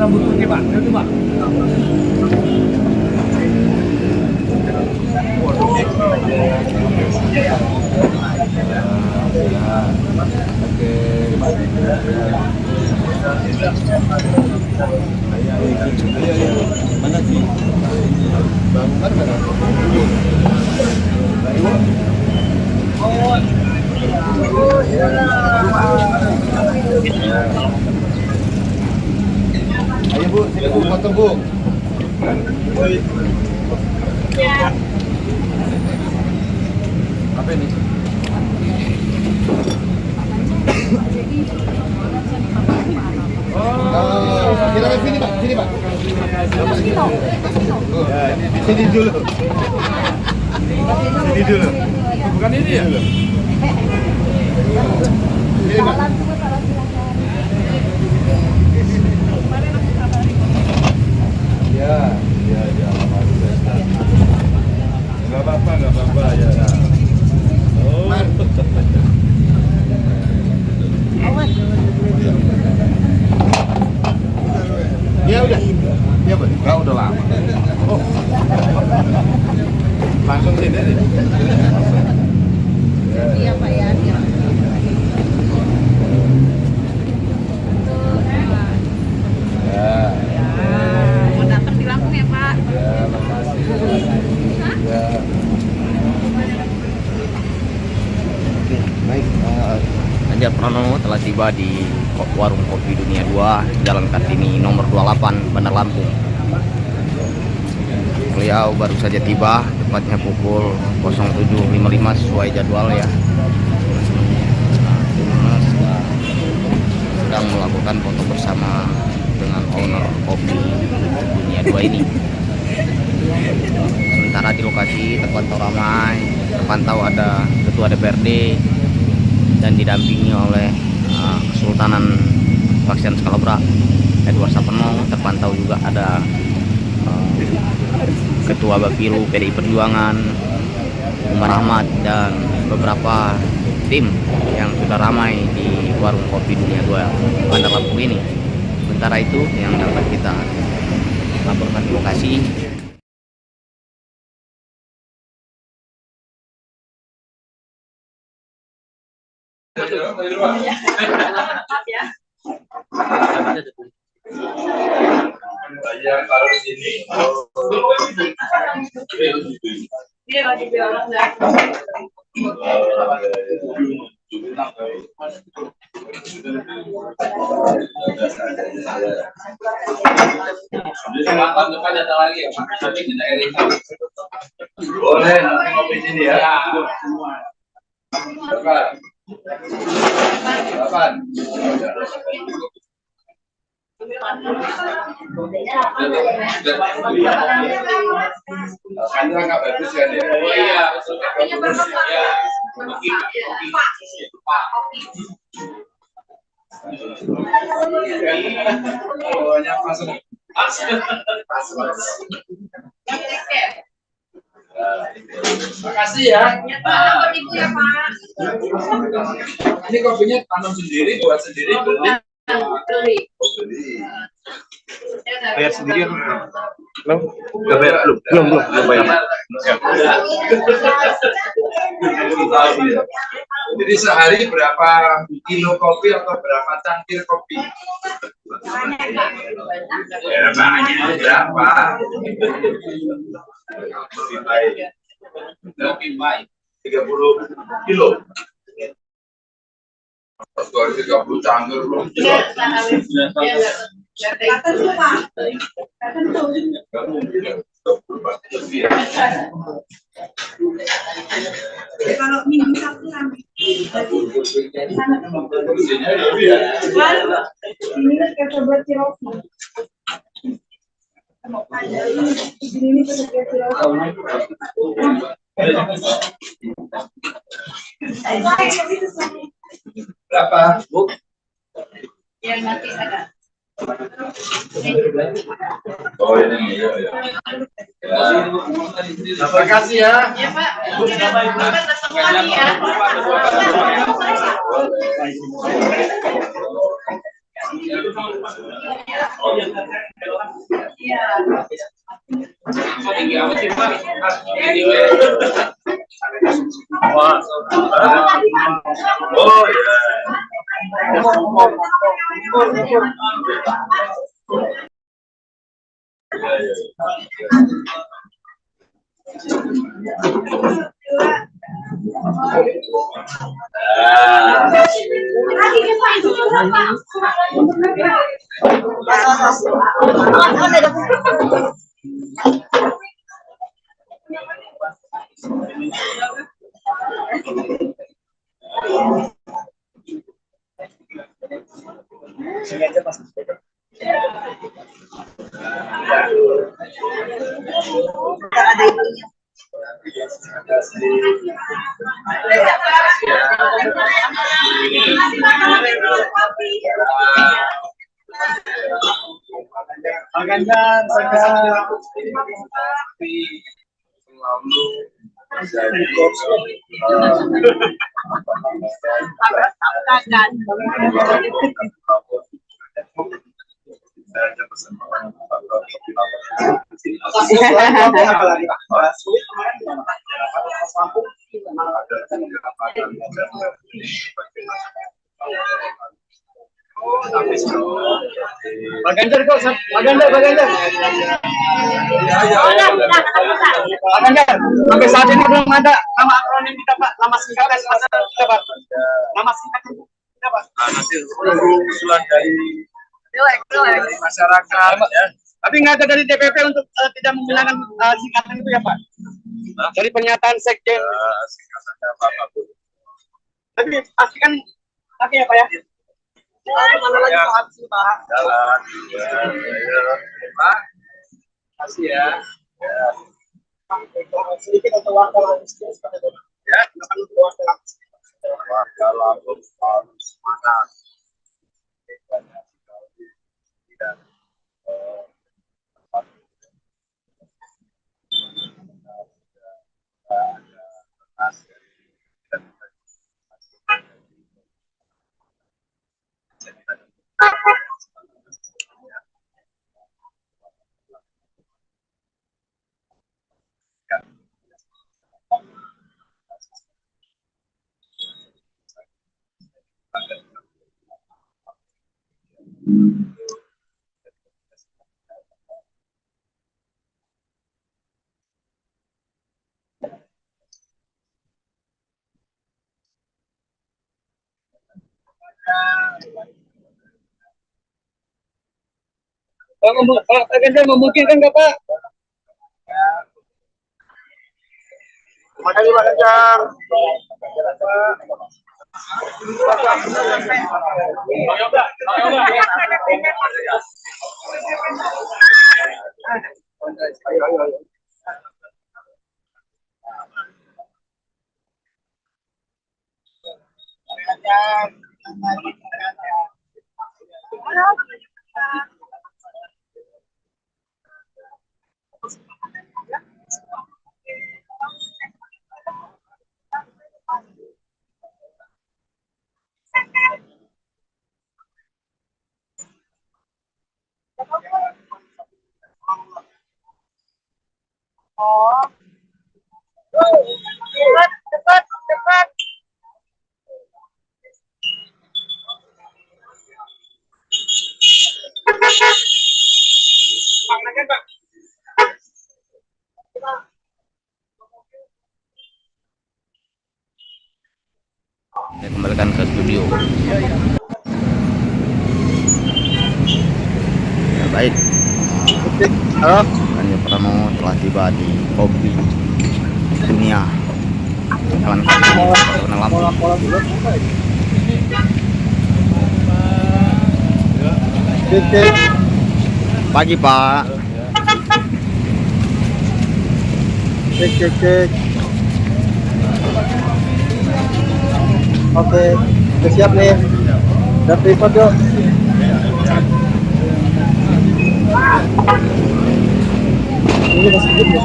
rambut putih Pak, itu Pak. Mana sih? Bangunan mana? Ayo Bu, sini Bu, foto Bu. Apa ini? Kita ke sini Pak, sini Pak. Sini dulu. Sini dulu. Bukan ini ya? Sini Pak. Ya, nggak apa-apa ya. Oh. Ya udah, ya Bu. Enggak udah lama. Oh. Langsung sini nih. Iya Pak ya. Mau datang di Lampung ya Pak? Ya, makasih. Ya. Oke, baik. Ganjar Pranowo telah tiba di warung kopi Dunia 2, Jalan Kartini nomor 28, Bandar Lampung. Beliau baru saja tiba, tepatnya pukul 07.55 sesuai jadwal ya. Timnas sedang melakukan foto bersama dengan owner kopi Dunia 2 ini. Sementara di lokasi terpantau ramai, terpantau ada Ketua DPRD dan didampingi oleh Kesultanan Paksian Skalabra Edward Sapeno. Terpantau juga ada Ketua Bapilu PDI Perjuangan Umar Ahmad dan beberapa tim yang sudah ramai di warung kopi Dunia 2 Bandar Lampung ini. Sementara itu yang dapat kita laporkan di lokasi. Kalau di sini, Dia lagi bilang enggak. depan ada lagi ya, tapi kita boleh nanti ngopi sini ya. Kapan? Kan nggak bagus kan ya? Oh iya, bagus ya. Banyak masuk. Makasih ya. Ini kopinya tanam sendiri, buat sendiri, beli. Bayar sendiri belum? Udah bayar belum? Belum bayar. Jadi sehari berapa kilo kopi atau berapa cangkir kopi? Ya banyak berapa? Lebih baik 30 kilo. 30 cangkir belum kilo. Kalau minggu satu rame. Ini kan coba ciroki. Ini coba ciroki. Berapa, Bu? Yang nanti ada. Oh ini iya. Terima kasih ya. Ya Pak. Bapak datang lagi ya. Oh ya. Pak Ganjar kok, Pak Ganjar. Pak Ganjar, sampai saat ini belum ada nama akronim kita Pak, nama singkatan kita Pak. Nama singkatan kita Pak. Nanti menunggu usulan dari masyarakat ya. Tapi nggak ada dari DPP untuk tidak menggunakan singkatan itu ya Pak? Dari pernyataan sekjen. Singkatannya apa Bu? Tapi pastikan pakai ya Pak ya? Jalan ya. Pak. Kasih ya. Sedikit untuk warga langsung. Ya, warga langsung harus semangat. Pak Ganjar memungkinkan nggak Pak? Terima kasih Pak Ganjar. Cepat. Saya kembalikan ke studio. Ya, baik. Halo. Ganjar Pranowo telah tiba di Kopi Dunia Jalan Kaki Warna Lampung. Pagi Pak. Cek. Oke, udah siap nih. Udah tripod yuk. Ini masih sedikit ya.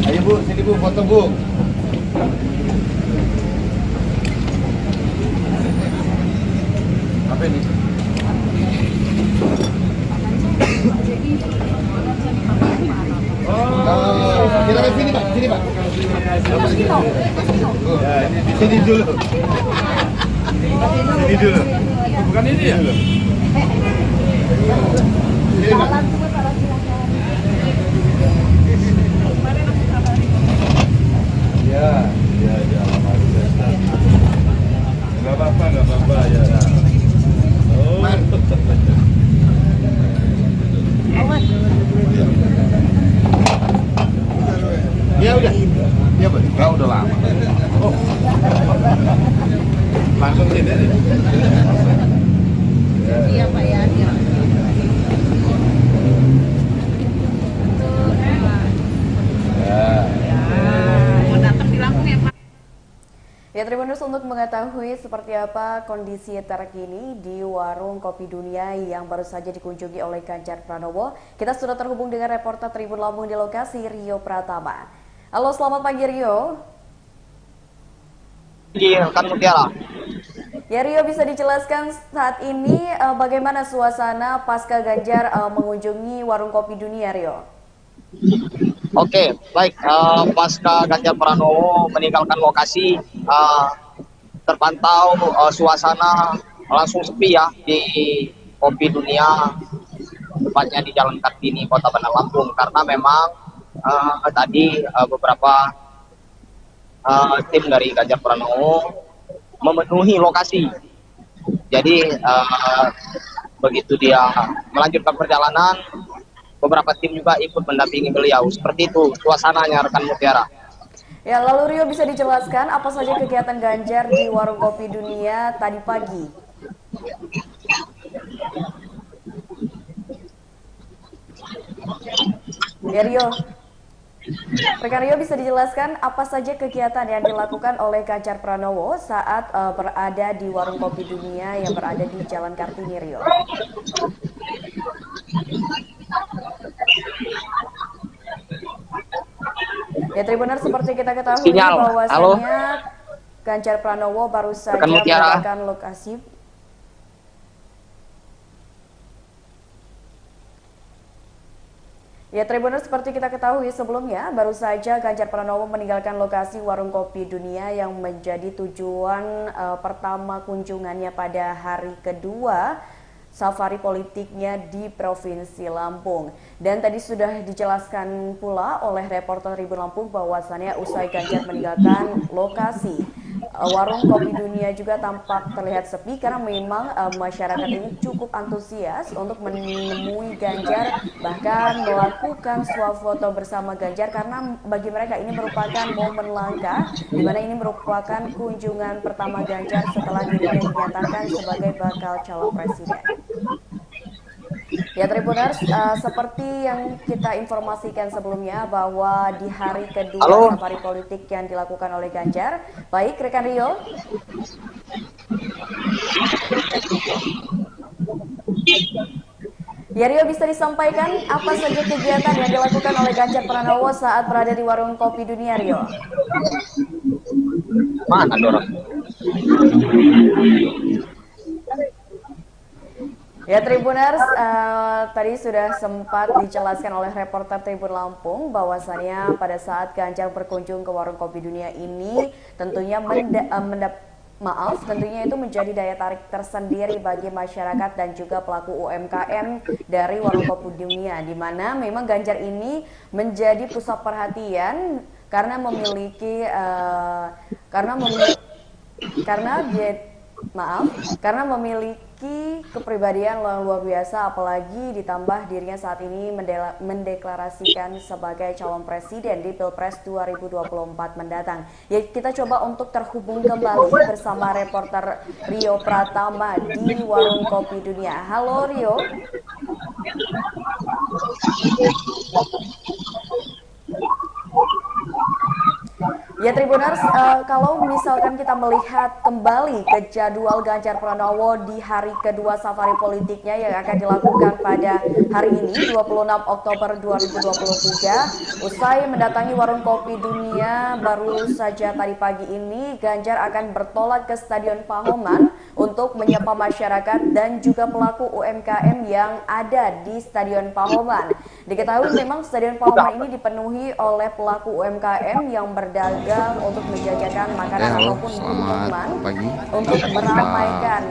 Ayo Bu, sini Bu, foto Bu. Apa ini? Kita ke sini Pak, sini Pak. Ya, ini di sini dulu. Sini dulu. Bukan ini ya? Sini Pak. Ya, ya, ya, alhamdulillah. Nggak apa-apa ya. Oh. Ya udah, ya Bu. Nggak udah lama. Oh, langsung sini. Iya Pak ya. Mau datang di Lampung ya Pak. Ya, Tribuners, untuk mengetahui seperti apa kondisi terkini di warung Kopi Dunia yang baru saja dikunjungi oleh Ganjar Pranowo, kita sudah terhubung dengan reporter Tribun Lampung di lokasi, Rio Pratama. Halo, selamat pagi Rio. Iya, kan Mutiara. Ya Rio, bisa dijelaskan saat ini bagaimana suasana pasca Ganjar mengunjungi warung Kopi Dunia, Rio? Oke, baik. Pasca Ganjar Pranowo meninggalkan lokasi, terpantau suasana langsung sepi ya di Kopi Dunia, tepatnya di Jalan Kartini, Kota Bandar Lampung. Karena memang tadi beberapa tim dari Ganjar Pranowo memenuhi lokasi. Jadi begitu dia melanjutkan perjalanan, beberapa tim juga ikut mendampingi beliau. Seperti itu suasananya, rekan Mutiara. Ya, lalu Rio, bisa dijelaskan apa saja kegiatan Ganjar di warung Kopi Dunia tadi pagi? Ya Rio, rekan Rio, bisa dijelaskan apa saja kegiatan yang dilakukan oleh Ganjar Pranowo saat berada di warung Kopi Dunia yang berada di Jalan Kartini, Rio? Ya, Tribuner, seperti kita ketahui bahwasannya Ganjar Pranowo baru saja meninggalkan lokasi. Ya, Tribunner, seperti kita ketahui sebelumnya, baru saja Ganjar Pranowo meninggalkan lokasi warung Kopi Dunia yang menjadi tujuan pertama kunjungannya pada hari kedua safari politiknya di Provinsi Lampung. Dan tadi sudah dijelaskan pula oleh reporter Tribun Lampung bahwasannya usai Ganjar meninggalkan lokasi, warung Kopi Dunia juga tampak terlihat sepi karena memang masyarakat ini cukup antusias untuk menemui Ganjar, bahkan melakukan swafoto bersama Ganjar karena bagi mereka ini merupakan momen langka, di mana ini merupakan kunjungan pertama Ganjar setelah dirinya dinyatakan sebagai bakal calon presiden. Ya, Tribuners, seperti yang kita informasikan sebelumnya bahwa di hari kedua safari politik yang dilakukan oleh Ganjar, baik rekan Rio. Ya Rio, bisa disampaikan apa saja kegiatan yang dilakukan oleh Ganjar Pranowo saat berada di warung Kopi Dunia, Rio? Mana dorong? Ya, Tribuners, tadi sudah sempat dijelaskan oleh reporter Tribun Lampung bahwasannya pada saat Ganjar berkunjung ke warung Kopi Dunia ini tentunya tentunya itu menjadi daya tarik tersendiri bagi masyarakat dan juga pelaku UMKM dari warung Kopi Dunia, di mana memang Ganjar ini menjadi pusat perhatian karena memiliki memiliki kepribadian yang luar biasa, apalagi ditambah dirinya saat ini mendeklarasikan sebagai calon presiden di Pilpres 2024 mendatang. Ya, kita coba untuk terhubung kembali bersama reporter Rio Pratama di Warung Kopi Dunia. Halo Rio. Ya Tribuners, kalau misalkan kita melihat kembali ke jadwal Ganjar Pranowo di hari kedua safari politiknya yang akan dilakukan pada hari ini 26 Oktober 2023, usai mendatangi Warung Kopi Dunia baru saja tadi pagi ini, Ganjar akan bertolak ke Stadion Pahoman untuk menyapa masyarakat dan juga pelaku UMKM yang ada di Stadion Pahoman. Diketahui memang Stadion Pahoman ini dipenuhi oleh pelaku UMKM yang berdagang untuk menjajakan makanan ataupun minuman untuk meramaikan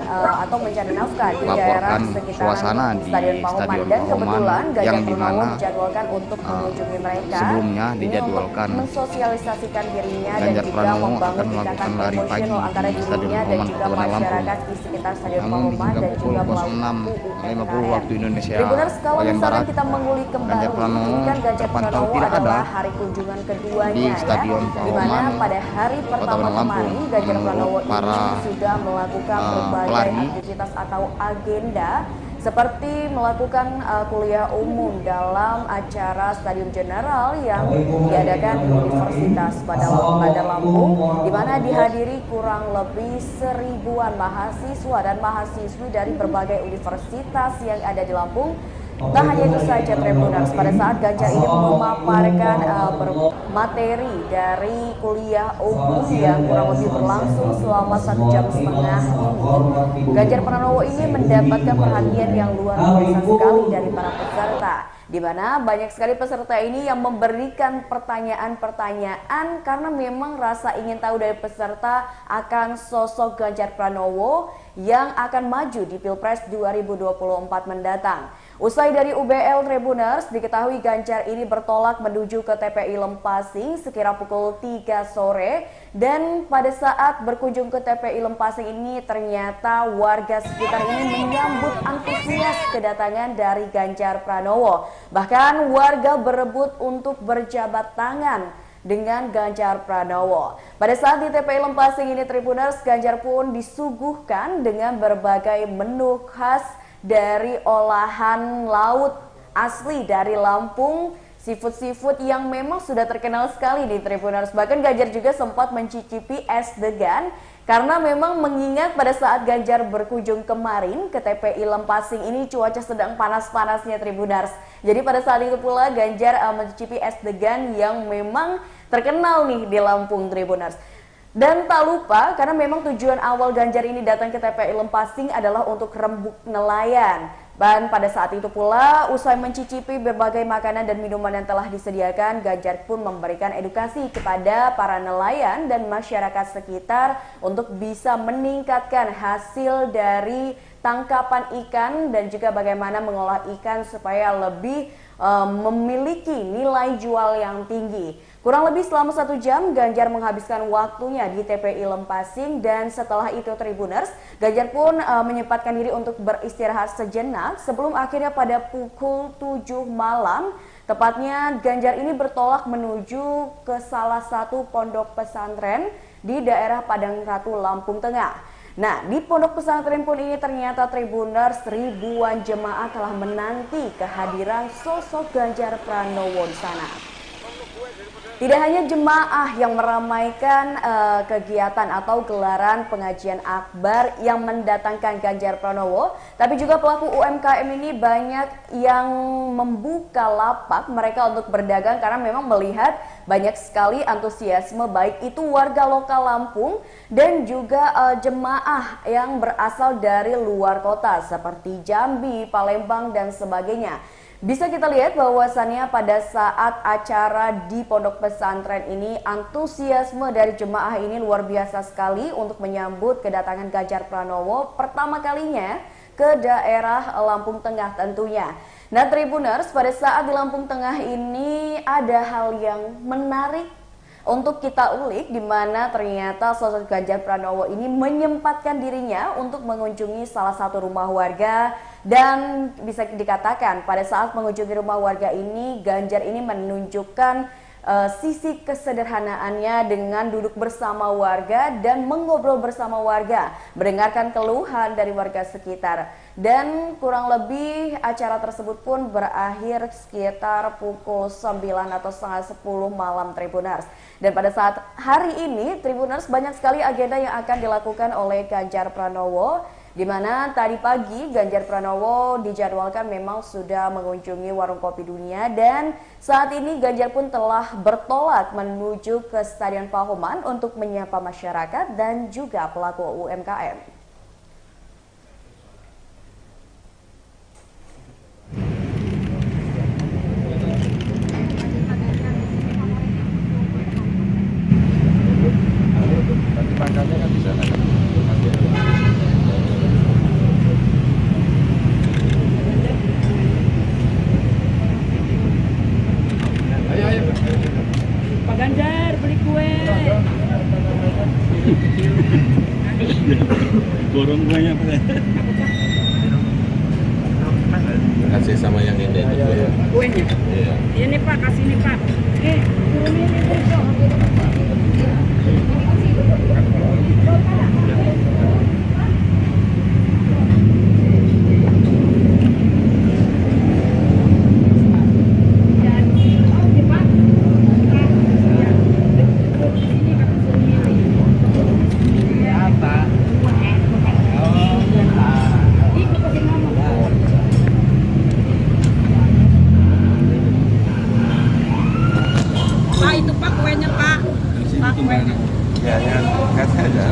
atau mencari nafkah di daerah sekitaran Stadion Pahoman. Dan kebetulan Ganjar Pranowo dijadwalkan untuk mengunjungi mereka. Sebelumnya dijadwalkan mensosialisasikan dirinya dan juga membangun ikatan emosional antara dirinya dan juga masyarakat di sekitar Stadion Pahoman dan juga pelaku UMKM. waktu Indonesia. Tribuners, kalau misalnya kita mengulik kembali, ini kan Ganjar Pranowo adalah hari kunjungan keduanya di Stadion di mana pada hari pertama kemarin Ganjar Pranowo ini sudah melakukan berbagai aktivitas atau agenda seperti melakukan kuliah umum dalam acara Stadium General yang diadakan di Universitas Bandar Lampung, di mana dihadiri kurang lebih 1000-an mahasiswa dan mahasiswi dari berbagai universitas yang ada di Lampung. Tak hanya itu saja Tribuners, pada saat Ganjar ini memaparkan materi dari kuliah umum yang kurang lebih berlangsung selama 1,5 jam ini, Ganjar Pranowo ini mendapatkan perhatian yang luar biasa sekali dari para peserta, di mana banyak sekali peserta ini yang memberikan pertanyaan-pertanyaan karena memang rasa ingin tahu dari peserta akan sosok Ganjar Pranowo yang akan maju di Pilpres 2024 mendatang. Usai dari UBL Tribuners, diketahui Ganjar ini bertolak menuju ke TPI Lempasing sekira pukul 3 sore. Dan pada saat berkunjung ke TPI Lempasing ini ternyata warga sekitar ini menyambut antusias kedatangan dari Ganjar Pranowo. Bahkan warga berebut untuk berjabat tangan dengan Ganjar Pranowo. Pada saat di TPI Lempasing ini Tribuners, Ganjar pun disuguhkan dengan berbagai menu khas dari olahan laut asli dari Lampung, seafood yang memang sudah terkenal sekali di Tribuners. Bahkan Ganjar juga sempat mencicipi es degan karena memang mengingat pada saat Ganjar berkunjung kemarin ke TPI Lempasing ini cuaca sedang panas-panasnya Tribuners. Jadi pada saat itu pula Ganjar mencicipi es degan yang memang terkenal nih di Lampung Tribuners. Dan tak lupa karena memang tujuan awal Ganjar ini datang ke TPI Lempasing adalah untuk rembuk nelayan. Dan pada saat itu pula usai mencicipi berbagai makanan dan minuman yang telah disediakan, Ganjar pun memberikan edukasi kepada para nelayan dan masyarakat sekitar untuk bisa meningkatkan hasil dari tangkapan ikan dan juga bagaimana mengolah ikan supaya lebih memiliki nilai jual yang tinggi. Kurang lebih selama 1 jam Ganjar menghabiskan waktunya di TPI Lempasing dan setelah itu Tribuners, Ganjar pun menyempatkan diri untuk beristirahat sejenak sebelum akhirnya pada pukul 7 malam tepatnya Ganjar ini bertolak menuju ke salah satu pondok pesantren di daerah Padang Ratu, Lampung Tengah. Nah, di pondok pesantren pun ini ternyata Tribuners ribuan jemaah telah menanti kehadiran sosok Ganjar Pranowo di sana. Tidak hanya jemaah yang meramaikan kegiatan atau gelaran pengajian akbar yang mendatangkan Ganjar Pranowo, tapi juga pelaku UMKM ini banyak yang membuka lapak mereka untuk berdagang karena memang melihat banyak sekali antusiasme baik itu warga lokal Lampung dan juga jemaah yang berasal dari luar kota seperti Jambi, Palembang dan sebagainya. Bisa kita lihat bahwasannya pada saat acara di pondok pesantren ini antusiasme dari jemaah ini luar biasa sekali untuk menyambut kedatangan Ganjar Pranowo pertama kalinya ke daerah Lampung Tengah tentunya. Nah Tribuners, pada saat di Lampung Tengah ini ada hal yang menarik untuk kita ulik, di mana ternyata sosok Ganjar Pranowo ini menyempatkan dirinya untuk mengunjungi salah satu rumah warga, dan bisa dikatakan pada saat mengunjungi rumah warga ini, Ganjar ini menunjukkan sisi kesederhanaannya dengan duduk bersama warga dan mengobrol bersama warga, mendengarkan keluhan dari warga sekitar. Dan kurang lebih acara tersebut pun berakhir sekitar pukul 9 atau setengah 10 malam Tribuners. Dan pada saat hari ini Tribuners, banyak sekali agenda yang akan dilakukan oleh Ganjar Pranowo, di mana tadi pagi Ganjar Pranowo dijadwalkan memang sudah mengunjungi Warung Kopi Dunia, dan saat ini Ganjar pun telah bertolak menuju ke Stadion Pahoman untuk menyapa masyarakat dan juga pelaku UMKM. Pak Ganjar beli kue. Gorong kuenya apa? Kasih sama yang ini itu ya. Kuenya. Iya. Ini Pak, kasih nih Pak. Turunin ini dong. Pak, itu Pak kuenya Pak. Pak kuenya. Ya, yang kasih aja.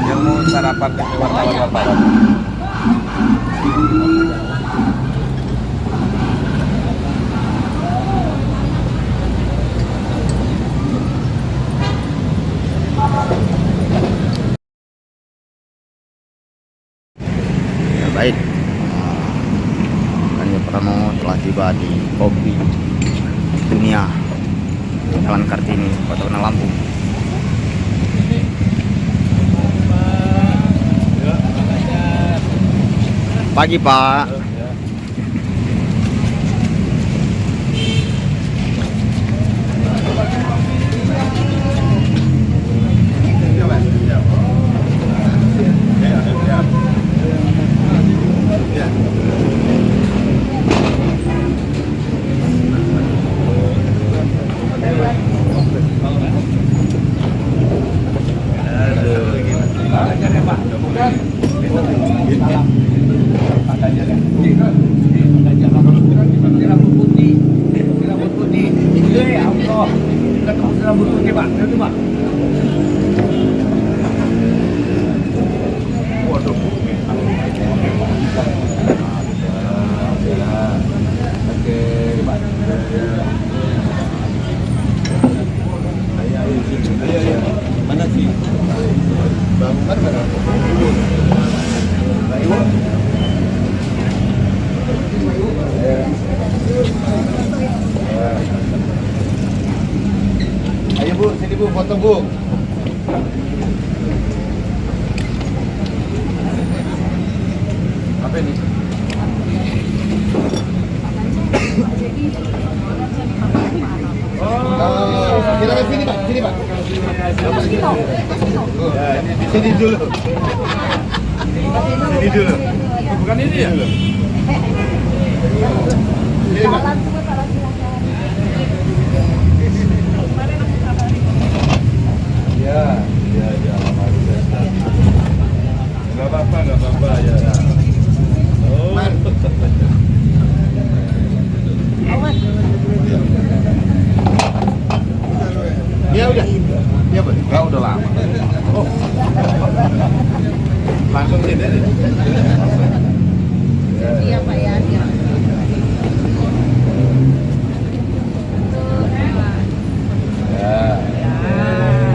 Yang mau sarapan ke wartawan. Ya, baik, Ganjar Pranowo telah tiba di Kopi Dunia, Jalan Kartini, Kota Bandar Lampung. Pagi Pak. Mana sih? Bangunan mana? Ayo Bu, sini Bu, foto Bu. Apa ini? Kita ke sini Pak, sini Pak. Sini dulu. Sini dulu. Bukan ini ya? Sini Pak. Ya, nggak apa-apa ya. Oh. Ya udah. Ya Bu. Enggak udah lama. Oh. Langsung sini aja. Iya Pak ya. Iya.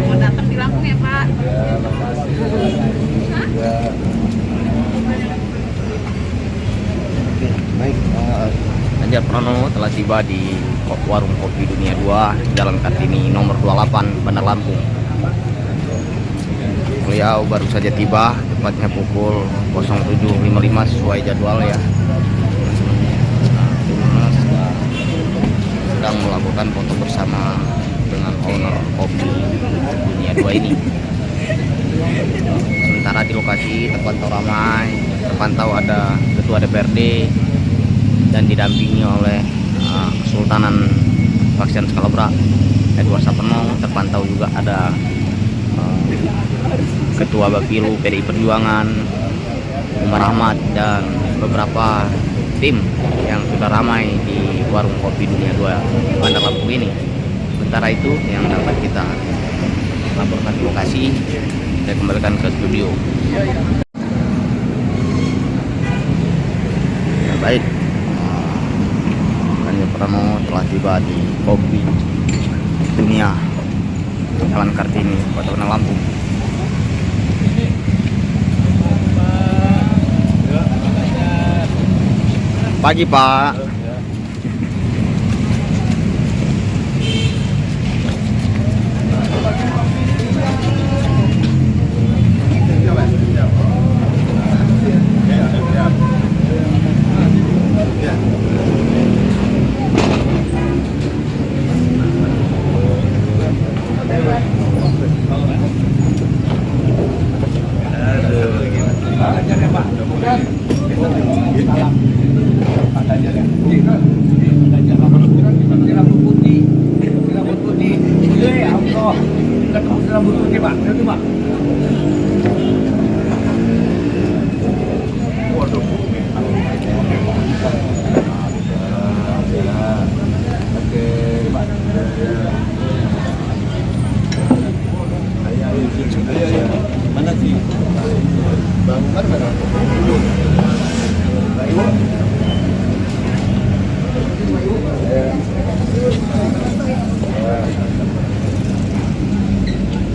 Mau datang di Lampung ya Pak. Ya, makasih. Ya. Baik, Ganjar Pranowo telah tiba di warung kopi Dunia 2, Jalan Kartini nomor 28, Bandar Lampung. Beliau baru saja tiba, tepatnya pukul 07.55 sesuai jadwal ya. Timnas sedang melakukan foto bersama dengan owner kopi Dunia 2 ini. Sementara di lokasi terpantau ramai, terpantau ada Ketua DPRD dan didampingi oleh Kesultanan Paksian Skalabra Edward Sapeno. Terpantau juga ada Ketua Bapilu PDI Perjuangan Umar Ahmad dan beberapa tim yang sudah ramai di warung kopi Dunia 2 Bandar Lampung ini. Sementara itu yang dapat kita laporkan di lokasi, saya kembalikan ke studio. Ya, baik, Ganjar Pranowo telah tiba di Kopi Dunia Jalan Kartini, Kota Bandar Lampung. Pagi, Pak.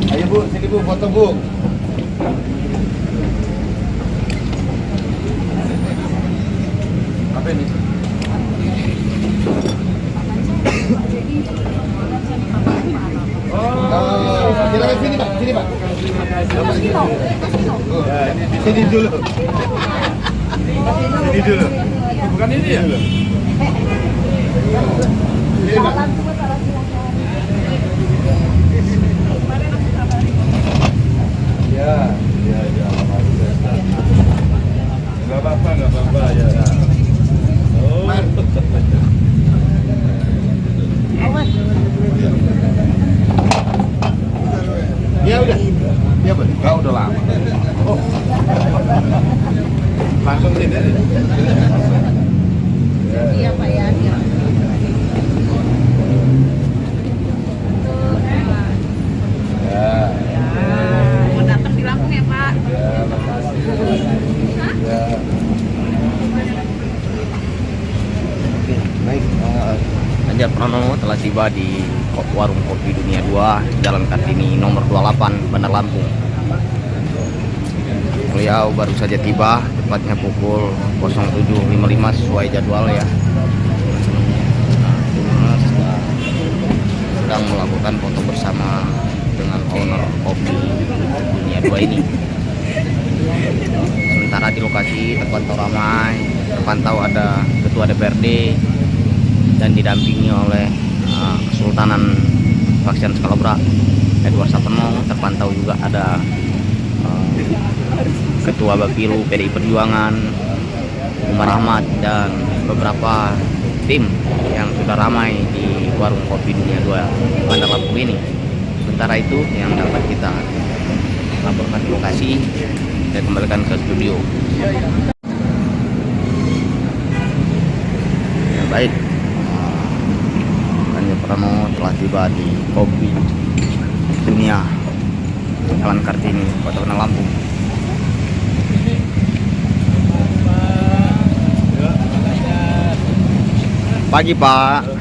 Ayo Bu, sini Bu, foto Bu. Apa ini? Silakan sini Pak, sini Pak. Sini dulu. Sini dulu. Bukan ini ya? Sini Pak. Ya. Nggak apa-apa ya. Oh. Ya udah. Ya boleh. Enggak udah lama. Oh. Langsung sini. Iya Pak ya. Mau datang di Lampung ya Pak. Ya, makasih. Ya. Baik, Ganjar Pranowo telah tiba di warung kopi Dunia 2, Jalan Kartini nomor 28, Bandar Lampung. Beliau baru saja tiba, tepatnya pukul 07.55 sesuai jadwal ya. Timnas sedang melakukan foto bersama dengan owner kopi Dunia 2 ini. Sementara di lokasi terpantau ramai, terpantau ada Ketua DPRD dan didampingi oleh Kesultanan Paksian Skalabra Edward Sapeno. Terpantau juga ada Ketua Bapilu PDI Perjuangan Umar Ahmad dan beberapa tim yang sudah ramai di warung kopi Dunia 2 Bandar Lampung ini. Sementara itu yang dapat kita laporkan di lokasi, saya kembalikan ke studio. Ya, baik, Ganjar Pranowo telah tiba di Kopi Dunia Jalan Kartini, Kota Bandar Lampung. Pagi, Pak.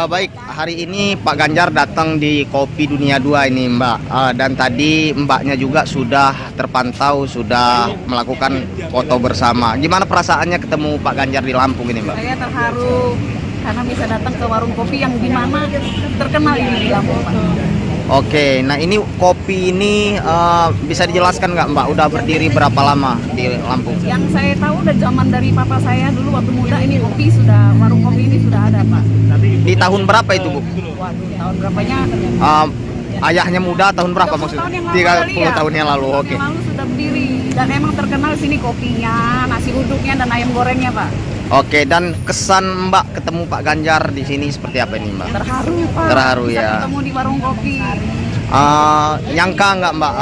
Baik, hari ini Pak Ganjar datang di Kopi Dunia 2 ini Mbak. Dan tadi Mbaknya juga sudah terpantau, sudah melakukan foto bersama. Gimana perasaannya ketemu Pak Ganjar di Lampung ini Mbak? Saya terharu karena bisa datang ke warung kopi yang dimana terkenal ini di Lampung, Pak. Oke, nah ini kopi ini bisa dijelaskan nggak Mbak? Udah berdiri berapa lama di Lampung? Yang saya tahu udah zaman dari papa saya dulu waktu muda ini warung kopi ini sudah ada, Pak. Di tahun berapa itu Bu? Waduh, tahun berapanya? Ayahnya muda tahun berapa 30 maksudnya? tahun yang lalu 30 kali ya. tahun yang lalu, oke. Yang lalu sudah berdiri dan emang terkenal sini kopinya, nasi uduknya dan ayam gorengnya, Pak. Oke, dan kesan Mbak ketemu Pak Ganjar di sini seperti apa ini Mbak? Terharu, Pak. Terharu, bisa ya. ketemu di warung kopi. Nyangka nggak Mbak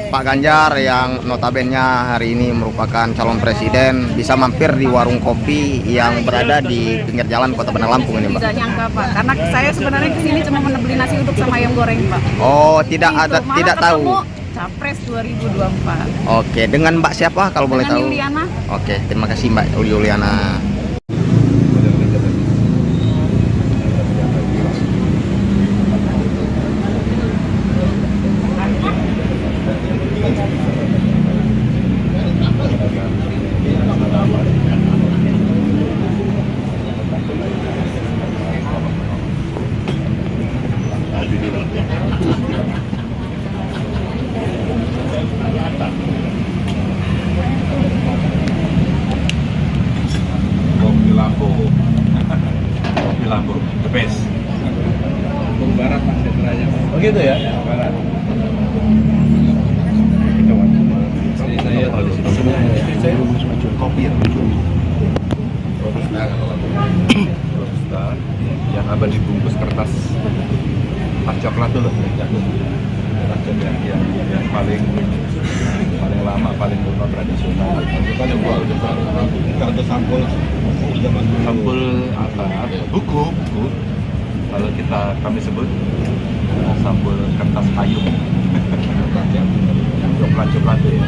Pak Ganjar yang notabene hari ini merupakan calon presiden bisa mampir di warung kopi yang berada di pinggir jalan Kota Bandar Lampung ini Mbak? Tidak nyangka, Pak, karena saya sebenarnya kesini cuma beli nasi uduk sama ayam goreng, Pak. Oh, tidak Itu, ada, malah tidak tahu. ketemu Capres 2024. Oke, dengan Mbak siapa kalau boleh Dengan tahu? Yuliana. Oke, terima kasih Mbak Yuliana. Kopi Lampung. Kopi Lampung, the best. Lampung Barat Mas sentranya. Oh gitu ya? Barat. Istri saya kalau di situ saya jual kopi ya. Robusta yang apa dibungkus kertas coklat tuh loh, yang paling lama, paling kuno tradisional. Itu kan yang buat kartu sampul apa? Buku. Kalau kami sebut sampul kertas payung. Yang coklat tuh ya.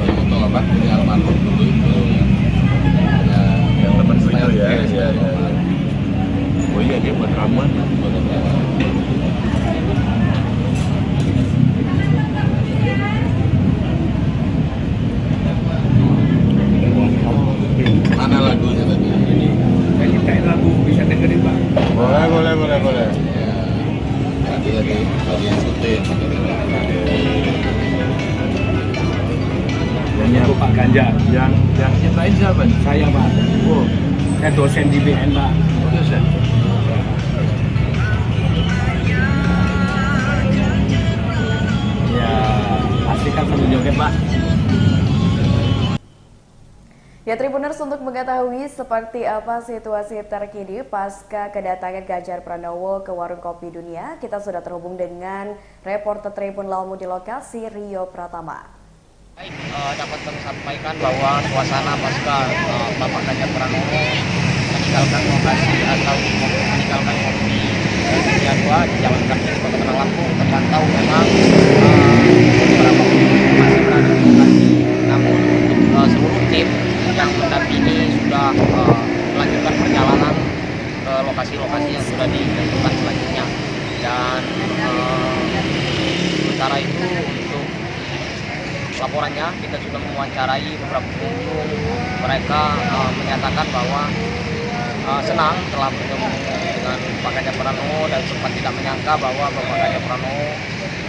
Itu apa? Ini almarhum dulu itu yang teman itu ya. Oh iya, dia buat ramuan. Mana lagunya tadi? Saya ciptain lagu, bisa dengerin Pak? Boleh. Tadi yang syuting. Yang Pak Ganjar. Yang ciptain siapa? Saya Pak. Oh, saya dosen di BN Pak. Oh, dosen. Ya, pastikan sambil joget Pak. Ya Tribuners, untuk mengetahui seperti apa situasi terkini pasca kedatangan Ganjar Pranowo ke Warung Kopi Dunia, kita sudah terhubung dengan reporter Tribun Lamu di lokasi, Rio Pratama. Baik, dapat kami sampaikan bahwa suasana pasca Bapak Ganjar Pranowo meninggalkan lokasi atau meninggalkan Kopi Dunia 2 di Jalan Kaki Kota Bandar Lampung terpantau memang beberapa pengunjung masih berada di lokasi, namun untuk seluruh tim yang mendampingi sudah melanjutkan perjalanan ke lokasi-lokasi yang sudah ditentukan selanjutnya. Dan sementara itu untuk laporannya kita sudah mewawancarai beberapa pengunjung, mereka menyatakan bahwa senang telah bertemu dengan Pak Ganjar Pranowo dan sempat tidak menyangka bahwa Bapak Ganjar Pranowo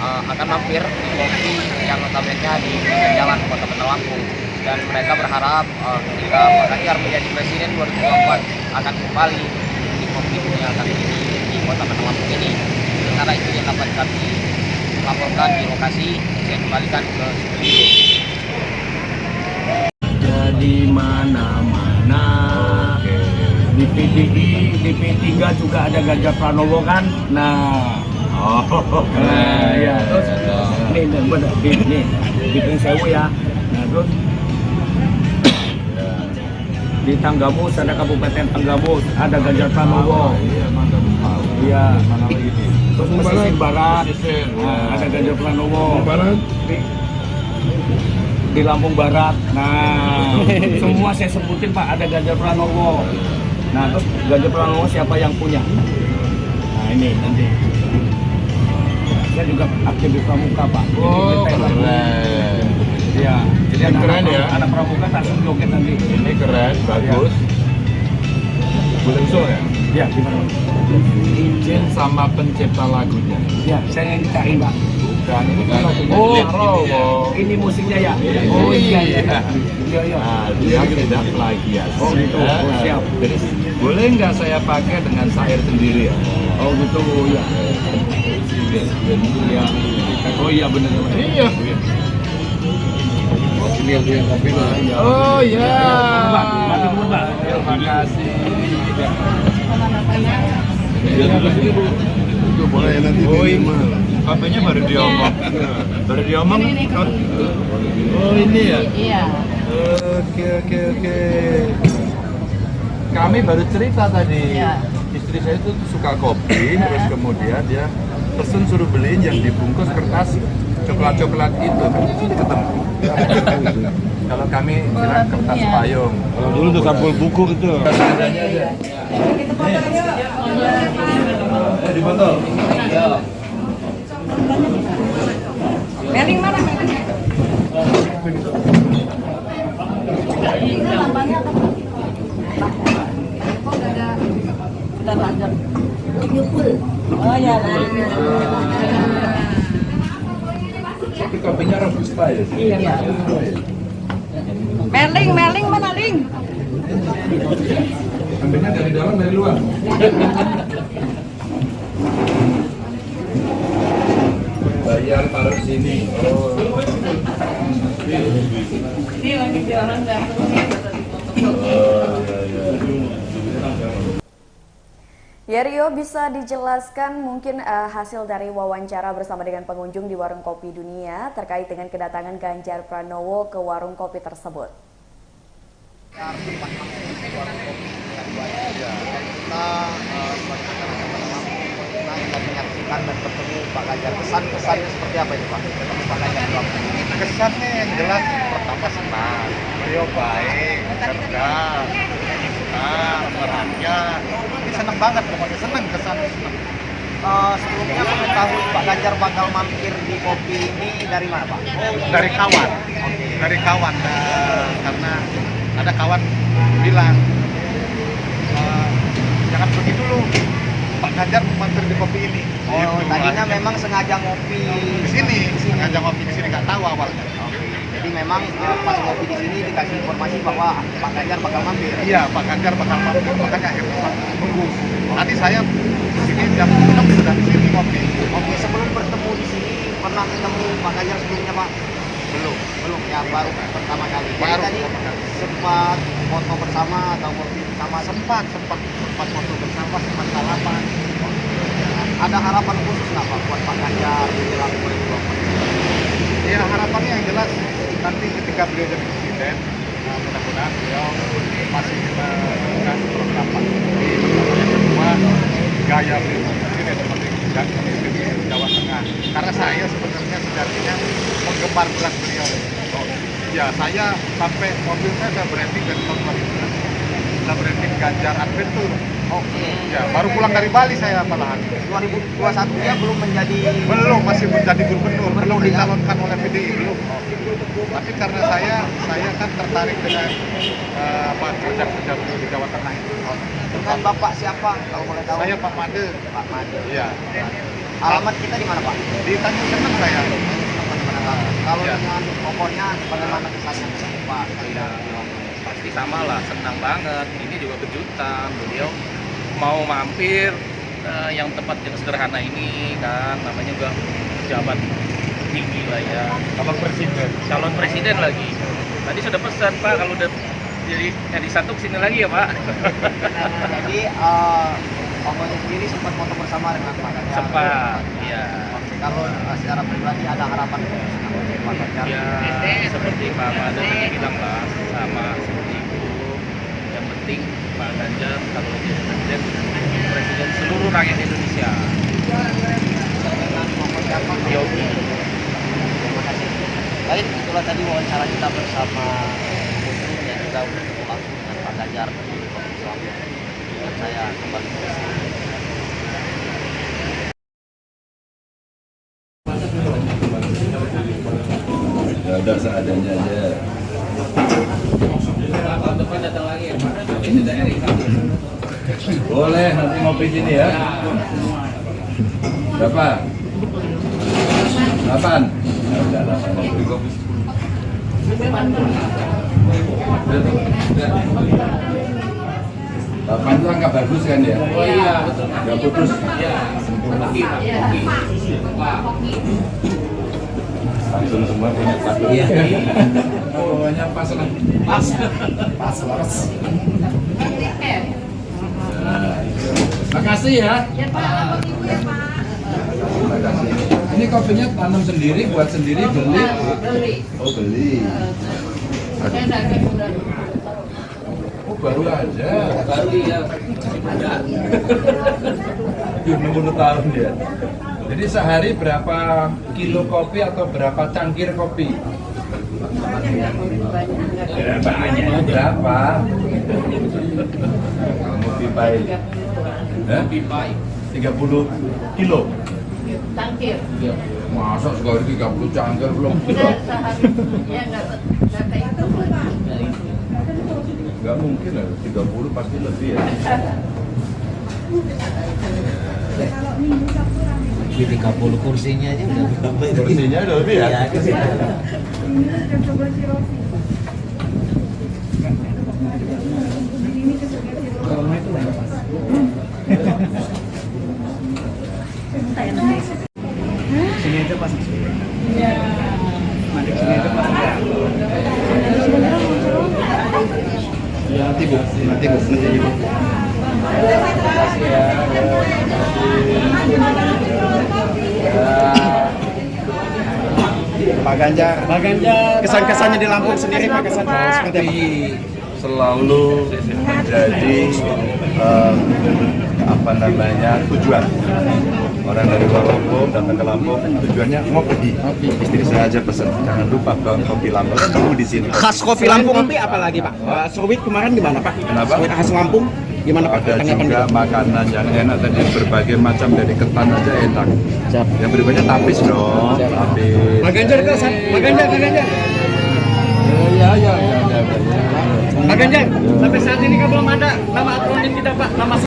akan mampir di kopi yang notabene di jalan Kota Bandar Lampung. Dan mereka berharap ketika Pak Ganjar menjadi presiden 2024 akan kembali di Kopi Dunia kali ini di Kota Bandar Lampung ini. Sementara itu yang dapat kami laporkan di lokasi, saya kembalikan ke studio. Di mana-mana, di PDI, di P3 juga ada Ganjar Pranowo kan? Nah, ya terus nih bikin sewu ya. Nah terus di Tanggamus ada Kabupaten Tanggamus ada Ganjar Pranowo. Iya. Terus Pesisir Barat ada Ganjar Pranowo. di Lampung Barat. Nah, semua saya sebutin Pak, ada Ganjar Pranowo. Nah, terus Ganjar Pranowo siapa yang punya? Nah, ini nanti. Saya juga aktif di Pramuka Pak. Oh, keren. Iya, jadi Ini keren ya. anak Pramuka langsung joget nanti. Ini keren, bagus. Bulengso ya? Iya, gimana? Izin sama pencipta lagunya. Ya, saya nyanyiin Pak. Bukan, ini kan lagunya Oh, Prabowo. ini musiknya ya? Iya. Oh iya, iya. Iya, iya. Nah, dia tidak plagiat. Oh, gitu. Oh, siap. Jadi boleh nggak saya pakai dengan syair sendiri ya? Oh gitu, ya. Iya. Oh iya benar. Iya. Oh ya. Terima kasih. Boleh nanti. Oh ini katanya baru diomong. Baru diomong. Oh ini ya. Iya. Oke. Kami baru cerita tadi. Iya. Istri saya itu suka kopi, terus kemudian dia pesen suruh beliin yang dibungkus kertas coklat-coklat itu, kan di sini ketemu. Kalau kami bilang kertas payung. Kalau dulu tuh sampul buku itu. Di botol. Meling mana meling? Udah lanjut. Oh ya. Tapi kopinya robusta ya. Iya. Meling mana ling? Ambilnya dari dalam dari luar. Bayar taruh sini. Oh. Ini lagi jualan gantung. Ya Rio, bisa dijelaskan mungkin hasil dari wawancara bersama dengan pengunjung di Warung Kopi Dunia terkait dengan kedatangan Ganjar Pranowo ke warung kopi tersebut? Kita menyaksikan dan bertemu Pak Ganjar. Kesannya seperti apa ini Pak? Ketemu Pak Ganjar di Lampung. Kesannya yang jelas pertama senang, beliau baik, cerdas, perannya, ini senang banget pokoknya, senang kesannya senang. Sebelumnya mengetahui Pak Ganjar bakal mampir di kopi ini dari mana Pak? Dari kawan, karena ada kawan bilang jangan pergi dulu, Pak Ganjar mampir di kopi ini. Oh, Gitu, tadinya akhirnya. memang sengaja ngopi Di sini, sengaja ngopi di sini, nggak tahu awalnya. Jadi memang pas ngopi di sini dikasih informasi bahwa Pak Ganjar bakal mampir. Iya, Pak Ganjar bakal mampir, makanya akhirnya Pak tunggu. Tadi saya di sini jam 6 sudah di sini ngopi. Oke, sebelum bertemu di sini pernah ketemu Pak Ganjar sebelumnya Pak? Belum ya, baru pertama kali. Jadi Baru tadi pertama kali. sempat foto bersama atau ngopi bersama sempat foto bersama, sempat salaman. ada harapan khusus nggak Pak buat Pak Ganjar menjelang 2024? Ya harapannya yang jelas nanti ketika beliau jadi presiden, mudah-mudahan beliau masih meneruskan program Pak Jokowi. Yang kedua, gaya beliau presiden seperti dan pemimpin di Jawa Tengah. Karena saya sebenarnya sejatinya penggemar berat beliau. Ya saya sampai mobil saya branding dari tahun 2000. Kita branding Ganjar Adventure. Oke. Ya baru pulang dari Bali saya malahan. 2021 dia belum menjadi Masih menjadi gubernur, belum ya? dicalonkan oleh PDI, belum. Tapi karena saya kan tertarik dengan kerja-kerja beliau di Jawa Tengah itu. dengan Bapak siapa kalau boleh tahu? Saya Pak Made. Pak Made. Iya. Alamat kita di mana Pak? Di Tanjung Seneng saya. Kalau Ya. dengan pokoknya bagaimana kesannya Pak? Ya, pasti sama lah, senang banget. Ini juga kejutan, beliau mau mampir yang tempat yang sederhana ini kan, namanya juga pejabat tinggi lah ya. Calon presiden lagi. Tadi sudah pesan Pak, kalau udah jadi satu kesini lagi ya Pak. Jadi pokoknya sendiri sempat foto bersama dengan Pak Ganjar. Sempat, iya. Oke, kalau secara pribadi ada harapan untuk Pak Ganjar. Ya, seperti Pak Made tadi bilang lah, sama seperti itu. Yang penting Pak Ganjar kalau jadi presiden seluruh rakyat Indonesia. Dengan pokoknya Pak Yogi. Terima kasih. Baik, itulah tadi wawancara kita bersama Muslim yang juga bertemu langsung dengan Pak Ganjar di Provinsi Lampung. Dan saya kembali ke sini. Ya udah seadanya aja. Boleh nanti ngopi sini ya. Berapa? 8. Ya udah 8 ngopi kopi. Delapan itu angka bagus kan ya? Oh iya betul. Nggak putus. Iya. Langsung semua punya satu. Iya. Pokoknya pas lah. Pas. Makasih ya. Ya Pak, terima kasih. Ini kopinya tanam sendiri, buat sendiri, beli? Beli. Oh beli. Oh baru aja. Baru ya. Belum tahun ya. Jadi sehari berapa kilo kopi atau berapa cangkir kopi? Berapa? Kopi pahit. 30 kilo. Cangkir. Masa sekali 30 cangkir belum kilo? Ya nggak itu. Nggak mungkin lah, 30 pasti lebih ya. Di 30 kursinya aja udah berapa? Kursinya udah lebih ya? Sini aja pas. Iya. Mandi sini aja pas. Ya nanti bu. Pak Ganjar, kesan-kesannya di Lampung sendiri Pak kesan seperti apa? Selalu menjadi tujuan orang dari luar Lampung datang ke Lampung tujuannya ngopi. Istri saya aja pesen jangan lupa bawa kopi Lampung kan tunggu di sini. Khas kopi Lampung kopi apa lagi Pak? Sewit kemarin gimana Pak? Kenapa? Sewit khas Lampung gimana Pak? Ada juga makanan yang enak tadi berbagai macam dari ketan aja enak. Siap. Yang berikutnya tapis dong. Tapis. Pak Ganjar ke Pak Ganjar. Ya. Pak Ganjar, sampai saat ini kan belum ada nama akronim kita Pak, nama.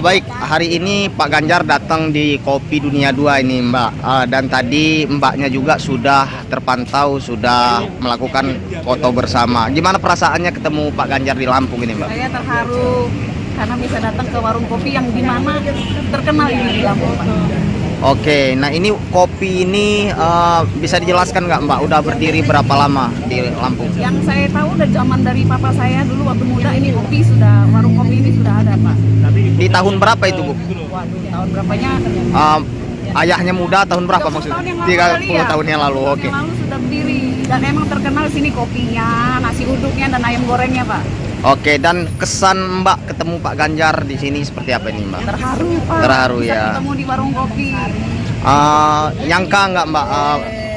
Baik, hari ini Pak Ganjar datang di Kopi Dunia 2 ini Mbak, dan tadi Mbaknya juga sudah terpantau, sudah melakukan foto bersama. Gimana perasaannya ketemu Pak Ganjar di Lampung ini Mbak? Saya terharu karena bisa datang ke warung kopi yang dimana terkenal ini di Lampung Pak. Oke, nah ini kopi ini bisa dijelaskan nggak Mbak? Udah berdiri berapa lama di Lampung? Yang saya tahu dari zaman dari papa saya dulu waktu muda ini warung kopi ini sudah ada Pak. Di tahun berapa itu Bu? Waduh, tahun berapanya? Ayahnya muda tahun berapa maksudnya? 30 tahun yang lalu. Oke. Yang lalu sudah berdiri dan emang terkenal sini kopinya, nasi uduknya dan ayam gorengnya Pak. Oke, dan kesan Mbak ketemu Pak Ganjar di sini seperti apa ini Mbak? Terharu Pak. Terharu bisa ya. ketemu di warung kopi. Nyangka nggak Mbak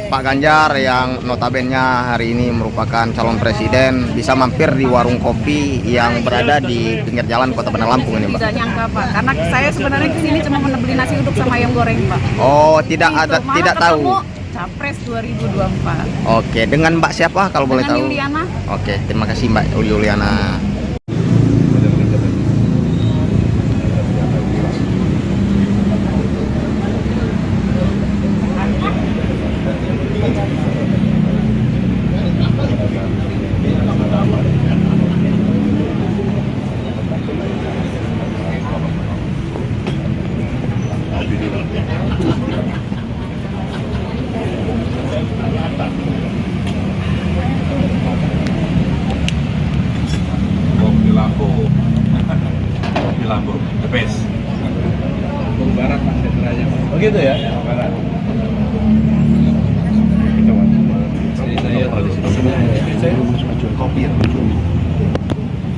Pak Ganjar yang notabene hari ini merupakan calon presiden bisa mampir di warung kopi yang berada di pinggir jalan Kota Bandar Lampung ini Mbak? Tidak nyangka Pak, karena saya sebenarnya kesini cuma beli nasi uduk sama ayam goreng Pak. Oh, tidak tahu. Capres 2024. Oke, dengan Mbak siapa kalau boleh tahu? Yuliana. Oke, terima kasih Mbak Yuliana. Kopi Lampung, the best. Lampung Barat Mas sentranya. Oh gitu ya? Barat. Saya kopi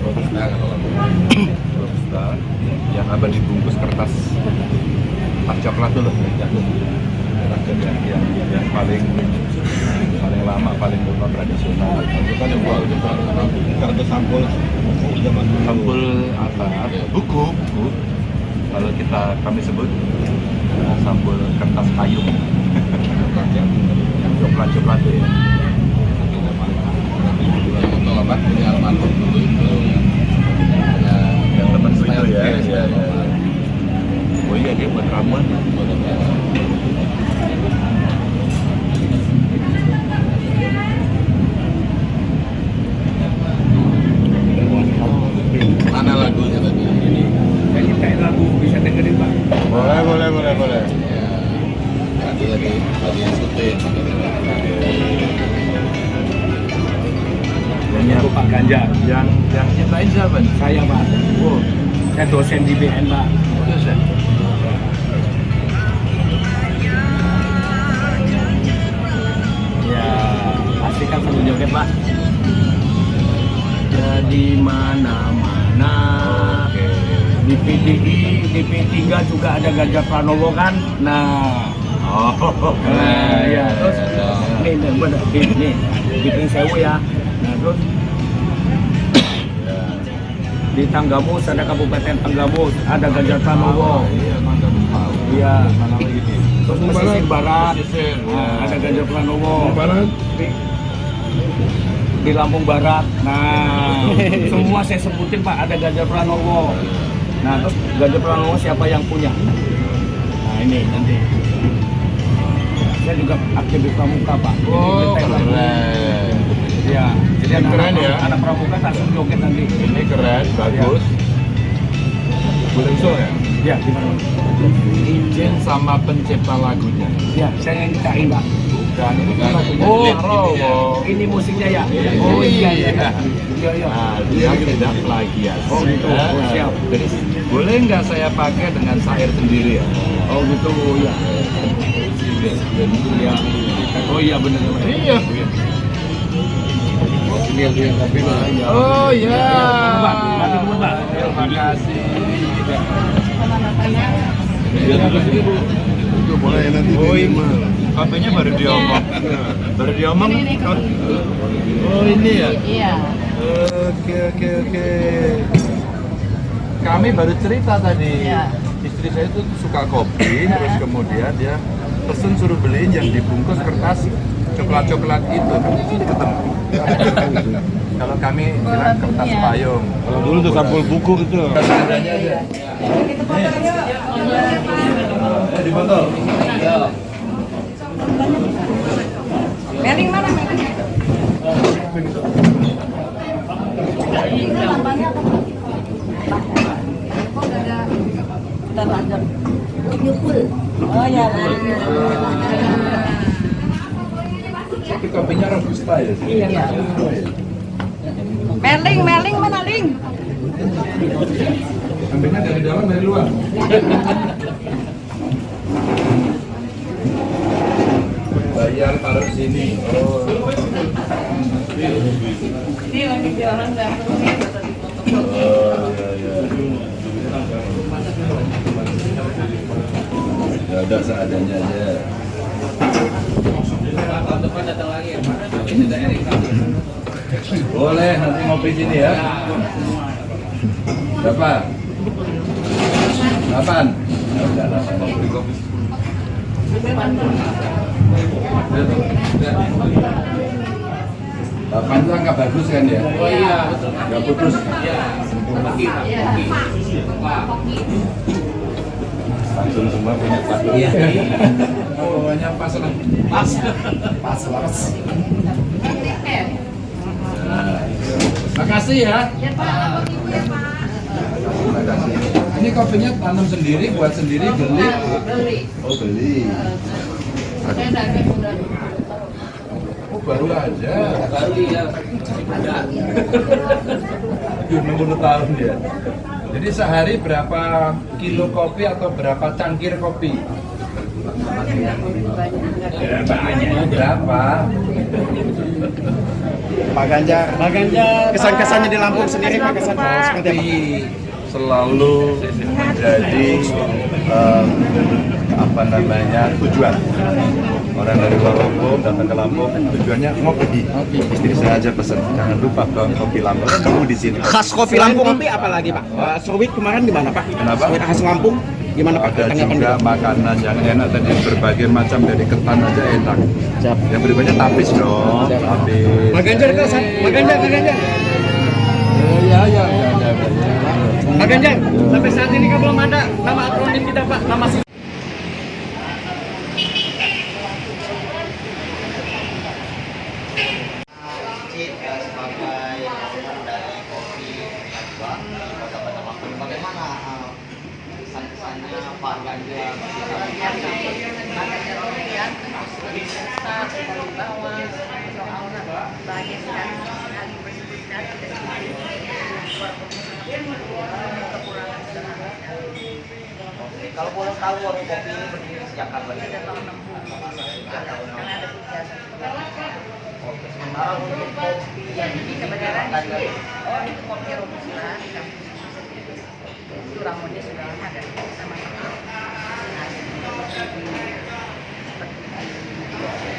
robusta yang apa dibungkus kertas coklat dulu yang paling lama, paling kuno, tradisional. Kita coba kartu sampul zaman dulu. Sampul apa? Buku. Kalau kami sebut sampul kertas payung. Yang coklat-coklat itu ya. Foto apa? Ini almarhum dulu itu yang teman itu ya. Oh iya, dia buat ramuan. Mana lagunya tadi? Jadi kayak lagu bisa dengerin Pak. Boleh. Ya. Nanti lagi syuting. Aku Pak Ganjar. Yang nyiptain siapa? Saya Pak. Oh, saya dosen di BN Pak. Dosen. Ya, pasti kan perlu joget Pak. Ya di mana-mana. Oke. Di PDI, di P3 juga ada Ganjar Pranowo kan. Nah, ya terus nih bikin sewu ya. Nah terus di Tanggamus ada Kabupaten Tanggamus ada Ganjar Pranowo. Iya. Terus Pesisir Barat ada Ganjar Pranowo. Di Lampung Barat. Nah, semua saya sebutin Pak ada Ganjar Pranowo. Nah, terus Ganjar Pranowo siapa yang punya? Nah, ini nanti. Saya juga aktif di Pramuka Pak. Oh, keren. Ya, jadi keren ya. Anak Pramuka langsung joget nanti. Ini keren, bagus. Boleh usul ya? Ya, gimana? Izin sama pencipta lagunya. Ya, saya nyanyiin Pak. Bukan, ini kan lagunya. Oh, Prabowo. ini musiknya ya? Oh iya. Iya. Nah, dia tidak plagiat. Oh gitu, siap. Jadi boleh nggak saya pakai dengan syair sendiri ya? Oh gitu, ya. Ya. Oh iya benar. Iya. Oh iya. Terima kasih. Boleh nanti. Oh ini katanya baru diomong. Baru diomong. Oh ini ya. Iya. Oke. Kami baru cerita tadi. Iya. Istri saya itu suka kopi, terus kemudian dia pesen suruh beliin yang dibungkus kertas coklat-coklat itu. Ketemu. Kalau kami bilang kertas payung. Kalau dulu tuh sampul buku itu. Seadanya aja. Di botol. Meling mana meling? Oh ya. Tapi kopinya robusta ya. Iya. Meling mana ling? Ambilnya dari dalam dari luar. Bayar taruh sini. Oh. Ini lagi jualan dan Ya udah seadanya aja. Boleh nanti ngopi sini ya. Berapa? 8. Ya udah 8 ngopi. Delapan itu angka bagus kan ya? Oh iya betul. Gak putus. Langsung semua punya satu. Iya. Oh, hanya pas lah. Pas. Makasih ya. Ya Pak. Terima kasih. Ini kopinya tanam sendiri, buat sendiri, beli. Oh beli. saya daging udah. Oh baru aja. Baru ya. Ada. 60 tahun dia. Jadi sehari berapa kilo kopi atau berapa cangkir kopi? Berapa? Pak Ganjar. Kesan-kesannya di Lampung sendiri Pak, kesan seperti apa? Selalu menjadi tujuan. Orang dari luar Lampung datang ke Lampung, tujuannya ngopi. Istri saya aja pesen, jangan lupa bawa kopi Lampung. Kan tunggu di sini. Khas kopi Lampung kopi apa lagi Pak? Sowit kemarin gimana Pak? Kenapa? Sowit khas Lampung gimana Pak? Ada juga makanan yang enak tadi, berbagai macam, dari ketan aja enak. Siap. Yang berikutnya tapis dong, tapis. Pak Ganjar kok, Pak Ganjar. Ya. Pak Ganjar, sampai saat ini kan belum ada nama akronim kita Pak, nama sebagai owner dari kopi Najwa di Kota Bandar Lampung, bagaimana kesan-kesannya Pak Ganjar? Kalau boleh tahu warung kopi ini berdiri sejak kapan? Ada tahun 60. Karena ada tiga. Oke, sementara untuk kopi yang Jadi kebenaran di sini, itu kopi robusta di kampung itu ramuannya sudah ada sama-sama.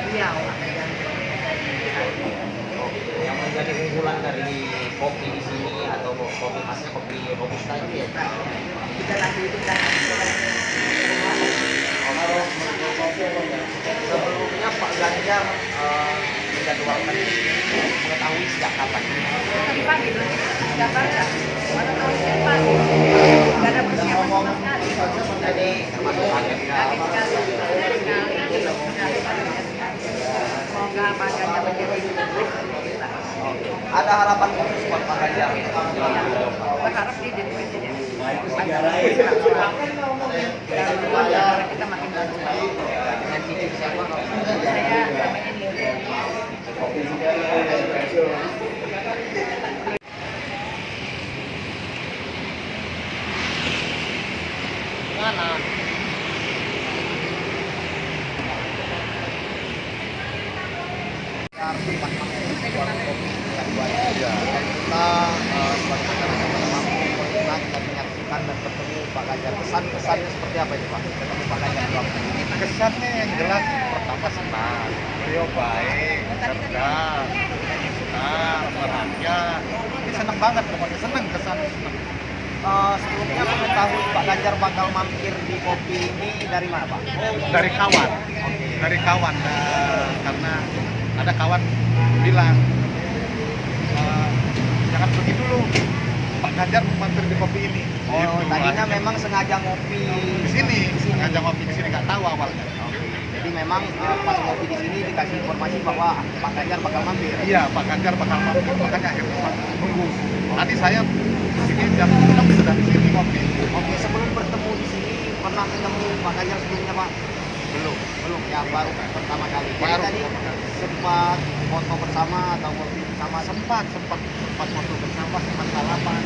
Riau ada yang menjadi unggulan dari kopi di sini atau kopi khasnya kopi robusta itu ya? kita lagi itu kan. Sebelumnya Pak Ganjar menjadwalkan mengetahui sejak kapan? Tadi pagi dulu, sejak pagi. Mana tahu sejak pagi. Nggak ada persiapan sama sekali. Jadi termasuk kaget Kaget sekali. Semoga Pak Ganjar menjadi kita. Ada harapan khusus buat Pak Ganjar? Berharap di jadi presiden. Dan kita makin bagus. Dengan cicit siapa? Saya namanya Nini. Mana? Kita sebagai masyarakat Kota Lampung pernah kita menyaksikan dan bertemu Pak Ganjar. Kesan-kesannya seperti apa ini Pak? Ketemu Pak Ganjar di Lampung. Kesannya yang jelas pertama senang, beliau baik, cerdas, menyimpulkan, merakyat. Ini senang banget, pokoknya senang kesan. Sebelumnya mengetahui Pak Ganjar bakal mampir di kopi ini dari mana Pak? Dari kawan, karena ada kawan bilang jangan pergi dulu, Pak Ganjar mampir di kopi ini. Oh, Gitu. tadinya Akhirnya memang sengaja ngopi di sini, sengaja ngopi di sini, nggak tahu awalnya. Jadi memang pas ngopi di sini dikasih informasi bahwa Pak Ganjar bakal mampir. Iya, Pak Ganjar bakal mampir, makanya akhirnya nunggu. Tadi saya di sini jam 6 sudah di sini ngopi. Oke, sebelum bertemu di sini pernah ketemu Pak Ganjar sebelumnya Pak? Belum. Ya baru pertama kali. Jadi Baru tadi pertama kali. sempat foto bersama atau ngopi bersama sempat foto bersama, sempat salaman.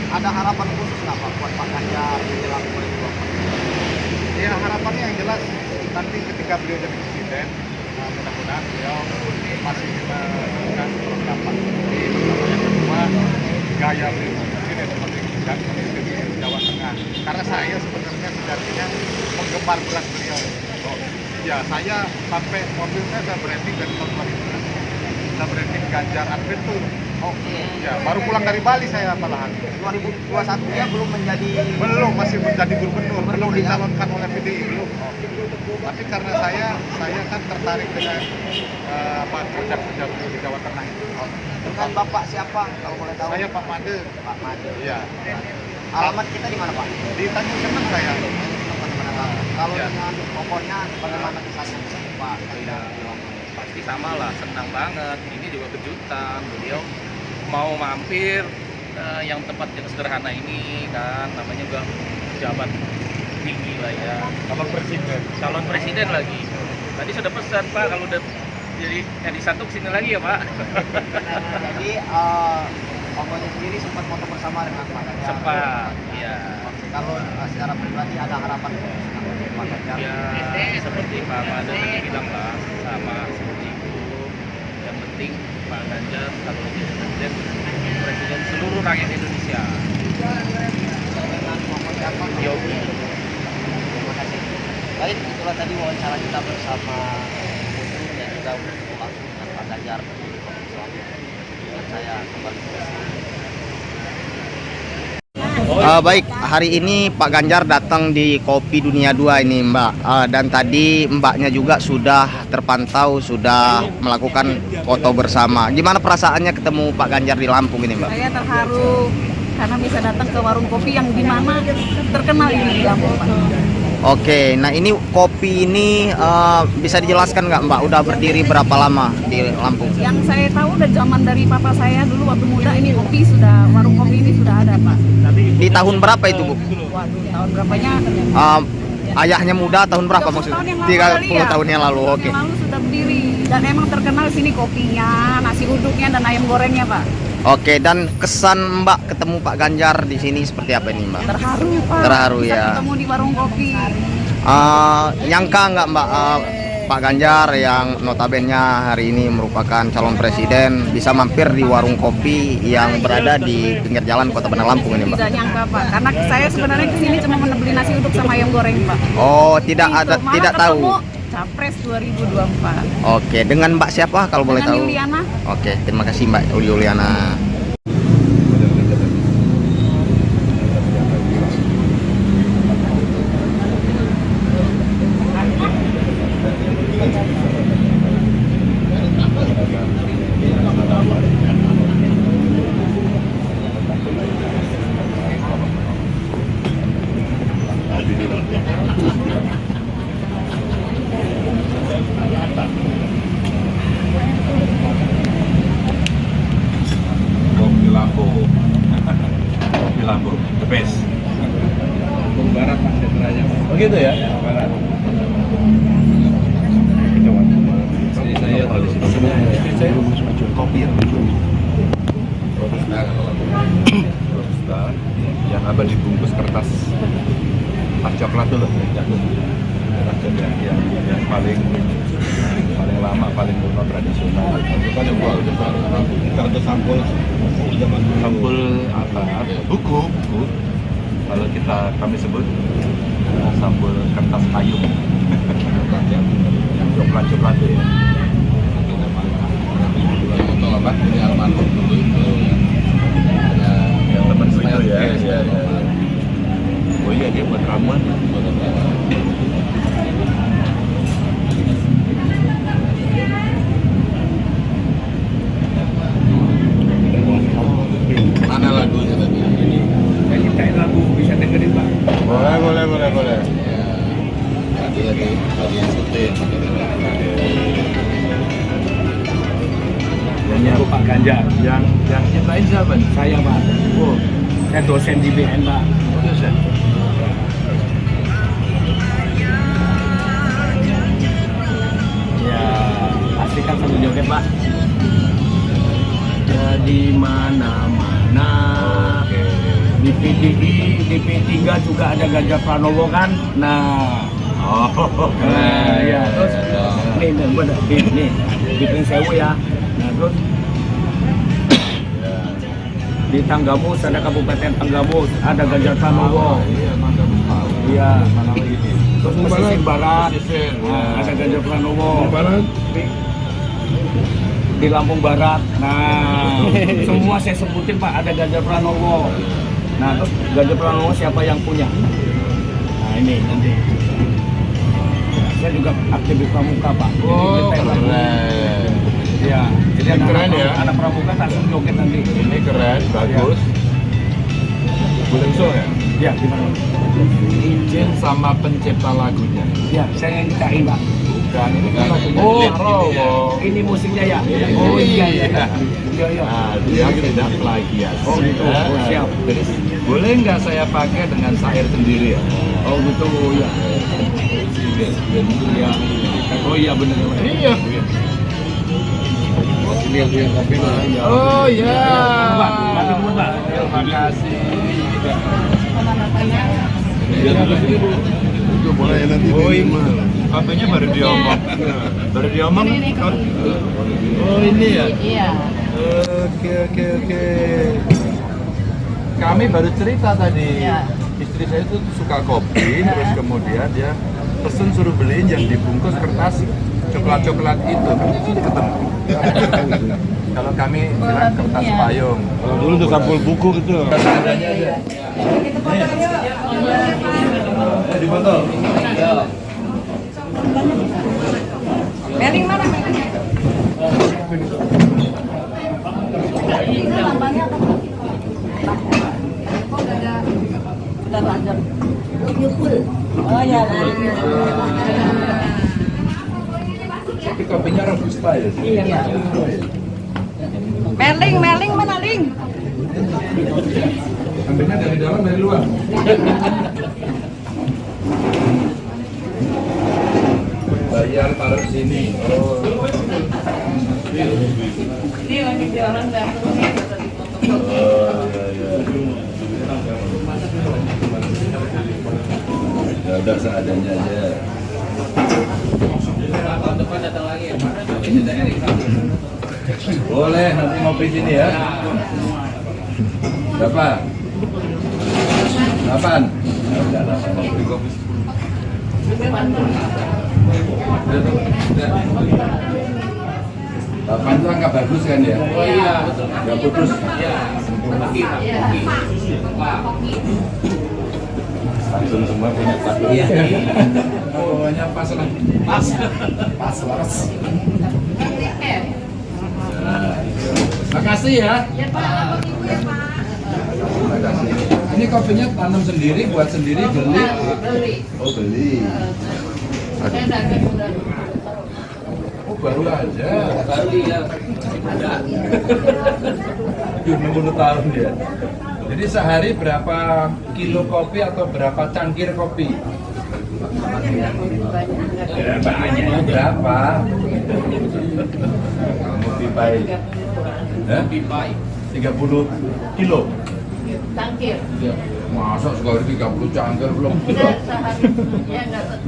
Ada harapan khusus nggak Pak buat Pak Ganjar menjelang 2024? Ya harapannya yang jelas nanti ketika beliau jadi presiden, mudah-mudahan beliau masih meneruskan program Pak Jokowi. Yang kedua, gaya beliau presiden seperti dan pemimpin Jawa Tengah. Karena saya sebenarnya sejatinya penggemar berat beliau. Ya saya sampai mobil saya branding dari tahun 2000. Kita branding Ganjar Adventure. Oke. Ya baru pulang dari Bali saya malahan. 2021 dia belum menjadi. Belum, masih menjadi gubernur, belum ya? dicalonkan oleh PDI, belum. Tapi karena saya kan tertarik dengan kerja-kerja beliau di Jawa Tengah itu. Dengan Bapak siapa kalau boleh tahu? Saya Pak Made. Pak Made. Iya. Alamat kita di mana Pak? Di Tanjung Seneng saya. Kalau Ya. dengan pokoknya bagaimana kisahnya Pak? Ya, pasti sama lah, senang banget. Ini juga kejutan, beliau mau mampir yang tempat yang sederhana ini kan, namanya juga pejabat tinggi lah ya. Calon presiden lagi. Tadi sudah pesan Pak, kalau udah jadi Edi Satu kesini lagi ya Pak. Jadi pokoknya sendiri sempat foto bersama dengan Pak Ganjar. Sempat, iya. Kalau secara pribadi ada harapan untuk Pak Ganjar. Ya, seperti Pak Made tadi bilang lah, sama seperti itu. Yang penting Pak Ganjar kalau jadi presiden seluruh rakyat Indonesia. Dengan pokoknya Yogi. terima kasih. Baik, itulah tadi wawancara kita bersama Putu dan juga bertemu langsung dengan Pak Ganjar di Komisi Selamat. Dan saya kembali ke sini. Baik, hari ini Pak Ganjar datang di Kopi Dunia 2 ini Mbak. Dan tadi Mbaknya juga sudah terpantau, sudah melakukan foto bersama. Gimana perasaannya ketemu Pak Ganjar di Lampung ini Mbak? Saya terharu karena bisa datang ke warung kopi yang dimana terkenal ini di Lampung, Pak. Oke, nah ini kopi ini bisa dijelaskan nggak Mbak? Udah berdiri berapa lama di Lampung? Yang saya tahu udah zaman dari papa saya dulu waktu muda ini kopi sudah, warung kopi ini sudah ada, Pak. Di tahun berapa itu Bu? Waduh, tahun berapanya? Ayahnya muda tahun berapa maksudnya? 30 tahun yang lalu, oke. Yang lalu sudah berdiri dan emang terkenal sini kopinya, nasi uduknya dan ayam gorengnya, Pak. Oke, dan kesan Mbak ketemu Pak Ganjar di sini seperti apa ini Mbak? Terharu, Pak. Terharu bisa ya. ketemu di warung kopi. Nyangka nggak Mbak Pak Ganjar yang notabene hari ini merupakan calon presiden bisa mampir di warung kopi yang berada di pinggir jalan Kota Bandar Lampung ini Mbak? Tidak nyangka Pak, karena saya sebenarnya kesini cuma beli nasi uduk sama ayam goreng Pak. Oh, tidak ada, Malah tidak tahu. Capres 2024. Oke, dengan Mbak siapa kalau boleh tahu? Yuliana. Oke, terima kasih Mbak Yuliana. Kopi Lampung, the best. Lampung Barat Mas sentranya. Oh gitu ya? Barat. Istri saya dari sini. Istri saya kopi ya. Robusta yang apa dibungkus kertas coklat tuh loh. Yang paling lama, paling kuno tradisional. Itu kan yang buat untuk sampul zaman sampul apa? Buku. Kalau kami sebut sampul kertas kayu. yang coklat tuh ya. Untuk apa? Ini almarhum dulu itu yang teman itu ya. Oh iya, dia buat ramuan. Mana lagunya tadi? Saya ciptain lagu, bisa dengerin Pak. Boleh. Tadi yang syuting. Yang Pak Ganjar. Yang ciptain siapa? Saya Pak. Oh, saya dosen di BN Pak. Dosen. Ya, pastikan sambil joget Pak. Ya di mana-mana. Di PTI, di P3 juga ada Ganjar Pranowo kan. Nah, ya terus nih di Pringsewu ya. Nah terus di Tanggamus ada Kabupaten Tanggamus ada Ganjar Pranowo. Iya. Terus pesisir barat ada Ganjar Pranowo. Di Lampung Barat. Nah, semua saya sebutin Pak ada Ganjar Pranowo. Nah, terus Ganjar Pranowo siapa yang punya? Nah, ini nanti. Saya juga aktif di Pramuka Pak. Oh, keren. Iya, jadi keren ya. Anak Pramuka langsung joget nanti. Ini keren, bagus. Boleh so ya? Ya, gimana? Izin sama pencipta lagunya. Ya, saya yang ciptain Pak. Bukan, ini kan lagunya Oh, Prabowo. ini musiknya ya? Oh iya. Nah, dia tidak plagiat. Oh gitu, oh, siap. Jadi boleh nggak saya pakai dengan syair sendiri ya? Oh gitu, ya. Ya. Oh iya benar. Iya. Oh ya. Terima kasih. Itu boleh nanti. Oh ini. Katanya baru diomong. Baru diomong. Oh ini ya. Iya. Oke. Kami baru cerita tadi. Iya. Istri saya itu suka kopi, terus kemudian dia pesen suruh beliin yang dibungkus kertas coklat-coklat itu kan sini ketemu. Kalau kami bilang kertas payung. Kalau dulu tuh sampul buku gitu. Seadanya aja. Di botol. Meling mana melingnya? Udah lanjut. Oh ya. Tapi kopinya robusta ya. Iya. Meling mana ling? Ambilnya dari dalam dari luar. Bayar taruh di sini. Oh. Ini lagi jualan dapur nih. Ya udah seadanya aja. Tahun depan datang lagi ya. Boleh nanti ngopi sini ya. Berapa? 8. Ya udah 8 ngopi kopi. Delapan itu angka bagus kan ya? Oh iya, betul. Gak putus. Iya. Kopi. Langsung semua punya satu. Iya. Pokoknya pas lah. Pas. Makasih ya. Ya Pak, Ibu ya Pak. Terima kasih. Ini kopinya tanam sendiri, buat sendiri, beli. Beli. Oh beli. Saya dagang udah. Oh baru aja. Baru iya. Ada. 60 tahun ya. Jadi sehari berapa kilo kopi atau berapa cangkir kopi? Ya, banyak. Berapa? Kamu pipai. Pipai. 30 kilo. Tangkir. Ya. Masa sekali 30 cangkir belum? Udah sehari. Ya enggak itu.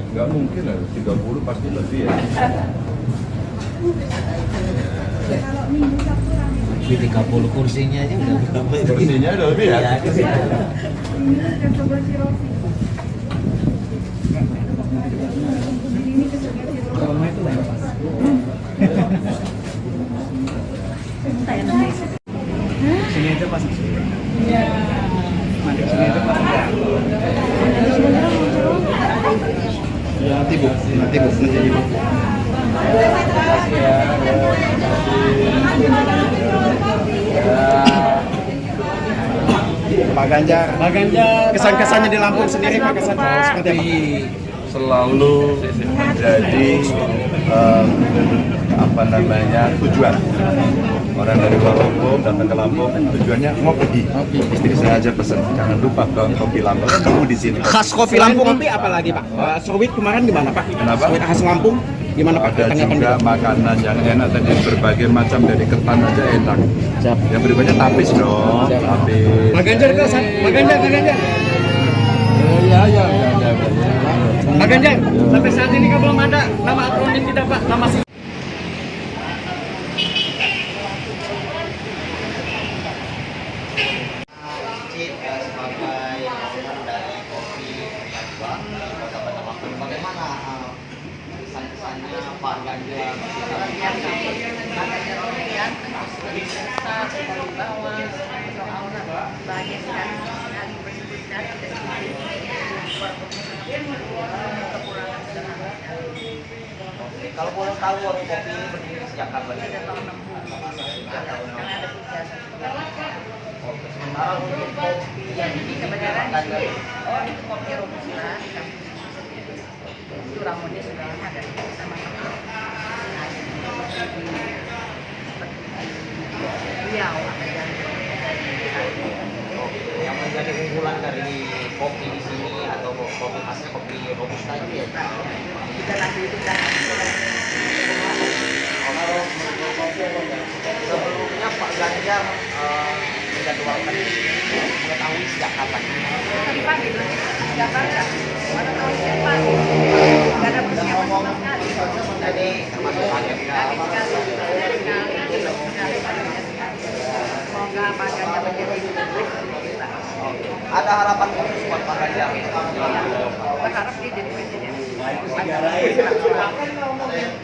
Nggak mungkin lah, 30 pasti lebih ya. Di 30 kursinya aja udah berapa? Kursinya udah lebih ya? Sini aja Pak. Iya. Mandi sini aja Pak. Ya, nanti Bu. Nanti Bu. Pak Ganjar. Kesan-kesannya di Lampung sendiri Pak kesan seperti apa? Selalu menjadi tujuan. Orang dari luar Lampung datang ke Lampung tujuannya ngopi. Istri saya aja pesen, jangan lupa kopi Lampung. Kamu di sini. Khas kopi Lampung kopi apa lagi Pak? Sawit kemarin gimana Pak? Kenapa? Sawit khas Lampung gimana Pak? Ada juga makanan yang enak tadi berbagai macam dari ketan aja enak. Siap. Yang berikutnya tapis dong. Tapis. Pak Ganjar kesan? Pak Ganjar. Ya. Pak Ganjar, sampai saat ini kan belum ada nama akronim tidak Pak? Nama sih. Sebagai owner dari kopi Kota Bandar Lampung, bagaimana kesan-kesannya Pak Ganjar? Luar biasa. Pak Ganjar ini kan besar dari bawah soalnya banyak sekali bersih sekali dari kekurangan segala Kalau boleh tahu warung kopi ini berdiri sejak kapan? ada tahun 60 karena ada tiga. Sementara untuk kopi yang Jadi kebenaran itu kopi robusta di kampung itu ramonnya sudah ada sama-sama. Riau ada yang menjadi unggulan dari kopi di sini atau kopi khasnya kopi robusta itu ya? kita lagi itu kan Sebelumnya Pak Ganjar menjadwalkan mengetahui sejak kapan? tadi pagi tuh Jakarta mana tahu siapa nggak ada persiapan sama sekali Jadi termasuk kaget kaget sekali semoga Pak Ganjar menjadi Ada harapan khusus buat Pak Ganjar? Berharap dia jadi presiden.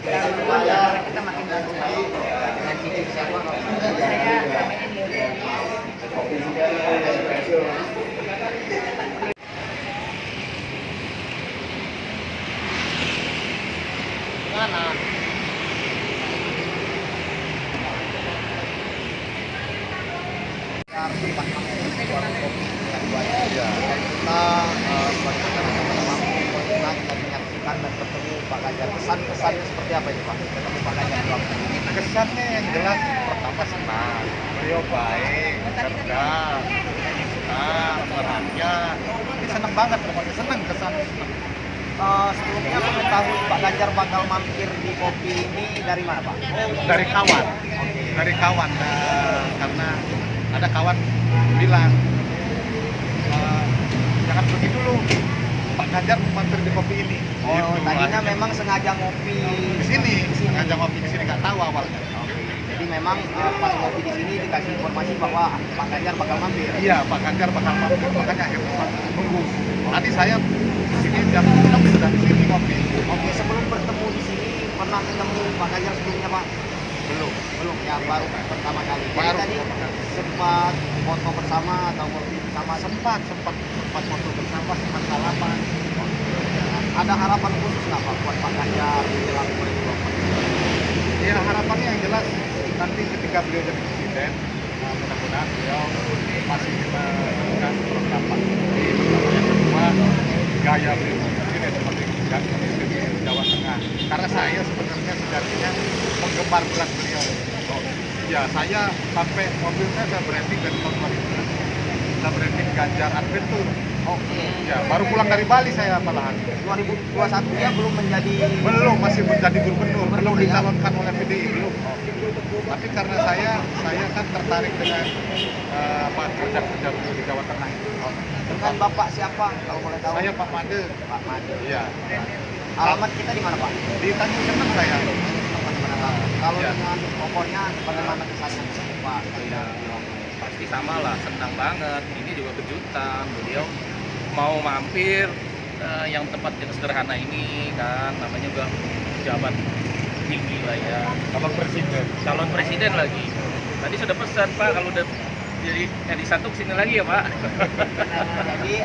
Dan kita makin bagus. Dengan cicit siapa? Saya namanya Nilai. Mana? Menyaksikan dan bertemu Pak Ganjar, kesannya seperti apa ini Pak? Ketemu Pak Ganjar di Lampung. Kesannya yang jelas pertama senang, beliau baik, cerdas, perhatian. Ini senang banget, pokoknya senang kesannya. Sebelumnya mengetahui Pak Ganjar bakal mampir di kopi ini dari mana Pak? Dari kawan, dari kawan, karena ada kawan bilang jangan pergi dulu, Pak Ganjar mampir di kopi ini. Oh, gitu. tadinya Akhirnya memang sengaja ngopi di sini, sengaja ngopi di sini, nggak tahu awalnya. Jadi memang pas ngopi di sini dikasih informasi bahwa Pak Ganjar bakal mampir. Iya, Pak Ganjar bakal mampir, makanya akhirnya tunggu. Tadi saya di sini jam 6 sudah di sini ngopi. Oke, sebelum bertemu di sini pernah ketemu Pak Ganjar sebelumnya Pak? Belum ya, baru pertama kali. Jadi Baru tadi pertama kali. sempat foto bersama atau ngopi bersama? Sempat foto bersama, sempat salaman. Ada harapan khusus nggak Pak buat Pak Ganjar menjelang 2024? Ya harapannya yang jelas nanti ketika beliau jadi presiden, mudah-mudahan beliau masih meneruskan program Pak Jokowi. Yang kedua, gaya beliau presiden seperti pemimpin di Jawa Tengah. Karena saya sebenarnya sejatinya penggemar berat beliau. Ya saya sampai mobil saya branding dari tahun 2000. Kita branding Ganjar Adventure. Oke. Ya baru pulang dari Bali saya malahan. 2021 ya belum menjadi. Belum, masih menjadi gubernur, belum dicalonkan oleh PDI, belum. Tapi karena saya kan tertarik dengan kerja-kerja beliau di Jawa Tengah. Dengan Bapak siapa kalau boleh tahu? Saya Pak Made. Pak Made. Iya. Alamat kita di mana Pak? Di Tanjung Seneng saya. Kalau Ya. dengan pokoknya bagaimana kesannya Pak? Ya, pasti sama lah, senang banget. Ini juga kejutan. Beliau mau mampir yang tempat yang sederhana ini kan, namanya juga pejabat tinggi lah ya. Calon presiden lagi. Tadi sudah pesan Pak, kalau udah jadi satu kesini lagi ya Pak. Jadi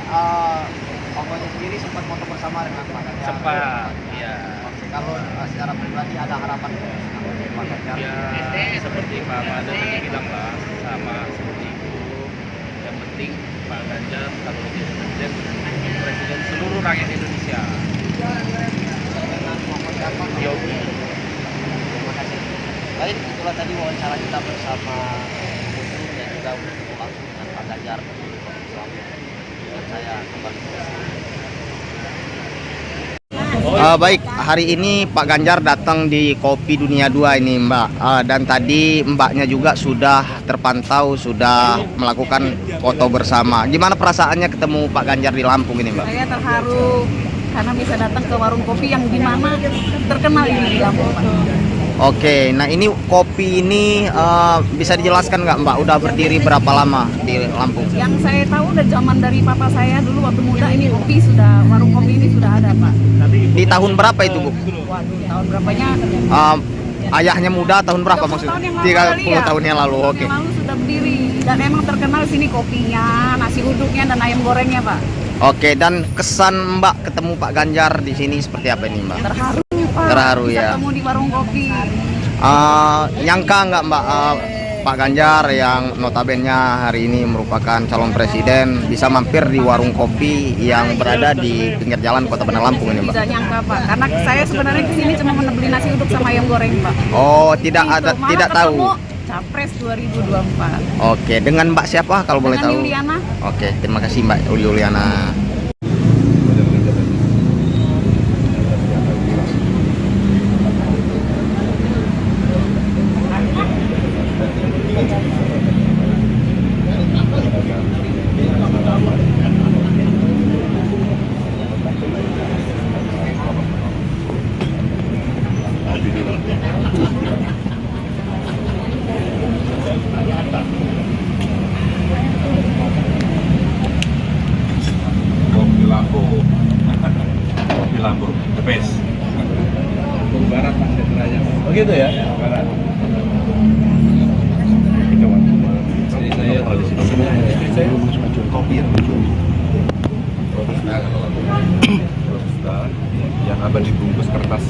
pokoknya sendiri sempat foto bersama dengan Pak Ganjar. Sempat, ya. Oke, kalau secara pribadi ada harapan untuk Pak Ganjar. Ya, seperti Pak Made tadi bilang lah, sama seperti itu. Yang penting Pak Ganjar kalau jadi presiden seluruh rakyat Indonesia. Yogi. Terima kasih. Baik, itulah tadi wawancara kita bersama Putu dan juga bertemu langsung dengan Pak Ganjar di Kopi Lampung. Dan saya kembali ke sini. Baik, hari ini Pak Ganjar datang di Kopi Dunia 2 ini Mbak, dan tadi Mbaknya juga sudah terpantau, sudah melakukan foto bersama. Gimana perasaannya ketemu Pak Ganjar di Lampung ini Mbak? Saya terharu karena bisa datang ke warung kopi yang dimana terkenal ini di Lampung Pak. Oke, nah ini kopi ini bisa dijelaskan nggak Mbak, udah berdiri berapa lama di Lampung? Yang saya tahu dari zaman dari papa saya dulu waktu muda ini kopi sudah, warung kopi ini sudah ada Pak. Di tahun berapa itu Bu? Waduh, tahun berapanya? Ayahnya muda tahun berapa 30 maksudnya? tahun yang lalu 30 ya. tahun yang lalu, oke. Yang lalu sudah berdiri dan emang terkenal sini kopinya, nasi uduknya dan ayam gorengnya Pak. Oke, dan kesan Mbak ketemu Pak Ganjar di sini seperti apa ini Mbak? Terharu Pak. Terharu bisa ya. ketemu di warung kopi. Nyangka nggak Mbak Pak Ganjar yang notabene hari ini merupakan calon presiden bisa mampir di warung kopi yang berada di pinggir jalan Kota Bandar Lampung ini Mbak? Tidak nyangka Pak, karena saya sebenarnya kesini cuma mau beli nasi uduk sama ayam goreng Pak. Oh, tidak ada, Malah tidak tahu. ketemu Capres 2024. Oke, dengan Mbak siapa kalau boleh Dengan tahu? Yuliana. Oke, terima kasih Mbak Yuliana. Bes. Barat Mas sentranya. Oh gitu ya? Barat. Saya kalau di sini saya kopi ya. Robusta kalau Robusta yang abang dibungkus kertas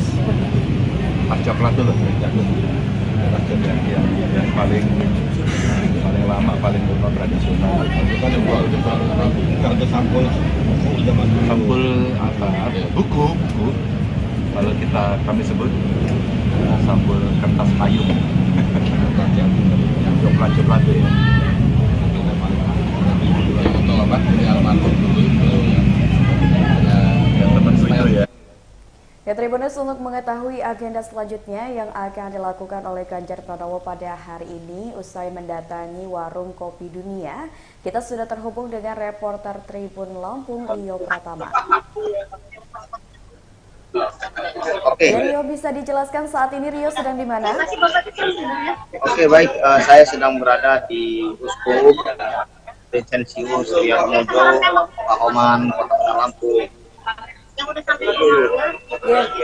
coklat tuh loh, yang paling lama, paling kuno tradisional. Itu kan jual kartu sampul zaman dulu. Sampul apa? Buku. Kalau kami sebut sampul kertas payung. yang coklat tuh ya. Itu apa? Ini almarhum dulu itu yang teman itu ya. Ya, Tribuners, untuk mengetahui agenda selanjutnya yang akan dilakukan oleh Ganjar Pranowo pada hari ini usai mendatangi Warung Kopi Dunia, kita sudah terhubung dengan reporter Tribun Lampung, Rio Pratama. Oke. Ya, Rio, bisa dijelaskan saat ini Rio sedang di mana? Oke, baik. Saya sedang berada di Uskup Vincentius Triatmojo, Pahoman, Kota Lampung. Ya,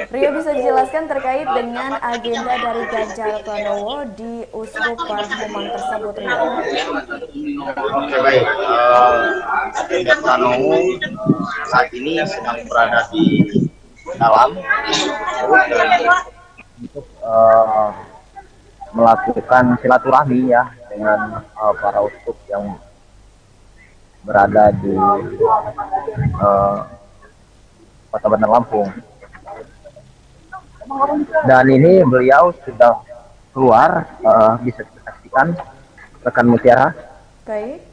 Rio, bisa dijelaskan terkait dengan agenda dari Ganjar Pranowo di Uskup Pahoman tersebut, Rio? Oke, baik. Ganjar Pranowo saat ini sedang berada di dalam untuk melakukan silaturahmi ya dengan para uskup yang berada di Kota Bandar Lampung. Dan ini beliau sudah keluar, bisa disaksikan rekan Mutiara. Baik.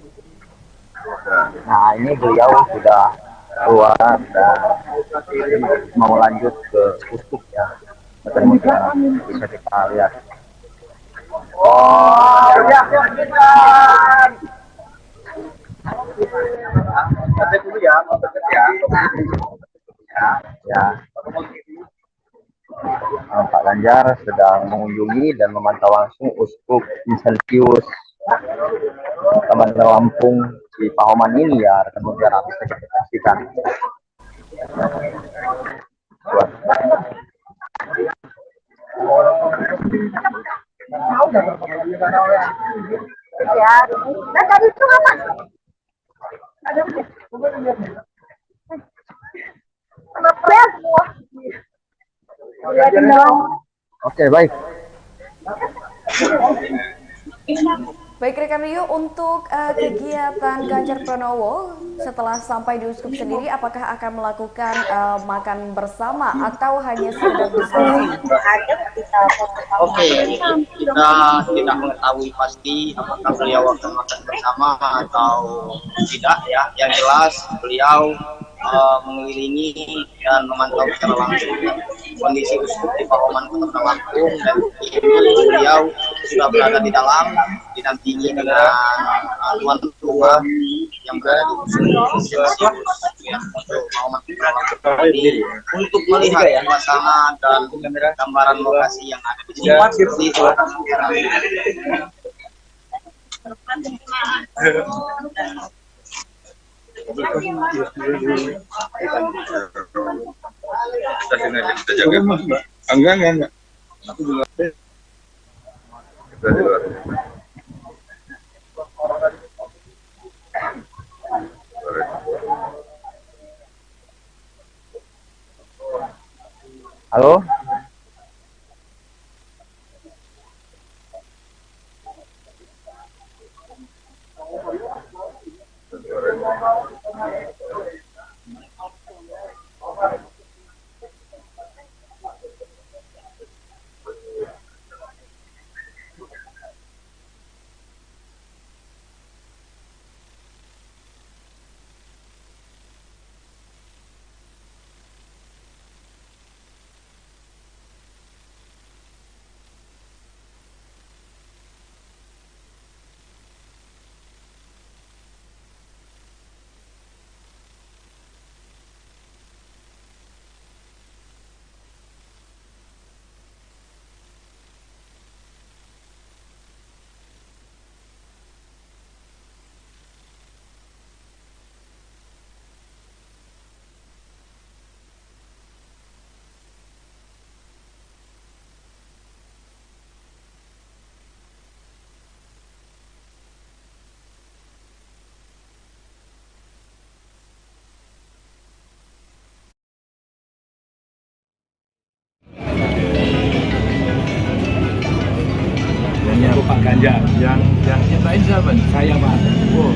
Nah, ini beliau sudah keluar dan mau lanjut ke uskup ya, rekan Mutiara. Bisa kita lihat. Ya. Pak Ganjar sedang mengunjungi dan memantau langsung Uskup Vincentius Bandar Lampung di Pahoman ini ya, rekan Mutiara, bisa kita saksikan. Oke, baik. Baik, rekan Rio, untuk kegiatan Ganjar Pranowo setelah sampai di Uskup sendiri, apakah akan melakukan makan bersama atau hanya sekedar diskusi? Oke, kita tidak mengetahui pasti apakah beliau akan makan bersama atau tidak ya. Yang jelas beliau mengelilingi dan memantau secara langsung kondisi uskup di Pahoman Kota Lampung, dan beliau sudah berada di dalam didampingi dengan tuan rumah yang berada di uskup untuk Pahoman Kota Lampung ini untuk melihat suasana dan gambaran lokasi yang ada di sini. Kita jaga. Enggak. Aku juga. Kita di luar. Halo? Yang lain siapa? Saya Pak. Oh,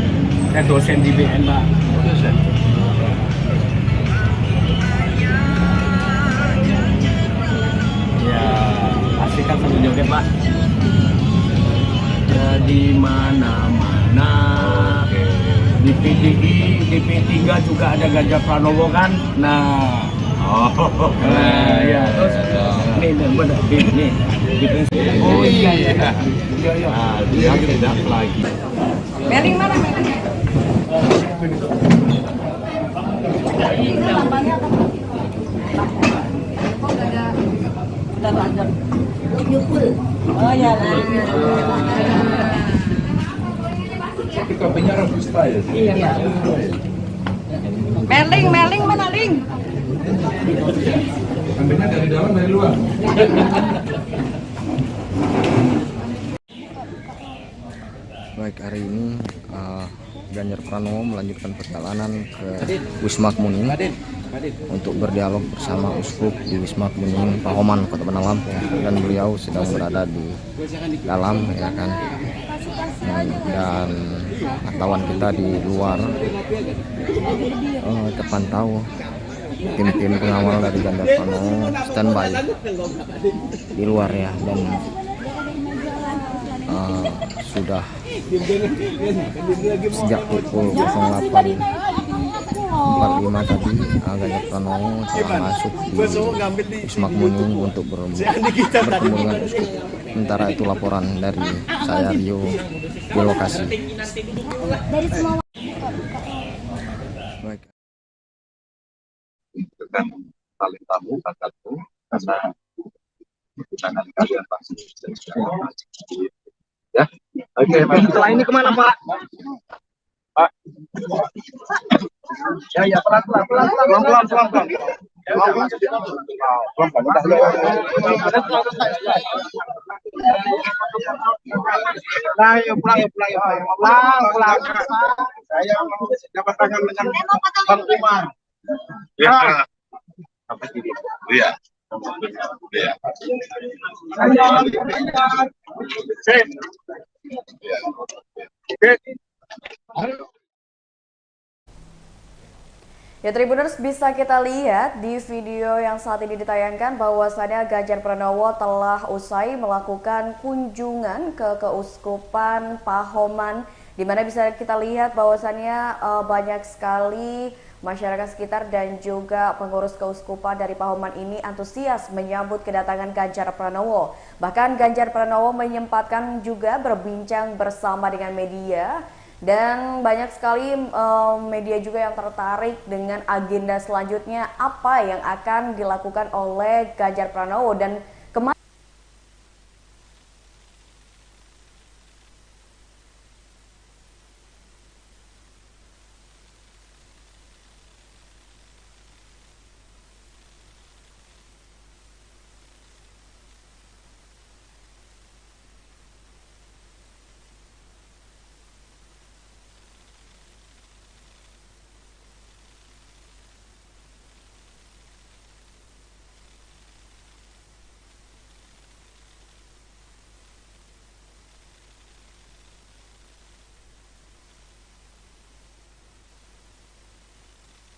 saya dosen di BN Pak. Oh, dosen. Ya, pasti kan sambil joget Pak. Ya, di mana-mana. Di PDI, di P3 juga ada Ganjar Pranowo kan. Nah, ya. Terus nih, benar. Nih. Oh iya. Nah, dia tidak lagi. Meling mana Meling? Udah lanjut. Oh ya. Tapi kopinya robusta ya? Iya. Meling mana Ling? Ambilnya dari dalam, dari luar. Baik, hari ini Ganjar Pranowo melanjutkan perjalanan ke Wisma Kemuning untuk berdialog bersama Uskup di Wisma Kemuning Pahoman, Kota Bandar Lampung, dan beliau sedang berada di dalam, ya kan. Dan pantauan kita di luar terpantau tim-tim pengawal dari Ganjar Pranowo standby di luar ya, dan sudah sejak pukul 08.45 tadi Ganjar Pranowo telah masuk di Wisma Kemuning untuk bertemu dengan Uskup. Sementara itu laporan dari saya Rio di lokasi. Baik. Dengan saling tahu kata itu karena jangan kalian pasti ya. Oke, Setelah ini kemana Pak? Pak. Ya, pelan. Pulang. Saya mau dapat tangan dengan Bang Umar. Ya. Sampai sini. Iya. Ya, Tribuners, bisa kita lihat di video yang saat ini ditayangkan bahwasannya Ganjar Pranowo telah usai melakukan kunjungan ke Keuskupan Pahoman, di mana bisa kita lihat bahwasannya banyak sekali masyarakat sekitar dan juga pengurus keuskupan dari Pahoman ini antusias menyambut kedatangan Ganjar Pranowo. Bahkan Ganjar Pranowo menyempatkan juga berbincang bersama dengan media, dan banyak sekali media juga yang tertarik dengan agenda selanjutnya apa yang akan dilakukan oleh Ganjar Pranowo. Dan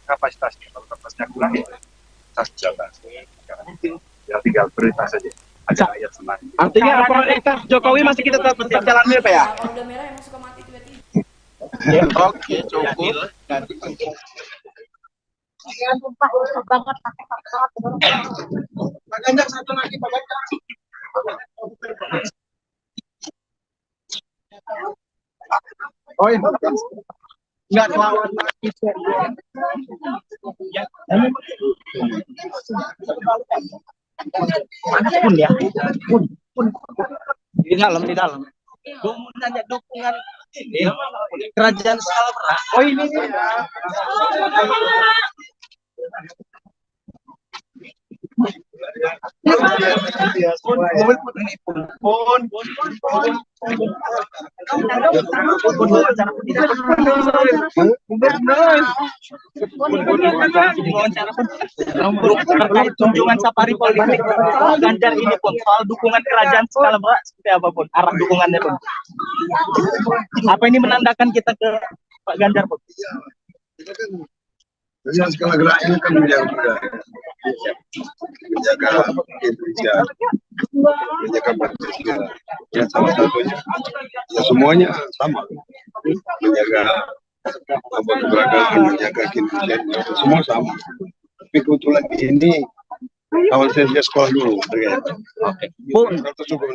kapasitasnya, kalau kapasitasnya kurang ya tas jalan, ya tinggal prioritas saja. Ada rakyat senang. Artinya prioritas Jokowi masih kita tetap jalannya Pak ya? kalau udah merah emang suka mati tiba-tiba. Ya, oke, cukup. Pak Ganjar satu lagi, Pak Ganjar. Oh iya, nggak lawan lagi. Pun ya, pun di dalam. Nanya dukungan ini kerajaan Salra. Oh ini. Terkait kunjungan safari politik soal Ganjar ini pun, soal dukungan kerajaan skala besar seperti apa pun, arah dukungannya pun. Apa ini menandakan kita ke Pak Ganjar pun? Jadi skala gerak ini kan menjaga budaya, menjaga Indonesia, menjaga Pancasila. Ya salah satunya, ya semuanya sama, menjaga keberagaman, menjaga Indonesia, semua sama. Tapi kebetulan ini kawan saya sekolah dulu. Oke, Pun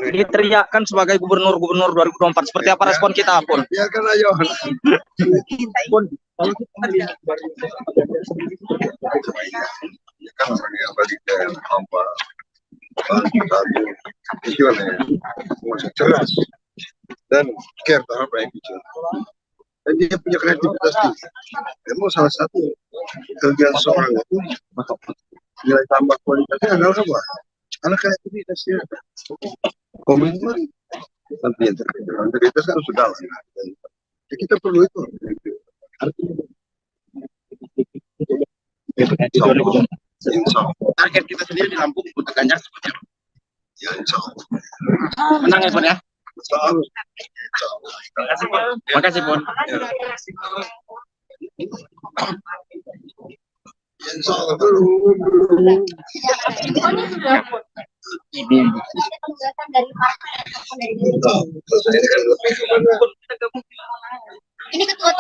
diteriakkan sebagai gubernur 2024. Seperti apa respon kita, Pun? Biarkan aja. Pun, kan orang yang balik dari apa satu visualnya masih cerdas dan care terhadap rakyat kecil dan dia punya kreativitas tinggi. Memang salah satu kelebihan seorang itu nilai tambah kualitasnya adalah apa? Karena kreativitasnya, komitmen, tapi integritas kan sudah lah. Ya, kita perlu itu. Target kita sendiri di Lampung untuk Ganjar seperti apa? Ya, insya Allah. Menang ya, Pun ya? Insya Allah. Terima kasih, Pun. Terima kasih, Pun. Insya Allah belum. Ini dari partai atau dari ini ketua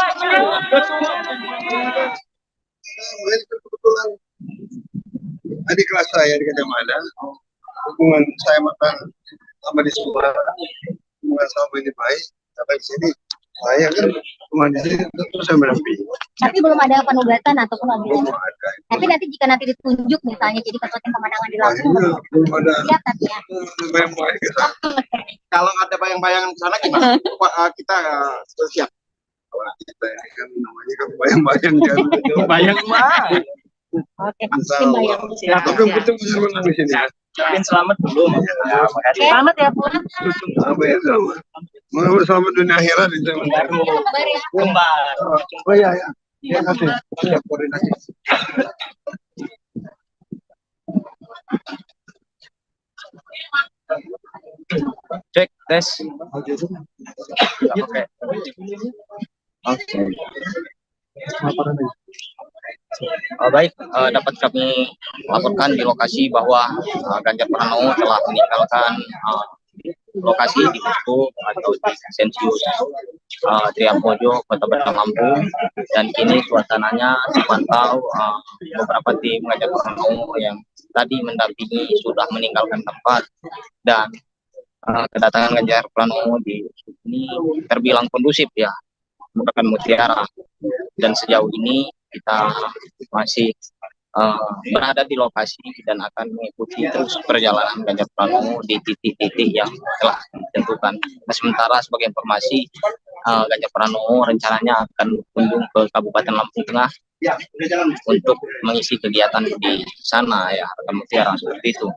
kebetulan adik kelas saya di Kacamada, hubungan saya makan sama di Sumatera, hubungan sama ini baik, sampai di sini saya kan cuma di sini terus saya mendampingi. tapi belum ada penugatan ataupun belum ada. Tapi nanti jika nanti ditunjuk misalnya jadi ketua tim pemenangan di Lampung, belum ada. siap tapi ya. Kalau ada bayang-bayangan ke sana gimana? Kita siap. Kalau kita ini kan namanya kan bayang-bayang kan. Bayang mah. Oke, tim bayang. Tapi yang penting bisa menang di sini. Mungkin selamat dulu. Selamat ya Pun. Sampai ya selamat. Mengabar selamat dunia akhirat itu. Kembar. Oh iya ya. Terima kasih. Siap koordinasi. Cek tes. Oke. Baik, dapat kami laporkan di lokasi bahwa Ganjar Pranowo telah meninggalkan lokasi di posko atau di sensius Triambojo, Kota Bandar Lampung, dan kini suasananya dipantau beberapa tim Ganjar Pranowo yang tadi mendampingi sudah meninggalkan tempat, dan kedatangan Ganjar Pranowo di sini terbilang kondusif ya, merupakan mutiara, dan sejauh ini kita masih berada di lokasi dan akan mengikuti terus perjalanan Ganjar Pranowo di titik-titik yang telah ditentukan. Nah, sementara sebagai informasi, Ganjar Pranowo rencananya akan berkunjung ke Kabupaten Lampung Tengah untuk mengisi kegiatan di sana ya, rekan mutiara, seperti itu.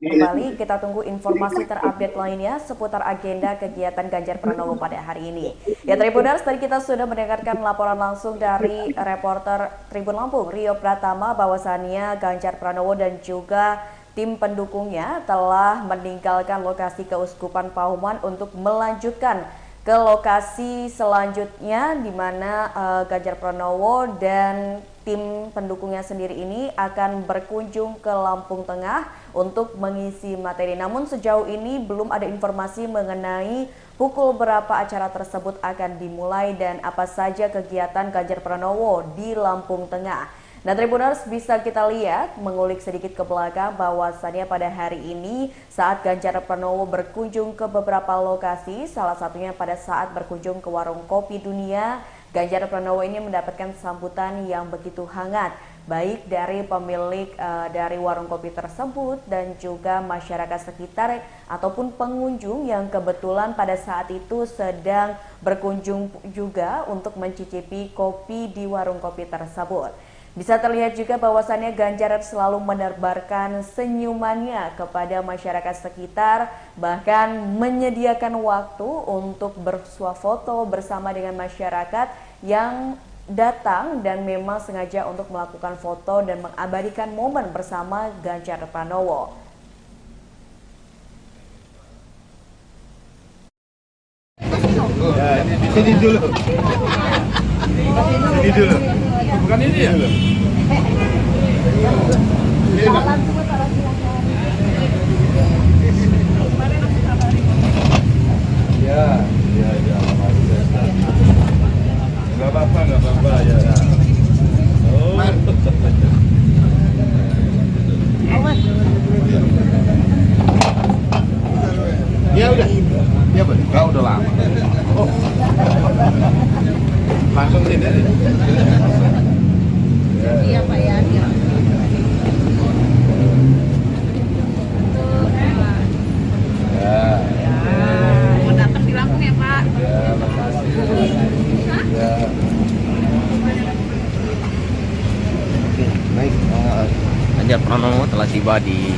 Kembali kita tunggu informasi terupdate lainnya seputar agenda kegiatan Ganjar Pranowo pada hari ini. Ya Tribuners, tadi kita sudah mendengarkan laporan langsung dari reporter Tribun Lampung Rio Pratama bahwasannya Ganjar Pranowo dan juga tim pendukungnya telah meninggalkan lokasi Keuskupan Pahuman untuk melanjutkan ke lokasi selanjutnya, di mana Ganjar Pranowo dan tim pendukungnya sendiri ini akan berkunjung ke Lampung Tengah untuk mengisi materi. Namun sejauh ini belum ada informasi mengenai pukul berapa acara tersebut akan dimulai dan apa saja kegiatan Ganjar Pranowo di Lampung Tengah. Nah Tribuners, bisa kita lihat, mengulik sedikit ke belakang bahwasannya pada hari ini saat Ganjar Pranowo berkunjung ke beberapa lokasi, salah satunya pada saat berkunjung ke Warung Kopi Dunia, Ganjar Pranowo ini mendapatkan sambutan yang begitu hangat baik dari pemilik dari warung kopi tersebut dan juga masyarakat sekitar ataupun pengunjung yang kebetulan pada saat itu sedang berkunjung juga untuk mencicipi kopi di warung kopi tersebut. Bisa terlihat juga bahwasannya Ganjar selalu menebarkan senyumannya kepada masyarakat sekitar, bahkan menyediakan waktu untuk bersuah foto bersama dengan masyarakat yang datang dan memang sengaja untuk melakukan foto dan mengabadikan momen bersama Ganjar Pranowo. Ya, ini di sini dulu. Sini dulu. Bukan ini ya? Ya, nggak apa-apa ya. Oh. Ya udah, ya betul, udah lama. Oh. Langsung sini. Iya Pak ya. Mau datang di Lampung ya Pak. Ya, makasih. Ya. Baik, Ganjar Pranowo telah tiba di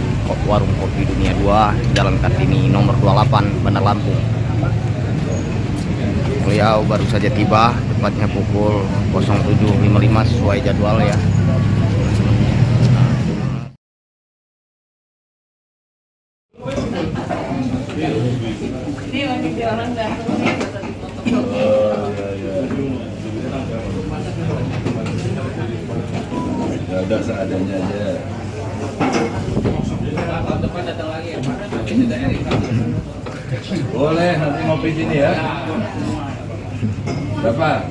warung kopi Dunia 2, Jalan Kartini nomor 28, Bandar Lampung. Beliau baru saja tiba, tepatnya pukul 07.55 sesuai jadwal ya. Ini lagi di orang datang nih, bisa dipoto. Ya udah seadanya aja. Tahun depan datang lagi ya Pak. Boleh nanti ngopi sini ya. Berapa?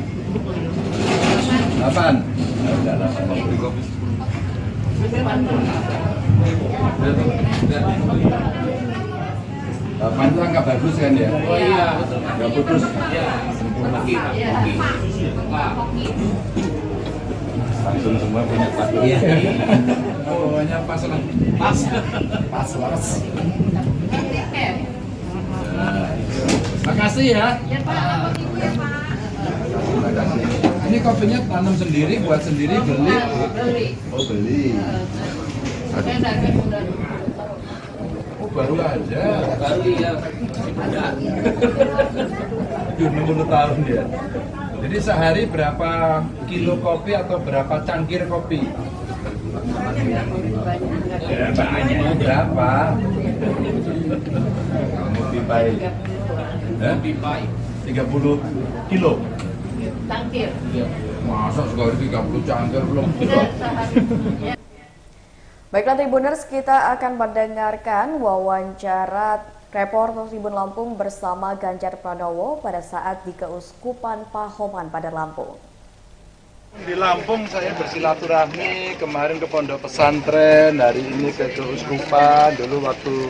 8. Ya udah 8 ngopi kopi. 8 itu angka bagus kan ya? Oh iya, betul. Nggak putus. Iya, sempurna. Langsung semua punya padu. Iya. Pokoknya pas lah. Pas. Makasih ya. Ya Pak, Terima kasih. Ini kopinya tanam sendiri, buat sendiri, beli? beli. Oh beli. Saya dagang udah. Oh baru aja. Baru ya. Ada. 60 tahun dia. Jadi sehari berapa kilo kopi atau berapa cangkir kopi? Ya, banyak. Berapa? Kopi baik. Kopi baik. 30 kilo. Tangkir. Masa sekali 30 cangkir belum kilo? Baiklah Tribuners, kita akan mendengarkan wawancara reporter Tribun Lampung bersama Ganjar Pranowo pada saat di Keuskupan Pahoman pada Lampung. Di Lampung saya bersilaturahmi kemarin ke pondok pesantren, hari ini ke Keuskupan. Dulu waktu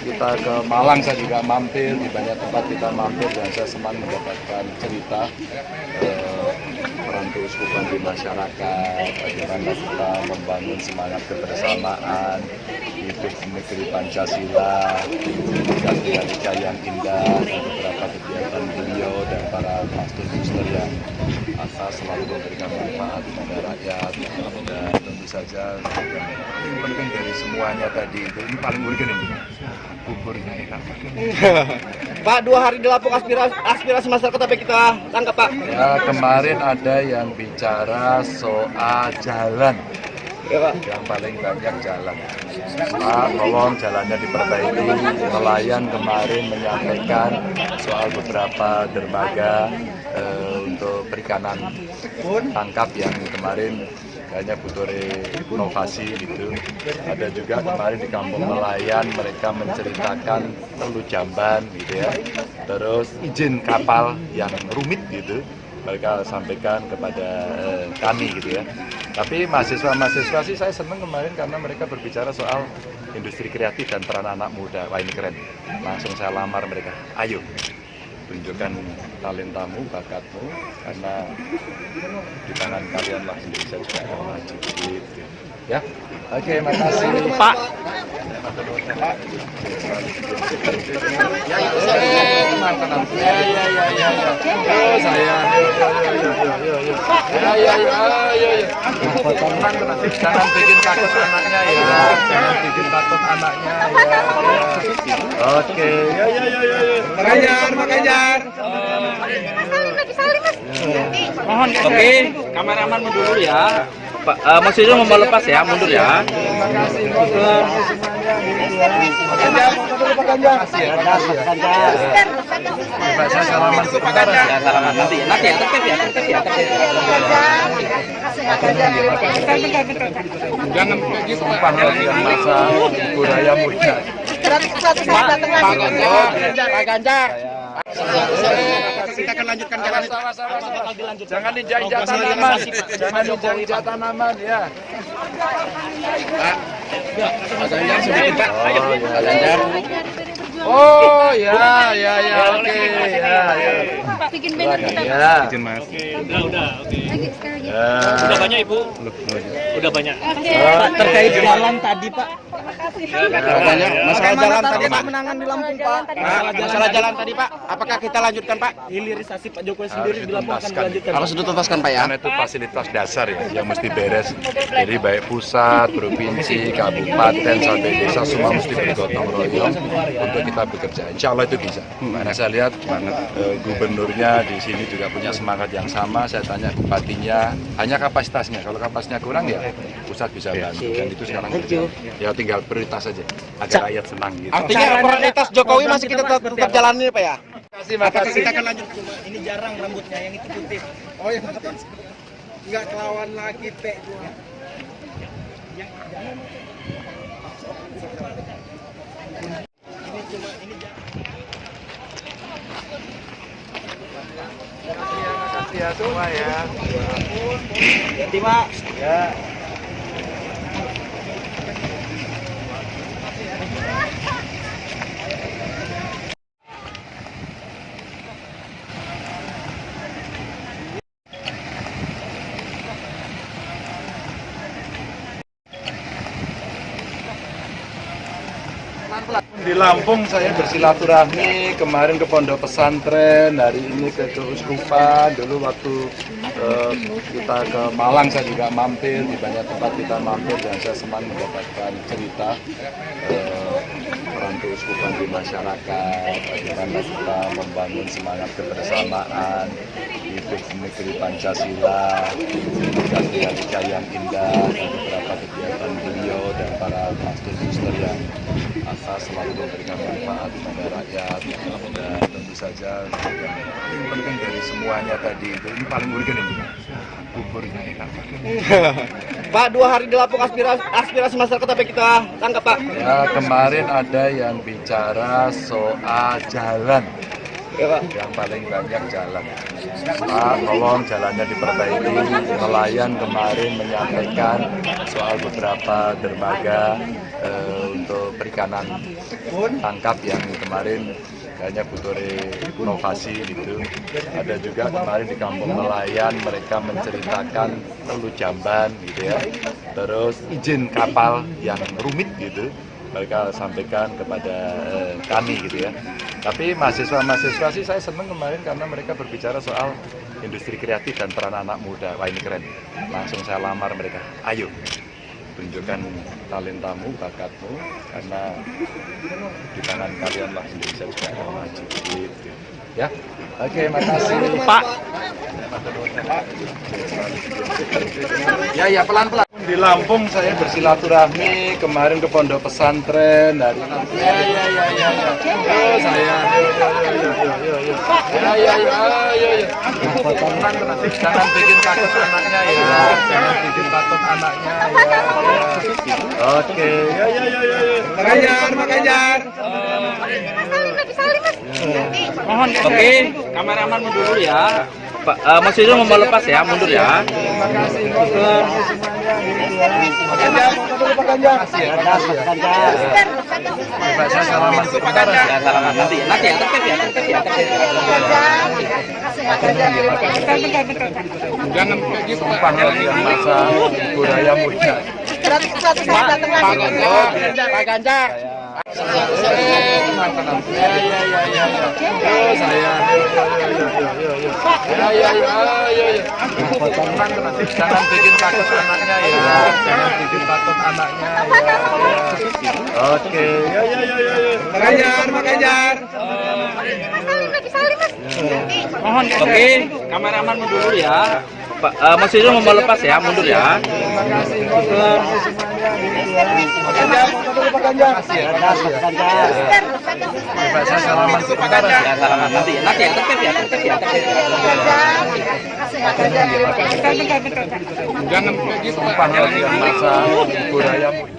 kita ke Malang saya juga mampir, di banyak tempat kita mampir dan saya senang mendapatkan cerita peran Keuskupan di masyarakat, bagaimana kita membangun semangat kebersamaan, hidup di negeri Pancasila, dinamika yang indah, beberapa kegiatan beliau dan para pastor-pastor yang asal selalu memberikan manfaat kepada rakyat. Dan tentu saja yang paling penting dari semuanya tadi itu, ini paling urgen ini, buburnya enak. Pak, 2 hari di Lampung aspirasi masyarakat apa kita tangkap Pak? Ya, kemarin ada yang bicara soal jalan. Ya, Pak. Yang paling banyak jalan. Pak, tolong jalannya diperbaiki. Nelayan kemarin menyampaikan soal beberapa dermaga untuk perikanan tangkap yang kemarin kayaknya butuh renovasi gitu. Ada juga kemarin di kampung nelayan mereka menceritakan perlu jamban gitu ya. Terus izin kapal yang rumit gitu mereka sampaikan kepada kami gitu ya. Tapi mahasiswa-mahasiswa sih saya senang kemarin karena mereka berbicara soal industri kreatif dan peran anak muda. Wah ini keren. Langsung saya lamar mereka. Ayo. tunjukkan talentamu, bakatmu, karena di tangan kalian lah Indonesia juga akan maju. Gitu. Ya, oke, makasih Pak. Jangan bikin takut anaknya ya, jangan bikin takut anaknya ya. Oke, Makajar. Mohon, oke, kameraman mundur dulu ya. Pak, Mas Yusuf mau lepas ya, mundur ya. Terima kasih semuanya. Pak, saya salaman sebentar ya. Salaman nanti ya, tertib ya. Jangan begitu Pak, yang masa budaya muda. Pak Ganjar. Kita akan lanjutkan jalan itu. Jangan injak-injak tanaman. Jangan injak-injak tanaman ya. Pak Ganjar sedikit Pak. Pak Ganjar. Oh ya, oke ya. Pak bikin banner kita. Ya. Izin Mas. Udah, oke. Lagi sekarang aja. Udah banyak Ibu? Udah banyak. Pak, terkait jalan tadi Pak. Banyak masalah jalan tadi Pak. Kemenangan di Lampung Pak. Masalah jalan tadi Pak. Apakah kita lanjutkan Pak? Hilirisasi Pak Jokowi sendiri di Lampung akan dilanjutkan. Harus dituntaskan Pak ya. Karena itu fasilitas dasar ya yang mesti beres. Jadi baik pusat, provinsi, kabupaten sampai desa semua mesti bergotong royong untuk kita bekerja. Insya Allah itu bisa. Karena saya lihat gubernurnya di sini juga punya semangat yang sama. Saya tanya bupatinya, hanya kapasitasnya. Kalau kapasitasnya kurang ya pusat bisa bantu. Dan itu sekarang ya tinggal prioritas saja agar rakyat senang gitu. Artinya prioritas Jokowi masih kita tetap jalani Pak ya? Makasih. Kita akan lanjut. Ini jarang rambutnya yang itu putih. Oh ya, nggak kelawan lagi Pak. Makasih ya semua ya. Ganti Pak. Ya. Di Lampung saya bersilaturahmi kemarin ke pondok pesantren, hari ini ke keuskupan, dulu waktu kita ke Malang saya juga mampir, di banyak tempat kita mampir dan saya senang mendapatkan cerita peran keuskupan di masyarakat, bagaimana kita membangun semangat kebersamaan di negeri Pancasila, Ika yang indah, dan beberapa kegiatan beliau dan para pastor-pastor yang selalu memberikan manfaat kepada rakyat. Dan tentu saja yang penting dari semuanya tadi itu, ini paling urgen ini, buburnya enak. Pak, 2 hari di Lampung aspirasi masyarakat apa kita tangkap Pak? Ya, kemarin ada yang bicara soal jalan. Ya, Pak. Yang paling banyak jalan. Pak, tolong jalannya diperbaiki. Nelayan kemarin menyampaikan soal beberapa dermaga untuk perikanan tangkap yang kemarin kayaknya butuh inovasi gitu. Ada juga kemarin di kampung nelayan mereka menceritakan perlu jamban gitu ya. Terus izin kapal yang rumit gitu. Mereka sampaikan kepada kami gitu ya. Tapi mahasiswa-mahasiswa sih saya senang kemarin karena mereka berbicara soal industri kreatif dan peran anak muda. Wah ini keren. Langsung saya lamar mereka. Ayo tunjukkan talentamu, bakatmu, karena di tangan kalian lah Indonesia juga akan maju. Gitu. Ya, oke, makasih Pak. Ya, pelan-pelan. Di Lampung saya bersilaturahmi kemarin ke pondok pesantren, hari ini. Ya. Saya. Jangan bikin takut anaknya ya. Jangan bikin takut anaknya ya. Oke. Makajar. Mohon, oke, kameraman mundur dulu ya. Pak, Mas Yusuf mau lepas ya, mundur ya. Terima kasih semuanya. Pak Ganjar. Pak, saya salaman sebentar ya. Salaman nanti ya, tertib ya. Jangan kayak gitu Pak, yang masa budaya muda. Pak Ganjar. Jangan bikin takut anaknya ya. Jangan bikin takut anaknya ya. Oke. Pak Ganjar. Mohon oke, kameraman mundur dulu ya. Pak, Mas Yusuf mau lepas ya, mundur ya. Terima kasih semuanya. Pak Ganjar. Pak, saya salaman sebentar ya. Salaman nanti ya, tertib ya. Jangan kayak gitu Pak, yang masa budaya muda.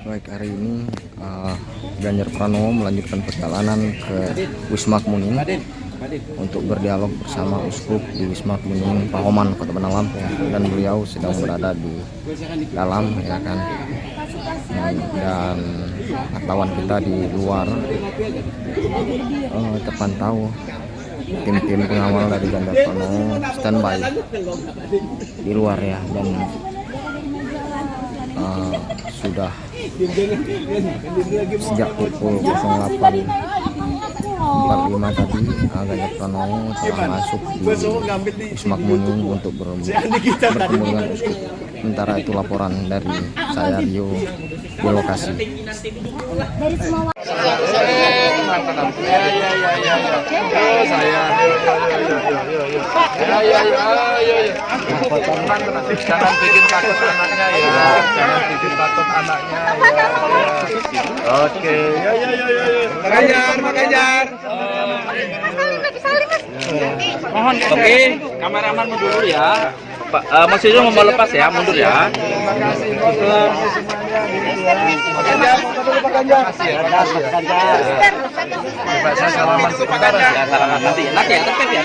Baik, hari ini Ganjar Pranowo melanjutkan perjalanan ke Wisma Kemuning untuk berdialog bersama Uskup di Wisma Kemuning Pahoman, Kota Bandar Lampung, dan beliau sedang berada di dalam, ya kan, dan wartawan kita di luar terpantau tim-tim pengawal dari Ganjar Pranowo standby di luar ya, dan sudah sejak pukul 08.45 tadi Ganjar Pranowo telah masuk di Wisma Kemuning untuk bertemu dengan Uskup. Sementara itu laporan dari saya Rio di lokasi. Dari semua Jangan bikin takut anaknya ya. Jangan bikin takut anaknya ya. Oke. Pak Ganjar. Mohon oke, kameraman mundur dulu ya. Pak, Mas Yusuf mau lepas ya, mundur ya. Terima kasih semuanya. Pak Ganjar. Pak, saya salaman sebentar ya. Salaman nanti ya, tertib ya.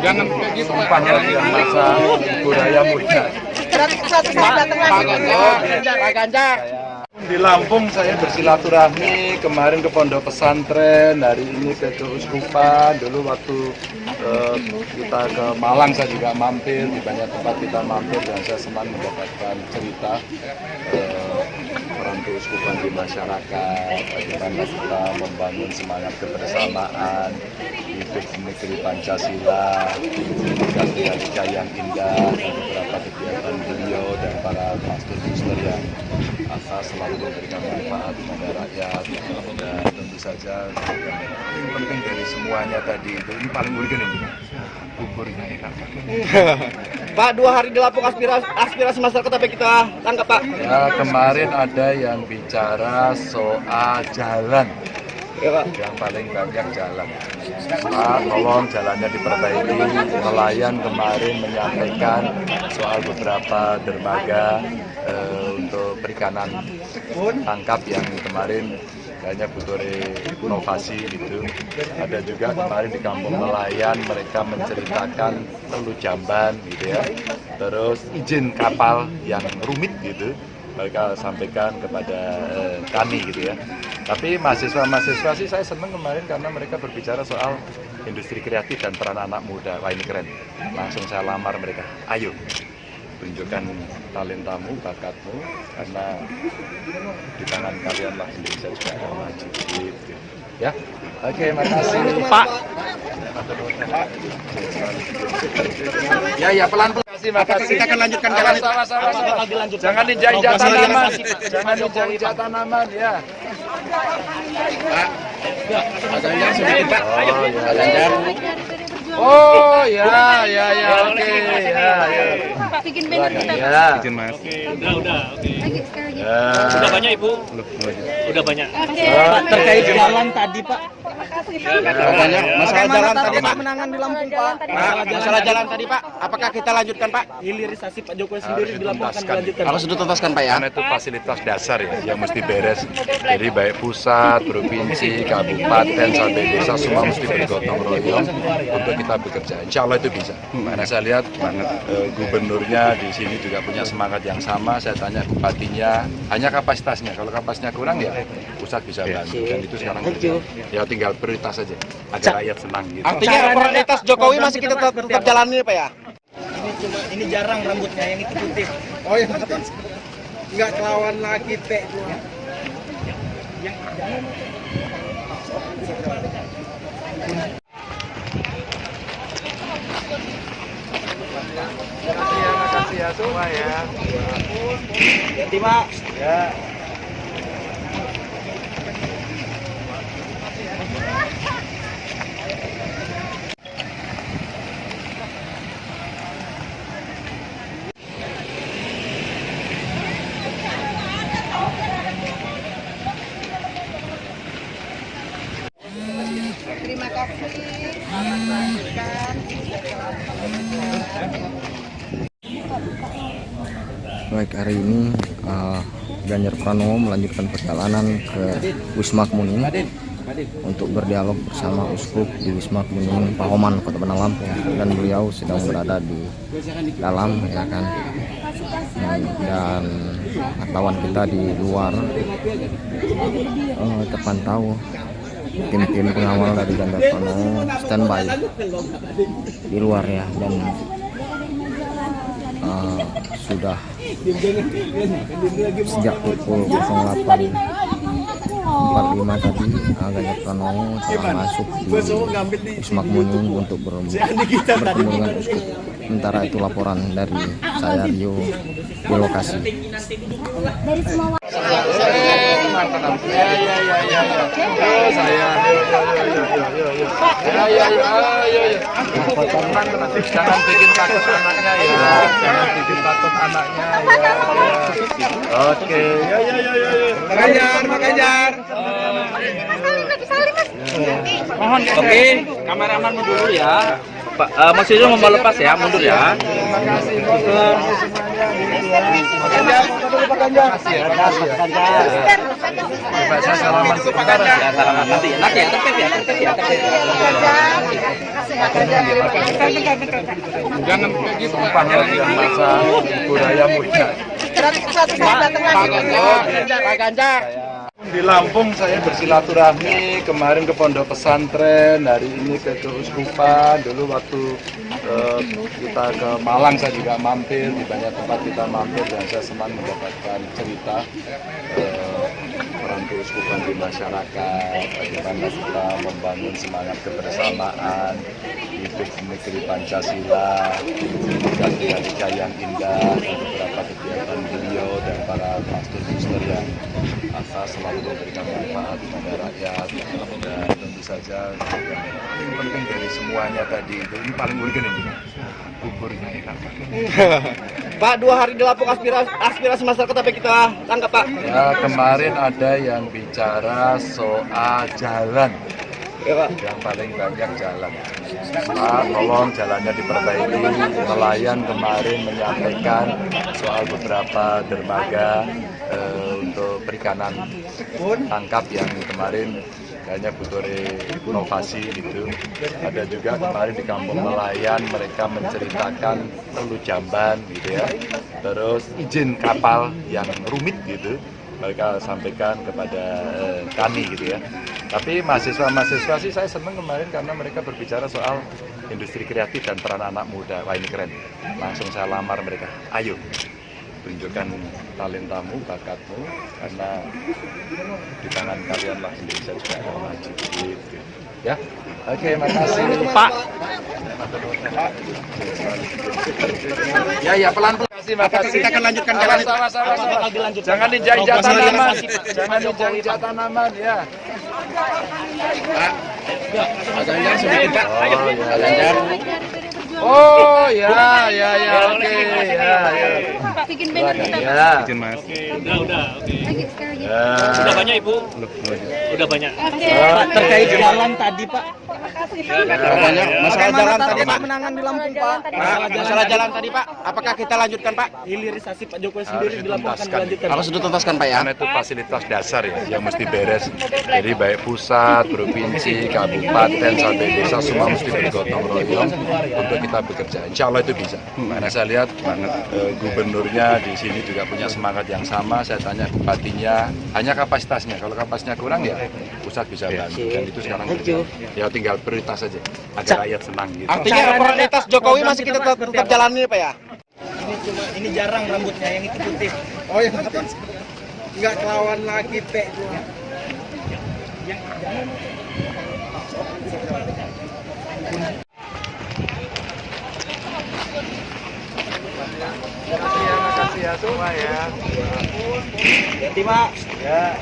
Jangan kayak gitu Pak, yang masa budaya muda. Pak Ganjar. Di Lampung saya bersilaturahmi kemarin ke pondok pesantren, hari ini ke keuskupan. Dulu waktu kita ke Malang saya juga mampir, di banyak tempat kita mampir, dan saya senang mendapatkan cerita peran keuskupan di masyarakat, bagaimana kita membangun semangat kebersamaan, hidup di negeri Pancasila, dinamika yang indah, dan beberapa kegiatan beliau dan para pastor-pastor yang selalu memberikan manfaat kepada rakyat. Dan tentu saja yang penting dari semuanya tadi itu, ini paling mulia ini buburnya ya. Pak, 2 hari di Lampung aspirasi masyarakat apa kita tangkap Pak? Ya, kemarin ada yang bicara soal jalan. Ya, Pak. Yang paling banyak jalan. Pak, tolong jalannya diperbaiki. Nelayan kemarin menyampaikan soal beberapa dermaga untuk perikanan tangkap yang kemarin kayaknya butuh inovasi gitu. Ada juga kemarin di kampung nelayan mereka menceritakan perlu jamban gitu ya. Terus izin kapal yang rumit gitu mereka sampaikan kepada kami gitu ya. Tapi mahasiswa-mahasiswa sih saya senang kemarin karena mereka berbicara soal industri kreatif dan peran anak muda. Wah, ini keren. Langsung saya lamar mereka. Ayo, tunjukkan talentamu, bakatmu, karena di tangan kalian lah Indonesia juga akan maju. Gitu. Ya, oke, makasih Pak. Ya, pelan-pelan. Makasih. Kita akan lanjutkan jalan itu. Sama-sama. Jangan diinjak-injak tanaman. Jangan diinjak-injak tanaman ya. Pak. Pak Ganjar sudah Pak. Ayo, Pak Ganjar. Oh, ya, oke, ya. bikin banner kita. Ya. Bikin Mas. Udah, oke. Lagi sekarang. Ya. Udah banyak Ibu? Udah banyak. Oke. Pak, terkait jalan tadi Pak, Masalah jalan tadi Pak. Kemenangan di Lampung Pak. Masalah jalan tadi Pak. Apakah kita lanjutkan Pak? Hilirisasi Pak Jokowi sendiri di Lampung akan dilanjutkan. Harus dituntaskan Pak ya. Karena itu fasilitas dasar ya yang mesti beres. Jadi baik pusat, provinsi, kabupaten sampai desa semua mesti bergotong royong untuk kita bekerja. Insya Allah itu bisa. Karena saya lihat gubernurnya di sini juga punya semangat yang sama. Saya tanya bupatinya, hanya kapasitasnya. Kalau kapasitasnya kurang ya pusat bisa bantu. Dan itu sekarang ya tinggal prioritas saja agar rakyat senang gitu. Artinya prioritas Jokowi masih kita tetap jalani Pak ya? Ini jarang rambutnya yang itu putih. Oh ya, nggak kelawan lagi teh. Makasih ya semua ya. Ganti Pak. Ya. Terima kasih. Baik, hari ini Ganjar Pranowo melanjutkan perjalanan ke Wisma Kemuning untuk berdialog bersama uskup di Wisma Kemuning Pahoman, Kota Bandar Lampung, dan beliau sedang berada di dalam ya kan, dan wartawan kita di luar terpantau tim-tim pengawal dari Ganjar Pranowo standby di luar ya, dan sudah sejak pukul 08.45 tadi Ganjar Pranowo telah masuk di Wisma Kemuning untuk bertemu dengan uskup. Sementara itu laporan dari saya Rio di lokasi. Dari semua Jangan bikin takut anaknya ya. Jangan bikin takut anaknya ya. Oke. Makanya. Mohon oke, kameraman mundur dulu ya. Pak, Mas Yusuf mau lepas ya, mundur ya. Terima kasih semuanya. Pak Ganjar. Pak saya salaman sebentar ya. Salaman nanti ya, tertib ya. Jangan begitu Pak. Yang masa budaya muda. Pak Ganjar. Di Lampung saya bersilaturahmi kemarin ke pondok pesantren, hari ini ke keuskupan. Dulu waktu kita ke Malang saya juga mampir, di banyak tempat kita mampir, dan saya senang mendapatkan cerita peran keuskupan di masyarakat, bagaimana kita membangun semangat kebersamaan, hidup negeri Pancasila, dinamika yang indah, dan beberapa kegiatan beliau dan para pastor-pastor yang selalu memberikan manfaat kepada rakyat. Dan tentu saja yang paling penting dari semuanya tadi itu, ini paling penting ini, buburnya enak. Pak, 2 hari di Lampung aspirasi masyarakat apa kita tangkap Pak? Ya, kemarin ada yang bicara soal jalan. Ya, Pak. Yang paling banyak jalan. Pak, tolong jalannya diperbaiki. Nelayan kemarin menyampaikan soal beberapa dermaga untuk perikanan tangkap yang kemarin kayaknya butuh inovasi gitu. Ada juga kemarin di kampung nelayan mereka menceritakan perlu jamban gitu ya. Terus izin kapal yang rumit gitu mereka sampaikan kepada kami gitu ya. Tapi mahasiswa-mahasiswa sih saya senang kemarin karena mereka berbicara soal industri kreatif dan peran anak muda. Wah ini keren. Langsung saya lamar mereka. Ayo tunjukkan talentamu, bakatmu, karena di tangan kalian lah Indonesia juga akan maju. Gitu. Ya, oke, makasih Pak. Ya, pelan-pelan. Makasih. Kita akan lanjutkan jalan itu. Sama-sama. Jangan injak-injak tanaman. Jangan injak-injak tanaman, ya. Pak Ganjar sedikit Pak. Pak Ganjar. Oh ya, oke, ya. Bikin banner kita. Ya. Bikin mas. Udah, oke. Lagi sekali lagi. Udah banyak ibu. Udah banyak. Terkait jalan tadi Pak. Masalah jalan tadi Pak. Kemenangan di Lampung Pak. Masalah jalan tadi Pak. Apakah kita lanjutkan Pak? Hilirisasi Pak Jokowi sendiri di Lampung akan dilanjutkan. Harus dituntaskan Pak ya. Karena itu fasilitas dasar ya, yang mesti beres. Jadi baik pusat, provinsi, kabupaten, sampai desa semua mesti bergotong royong untuk kita bekerja. Insya Allah itu bisa. Karena saya lihat gubernurnya di sini juga punya semangat yang sama. Saya tanya bupatinya, hanya kapasitasnya. Kalau kapasitasnya kurang ya pusat bisa bantu. Dan itu sekarang terjadi. Ya tinggal prioritas saja agar rakyat senang gitu. Artinya prioritas Jokowi masih kita tetap jalani Pak ya? Ini jarang rambutnya yang itu putih. Oh yang itu nggak kelawan lagi Pak. Makasih ya semua ya. Hati Pak. Ya.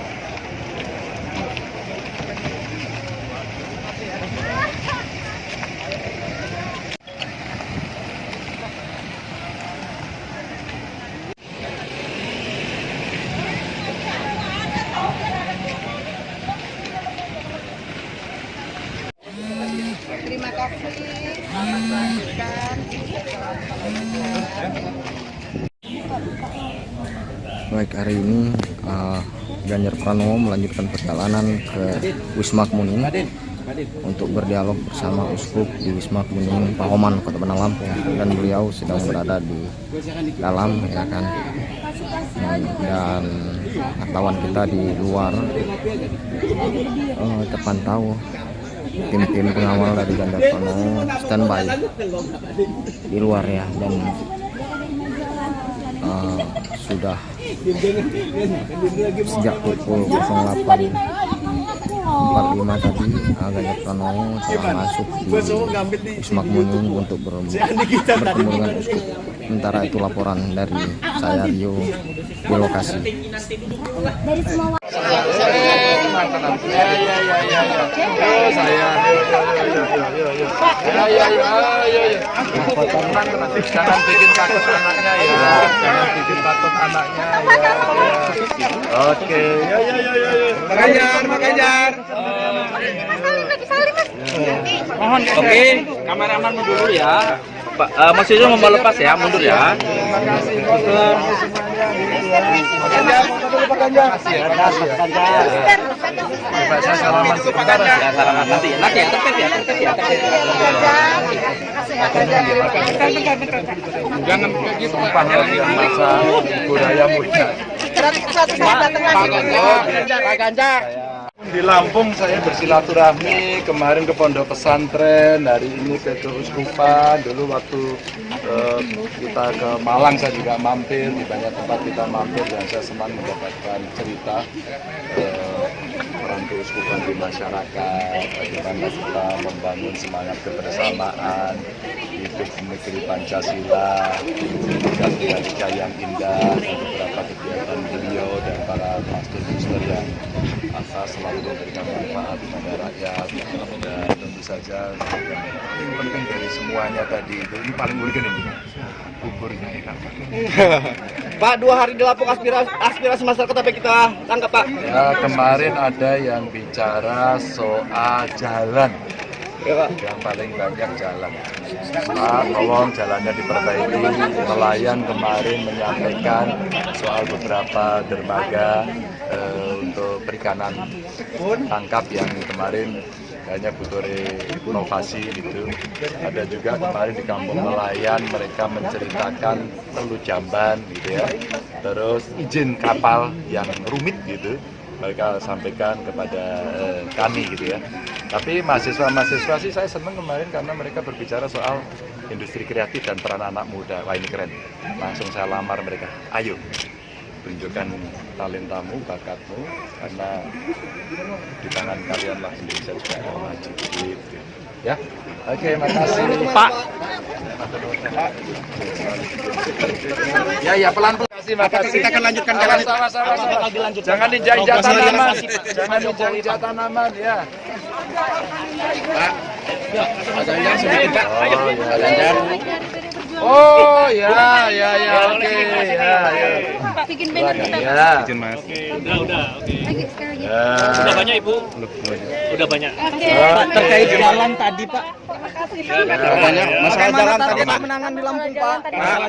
Terima kasih. Baik, hari ini Ganjar Pranowo melanjutkan perjalanan ke Wisma Kemuning untuk berdialog bersama Uskup di Wisma Kemuning Pahoman, Kota Bandar Lampung, dan beliau sedang berada di dalam, ya kan. Dan wartawan kita di luar terpantau tim-tim pengawal dari Ganjar Pranowo standby di luar ya, dan sudah sejak pukul 08.45 tadi Ganjar Pranowo telah masuk di Wisma Kemuning untuk bertemu dengan Uskup. Sementara itu laporan dari saya Rio di lokasi. Dari semua Jangan bikin takut anaknya ya. Jangan bikin takut anaknya ya. Oke. Pak Ganjar. Mohon oke, kameraman mundur dulu ya. Pak, Mas Yusuf mau lepas ya, mundur ya. Terima kasih semuanya. Pak Ganjar, Pak Ganjar. Coba saya salaman sebentar ya. Salaman nanti ya, tertib ya. Jangan kayak gitu Pak. Masa budaya muda. Pak Ganjar. Di Lampung saya bersilaturahmi kemarin ke pondok pesantren, hari ini ke keuskupan. Dulu waktu kita ke Malang saya juga mampir, di banyak tempat kita mampir, dan saya senang mendapatkan cerita orang keuskupan di masyarakat, bagaimana kita membangun semangat kebersamaan, hidup di negeri Pancasila, dan dinamika yang indah, dan beberapa kegiatan beliau dan para pastor-pastor yang selalu memberikan manfaat kepada rakyat. Dan tentu saja yang penting dari semuanya tadi itu, ini paling urgen ini, kuburnya enak. Pak, 2 hari di Lampung aspirasi masyarakat apa kita tangkap Pak? Ya, kemarin ada yang bicara soal jalan. Yang paling banyak jalan. Pak, tolong jalannya diperbaiki. Nelayan kemarin menyampaikan soal beberapa dermaga untuk perikanan tangkap yang kemarin kayaknya butuh inovasi gitu. Ada juga kemarin di kampung nelayan mereka menceritakan perlu jamban gitu ya. Terus izin kapal yang rumit gitu mereka sampaikan kepada kami gitu ya. Tapi mahasiswa sih saya senang kemarin karena mereka berbicara soal industri kreatif dan peran anak muda. Wah, ini keren. Langsung saya lamar mereka. Ayo, tunjukkan talentamu, bakatmu, karena di tangan kalian lah Indonesia juga akan maju. Gitu. Ya, oke, makasih Pak. Ya, pelan-pelan. Makasih. Kita akan lanjutkan jalan itu. Sama-sama. Jangan diinjak-injak tanaman. Jangan diinjak-injak tanaman ya. Ganjar sedikit Pak. Pak Ganjar. Oh ya, oke, ya. Pak bikin banner kita. Ya, izin Mas. Udah, oke. Lagi sekali lagi. Sudah banyak Ibu? Udah banyak. Oke. Pak, terkait jalan tadi Pak. Banyak masalah jalan tadi Pak. Kemenangan di Lampung Pak.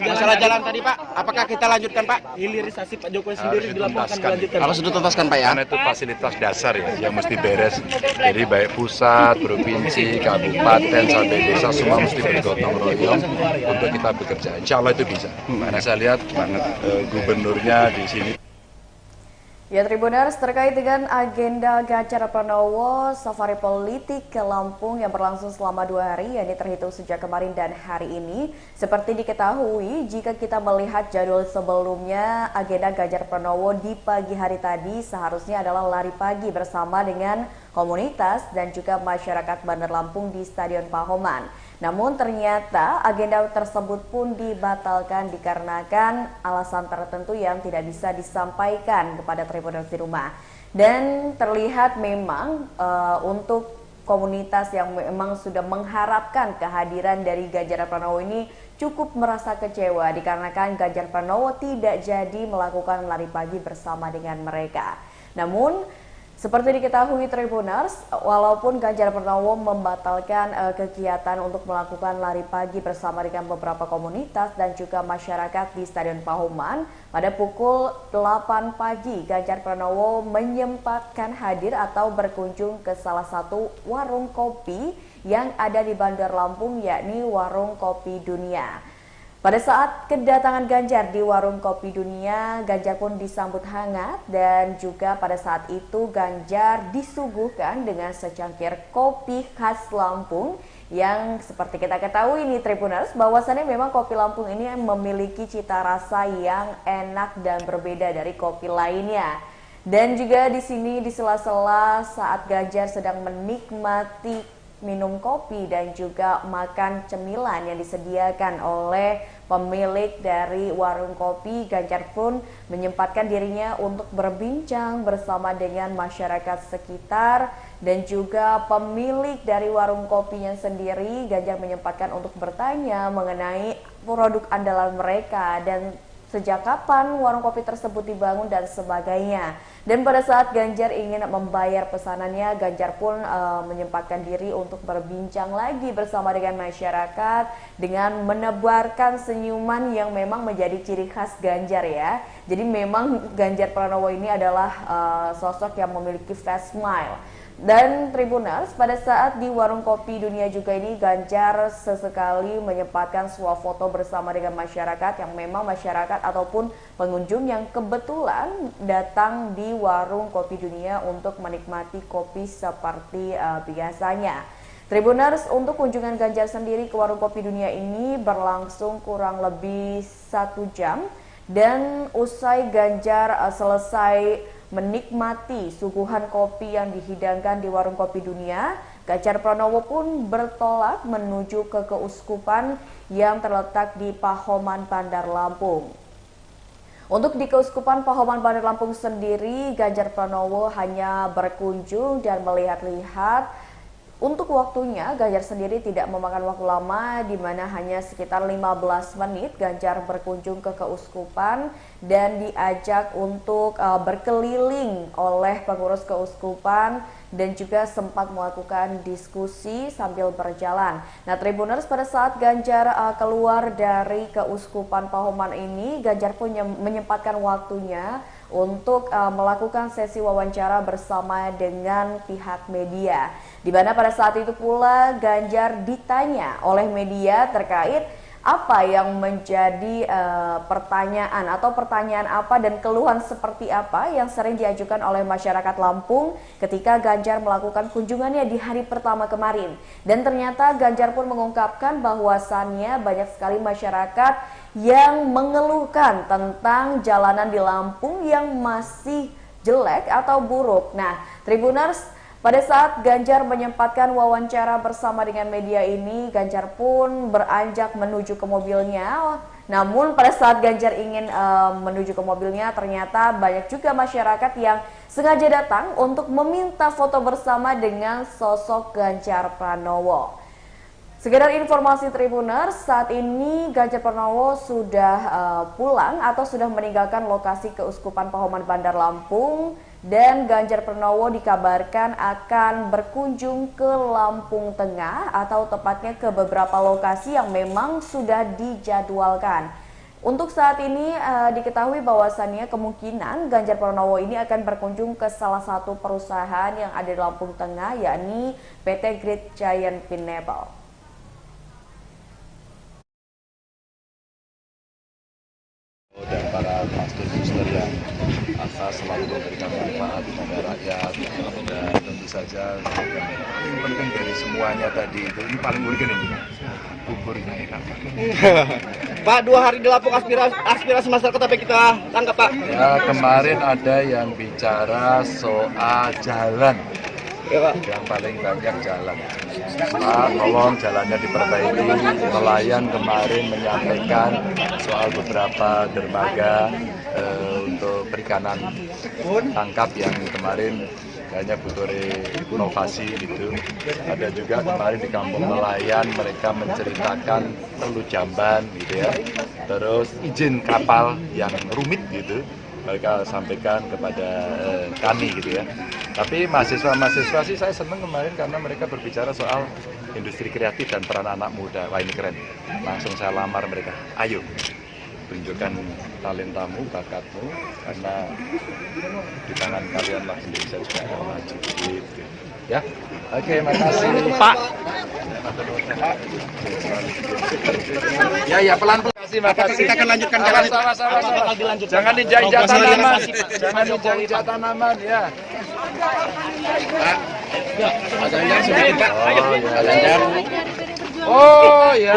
Masalah jalan tadi Pak. Apakah kita lanjutkan Pak? Hilirisasi Pak Jokowi sendiri di Lampung akan dilanjutkan. Harus dituntaskan Pak ya. Karena itu fasilitas dasar ya yang mesti beres. Jadi baik pusat, provinsi, kabupaten sampai desa semua mesti bergotong royong untuk kita bekerja. Insya Allah itu bisa. Karena saya lihat gubernurnya di sini. Ya, Tribuners, terkait dengan agenda Ganjar Pranowo safari politik ke Lampung yang berlangsung selama 2 hari, yakni terhitung sejak kemarin dan hari ini. Seperti diketahui, jika kita melihat jadwal sebelumnya, agenda Ganjar Pranowo di pagi hari tadi seharusnya adalah lari pagi bersama dengan komunitas dan juga masyarakat Bandar Lampung di Stadion Pahoman. Namun ternyata agenda tersebut pun dibatalkan dikarenakan alasan tertentu yang tidak bisa disampaikan kepada Tribuners di rumah. Dan terlihat memang untuk komunitas yang memang sudah mengharapkan kehadiran dari Ganjar Pranowo ini cukup merasa kecewa dikarenakan Ganjar Pranowo tidak jadi melakukan lari pagi bersama dengan mereka. Namun seperti diketahui Tribuners, walaupun Ganjar Pranowo membatalkan kegiatan untuk melakukan lari pagi bersama dengan beberapa komunitas dan juga masyarakat di Stadion Pahoman, pada pukul 8 pagi Ganjar Pranowo menyempatkan hadir atau berkunjung ke salah satu warung kopi yang ada di Bandar Lampung, yakni Warung Kopi Dunia. Pada saat kedatangan Ganjar di Warung Kopi Dunia, Ganjar pun disambut hangat dan juga pada saat itu Ganjar disuguhkan dengan secangkir kopi khas Lampung yang seperti kita ketahui nih Tribuners, bahwasannya memang kopi Lampung ini memiliki cita rasa yang enak dan berbeda dari kopi lainnya. Dan juga di sini di sela-sela saat Ganjar sedang menikmati minum kopi dan juga makan cemilan yang disediakan oleh pemilik dari warung kopi, Ganjar pun menyempatkan dirinya untuk berbincang bersama dengan masyarakat sekitar dan juga pemilik dari warung kopinya sendiri. Ganjar menyempatkan untuk bertanya mengenai produk andalan mereka dan sejak kapan warung kopi tersebut dibangun dan sebagainya. Dan pada saat Ganjar ingin membayar pesanannya, Ganjar pun menyempatkan diri untuk berbincang lagi bersama dengan masyarakat dengan menebarkan senyuman yang memang menjadi ciri khas Ganjar ya. Jadi memang Ganjar Pranowo ini adalah sosok yang memiliki face smile. Dan Tribuners, pada saat di Warung Kopi Dunia juga ini Ganjar sesekali menyempatkan swafoto bersama dengan masyarakat yang memang masyarakat ataupun pengunjung yang kebetulan datang di Warung Kopi Dunia untuk menikmati kopi seperti biasanya. Tribuners, untuk kunjungan Ganjar sendiri ke Warung Kopi Dunia ini berlangsung kurang lebih 1 jam dan usai Ganjar selesai menikmati suguhan kopi yang dihidangkan di Warung Kopi Dunia, Ganjar Pranowo pun bertolak menuju ke keuskupan yang terletak di Pahoman, Bandar Lampung. Untuk di keuskupan Pahoman, Bandar Lampung sendiri, Ganjar Pranowo hanya berkunjung dan melihat-lihat. Untuk waktunya, Ganjar sendiri tidak memakan waktu lama, di mana hanya sekitar 15 menit Ganjar berkunjung ke keuskupan dan diajak untuk berkeliling oleh pengurus keuskupan dan juga sempat melakukan diskusi sambil berjalan. Nah, Tribuners, pada saat Ganjar keluar dari keuskupan Pahoman ini, Ganjar pun menyempatkan waktunya untuk melakukan sesi wawancara bersama dengan pihak media. Di mana pada saat itu pula Ganjar ditanya oleh media terkait apa yang menjadi pertanyaan atau pertanyaan apa dan keluhan seperti apa yang sering diajukan oleh masyarakat Lampung ketika Ganjar melakukan kunjungannya di hari pertama kemarin. Dan ternyata Ganjar pun mengungkapkan bahwasannya banyak sekali masyarakat yang mengeluhkan tentang jalanan di Lampung yang masih jelek atau buruk. Nah, Tribuners, pada saat Ganjar menyempatkan wawancara bersama dengan media ini, Ganjar pun beranjak menuju ke mobilnya Namun pada saat Ganjar ingin menuju ke mobilnya, ternyata banyak juga masyarakat yang sengaja datang untuk meminta foto bersama dengan sosok Ganjar Pranowo. Sekedar informasi Tribuners, saat ini Ganjar Pranowo sudah pulang atau sudah meninggalkan lokasi Keuskupan Pahoman Bandar Lampung, dan Ganjar Pranowo dikabarkan akan berkunjung ke Lampung Tengah atau tepatnya ke beberapa lokasi yang memang sudah dijadwalkan. Untuk saat ini diketahui bahwasannya kemungkinan Ganjar Pranowo ini akan berkunjung ke salah satu perusahaan yang ada di Lampung Tengah, yakni PT Great Giant Pineapple. Dan para pastor yang asa selalu memberikan manfaat kepada rakyat, dan tentu saja yang penting dari semuanya tadi itu, ini paling urgen ini buburnya enak. Pak, 2 hari di Lampung aspirasi masyarakat apa kita tangkap, Pak? Ya, kemarin ada yang bicara soal jalan. Ya, Pak. Yang paling banyak jalan. Pak, tolong jalannya diperbaiki. Nelayan kemarin menyampaikan soal beberapa dermaga untuk perikanan tangkap yang kemarin kayaknya butuh inovasi gitu. Ada juga kemarin di kampung nelayan mereka menceritakan perlu jamban gitu ya. Terus izin kapal yang rumit gitu. Mereka sampaikan kepada kami gitu ya. Tapi mahasiswa sih saya senang kemarin karena mereka berbicara soal industri kreatif dan peran anak muda. Wah, ini keren. Langsung saya lamar mereka. Ayo, tunjukkan talentamu, bakatmu, karena di tangan kalian lah Indonesia juga akan maju. Gitu. Ya, oke, makasih Pak. Ya, pelan-pelan. Makasih. Kita akan lanjutkan jalan itu. Sama-sama. Jangan injak-injak tanaman. Jangan injak-injak tanaman, ya. Pak, Pak Ganjar sedikit, Pak. Pak Ganjar. Oh, ya,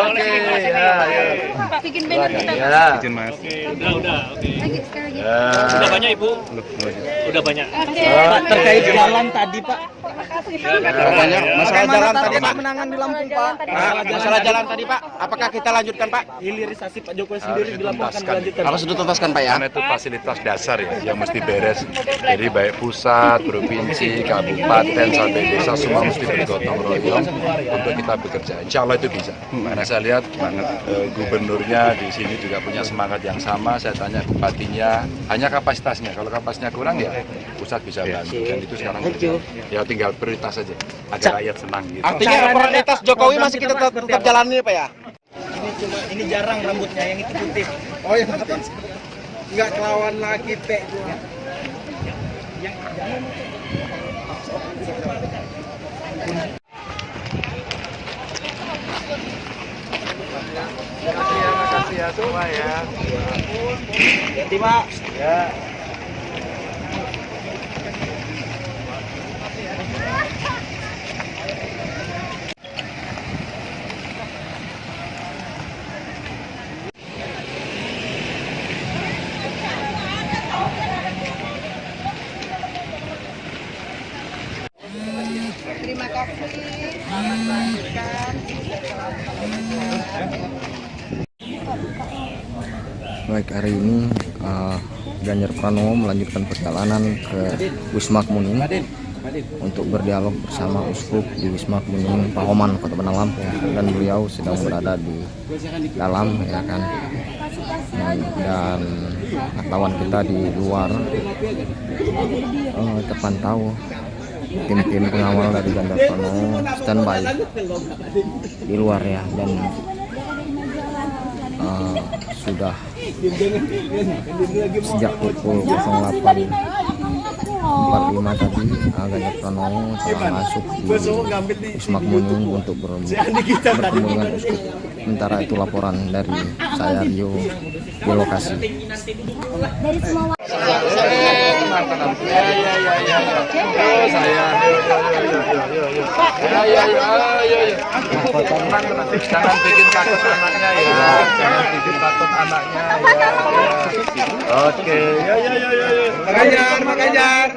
oke, ya. Bikin banner kita. Ya. Bikin, Mas. Udah, oke. Lagi sekarang aja. Ya. Udah banyak, Ibu? Udah banyak. Pak, terkait jalan tadi, Pak. Banyak. Masalah jalan tadi, Pak. Menangan di Lampung, Pak. Masalah jalan tadi, Pak. Apakah kita lanjutkan, Pak? Hilirisasi Pak Jokowi sendiri di Lampung akan dilanjutkan. Harus dituntaskan, Pak ya. Karena itu fasilitas dasar ya yang mesti beres. Jadi baik pusat, provinsi, kabupaten sampai desa semua mesti bergotong royong untuk kita bekerja. Insya Allah itu bisa. Karena saya lihat gubernurnya di sini juga punya semangat yang sama. Saya tanya bupatinya, hanya kapasitasnya. Kalau kapasitasnya kurang ya pusat bisa bantu. Dan itu sekarang ya tinggal prioritas saja agar rakyat senang gitu. Artinya prioritas Jokowi masih kita tetap jalani, Pak ya? Ini jarang rambutnya yang itu putih. Oh ya, nggak kelawan lagi Pak. Makasih ya semua ya. Ganti, Pak. Ya. Terima kasih. Selamat melanjutkan. Baik, hari ini Ganjar Pranowo melanjutkan perjalanan ke Wisma Kemuning untuk berdialog bersama Uskup di Wisma Kemuning Pahoman, Kota Bandar Lampung, dan beliau sedang berada di dalam, ya kan. Dan kawan kita di luar terpantau tim-tim pengawal dari Ganjar Pranowo standby di luar ya, dan sudah sejak pukul 08.45 tadi Ganjar Pranowo telah masuk di Wisma Kemuning untuk bertemu dengan Uskup. Sementara itu laporan dari saya Rio di lokasi. Dari semua Jangan bikin takut anaknya ya. Jangan bikin takut anaknya ya. Oke. Pak Ganjar.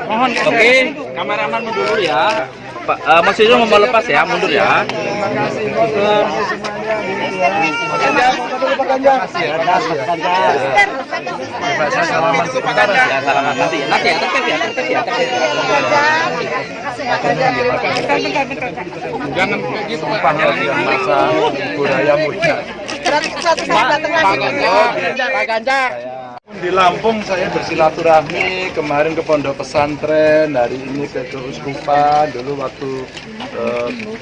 Mohon, oke, kameraman dulu ya. Pak, Mas Yusuf mau lepas ya, mundur ya. Terima kasih semuanya. Pak Ganjar. Saya salaman sebentar ya, salaman nanti ya, jangan kayak gitu Pak. Masa budaya muda. Pak Ganjar. Di Lampung saya bersilaturahmi kemarin ke pondok pesantren, hari ini ke keuskupan. Dulu waktu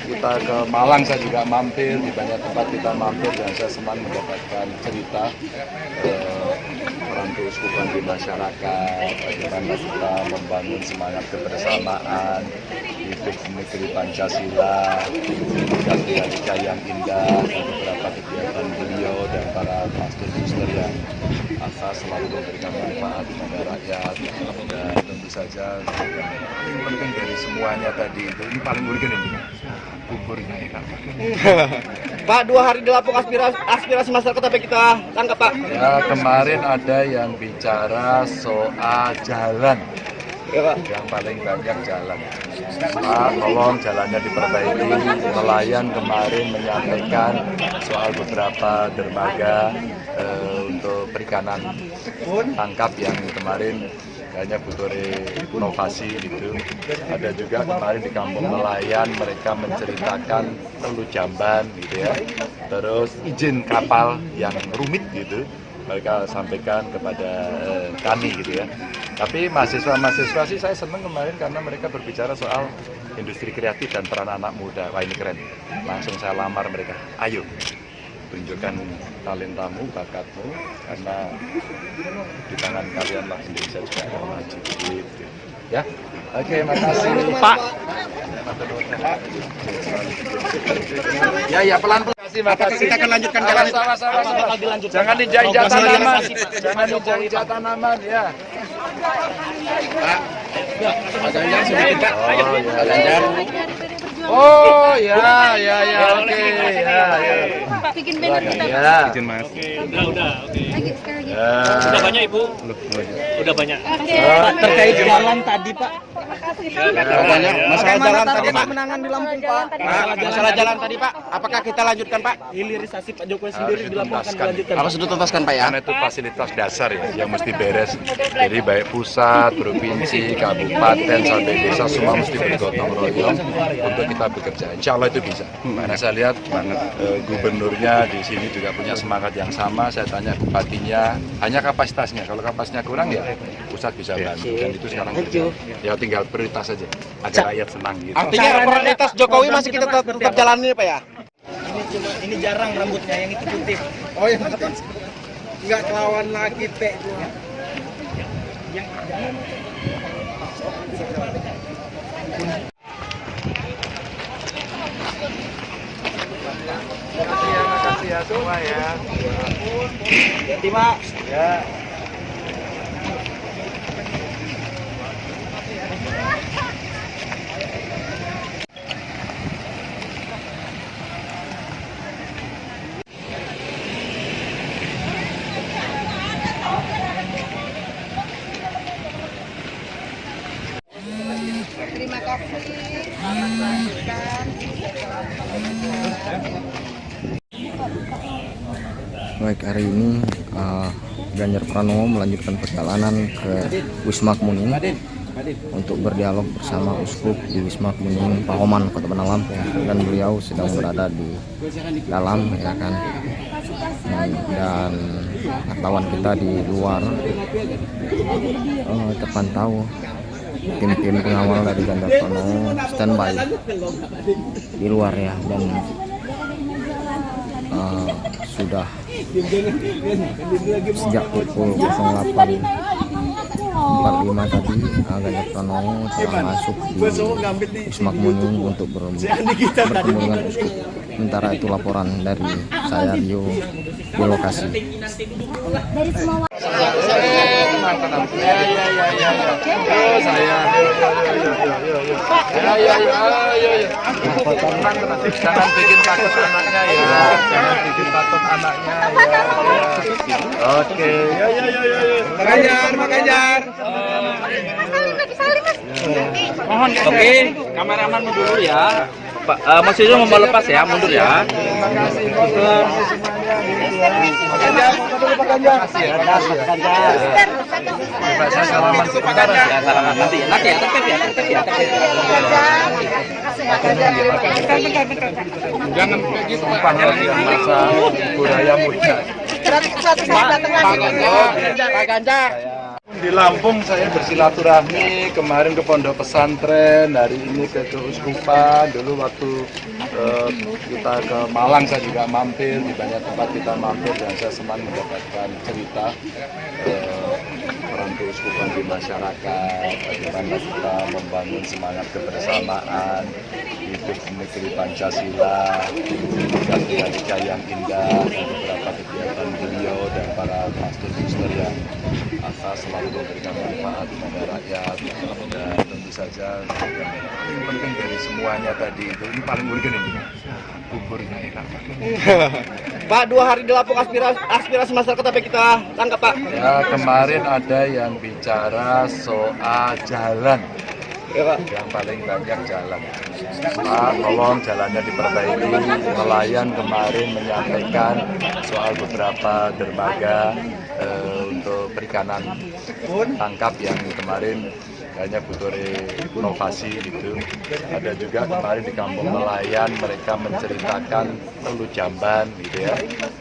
kita ke Malang saya juga mampir, di banyak tempat kita mampir dan saya senang mendapatkan cerita peran keuskupan di masyarakat, bagaimana kita membangun semangat kebersamaan, hidup negeri Pancasila, dinamika yang indah, dan beberapa kegiatan beliau dan para pastor-pastor yang asa selalu memberikan manfaat kepada rakyat. Dan tentu saja yang paling penting dari semuanya tadi itu, ini paling penting ini buburnya ya, Pak, 2 hari di Lampung aspirasi masyarakat apa kita tangkap Pak? Ya, kemarin ada yang bicara soal jalan. Ya, Pak. Yang paling banyak jalan. Pak, tolong jalannya diperbaiki. Nelayan kemarin menyampaikan soal beberapa dermaga untuk perikanan tangkap yang kemarin kayaknya butuh inovasi gitu. Ada juga kemarin di kampung nelayan mereka menceritakan perlu jamban gitu ya. Terus izin kapal yang rumit gitu mereka sampaikan kepada kami gitu ya. Tapi mahasiswa-mahasiswa sih saya senang kemarin karena mereka berbicara soal industri kreatif dan peran anak muda. Wah ini keren. Langsung saya lamar mereka. Ayo tunjukkan talentamu, bakatmu, karena di tangan kalian lah Indonesia juga akan maju. Gitu. Ya, oke, makasih Pak. Ya, pelan-pelan. Makasih. Kita akan lanjutkan jalan. Sama-sama. Jangan dijahit tanaman. Jangan dijahit tanaman, ya. Pak. Pak Ganjar sedikit, Pak. Pak Ganjar. Oh ya, oke, ya. Bikin banner kita. Ya. Izin Mas. Udah, oke. Lagi sekali lagi. Udah banyak Ibu? Udah banyak. Terkait jalan tadi Pak. Banyak. Masalah jalan tadi Pak menangan di Lampung Pak. Masalah jalan tadi Pak. Apakah kita lanjutkan Pak? Hilirisasi Pak Jokowi sendiri di Lampung akan dilanjutkan. Harus dituntaskan Pak ya. Karena itu fasilitas dasar ya yang mesti beres. Jadi baik pusat, provinsi, kabupaten sampai desa semua mesti bergotong royong untuk kita bekerja. Insya Allah itu bisa. Karena saya lihat gubernurnya di sini juga punya semangat yang sama. Saya tanya bupatinya, hanya kapasitasnya. Kalau kapasitasnya kurang ya pusat bisa bantu. Dan itu sekarang ya tinggal prioritas saja agar rakyat senang gitu. Artinya prioritas Jokowi masih kita tetap jalani Pak ya? Ini jarang rambutnya yang itu putih. Oh yang atas. Enggak kelawan lagi Pak. Makasih ya semua ya. Terima. Ya. Terima kasih. Baik, hari ini Ganjar Pranowo melanjutkan perjalanan ke Wisma Kemuning untuk berdialog bersama Uskup di Wisma Kemuning Pahoman, Kota Bandar Lampung, dan beliau sedang berada di dalam ya kan, dan wartawan kita di luar terpantau tim-tim pengawal dari Ganjar Pranowo standby di luar ya, dan sudah sejak pukul 08.45 tadi Ganjar Pranowo telah masuk di Wisma Kemuning untuk bertemu dengan Uskup. Sementara itu laporan dari saya Rio di lokasi. Dari semua Jangan bikin takut anaknya ya. Jangan bikin takut anaknya ya. Oke. Pak Ganjar. Mas Salim lagi Salim Mas. Mohon oke, kameraman mundur dulu ya. Pak, Mas Yusuf mau lepas ya, mundur ya. Terima kasih semuanya. Pak Ganjar. Saya salaman sebentar ya, salaman nanti ya, jangan kayak gitu Pak, masa budaya muda. Pak Ganjar. Di Lampung saya bersilaturahmi kemarin ke pondok pesantren, hari ini ke keuskupan. Dulu waktu kita ke Malang saya juga mampir, di banyak tempat kita mampir dan saya senang mendapatkan cerita orang keuskupan di masyarakat, bagaimana kita membangun semangat kebersamaan, hidup di negeri Pancasila, dinamika yang indah, dan beberapa kegiatan beliau dan para pastor-pastor yang atas selalu memberikan manfaat kepada rakyat. Dan tentu saja yang paling penting dari semuanya tadi itu, ini paling penting ini, buburnya enak. Pak, 2 hari di Lampung aspirasi masyarakat apa kita tangkap Pak? Ya, kemarin ada yang bicara soal jalan. Ya, Pak. Yang paling banyak jalan. Pak, tolong jalannya diperbaiki. Nelayan kemarin menyampaikan soal beberapa dermaga untuk perikanan tangkap yang kemarin hanya butuh inovasi gitu. Ada juga kemarin di kampung nelayan mereka menceritakan perlu jamban gitu ya.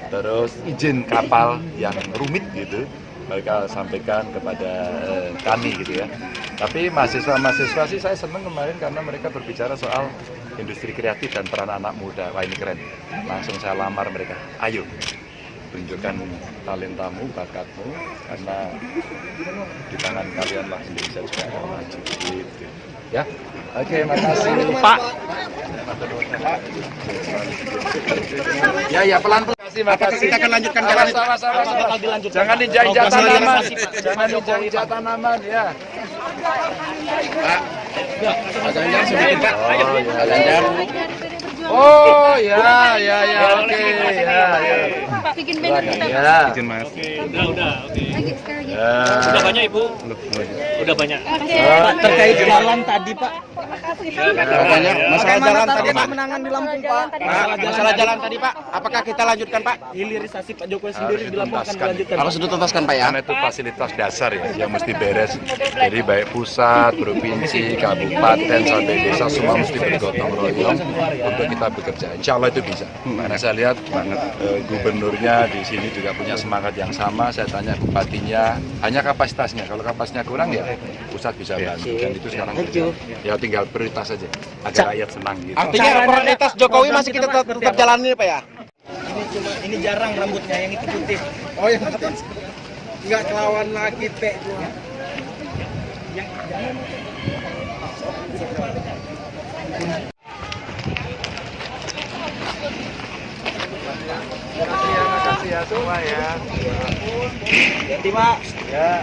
Terus izin kapal yang rumit gitu mereka sampaikan kepada kami gitu ya. Tapi mahasiswa-mahasiswa sih saya senang kemarin karena mereka berbicara soal industri kreatif dan peran anak muda. Wah ini keren. Langsung saya lamar mereka. Ayo tunjukkan talentamu, bakatmu, karena di tangan kalian lah Indonesia juga akan maju gitu. Ya, oke, makasih Pak. Ya, pelan-pelan. Makasih. Kita akan lanjutkan jalan. Sama-sama. Jangan injak-injak tanaman. Jangan injak-injak tanaman, ya. Pak Ganjar sedikit Pak. Pak Ganjar. Oh ya, oke, ya. Bikin banner kita. Ya. Bikin Mas. Udah, oke. Ya. Udah banyak Ibu? Udah banyak. Pak, terkait jalan tadi Pak. Banyak masalah jalan tadi Pak. Kemenangan di Lampung Pak. Masalah jalan tadi Pak. Apakah kita lanjutkan Pak? Hilirisasi Pak Jokowi sendiri di Lampung akan dilanjutkan. Harus dituntaskan Pak ya. Karena itu fasilitas dasar ya yang mesti beres. Jadi baik pusat, provinsi, kabupaten sampai desa semua mesti bergotong royong untuk kita bekerja. Insya Allah itu bisa. Karena saya lihat gubernurnya di sini juga punya semangat yang sama. Saya tanya bupatinya, hanya kapasitasnya. Kalau kapasitasnya kurang ya pusat bisa bantu. Dan itu sekarang ya tinggal prioritas saja agar rakyat senang gitu. Artinya prioritas Jokowi masih kita tetap jalani Pak ya? Ini jarang rambutnya yang itu putih. Oh yang itu nggak kelawan lagi Pak. Makasih ya semua ya. Jadi Pak. Ya.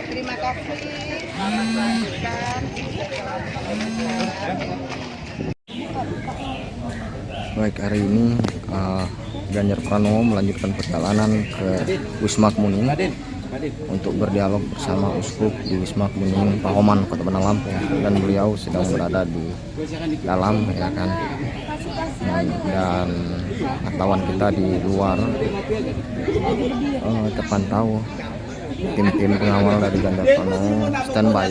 Terima kasih. Baik, hari ini Ganjar Pranowo melanjutkan perjalanan ke Wisma Kemuning untuk berdialog bersama Uskup di Wisma Kemuning Pahoman, Kota Bandar Lampung, dan beliau sedang berada di dalam ya kan, dan wartawan kita di luar terpantau tim-tim pengawal dari Ganjar Pranowo standby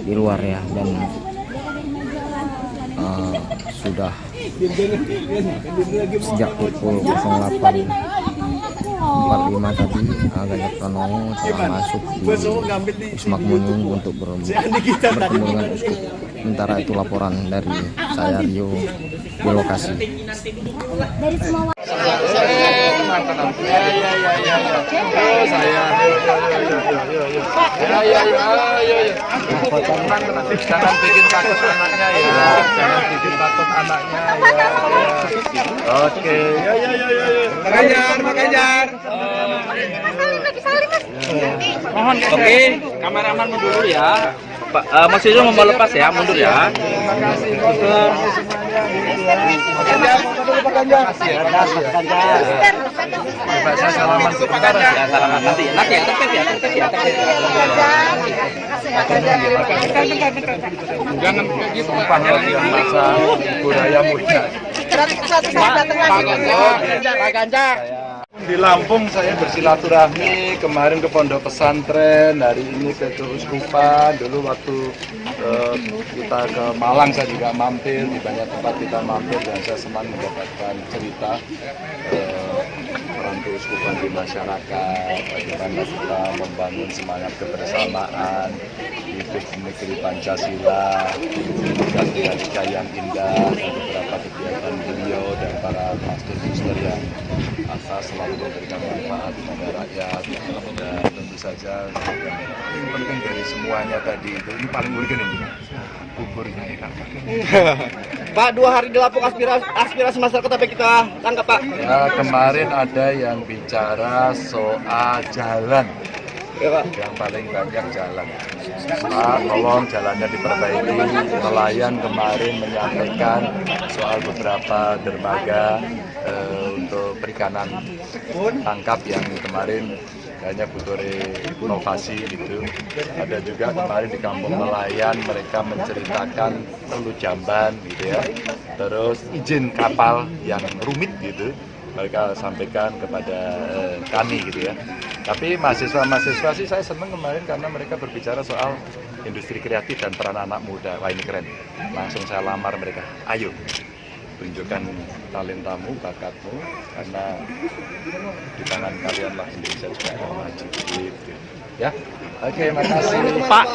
di luar ya, dan sudah sejak pukul 08.45 tadi Ganjar Pranowo telah masuk di Wisma Kemuning untuk bertemu dengan Uskup. Sementara itu laporan dari saya Rio di lokasi. Dari semua Jangan bikin takut anaknya ya. Jangan bikin takut anaknya ya. Oke. Pak Ganjar. Mas salim, lagi salim Mas. Mohon oke, kameraman mundur dulu ya. Pak, Mas Yusuf mau lepas ya, mundur ya. Terima kasih semuanya. Pak Ganjar. Saya salaman sebentar ya, salaman nanti ya, tertib ya. Jangan kayak gitu, Pak. Masa budaya muda. Pak Ganjar. Di Lampung saya bersilaturahmi kemarin ke pondok pesantren, hari ini ke keuskupan. Dulu waktu kita ke Malang saya juga mampir, di banyak tempat kita mampir dan saya senang mendapatkan cerita peran keuskupan di masyarakat, bagaimana kita membangun semangat kebersamaan, hidup di negeri Pancasila, dan dinamika yang indah, dan beberapa kegiatan beliau dan para master yang asal selalu memberikan manfaat kepada rakyat. Dan tentu saja yang penting dari semuanya tadi itu, ini paling urgen ini, buburnya enak. Pak, 2 hari di Lampung aspirasi masyarakat apa kita tangkap, Pak? Ya, kemarin ada yang bicara soal jalan. Ya, Pak. Yang paling banyak jalan. Pak, tolong jalannya diperbaiki. Nelayan kemarin menyampaikan soal beberapa dermaga untuk perikanan tangkap yang kemarin kayaknya butuh inovasi gitu. Ada juga kemarin di kampung nelayan mereka menceritakan perlu jamban gitu ya. Terus izin kapal yang rumit gitu. Mereka sampaikan kepada kami gitu ya. Tapi mahasiswa sih saya senang kemarin karena mereka berbicara soal industri kreatif dan peran anak muda. Wah ini keren. Langsung saya lamar mereka. Ayo tunjukkan talentamu, bakatmu, karena di tangan kalian lah Indonesia juga akan maju. Gitu. Ya, oke, makasih Pak.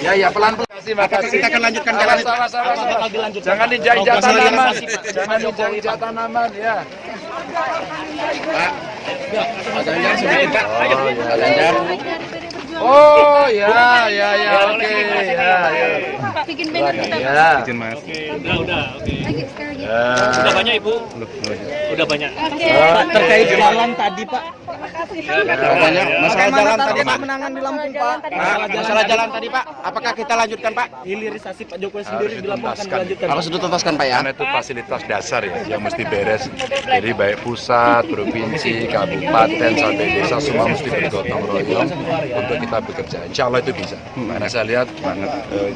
Ya, pelan-pelan. Makasih. Kita akan lanjutkan jalan. Sama-sama. Jangan dijajah tanaman. Jangan dijajah tanaman, ya. Pak Ganjar sedikit, Pak. Pak Ganjar. Oh ya, oke, ya. Pak, bikin banner kita. Ya. Izin Mas. Udah, oke. Lagi sekarang lagi. Udah banyak Ibu? Udah banyak. Pak, terkait jalan tadi, Pak. Banyak. Masalah jalan tadi, Pak. Menangan di Lampung, Pak. Masalah jalan tadi, Pak. Apakah kita lanjutkan, Pak? Hilirisasi Pak Jokowi sendiri di Lampung akan dilanjutkan. Harus dituntaskan, Pak ya. Karena itu fasilitas dasar ya, yang mesti beres. Jadi baik pusat, provinsi, kabupaten, sampai desa semua mesti bergotong royong untuk kita bekerja. Insya Allah itu bisa. Karena saya lihat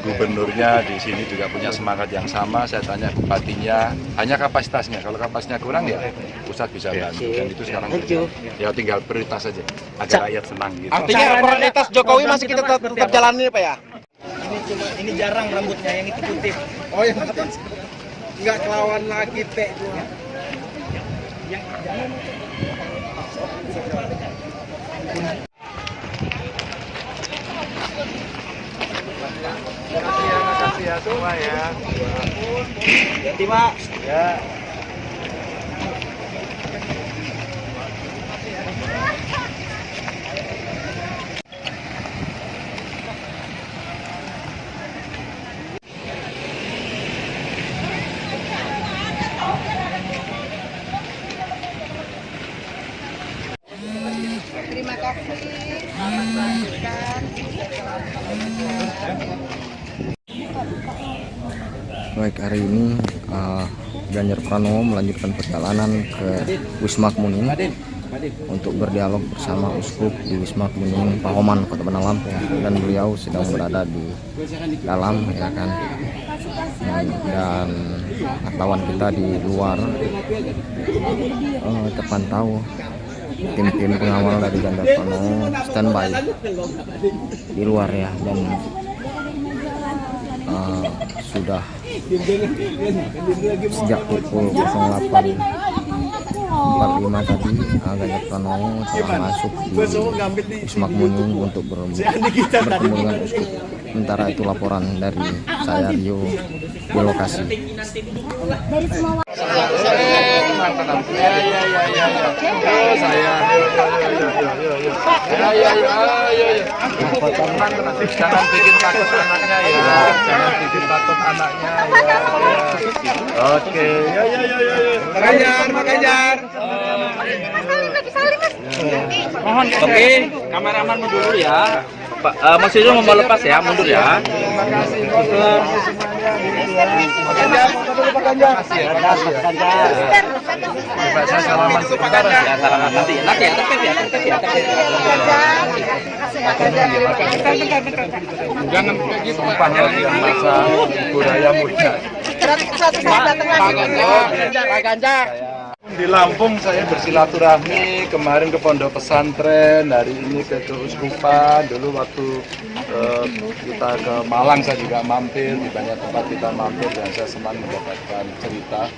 gubernurnya di sini juga punya semangat yang sama. Saya tanya bupatinya, hanya kapasitasnya. Kalau kapasitasnya kurang ya pusat bisa bantu. Dan itu sekarang ya tinggal prioritas saja agar rakyat senang gitu. Artinya prioritas Jokowi masih kita tetap jalani, Pak ya? Ini jarang rambutnya yang itu putih. Oh yang nggak kelawan lagi teh. Makasih ya semua ya. Terima. Ya. Terima kasih. Selamat melanjutkan. Baik, hari ini Ganjar Pranowo melanjutkan perjalanan ke Wisma Kemuning untuk berdialog bersama Uskup di Wisma Kemuning Pahoman, Kota Bandar Lampung, dan beliau sedang berada di dalam, ya kan. Dan wartawan kita di luar terpantau tim-tim pengawal dari Ganjar Pranowo standby di luar ya, dan sudah sejak pukul 08.45 tadi Ganjar Pranowo telah masuk di Wisma Kemuning untuk bertemu dengan Uskup. Sementara itu laporan dari saya Rio di lokasi. Dari semua Jangan bikin takut anaknya ya. Jangan bikin takut anaknya ya. Oke. Pak Ganjar. Mohon oke, kameraman mundur dulu ya. Pak, Mas Yusuf mau lepas ya, mundur ya. Terima kasih semuanya. Pak Ganjar. Pak, saya salaman sebentar ya. Salaman nanti ya, tertib ya. Jangan kayak gitu, Pak. Masa budaya muda. Pak Ganjar. Di Lampung saya bersilaturahmi kemarin ke pondok pesantren, hari ini ke keuskupan. Dulu waktu kita ke Malang saya juga mampir, di banyak tempat kita mampir dan saya senang mendapatkan cerita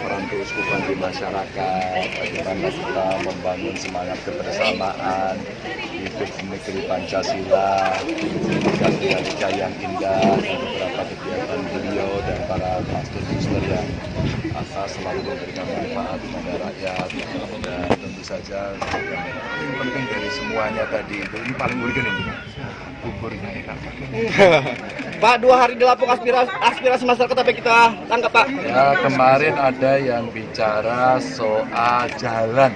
peran keuskupan di masyarakat, bagaimana kita membangun semangat kebersamaan, hidup di negeri Pancasila, realita yang indah, dan beberapa kegiatan beliau dan para pastor-pastor yang asal selalu memberikan manfaat kepada rakyat. Dan tentu saja yang penting dari semuanya tadi itu, ini paling urgen ini, buburnya enak. Pak, 2 hari di Lampung aspirasi masyarakat apa kita tangkap, Pak? Ya, kemarin ada yang bicara soal jalan.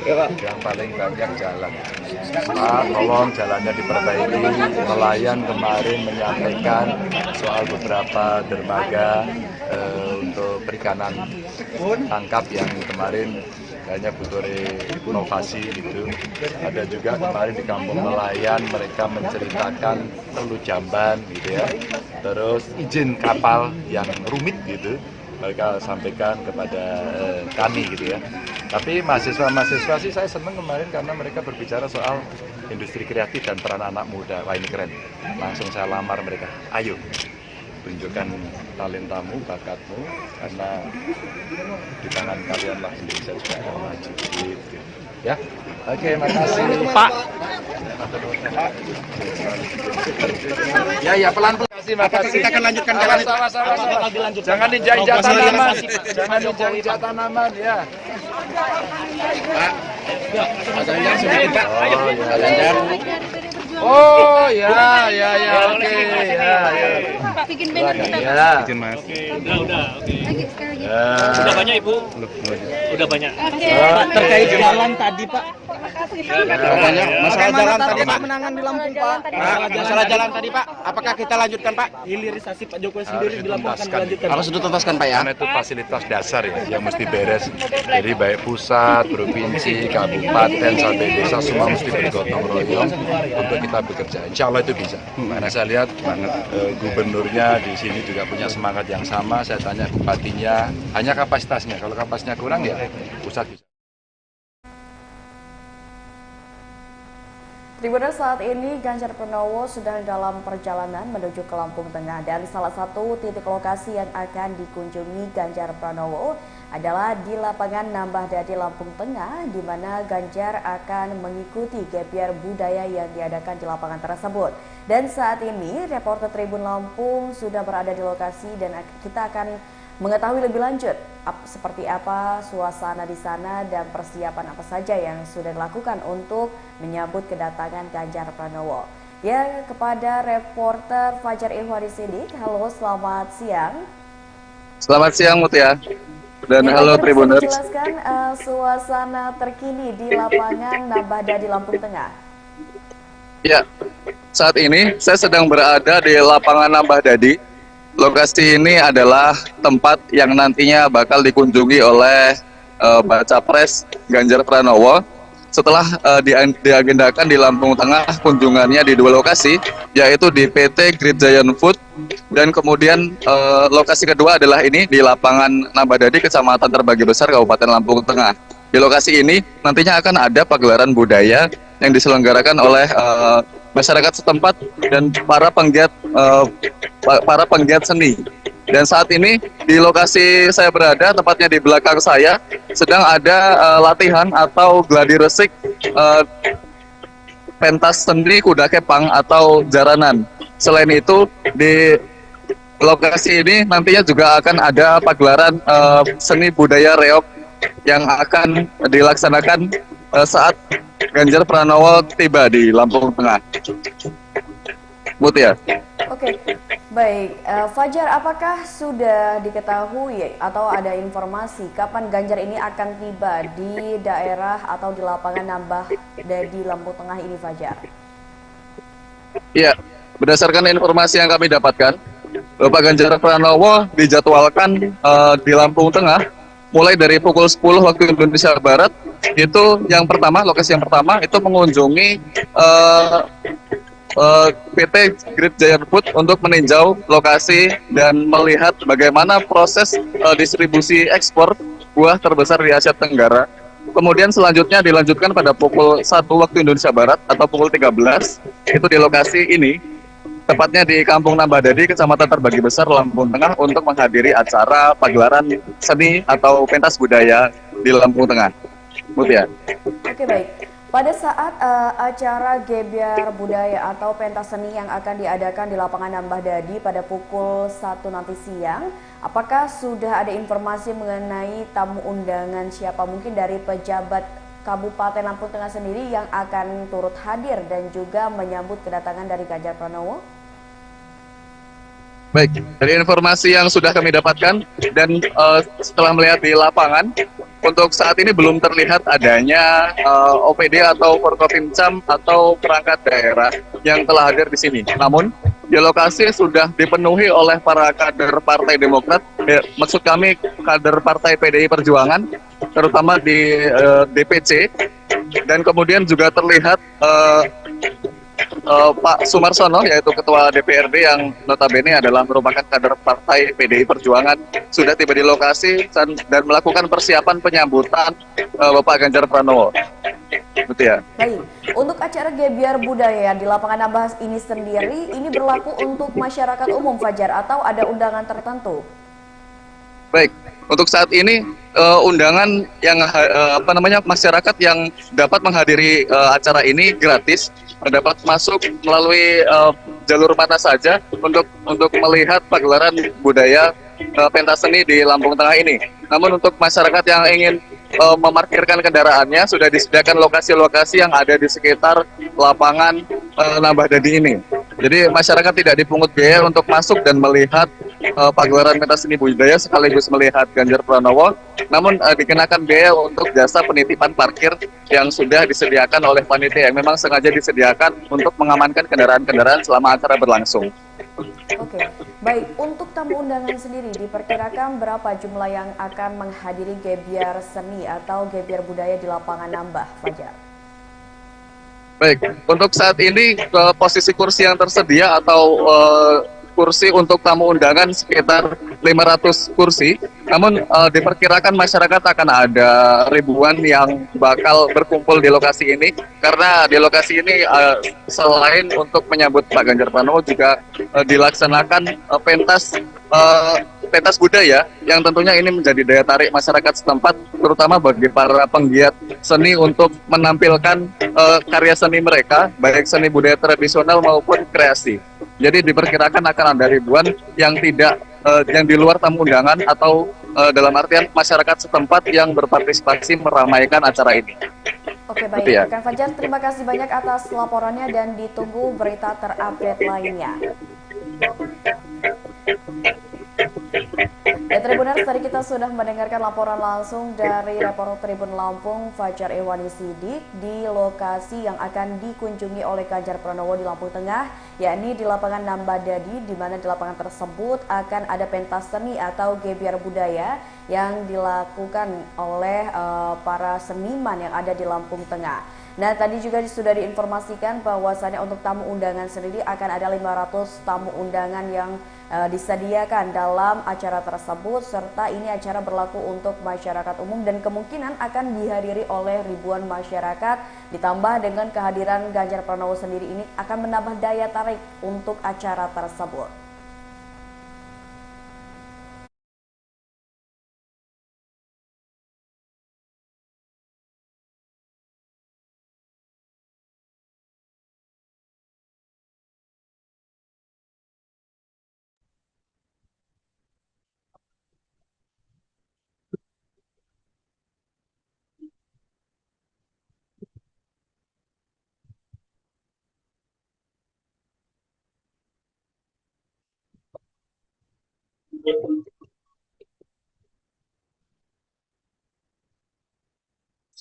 Yang paling banyak jalan. Pak, tolong jalannya diperbaiki. Nelayan kemarin menyampaikan soal beberapa dermaga untuk perikanan tangkap yang kemarin kayaknya butuh inovasi gitu. Ada juga kemarin di kampung nelayan mereka menceritakan perlu jamban gitu ya. Terus izin kapal yang rumit gitu. Mereka sampaikan kepada kami gitu ya. Tapi mahasiswa-mahasiswa sih saya senang kemarin karena mereka berbicara soal industri kreatif dan peran anak muda. Wah, ini keren. Langsung saya lamar mereka. Ayo, tunjukkan talentamu, bakatmu, karena di tangan kalian lah Indonesia juga akan maju. Gitu. Ya, oke, makasih Pak. Ya, pelan-pelan. Makasih. Kita akan lanjutkan jalan. Sama-sama. Jangan dijajah tanaman. Jangan dijajah tanaman ya. Pak Ganjar sudah, Pak. Pak Ganjar. Oh ya, oke ya. Pak, bikin banner kita. Ya. Izin Mas. Udah, oke. Lagi sekarang. Udah banyak Ibu? Udah banyak. Pak, terkait jalan tadi, Pak. Banyak. Masalah jalan tadi, Pak. Menangan di Lampung, Pak. Masalah jalan tadi, Pak. Apakah kita lanjutkan, Pak? Hilirisasi Pak Jokowi sendiri di Lampung akan dilanjutkan. Harus dituntaskan, Pak ya. Karena itu fasilitas dasar ya yang mesti beres. Jadi baik pusat, provinsi, kabupaten sampai desa semua mesti bergotong royong untuk kita bekerja. Insya Allah itu bisa. Karena saya lihat gubernurnya di sini juga punya semangat yang sama. Saya tanya bupatinya, hanya kapasitasnya. Kalau kapasitasnya kurang ya pusat bisa. Tribuners, saat ini Ganjar Pranowo sedang dalam perjalanan menuju ke Lampung Tengah dan salah satu titik lokasi yang akan dikunjungi Ganjar Pranowo adalah di lapangan Nambah Dadi Lampung Tengah, di mana Ganjar akan mengikuti gap year budaya yang diadakan di lapangan tersebut. Dan saat ini reporter Tribun Lampung sudah berada di lokasi dan kita akan mengetahui lebih lanjut seperti apa suasana di sana dan persiapan apa saja yang sudah dilakukan untuk menyambut kedatangan Ganjar Pranowo. Ya, kepada reporter Fajar Ihwan di sini. Halo, selamat siang. Selamat siang Mutia. Dan ya, halo Tribuners. Jelaskan suasana terkini di lapangan Nambah Dadi Lampung Tengah. Ya, saat ini saya sedang berada di lapangan Nambah Dadi. Lokasi ini adalah tempat yang nantinya bakal dikunjungi oleh Baca Pres Ganjar Pranowo setelah diagendakan di Lampung Tengah kunjungannya di 2 lokasi, yaitu di PT Great Giant Food dan kemudian lokasi kedua adalah ini di lapangan Nambah Dadi, Kecamatan Terbagi Besar, Kabupaten Lampung Tengah. Di lokasi ini nantinya akan ada pagelaran budaya yang diselenggarakan oleh masyarakat setempat dan para penggiat seni. Dan saat ini di lokasi saya berada, tepatnya di belakang saya, sedang ada latihan atau gladi resik pentas seni kuda kepang atau jaranan. Selain itu di lokasi ini nantinya juga akan ada pagelaran seni budaya reog yang akan dilaksanakan saat Ganjar Pranowo tiba di Lampung Tengah. Mutia. Oke. Baik, Fajar, apakah sudah diketahui atau ada informasi kapan Ganjar ini akan tiba di daerah atau di lapangan Nambah di Lampung Tengah ini, Fajar? Iya, berdasarkan informasi yang kami dapatkan, Bapak Ganjar Pranowo dijadwalkan di Lampung Tengah mulai dari pukul 10 waktu Indonesia Barat. Itu yang pertama, lokasi yang pertama itu mengunjungi PT Great Giant Food untuk meninjau lokasi dan melihat bagaimana proses distribusi ekspor buah terbesar di Asia Tenggara. Kemudian selanjutnya dilanjutkan pada pukul 1 waktu Indonesia Barat atau pukul 13, itu di lokasi ini, tepatnya di Kampung Nambadadi, Kecamatan Terbagi Besar, Lampung Tengah, untuk menghadiri acara pagelaran seni atau pentas budaya di Lampung Tengah. Mutia. Oke, baik. Pada saat acara Gebyar Budaya atau pentas seni yang akan diadakan di lapangan Nambah Dadi pada pukul 1 nanti siang, apakah sudah ada informasi mengenai tamu undangan siapa mungkin dari pejabat Kabupaten Lampung Tengah sendiri yang akan turut hadir dan juga menyambut kedatangan dari Ganjar Pranowo? Baik, dari informasi yang sudah kami dapatkan dan setelah melihat di lapangan, untuk saat ini belum terlihat adanya OPD atau Forkopimcam atau perangkat daerah yang telah hadir di sini. Namun, di lokasi sudah dipenuhi oleh para kader Partai Demokrat, maksud kami kader Partai PDI Perjuangan, terutama di DPC, dan kemudian juga terlihat Pak Sumarsono, yaitu Ketua DPRD yang notabene adalah merupakan kader Partai PDI Perjuangan, sudah tiba di lokasi dan melakukan persiapan penyambutan Bapak Ganjar Pranowo. Betul ya? Baik, untuk acara Gebyar Budaya di lapangan Nambah ini sendiri, ini berlaku untuk masyarakat umum, Fajar, atau ada undangan tertentu? Baik, untuk saat ini undangan yang masyarakat yang dapat menghadiri acara ini gratis, dapat masuk melalui jalur mana saja untuk melihat pagelaran budaya pentas seni di Lampung Tengah ini. Namun untuk masyarakat yang ingin memarkirkan kendaraannya, sudah disediakan lokasi-lokasi yang ada di sekitar lapangan Nambah Dadi ini. Jadi masyarakat tidak dipungut biaya untuk masuk dan melihat pagelaran pentas seni budaya sekaligus melihat Ganjar Pranowo, namun dikenakan biaya untuk jasa penitipan parkir yang sudah disediakan oleh panitia yang memang sengaja disediakan untuk mengamankan kendaraan-kendaraan selama acara berlangsung. Oke, baik. Untuk tamu undangan sendiri, diperkirakan berapa jumlah yang akan menghadiri Gebyar Seni atau Gebyar Budaya di lapangan Nambah, Fajar? Baik, untuk saat ini posisi kursi yang tersedia atau kursi untuk tamu undangan sekitar 500 kursi. Namun diperkirakan masyarakat akan ada ribuan yang bakal berkumpul di lokasi ini, karena di lokasi ini selain untuk menyambut Pak Ganjar Pranowo juga dilaksanakan pentas budaya yang tentunya ini menjadi daya tarik masyarakat setempat, terutama bagi para penggiat seni untuk menampilkan karya seni mereka, baik seni budaya tradisional maupun kreasi. Jadi diperkirakan akan ada ribuan yang yang di luar tamu undangan atau dalam artian masyarakat setempat yang berpartisipasi meramaikan acara ini. Oke, baik. Ya. Kang Fajar, terima kasih banyak atas laporannya dan ditunggu berita terupdate lainnya. Ya, Tribuners, tadi kita sudah mendengarkan laporan langsung dari reporter Tribun Lampung, Fajar Irwani Sidik, di lokasi yang akan dikunjungi oleh Ganjar Pranowo di Lampung Tengah, yakni di lapangan Nambah Dadi, di mana di lapangan tersebut akan ada pentas seni atau Gebyar Budaya yang dilakukan oleh para seniman yang ada di Lampung Tengah. Nah, tadi juga sudah diinformasikan bahwasannya untuk tamu undangan sendiri akan ada 500 tamu undangan yang disediakan dalam acara tersebut, serta ini acara berlaku untuk masyarakat umum dan kemungkinan akan dihadiri oleh ribuan masyarakat, ditambah dengan kehadiran Ganjar Pranowo sendiri ini akan menambah daya tarik untuk acara tersebut.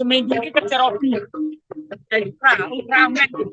Seminggu kita kerja roti. Jadi ramen itu.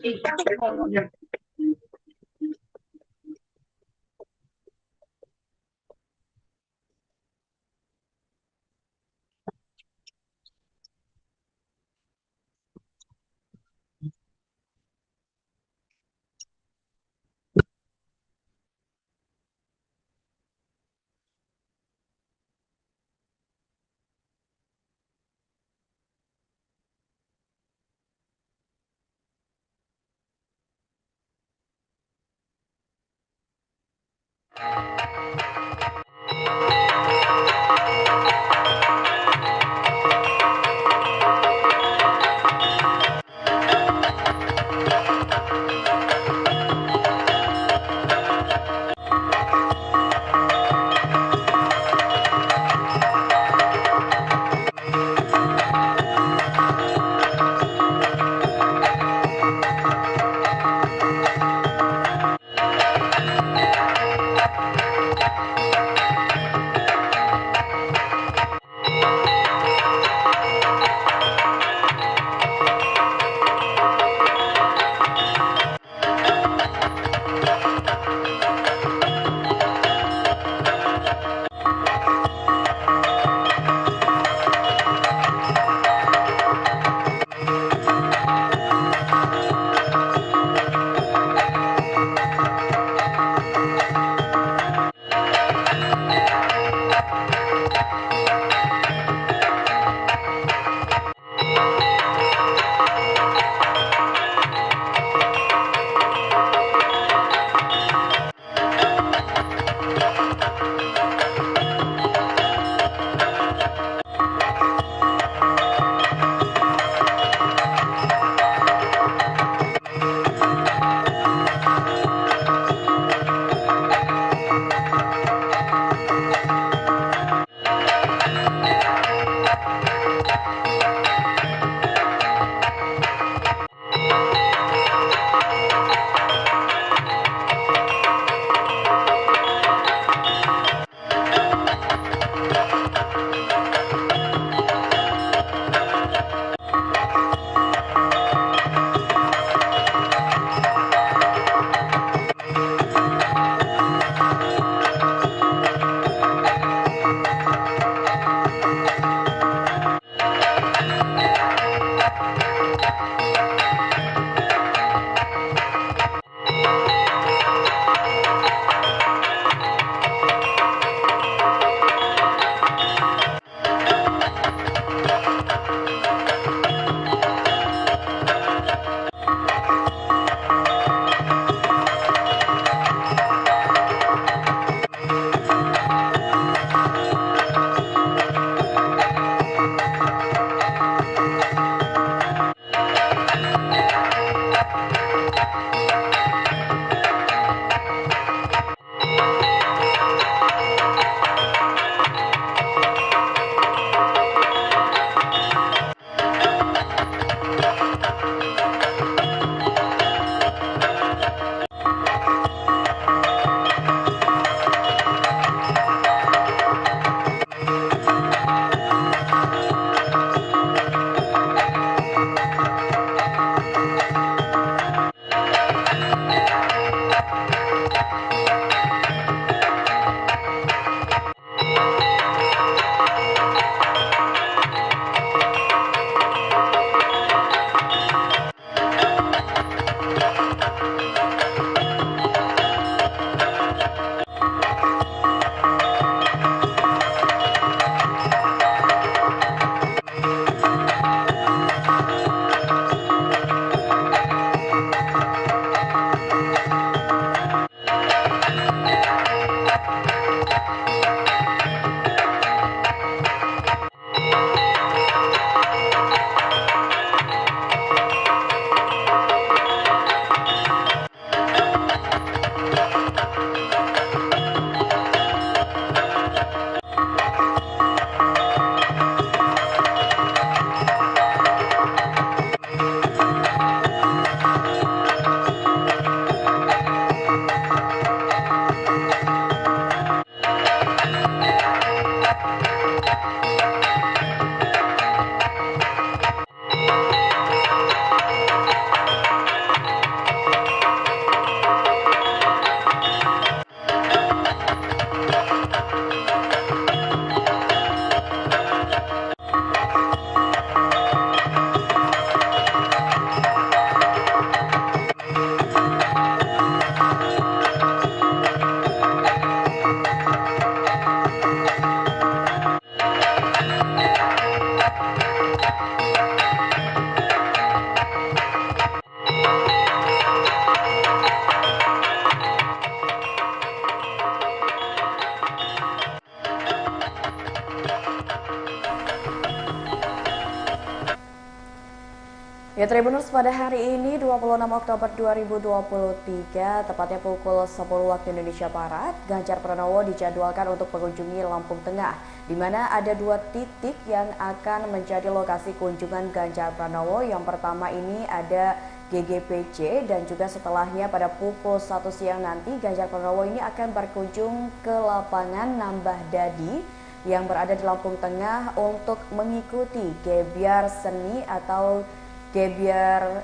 Ya Tribuners, pada hari ini 26 Oktober 2023, tepatnya pukul 10 waktu Indonesia Barat, Ganjar Pranowo dijadwalkan untuk mengunjungi Lampung Tengah, di mana ada 2 titik yang akan menjadi lokasi kunjungan Ganjar Pranowo. Yang pertama ini ada GGPC, dan juga setelahnya pada pukul 1 siang nanti Ganjar Pranowo ini akan berkunjung ke lapangan Nambah Dadi yang berada di Lampung Tengah untuk mengikuti gebyar seni atau gebyar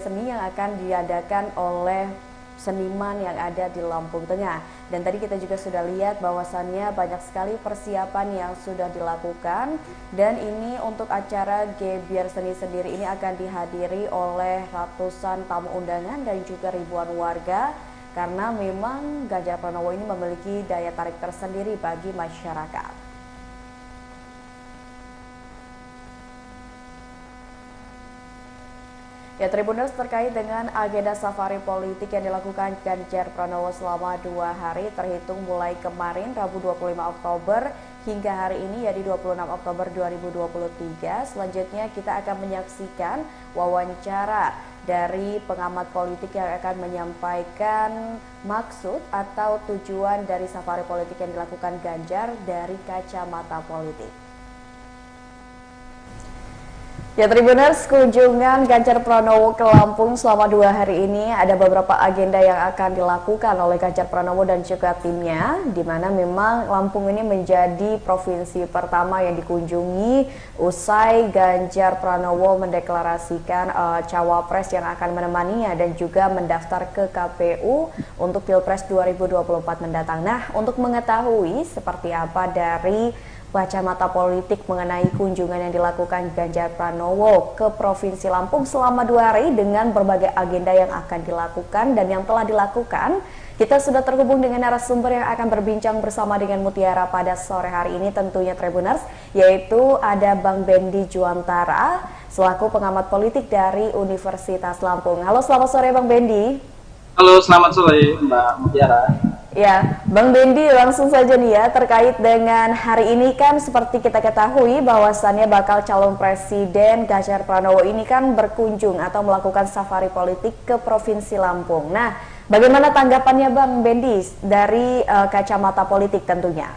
seni yang akan diadakan oleh seniman yang ada di Lampung Tengah. Dan tadi kita juga sudah lihat bahwasannya banyak sekali persiapan yang sudah dilakukan, dan ini untuk acara gebyar seni sendiri ini akan dihadiri oleh ratusan tamu undangan dan juga ribuan warga, karena memang Ganjar Pranowo ini memiliki daya tarik tersendiri bagi masyarakat. Ya Tribuners, terkait dengan agenda safari politik yang dilakukan Ganjar Pranowo selama 2 hari terhitung mulai kemarin Rabu 25 Oktober hingga hari ini yaitu 26 Oktober 2023. Selanjutnya kita akan menyaksikan wawancara dari pengamat politik yang akan menyampaikan maksud atau tujuan dari safari politik yang dilakukan Ganjar dari kacamata politik. Ya Tribuners, kunjungan Ganjar Pranowo ke Lampung selama 2 hari ini ada beberapa agenda yang akan dilakukan oleh Ganjar Pranowo dan juga timnya, di mana memang Lampung ini menjadi provinsi pertama yang dikunjungi usai Ganjar Pranowo mendeklarasikan cawapres yang akan menemaninya dan juga mendaftar ke KPU untuk Pilpres 2024 mendatang. Nah, untuk mengetahui seperti apa dari kacamata politik mengenai kunjungan yang dilakukan Ganjar Pranowo ke Provinsi Lampung selama 2 hari dengan berbagai agenda yang akan dilakukan dan yang telah dilakukan, kita sudah terhubung dengan narasumber yang akan berbincang bersama dengan Mutiara pada sore hari ini tentunya Tribuners, yaitu ada Bang Bendi Juantara selaku pengamat politik dari Universitas Lampung. Halo, selamat sore Bang Bendi. Halo, selamat sore Mbak Mutiara. Ya, Bang Bendi, langsung saja nih ya, terkait dengan hari ini kan seperti kita ketahui bahwasannya bakal calon presiden Ganjar Pranowo ini kan berkunjung atau melakukan safari politik ke Provinsi Lampung. Nah, bagaimana tanggapannya Bang Bendi dari kacamata politik tentunya?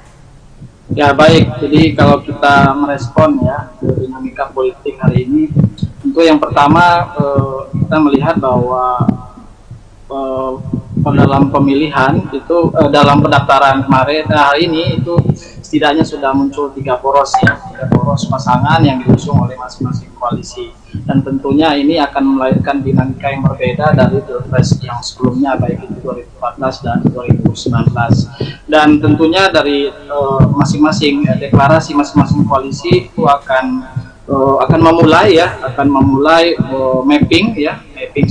Ya baik, jadi kalau kita merespon ya dinamika politik hari ini, tentu yang pertama kita melihat bahwa dalam pemilihan itu dalam pendaftaran kemarin hari ini itu setidaknya sudah muncul 3 poros ya, 3 poros pasangan yang diusung oleh masing-masing koalisi, dan tentunya ini akan melahirkan dinamika yang berbeda dari Pilpres yang sebelumnya baik itu 2014 dan 2019, dan tentunya dari masing-masing deklarasi masing-masing koalisi itu akan memulai mapping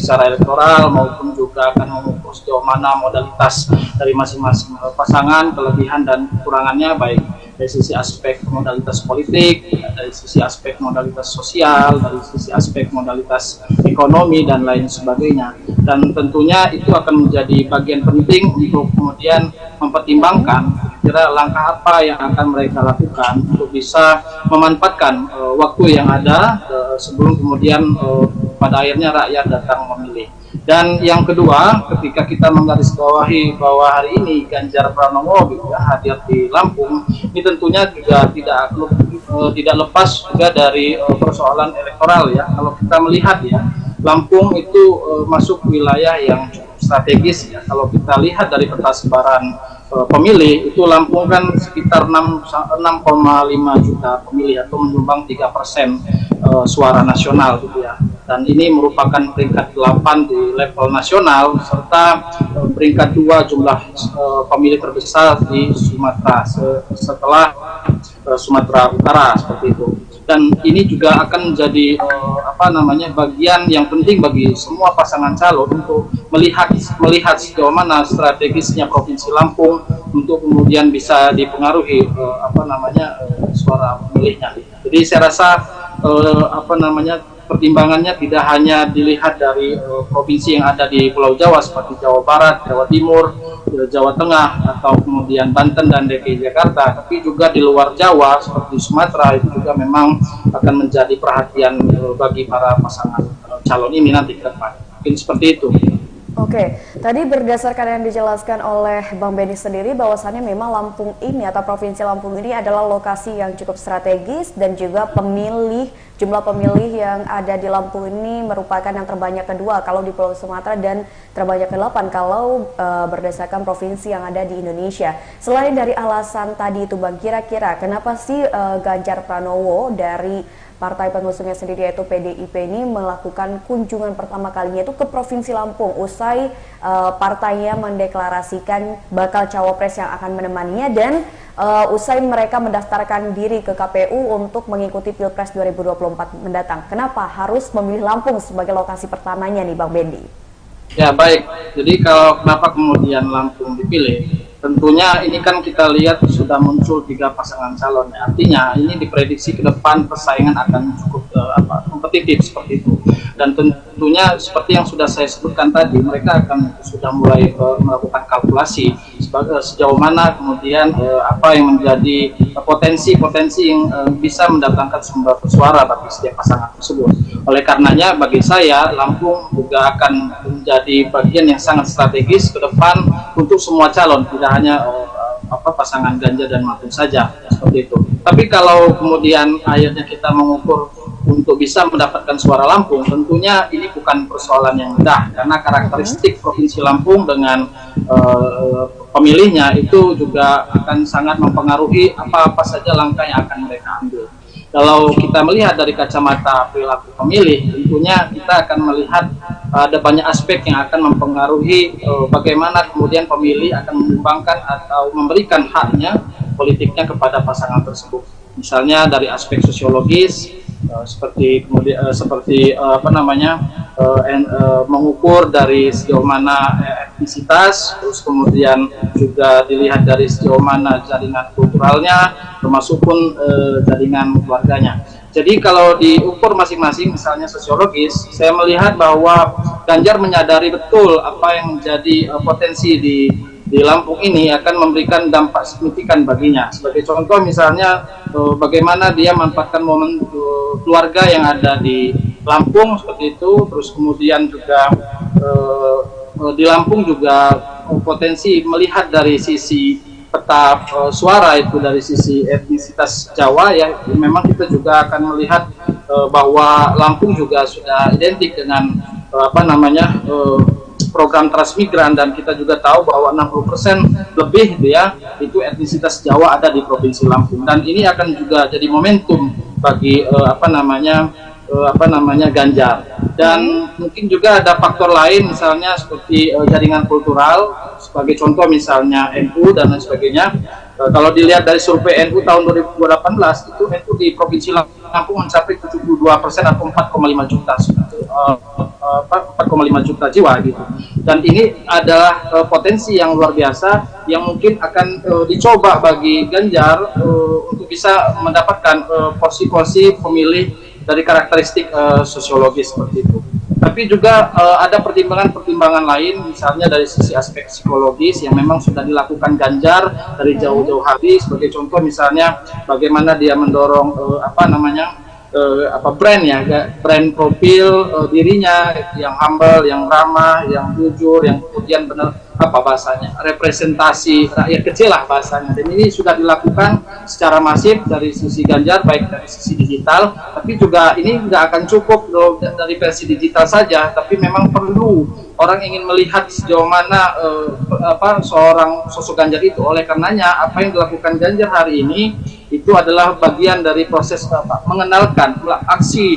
secara elektoral maupun juga akan mengukur sejauh mana modalitas dari masing-masing pasangan, kelebihan dan kekurangannya, baik dari sisi aspek modalitas politik, dari sisi aspek modalitas sosial, dari sisi aspek modalitas ekonomi dan lain sebagainya. Dan tentunya itu akan menjadi bagian penting untuk kemudian mempertimbangkan kira langkah apa yang akan mereka lakukan untuk bisa memanfaatkan waktu yang ada sebelum kemudian pada akhirnya rakyat datang memilih. Dan yang kedua, ketika kita menggarisbawahi bahwa hari ini Ganjar Pranowo hadir di Lampung, ini tentunya juga tidak lepas juga dari persoalan elektoral ya. Kalau kita melihat ya, Lampung itu masuk wilayah yang cukup strategis ya. Kalau kita lihat dari peta sebaran pemilih itu Lampung kan sekitar 6,5 juta pemilih atau menyumbang 3% suara nasional gitu ya. Dan ini merupakan peringkat 8 di level nasional serta peringkat 2 jumlah pemilih terbesar di Sumatera setelah Sumatera Utara seperti itu. Dan ini juga akan menjadi bagian yang penting bagi semua pasangan calon untuk melihat sejauh mana strategisnya Provinsi Lampung untuk kemudian bisa dipengaruhi suara pemilihnya. Jadi saya rasa pertimbangannya tidak hanya dilihat dari provinsi yang ada di Pulau Jawa seperti Jawa Barat, Jawa Timur, Jawa Tengah atau kemudian Banten dan DKI Jakarta, tapi juga di luar Jawa seperti Sumatera itu juga memang akan menjadi perhatian bagi para pasangan calon ini nanti ke depan. Mungkin seperti itu. Oke, tadi berdasarkan yang dijelaskan oleh Bang Benny sendiri bahwasannya memang Lampung ini atau Provinsi Lampung ini adalah lokasi yang cukup strategis dan juga jumlah pemilih yang ada di Lampung ini merupakan yang terbanyak kedua kalau di Pulau Sumatera dan terbanyak ke-8 kalau berdasarkan provinsi yang ada di Indonesia. Selain dari alasan tadi itu Bang, kira-kira kenapa sih Ganjar Pranowo dari partai pengusungnya sendiri yaitu PDIP ini melakukan kunjungan pertama kalinya itu ke Provinsi Lampung usai partainya mendeklarasikan bakal cawapres yang akan menemaninya dan usai mereka mendaftarkan diri ke KPU untuk mengikuti Pilpres 2024 mendatang. Kenapa harus memilih Lampung sebagai lokasi pertamanya nih Bang Bendy? Ya baik, jadi kenapa kemudian Lampung dipilih? Tentunya ini kan kita lihat sudah muncul 3 pasangan calon. Artinya ini diprediksi ke depan persaingan akan cukup kompetitif seperti itu. Dan tentunya seperti yang sudah saya sebutkan tadi, mereka akan sudah mulai melakukan kalkulasi sejauh mana kemudian apa yang menjadi potensi-potensi yang bisa mendatangkan sumber suara bagi setiap pasangan tersebut. Oleh karenanya bagi saya Lampung juga akan menjadi bagian yang sangat strategis ke depan untuk semua calon, tidak hanya pasangan Ganjar dan Mahfud saja seperti itu. Tapi kalau kemudian akhirnya kita mengukur untuk bisa mendapatkan suara Lampung, tentunya ini bukan persoalan yang mudah karena karakteristik Provinsi Lampung dengan pemilihnya itu juga akan sangat mempengaruhi apa-apa saja langkah yang akan mereka ambil. Kalau kita melihat dari kacamata perilaku pemilih, tentunya kita akan melihat ada banyak aspek yang akan mempengaruhi bagaimana kemudian pemilih akan menyumbangkan atau memberikan haknya politiknya kepada pasangan tersebut. Misalnya dari aspek sosiologis, seperti mengukur dari sejauh mana etnisitas, terus kemudian juga dilihat dari sejauh mana jaringan kulturalnya, termasuk pun jaringan keluarganya. Jadi kalau diukur masing-masing, misalnya sosiologis, saya melihat bahwa Ganjar menyadari betul apa yang menjadi potensi di Lampung ini akan memberikan dampak signifikan baginya. Sebagai contoh misalnya bagaimana dia memanfaatkan momen keluarga yang ada di Lampung seperti itu, terus kemudian juga di Lampung juga potensi melihat dari sisi peta suara itu dari sisi etnisitas Jawa ya, memang kita juga akan melihat bahwa Lampung juga sudah identik dengan program transmigran, dan kita juga tahu bahwa 60% lebih dia itu etnisitas Jawa ada di Provinsi Lampung, dan ini akan juga jadi momentum bagi Ganjar. Dan mungkin juga ada faktor lain misalnya seperti jaringan kultural, sebagai contoh misalnya NU dan lain sebagainya. Kalau dilihat dari survei NU tahun 2018 itu NU di Provinsi Lampung mencapai 72% atau 4,5 juta 4,5 juta jiwa gitu. Dan ini adalah potensi yang luar biasa yang mungkin akan dicoba bagi Ganjar untuk bisa mendapatkan porsi-porsi pemilih dari karakteristik sosiologis seperti itu. Tapi juga ada pertimbangan-pertimbangan lain, misalnya dari sisi aspek psikologis yang memang sudah dilakukan Ganjar dari jauh-jauh hari. Sebagai contoh misalnya bagaimana dia mendorong brand profil dirinya yang humble, yang ramah, yang jujur, yang kemudian benar representasi rakyat kecil lah bahasanya. Dan ini sudah dilakukan secara masif dari sisi Ganjar, baik dari sisi digital, tapi juga ini nggak akan cukup dari versi digital saja, tapi memang perlu orang ingin melihat sejauh mana seorang sosok Ganjar itu. Oleh karenanya apa yang dilakukan Ganjar hari ini itu adalah bagian dari proses mengenalkan aksi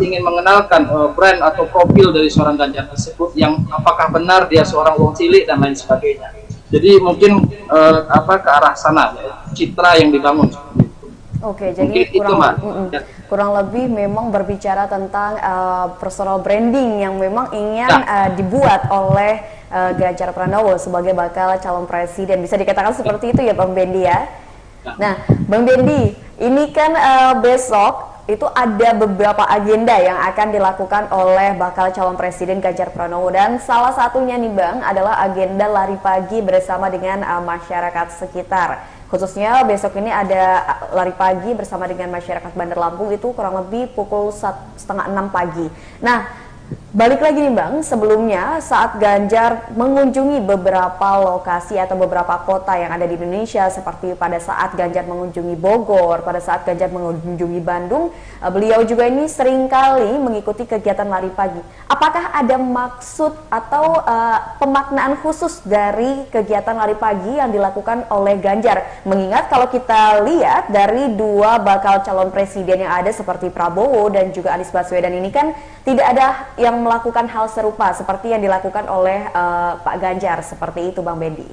ingin mengenalkan brand atau profil dari seorang Ganjar tersebut, yang apakah benar dia seorang wong cilik dan lain sebagainya. Jadi mungkin ke arah sana ya, citra yang dibangun. Oke, jadi kurang lebih memang berbicara tentang personal branding yang memang ingin dibuat oleh Ganjar Pranowo sebagai bakal calon presiden. Bisa dikatakan seperti itu ya Bang Bendy ya? Nah, Bang Bendy, ini kan besok itu ada beberapa agenda yang akan dilakukan oleh bakal calon presiden Ganjar Pranowo, dan salah satunya nih Bang adalah agenda lari pagi bersama dengan masyarakat sekitar. Khususnya besok ini ada lari pagi bersama dengan masyarakat Bandar Lampung, itu kurang lebih pukul 5:30 pagi. Nah, balik lagi nih Bang, sebelumnya saat Ganjar mengunjungi beberapa lokasi atau beberapa kota yang ada di Indonesia, seperti pada saat Ganjar mengunjungi Bogor, pada saat Ganjar mengunjungi Bandung, beliau juga ini seringkali mengikuti kegiatan lari pagi. Apakah ada maksud atau pemaknaan khusus dari kegiatan lari pagi yang dilakukan oleh Ganjar? Mengingat kalau kita lihat dari dua bakal calon presiden yang ada seperti Prabowo dan juga Anies Baswedan ini kan tidak ada yang melakukan hal serupa seperti yang dilakukan oleh Pak Ganjar, seperti itu Bang Bendi.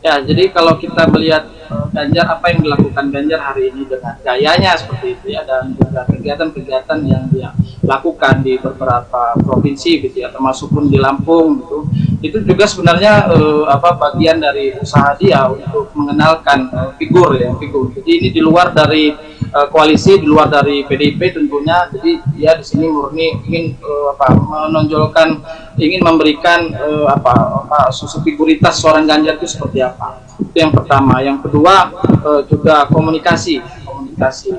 Ya, jadi kalau kita melihat Ganjar, apa yang dilakukan Ganjar hari ini dengan gayanya seperti itu ya, dan juga kegiatan-kegiatan yang dia lakukan di beberapa provinsi gitu ya, termasuk pun di Lampung gitu, itu juga sebenarnya bagian dari usaha dia untuk mengenalkan figur. Jadi ini di luar dari koalisi, di luar dari PDIP tentunya. Jadi dia di sini murni ingin menonjolkan, ingin memberikan sosok figuritas seorang Ganjar itu seperti apa. Itu yang pertama. Yang kedua juga komunikasi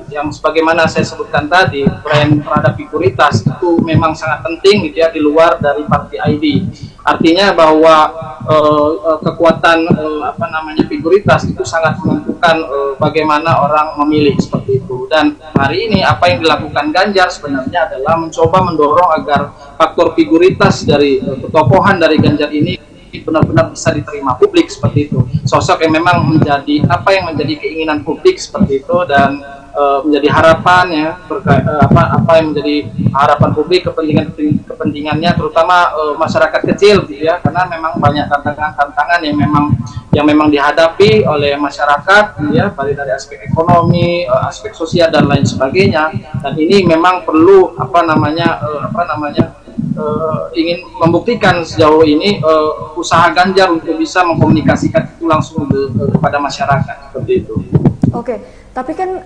yang sebagaimana saya sebutkan tadi, brand terhadap figuritas itu memang sangat penting gitu ya, di luar dari party ID. Artinya bahwa kekuatan figuritas itu sangat menentukan bagaimana orang memilih seperti itu. Dan hari ini apa yang dilakukan Ganjar sebenarnya adalah mencoba mendorong agar faktor figuritas dari ketokohan dari Ganjar ini benar-benar bisa diterima publik seperti itu. Sosok yang memang menjadi menjadi keinginan publik seperti itu, dan menjadi harapannya apa yang menjadi harapan publik, kepentingannya terutama masyarakat kecil gitu ya, karena memang banyak tantangan yang memang dihadapi oleh masyarakat gitu ya, baik dari aspek ekonomi, aspek sosial dan lain sebagainya. Dan ini memang perlu ingin membuktikan sejauh ini usaha Ganjar untuk bisa mengkomunikasikan itu langsung kepada masyarakat seperti itu. Oke, tapi kan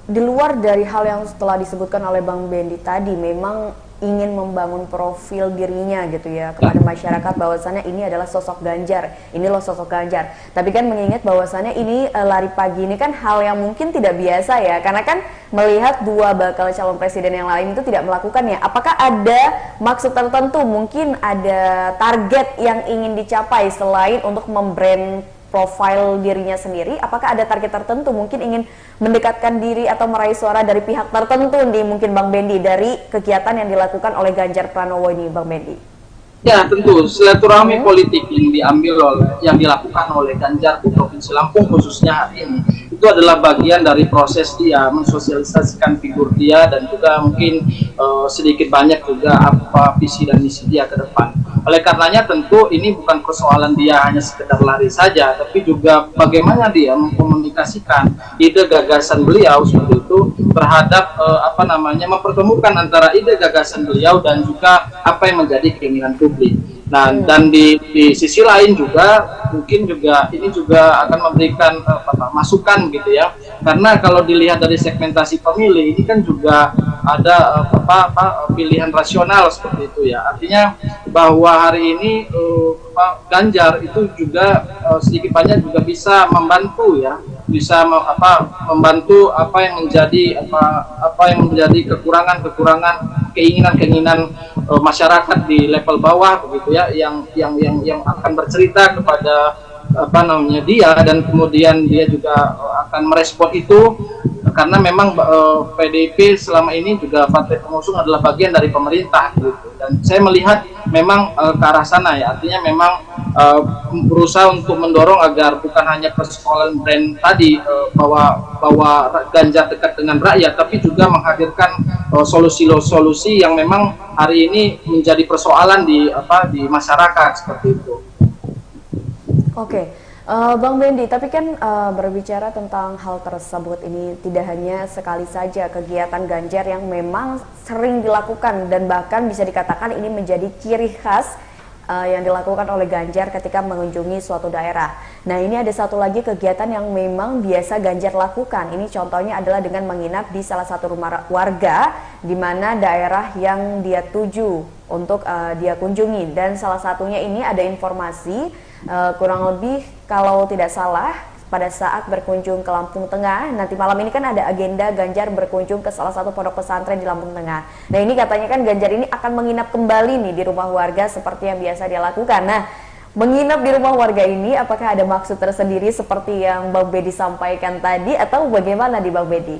di luar dari hal yang setelah disebutkan oleh Bang Bendi tadi, memang ingin membangun profil dirinya gitu ya kepada masyarakat, bahwasannya ini adalah sosok Ganjar, ini loh sosok Ganjar. Tapi kan mengingat bahwasannya ini lari pagi ini kan hal yang mungkin tidak biasa ya, karena kan melihat dua bakal calon presiden yang lain itu tidak melakukannya. Apakah ada maksud tertentu, mungkin ada target yang ingin dicapai selain untuk membrand profil dirinya sendiri? Apakah ada target tertentu, mungkin ingin mendekatkan diri atau meraih suara dari pihak tertentu nih mungkin Bang Bendi dari kegiatan yang dilakukan oleh Ganjar Pranowo ini, Bang Bendi? Ya, tentu silaturahmi politik yang dilakukan oleh Ganjar di Provinsi Lampung khususnya hari ini itu adalah bagian dari proses dia mensosialisasikan figur dia, dan juga mungkin sedikit banyak juga apa visi dan misi dia ke depan. Oleh karenanya tentu ini bukan persoalan dia hanya sekedar lari saja, tapi juga bagaimana dia mengkomunikasikan ide gagasan beliau seperti itu terhadap mempertemukan antara ide gagasan beliau dan juga apa yang menjadi keinginan publik. Nah, dan di sisi lain juga mungkin juga ini juga akan memberikan masukan gitu ya, karena kalau dilihat dari segmentasi pemilih ini kan juga ada pilihan rasional seperti itu ya. Artinya bahwa hari ini Ganjar itu juga sedikit banyak juga bisa membantu ya, bisa membantu apa yang menjadi kekurangan keinginan masyarakat di level bawah begitu ya, yang akan bercerita kepada dia, dan kemudian dia juga akan merespon itu, karena memang PDIP selama ini juga partai pengusung adalah bagian dari pemerintah gitu. Dan saya melihat memang ke arah sana ya, artinya memang berusaha untuk mendorong agar bukan hanya persoalan brand tadi bahwa Ganjar dekat dengan rakyat, tapi juga menghadirkan solusi-solusi yang memang hari ini menjadi persoalan di masyarakat seperti itu. Oke, Bang Bendi, tapi kan berbicara tentang hal tersebut ini tidak hanya sekali saja kegiatan Ganjar yang memang sering dilakukan dan bahkan bisa dikatakan ini menjadi ciri khas yang dilakukan oleh Ganjar ketika mengunjungi suatu daerah. Nah, ini ada satu lagi kegiatan yang memang biasa Ganjar lakukan. Ini contohnya adalah dengan menginap di salah satu rumah warga di mana daerah yang dia tuju untuk dia kunjungi. Dan salah satunya ini ada informasi kurang lebih kalau tidak salah pada saat berkunjung ke Lampung Tengah, nanti malam ini kan ada agenda Ganjar berkunjung ke salah satu pondok pesantren di Lampung Tengah. Nah, ini katanya kan Ganjar ini akan menginap kembali nih di rumah warga seperti yang biasa dia lakukan. Nah, menginap di rumah warga ini apakah ada maksud tersendiri seperti yang Bang Bedi sampaikan tadi atau bagaimana di Bang Bedi?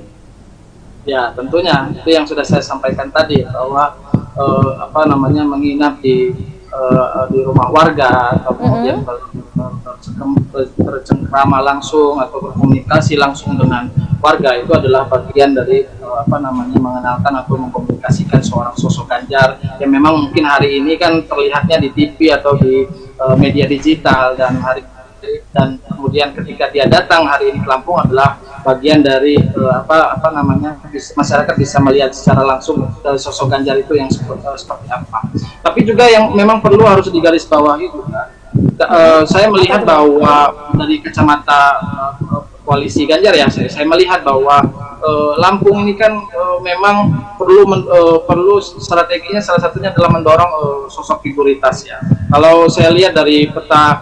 Ya, tentunya itu yang sudah saya sampaikan tadi bahwa menginap di rumah warga atau kemudian tercengkrama langsung atau berkomunikasi langsung dengan warga itu adalah bagian dari mengenalkan atau mengkomunikasikan seorang sosok Ganjar yang memang mungkin hari ini kan terlihatnya di TV atau di media digital, dan kemudian ketika dia datang hari ini ke Lampung adalah bagian dari masyarakat bisa melihat secara langsung sosok Ganjar itu yang seperti apa. Tapi juga yang memang perlu harus digarisbawahi juga, saya melihat bahwa dari kacamata koalisi Ganjar ya, saya melihat bahwa Lampung ini kan memang perlu strateginya salah satunya adalah mendorong sosok figuritas ya. Kalau saya lihat dari peta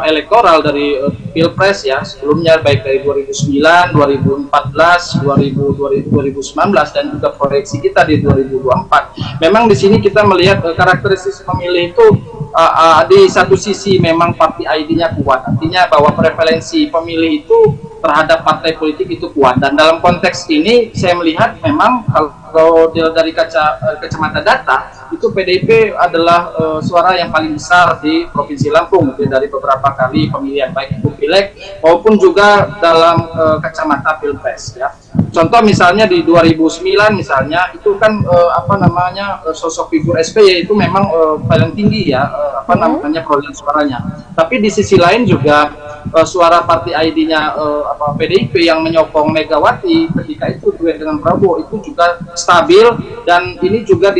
elektoral dari Pilpres ya sebelumnya, baik dari 2009, 2014, 2019 dan juga proyeksi kita di 2024. Memang di sini kita melihat karakteristik pemilih itu di satu sisi memang party ID-nya kuat, artinya bahwa prevalensi pemilih itu terhadap partai politik itu kuat. Dan dalam konteks ini saya melihat memang kalau dari kacamata data itu PDIP adalah suara yang paling besar di Provinsi Lampung dari beberapa kali pemilihan baik itu pileg maupun juga dalam kacamata pilpres ya. Contoh misalnya di 2009 misalnya itu kan sosok figur SBY itu memang paling tinggi ya perolehan suaranya. Tapi di sisi lain juga suara partai ID-nya PDIP yang menyokong Megawati ketika itu duet dengan Prabowo itu juga stabil, dan ini juga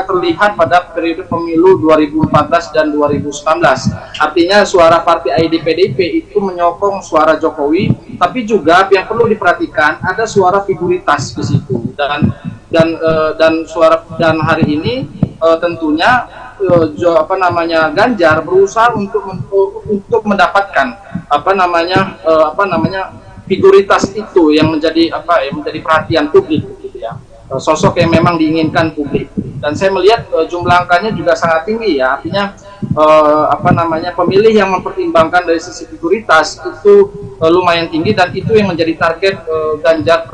terlihat pada periode pemilu 2014 dan 2019. Artinya suara partai ID PDIP itu menyokong suara Jokowi, tapi juga yang perlu diperhatikan ada suara figuritas di situ, dan hari ini tentunya Ganjar berusaha untuk mendapatkan figuritas itu yang menjadi perhatian publik gitu ya. Sosok yang memang diinginkan publik, dan saya melihat jumlah angkanya juga sangat tinggi ya, artinya pemilih yang mempertimbangkan dari sisi figuritas itu lumayan tinggi, dan itu yang menjadi target Ganjar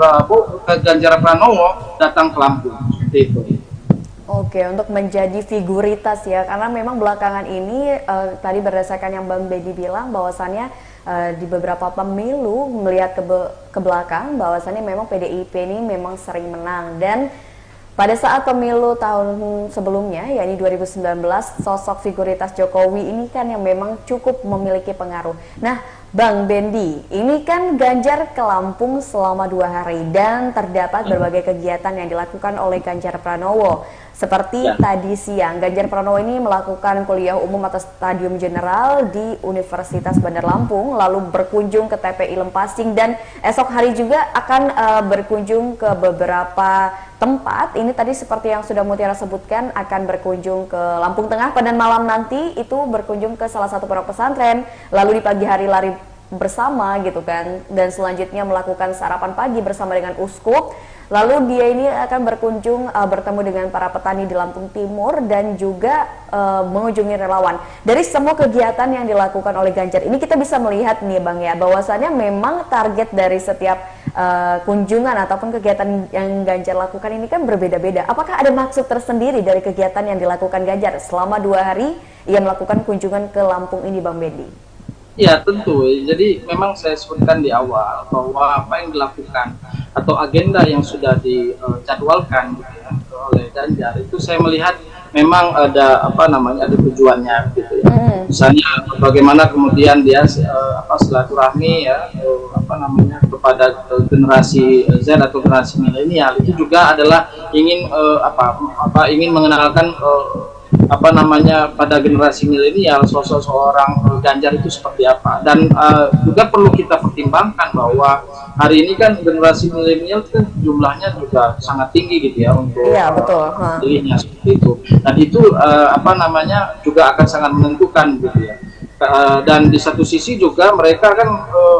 Pranowo datang ke Lampung seperti itu. Oke, untuk menjadi figuritas ya, karena memang belakangan ini tadi berdasarkan yang Bang Bedi bilang bahwasannya di beberapa pemilu melihat ke belakang bahwasannya memang PDIP ini memang sering menang, dan pada saat pemilu tahun sebelumnya yakni 2019 sosok figuritas Jokowi ini kan yang memang cukup memiliki pengaruh. Nah, Bang Bendi, ini kan Ganjar ke Lampung selama 2 hari dan terdapat berbagai kegiatan yang dilakukan oleh Ganjar Pranowo. Seperti tadi siang, Ganjar Pranowo ini melakukan kuliah umum atau Stadium Jenderal di Universitas Bandar Lampung, lalu berkunjung ke TPI Lempasing, dan esok hari juga akan berkunjung ke beberapa tempat. Ini tadi seperti yang sudah Mutiara sebutkan, akan berkunjung ke Lampung Tengah, pada malam nanti itu berkunjung ke salah satu pondok pesantren, lalu di pagi hari lari bersama gitu kan, dan selanjutnya melakukan sarapan pagi bersama dengan uskup. Lalu dia ini akan berkunjung bertemu dengan para petani di Lampung Timur dan juga mengunjungi relawan. Dari semua kegiatan yang dilakukan oleh Ganjar ini kita bisa melihat nih Bang ya, bahwasannya memang target dari setiap kunjungan ataupun kegiatan yang Ganjar lakukan ini kan berbeda-beda. Apakah ada maksud tersendiri dari kegiatan yang dilakukan Ganjar selama 2 hari ia melakukan kunjungan ke Lampung ini, Bang Bendi? Ya tentu, jadi memang saya sebutkan di awal bahwa apa yang dilakukan atau agenda yang sudah dijadwalkan gitu ya, oleh Ganjar itu saya melihat memang ada ada tujuannya gitu ya. Misalnya bagaimana kemudian dia silaturahmi ya kepada generasi Z atau generasi milenial, itu juga adalah ingin ingin mengenalkan apa namanya pada generasi milenial sosok seorang Ganjar itu seperti apa. Dan juga perlu kita pertimbangkan bahwa hari ini kan generasi milenial kan jumlahnya juga sangat tinggi gitu ya untuk pilihnya seperti itu. Dan itu apa namanya juga akan sangat menentukan gitu ya. Dan di satu sisi juga mereka kan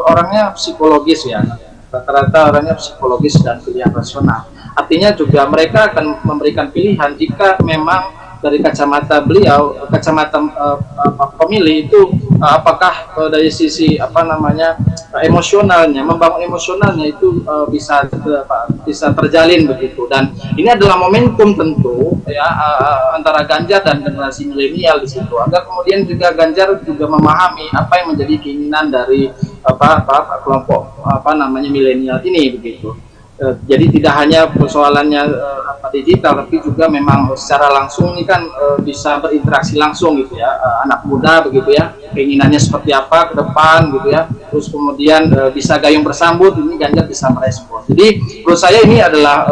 orangnya psikologis ya, rata-rata orangnya psikologis dan pilihan rasional. Artinya juga mereka akan memberikan pilihan jika memang dari kacamata beliau, kacamata pemilih itu apakah dari sisi apa namanya emosionalnya, membangun emosionalnya itu bisa terjalin begitu. Dan ini adalah momentum tentu ya antara Ganjar dan generasi milenial di situ, agar kemudian juga Ganjar juga memahami apa yang menjadi keinginan dari kelompok apa namanya milenial ini begitu. Jadi tidak hanya persoalannya digital, tapi juga memang secara langsung ini kan bisa berinteraksi langsung gitu ya, anak muda begitu ya, keinginannya seperti apa ke depan gitu ya, terus kemudian bisa gayung bersambut, ini Ganjar bisa merespon. Jadi menurut saya ini adalah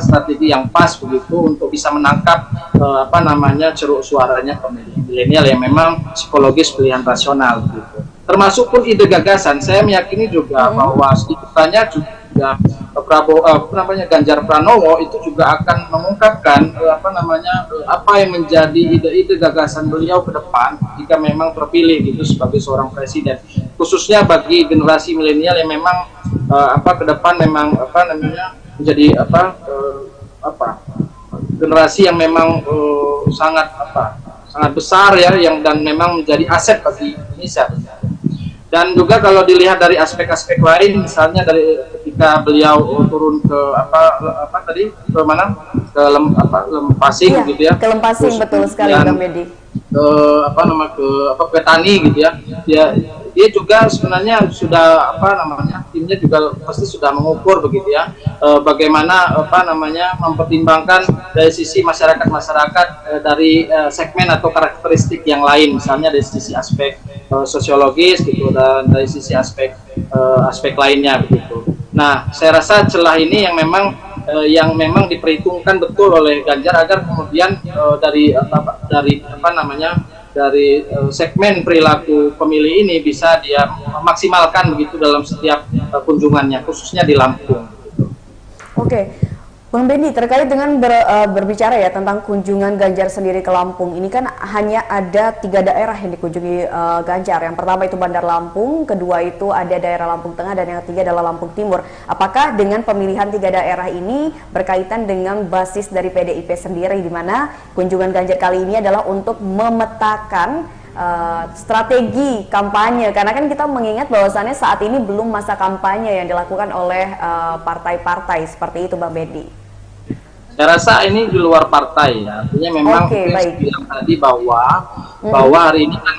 strategi yang pas begitu untuk bisa menangkap apa namanya ceruk suaranya pemilih milenial yang memang psikologis pilihan rasional gitu. Termasuk pun ide gagasan, saya meyakini juga bahwa sedikit banyak juga Ganjar Pranowo itu juga akan mengungkapkan apa yang menjadi ide-ide gagasan beliau ke depan jika memang terpilih gitu sebagai seorang presiden, khususnya bagi generasi milenial yang memang ke depan memang menjadi generasi yang memang sangat besar ya, yang dan memang menjadi aset bagi Indonesia. Dan juga kalau dilihat dari aspek-aspek lain, misalnya dari ketika beliau turun ke ke mana, ke Lempasing gitu ya, ke Lempasing, betul sekali Bang Bedi, ke petani gitu ya, dia juga sebenarnya sudah timnya juga pasti sudah mengukur begitu ya, bagaimana mempertimbangkan dari sisi masyarakat dari segmen atau karakteristik yang lain, misalnya dari sisi aspek sosiologis gitu, dan dari sisi aspek lainnya begitu. Nah, saya rasa celah ini yang memang diperhitungkan betul oleh Ganjar agar kemudian dari segmen perilaku pemilih ini bisa dia memaksimalkan begitu dalam setiap kunjungannya, khususnya di Lampung. Oke. Bang Benny, terkait dengan berbicara ya tentang kunjungan Ganjar sendiri ke Lampung, ini kan hanya ada 3 daerah yang dikunjungi Ganjar. Yang pertama itu Bandar Lampung, kedua itu ada daerah Lampung Tengah, dan yang ketiga adalah Lampung Timur. Apakah dengan pemilihan 3 daerah ini berkaitan dengan basis dari PDIP sendiri, di mana kunjungan Ganjar kali ini adalah untuk memetakan strategi kampanye, karena kan kita mengingat bahwasannya saat ini belum masa kampanye yang dilakukan oleh partai-partai seperti itu, Bang Bedi. Saya rasa ini di luar partai ya, artinya memang bilang tadi bahwa hari ini kan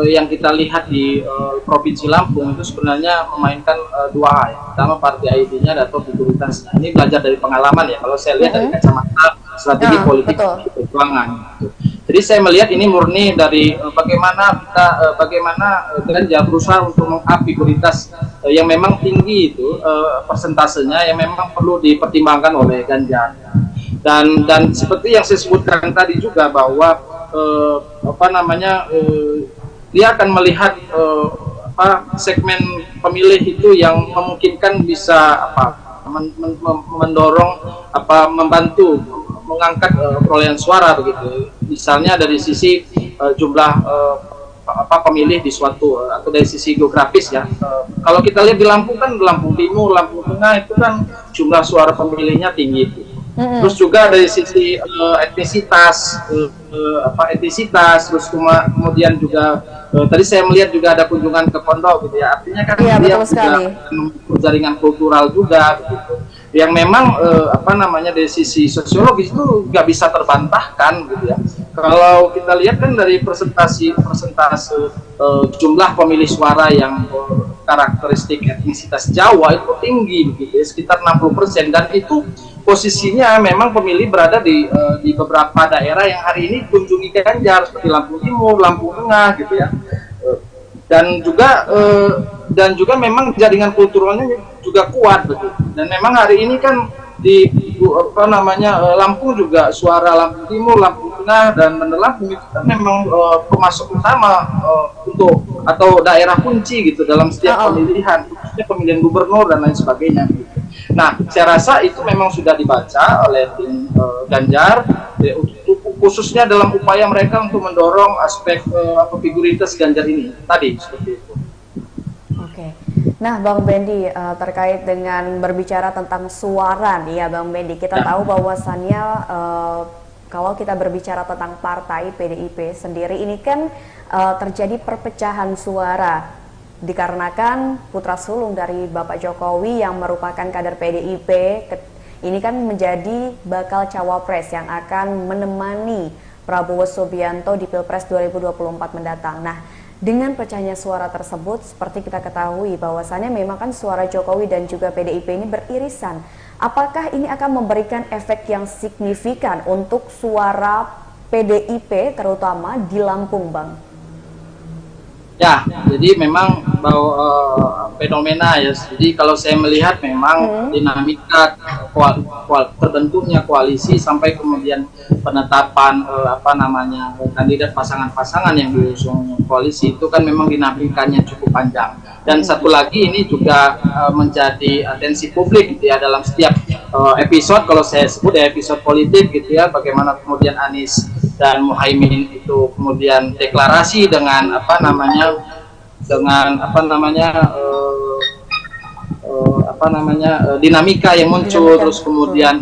yang kita lihat di Provinsi Lampung itu sebenarnya memainkan 2 hal. Pertama, partai ID-nya atau figuritas. Ini belajar dari pengalaman ya, kalau saya lihat dari kacamata strategi politik perjuangan gitu. Jadi saya melihat ini murni dari bagaimana Ganjar berusaha untuk meng-up figuritas yang memang tinggi itu, persentasenya yang memang perlu dipertimbangkan oleh Ganjar. Dan seperti yang saya sebutkan tadi juga bahwa dia akan melihat segmen pemilih itu yang memungkinkan bisa mendorong membantu mengangkat perolehan suara begitu, misalnya dari sisi jumlah pemilih di suatu atau dari sisi geografis ya. Kalau kita lihat di Lampung kan, Lampung Timur, Lampung Tengah itu kan jumlah suara pemilihnya tinggi. Terus juga dari sisi etnisitas, terus kemudian juga tadi saya melihat juga ada kunjungan ke Pondok gitu ya, artinya kan dia juga jaringan kultural juga begitu, yang memang dari sisi sosiologis itu nggak bisa terbantahkan gitu ya. Kalau kita lihat kan dari persentase jumlah pemilih suara yang karakteristik etnisitas Jawa itu tinggi begitu ya, sekitar 60%, dan itu posisinya memang pemilih berada di beberapa daerah yang hari ini kunjungi Ganjar seperti Lampung Timur, Lampung Tengah gitu ya. Dan juga memang jaringan kulturalnya juga kuat betul. Dan memang hari ini kan di Lampung juga suara Lampung Timur, Lampung Tengah dan Bandar Lampung itu kan memang pemasok utama untuk atau daerah kunci gitu dalam setiap pemilihan, khususnya pemilihan gubernur dan lain sebagainya. Gitu. Nah, saya rasa itu memang sudah dibaca oleh tim Ganjar, khususnya dalam upaya mereka untuk mendorong aspek figuritas Ganjar ini tadi seperti itu. Oke. Nah, Bang Bendi, terkait dengan berbicara tentang suara nih ya Bang Bendi, kita tahu bahwasannya kalau kita berbicara tentang partai PDIP sendiri ini kan terjadi perpecahan suara dikarenakan putra sulung dari Bapak Jokowi yang merupakan kader PDIP ini kan menjadi bakal cawapres yang akan menemani Prabowo Subianto di Pilpres 2024 mendatang. Nah, dengan pecahnya suara tersebut, seperti kita ketahui bahwasannya memang kan suara Jokowi dan juga PDIP ini beririsan. Apakah ini akan memberikan efek yang signifikan untuk suara PDIP terutama di Lampung, Bang? Ya, jadi memang bahwa fenomena ya. Jadi kalau saya melihat memang dinamika terbentuknya koalisi sampai kemudian penetapan kandidat pasangan-pasangan yang diusung koalisi itu kan memang dinamikanya cukup panjang. Dan satu lagi ini juga menjadi atensi publik gitu ya dalam setiap episode, kalau saya sebut ya episode politik gitu ya, bagaimana kemudian Anies dan Muhaimin itu kemudian deklarasi dengan dinamika yang muncul, terus kemudian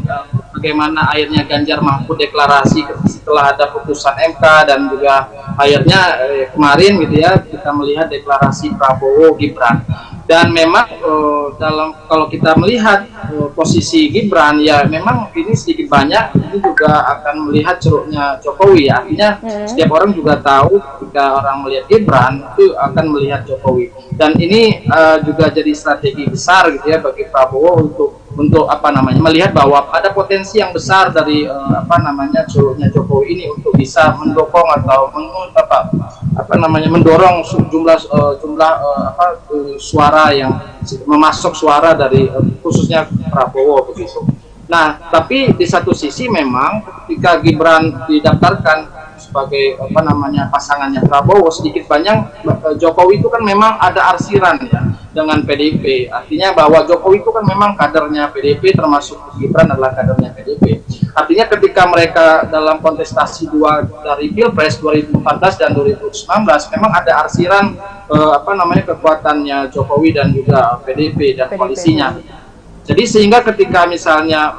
bagaimana akhirnya Ganjar Mahfud deklarasi setelah ada putusan MK, dan juga akhirnya kemarin gitu ya kita melihat deklarasi Prabowo Gibran. Dan memang kalau kita melihat posisi Gibran ya memang ini sedikit banyak ini juga akan melihat ceruknya Jokowi, artinya setiap orang juga tahu ketika orang melihat Gibran itu akan melihat Jokowi, dan ini juga jadi strategi besar gitu ya bagi Prabowo untuk melihat bahwa ada potensi yang besar dari ceruknya Jokowi ini untuk bisa mendukung atau mendorong jumlah suara yang memasuk suara dari khususnya Prabowo begitu. Nah, tapi di satu sisi memang ketika Gibran didaftarkan sebagai pasangannya Prabowo, sedikit banyak Jokowi itu kan memang ada arsiran ya dengan PDIP. Artinya bahwa Jokowi itu kan memang kadernya PDIP, termasuk Gibran adalah kadernya PDIP. Artinya ketika mereka dalam kontestasi dari Pilpres 2014 dan 2019 memang ada arsiran kekuatannya Jokowi dan juga PDIP dan koalisinya. Jadi sehingga ketika misalnya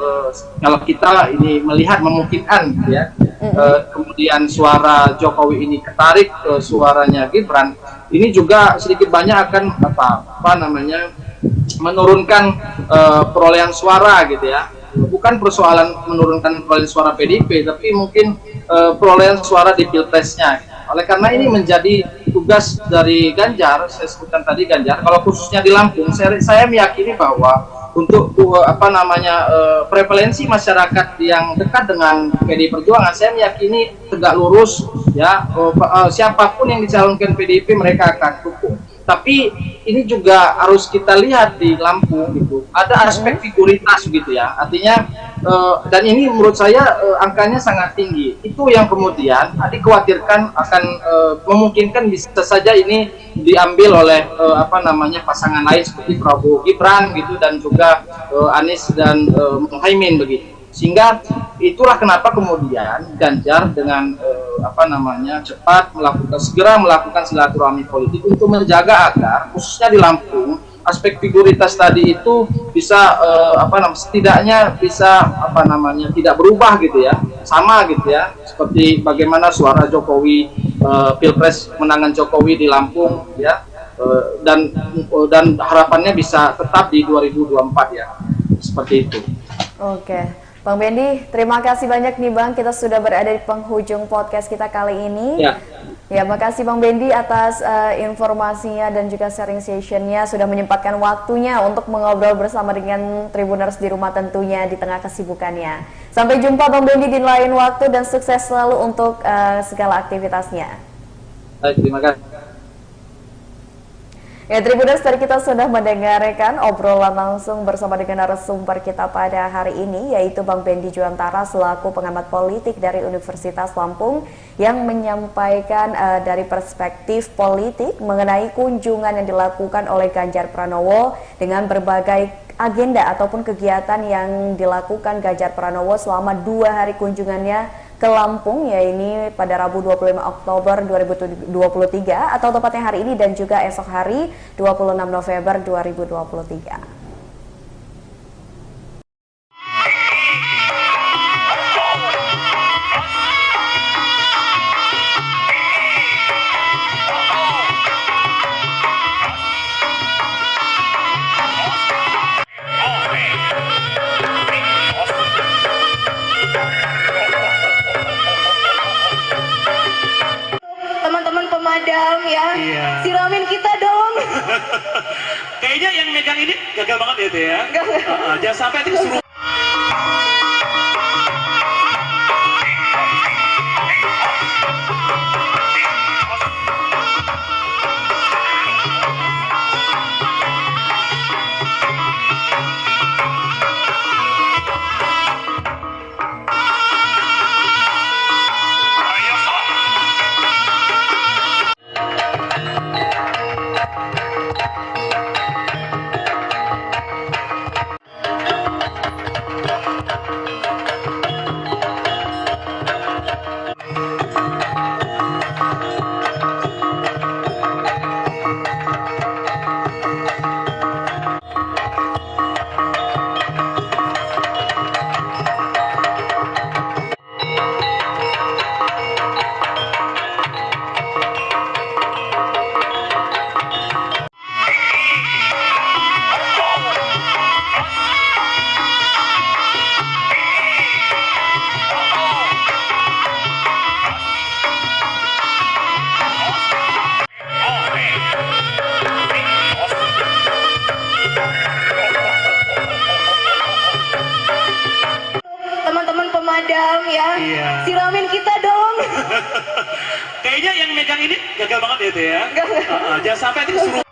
kalau kita ini melihat memungkinkan gitu ya, kemudian suara Jokowi ini ketarik ke suaranya Gibran, ini juga sedikit banyak akan menurunkan perolehan suara gitu ya. Bukan persoalan menurunkan perolehan suara PDIP, tapi mungkin perolehan suara di Pilpresnya. Oleh karena ini menjadi tugas dari Ganjar, saya sebutkan tadi Ganjar, kalau khususnya di Lampung, saya meyakini bahwa untuk prevalensi masyarakat yang dekat dengan PDI Perjuangan, saya meyakini tegak lurus ya, siapapun yang dicalonkan PDIP mereka akan dukung. Tapi ini juga harus kita lihat di Lampung gitu, ada aspek figuritas gitu ya, artinya dan ini menurut saya angkanya sangat tinggi. Itu yang kemudian dikhawatirkan akan memungkinkan bisa saja ini diambil oleh pasangan lain seperti Prabowo Gibran gitu, dan juga Anies dan Muhaimin begitu. Sehingga itulah kenapa kemudian Ganjar dengan cepat segera melakukan silaturahmi politik untuk menjaga agar khususnya di Lampung aspek figuritas tadi itu bisa setidaknya bisa tidak berubah gitu ya, sama gitu ya, seperti bagaimana suara Jokowi Pilpres menangan Jokowi di Lampung ya, dan harapannya bisa tetap di 2024 ya, seperti itu. Oke. Bang Bendi, terima kasih banyak nih Bang, kita sudah berada di penghujung podcast kita kali ini. Ya, makasih Bang Bendi atas informasinya dan juga sharing sessionnya, sudah menyempatkan waktunya untuk mengobrol bersama dengan Tribuners di rumah tentunya di tengah kesibukannya. Sampai jumpa Bang Bendi di lain waktu dan sukses selalu untuk segala aktivitasnya. Baik, terima kasih. Ya, Tribuners, tadi kita sudah mendengarkan obrolan langsung bersama dengan narasumber kita pada hari ini, yaitu Bang Bendi Juantara selaku pengamat politik dari Universitas Lampung yang menyampaikan dari perspektif politik mengenai kunjungan yang dilakukan oleh Ganjar Pranowo dengan berbagai agenda ataupun kegiatan yang dilakukan Ganjar Pranowo selama 2 hari kunjungannya ke Lampung, yaitu pada Rabu 25 Oktober 2023 atau tepatnya hari ini dan juga esok hari 26 November 2023. Pemadam ya, siramin kita dong. Kayaknya yang megang ini gagal banget ya itu ya. Jangan sampai itu kesurupan. Pemadam ya, siramin kita dong. Kayaknya yang megang ini gagal banget ya itu ya. Jangan sampai itu kesurupan.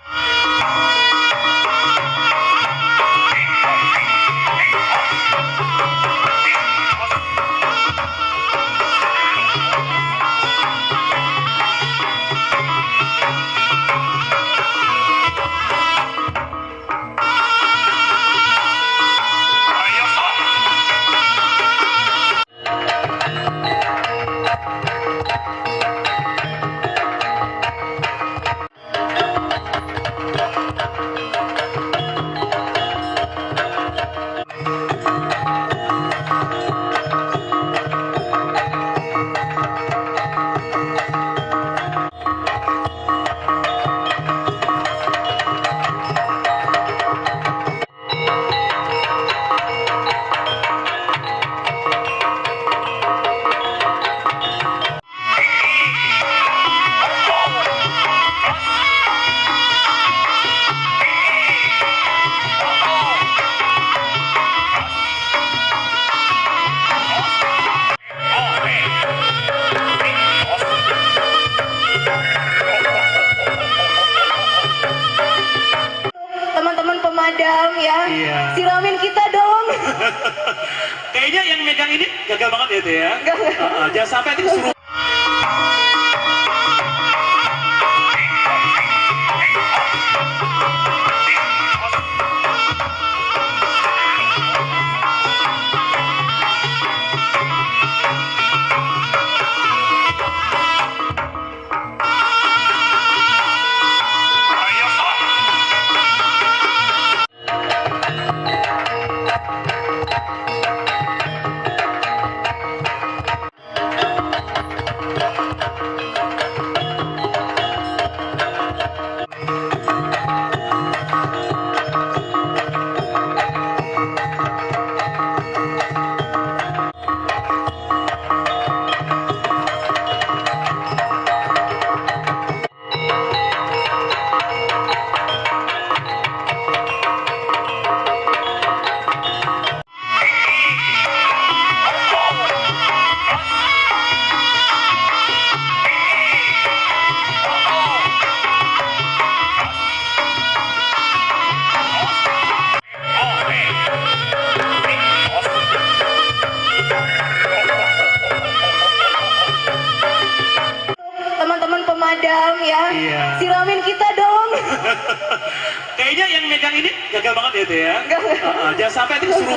Teman-teman pemadam ya, siramin kita dong. Kayaknya yang megang ini gagal banget ya itu ya. Jangan sampai itu kesurupan. Kayaknya yang megang ini gagal banget ya itu ya. Jangan sampai itu kesurupan.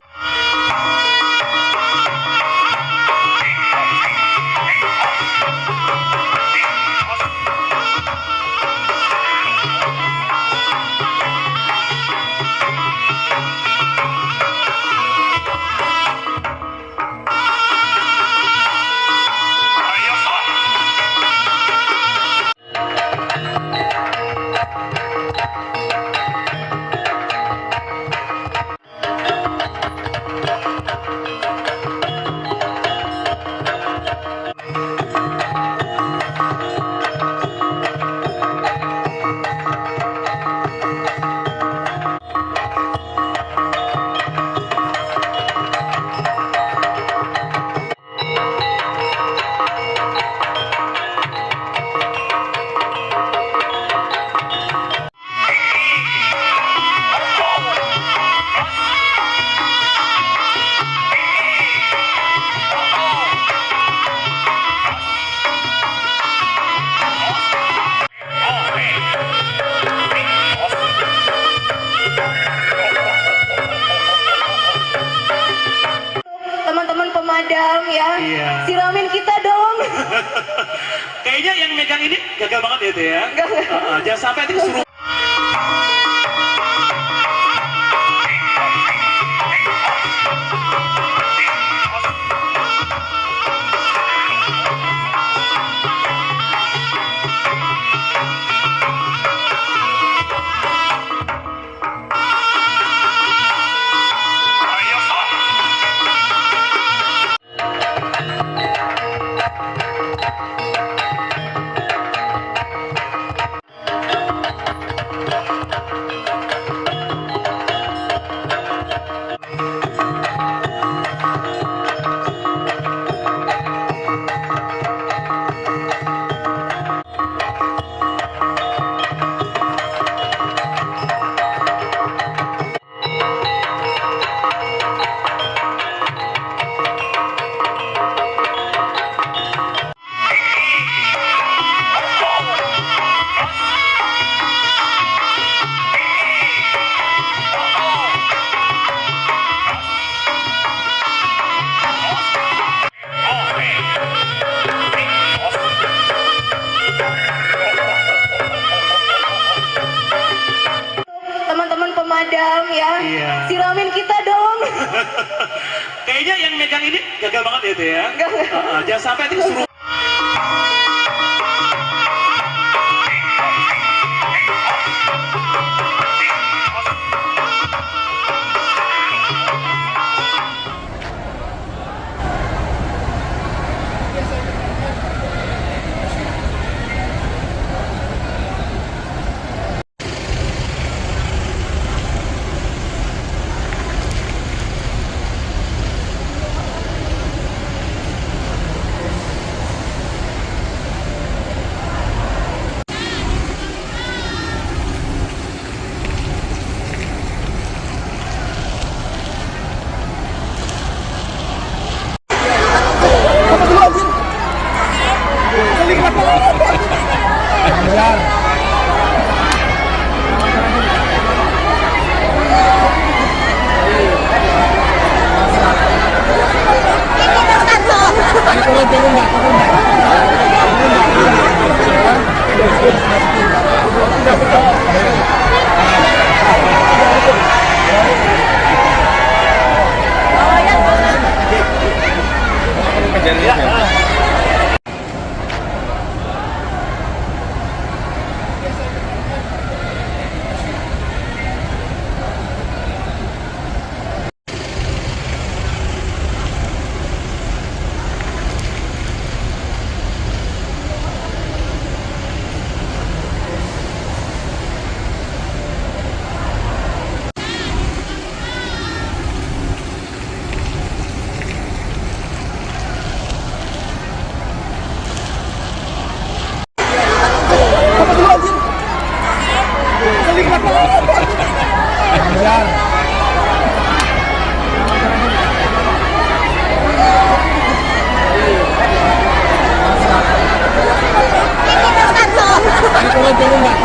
Teman-teman pemadam ya, siramin kita dong. Kayaknya yang megang ini gagal banget ya itu ya. Jangan sampai itu kesurupan. Teman-teman pemadam ya, siramin kita dong. Kayaknya yang megang ini gagal banget ya itu ya. Jangan sampai itu kesurupan. Turun, Mbak.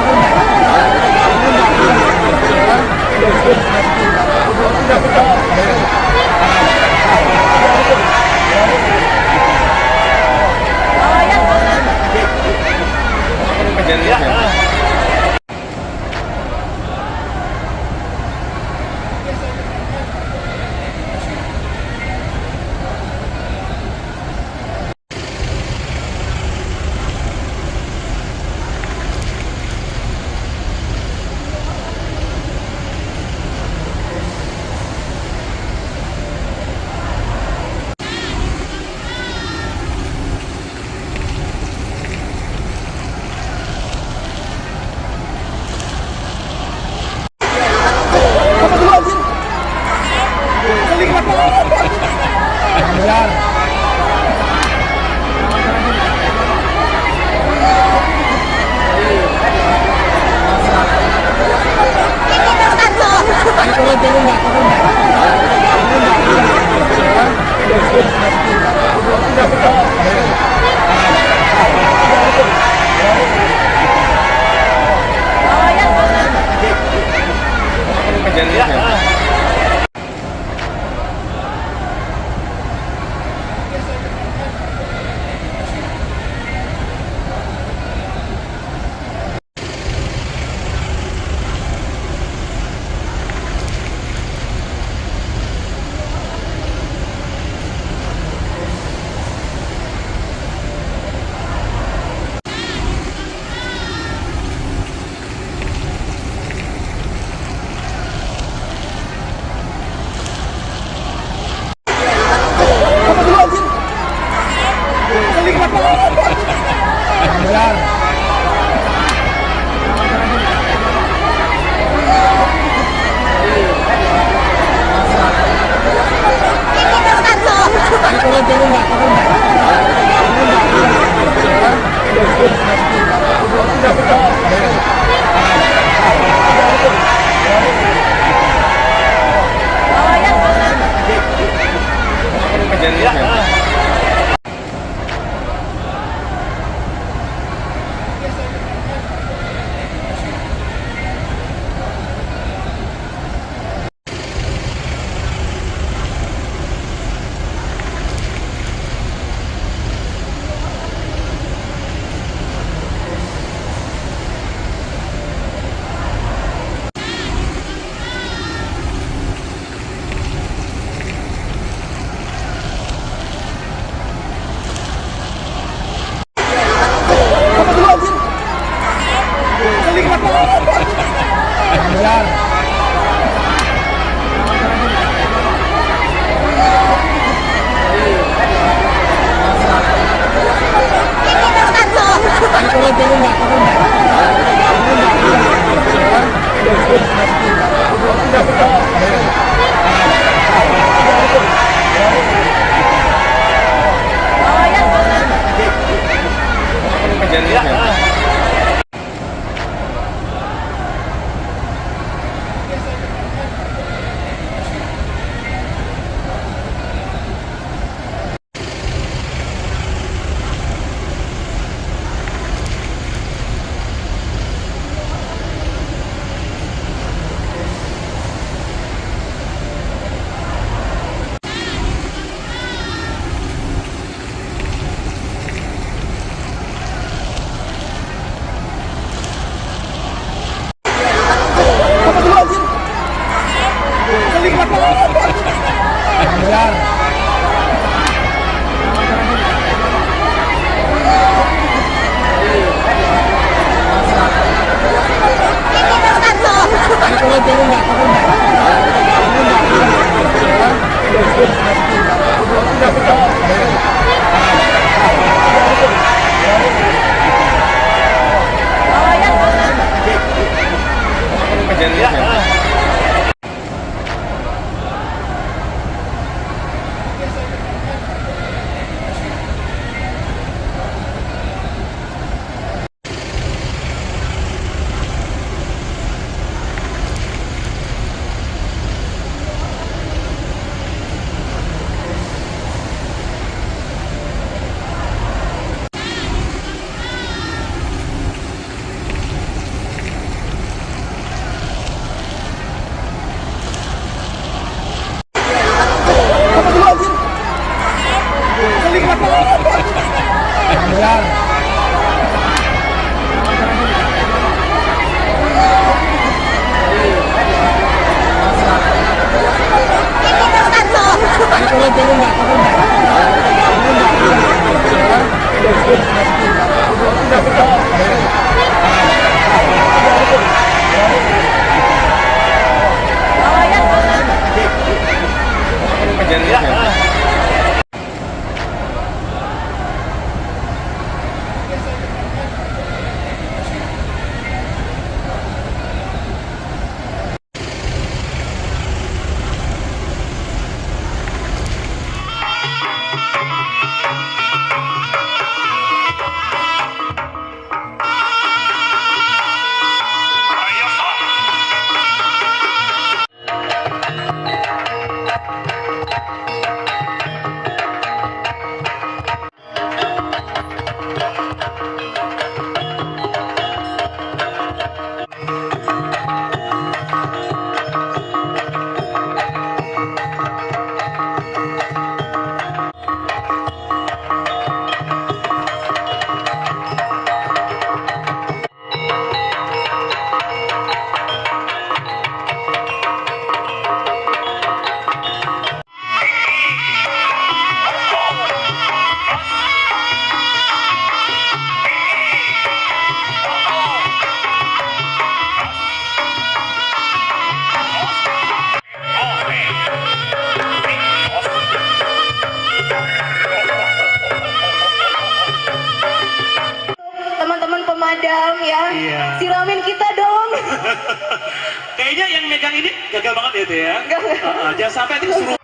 pemadam ya. Iya. Siramin kita dong. Kayaknya yang megang ini gagal banget ya itu ya. Jangan sampai nanti kesurupan.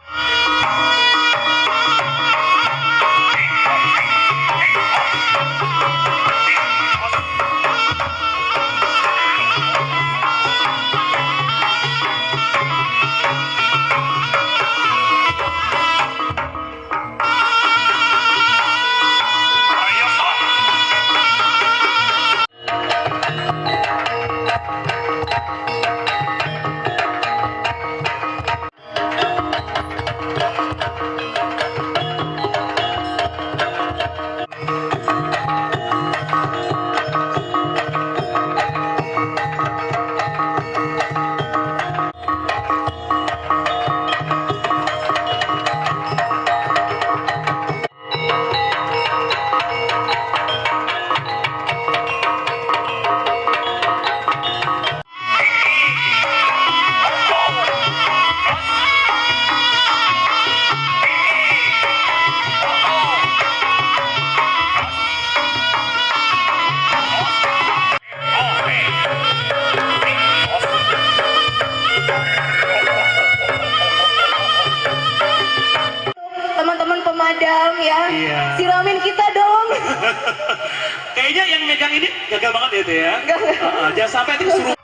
ya. Iya. Siramin kita dong. Kayaknya yang megang ini gagal banget ya, Teh ya. Jangan sampai itu kesurupan.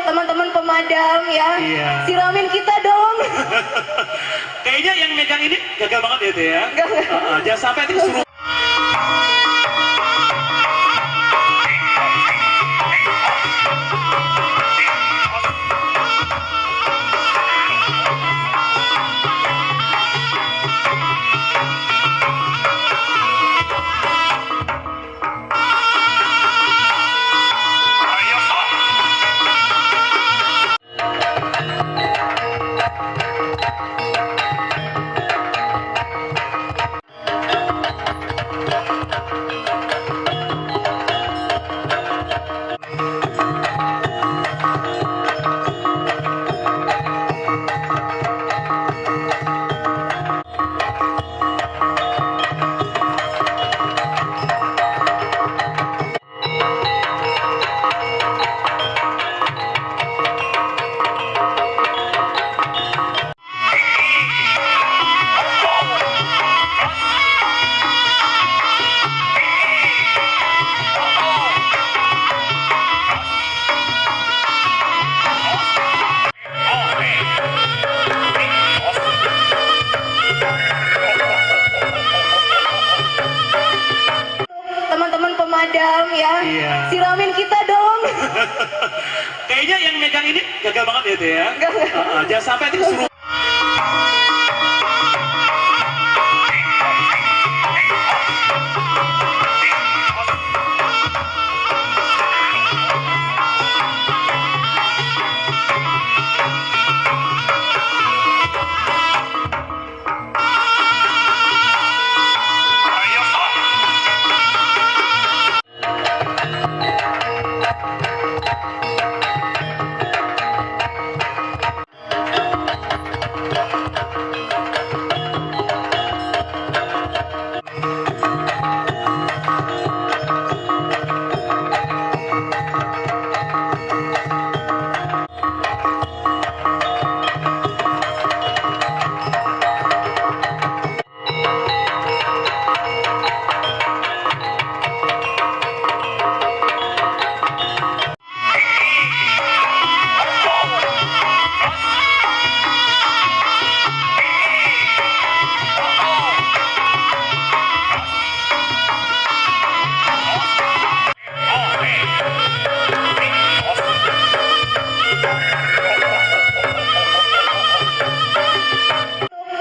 Teman-teman pemadam ya. Iya. Siramin kita dong. Kayaknya yang megang ini gagal banget ya, Teh ya. Jangan sampai itu kesurupan. Teman-teman pemadam ya. Iya. Siramin kita dong. Kayaknya yang megang ini gagal banget ya, Teh ya. Jangan sampai itu kesurupan.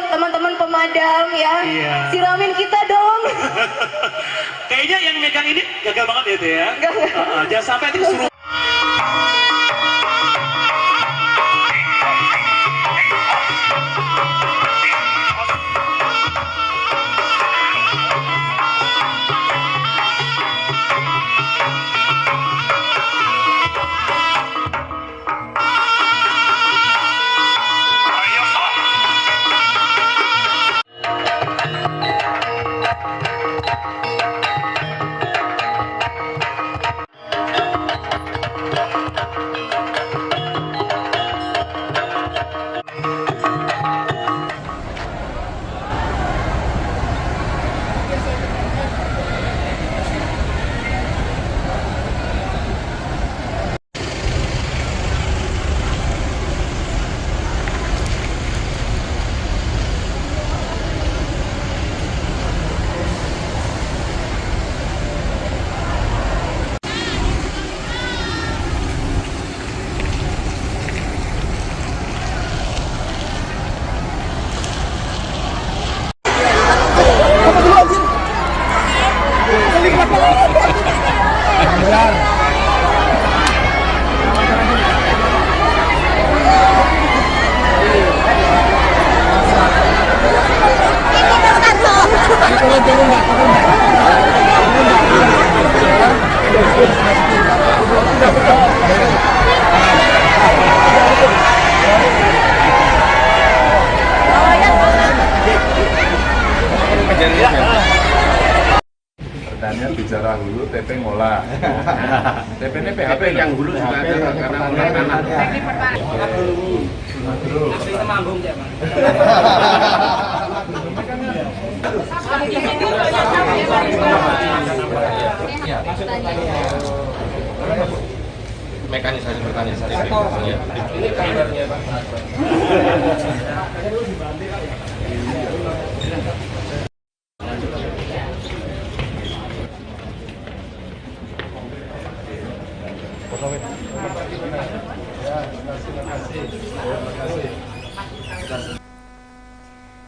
Teman-teman pemadam ya. Iya. Siramin kita dong. Kayaknya yang megang ini gagal banget ya, Teh ya. Jangan sampai itu kesurupan. bicara hulu, TP ngolah. TP ini PHP yang hulu juga ada karena ngolah tanah. Manggung ya, Bang. Mekanisasi ya. Ini kabarnya Pak.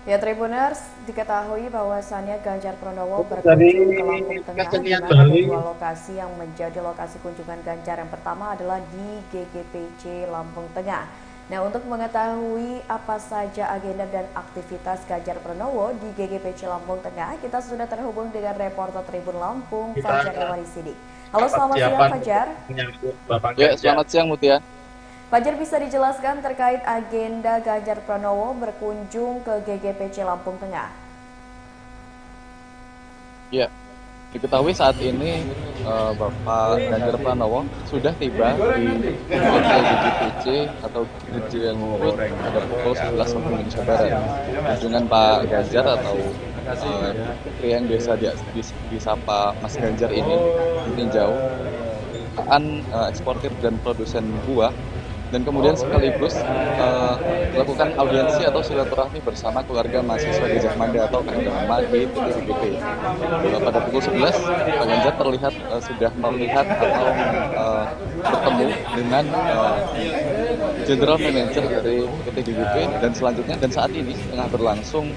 Ya, Tribuners, diketahui bahwasannya Ganjar Pranowo berkunjung ke Lampung Tengah dengan ada dua lokasi yang menjadi lokasi kunjungan Ganjar. Yang pertama adalah di GGPC Lampung Tengah. Nah, untuk mengetahui apa saja agenda dan aktivitas Ganjar Pranowo di GGPC Lampung Tengah, kita sudah terhubung dengan reporter Tribun Lampung, Fajar Iwani Sidik. Halo, selamat siang Fajar. Ya, selamat siang Mutia. Fajar, bisa dijelaskan terkait agenda Ganjar Pranowo berkunjung ke GGPC Lampung Tengah? Ya, diketahui saat ini Bapak Ganjar Pranowo sudah tiba di GGPC atau Dirjen pada pukul 11 waktu Indonesia Barat. Kunjungan Pak Ganjar atau pria yang biasa disapa Mas Ganjar ini meninjau eksportir dan produsen buah, dan kemudian sekaligus melakukan audiensi atau silaturahmi bersama keluarga mahasiswa Gajah Mada atau KMA di TTGGP. Pada pukul 11, Pak Ganjar terlihat sudah melihat atau bertemu dengan General Manager dari TTGGP, dan selanjutnya dan saat ini tengah berlangsung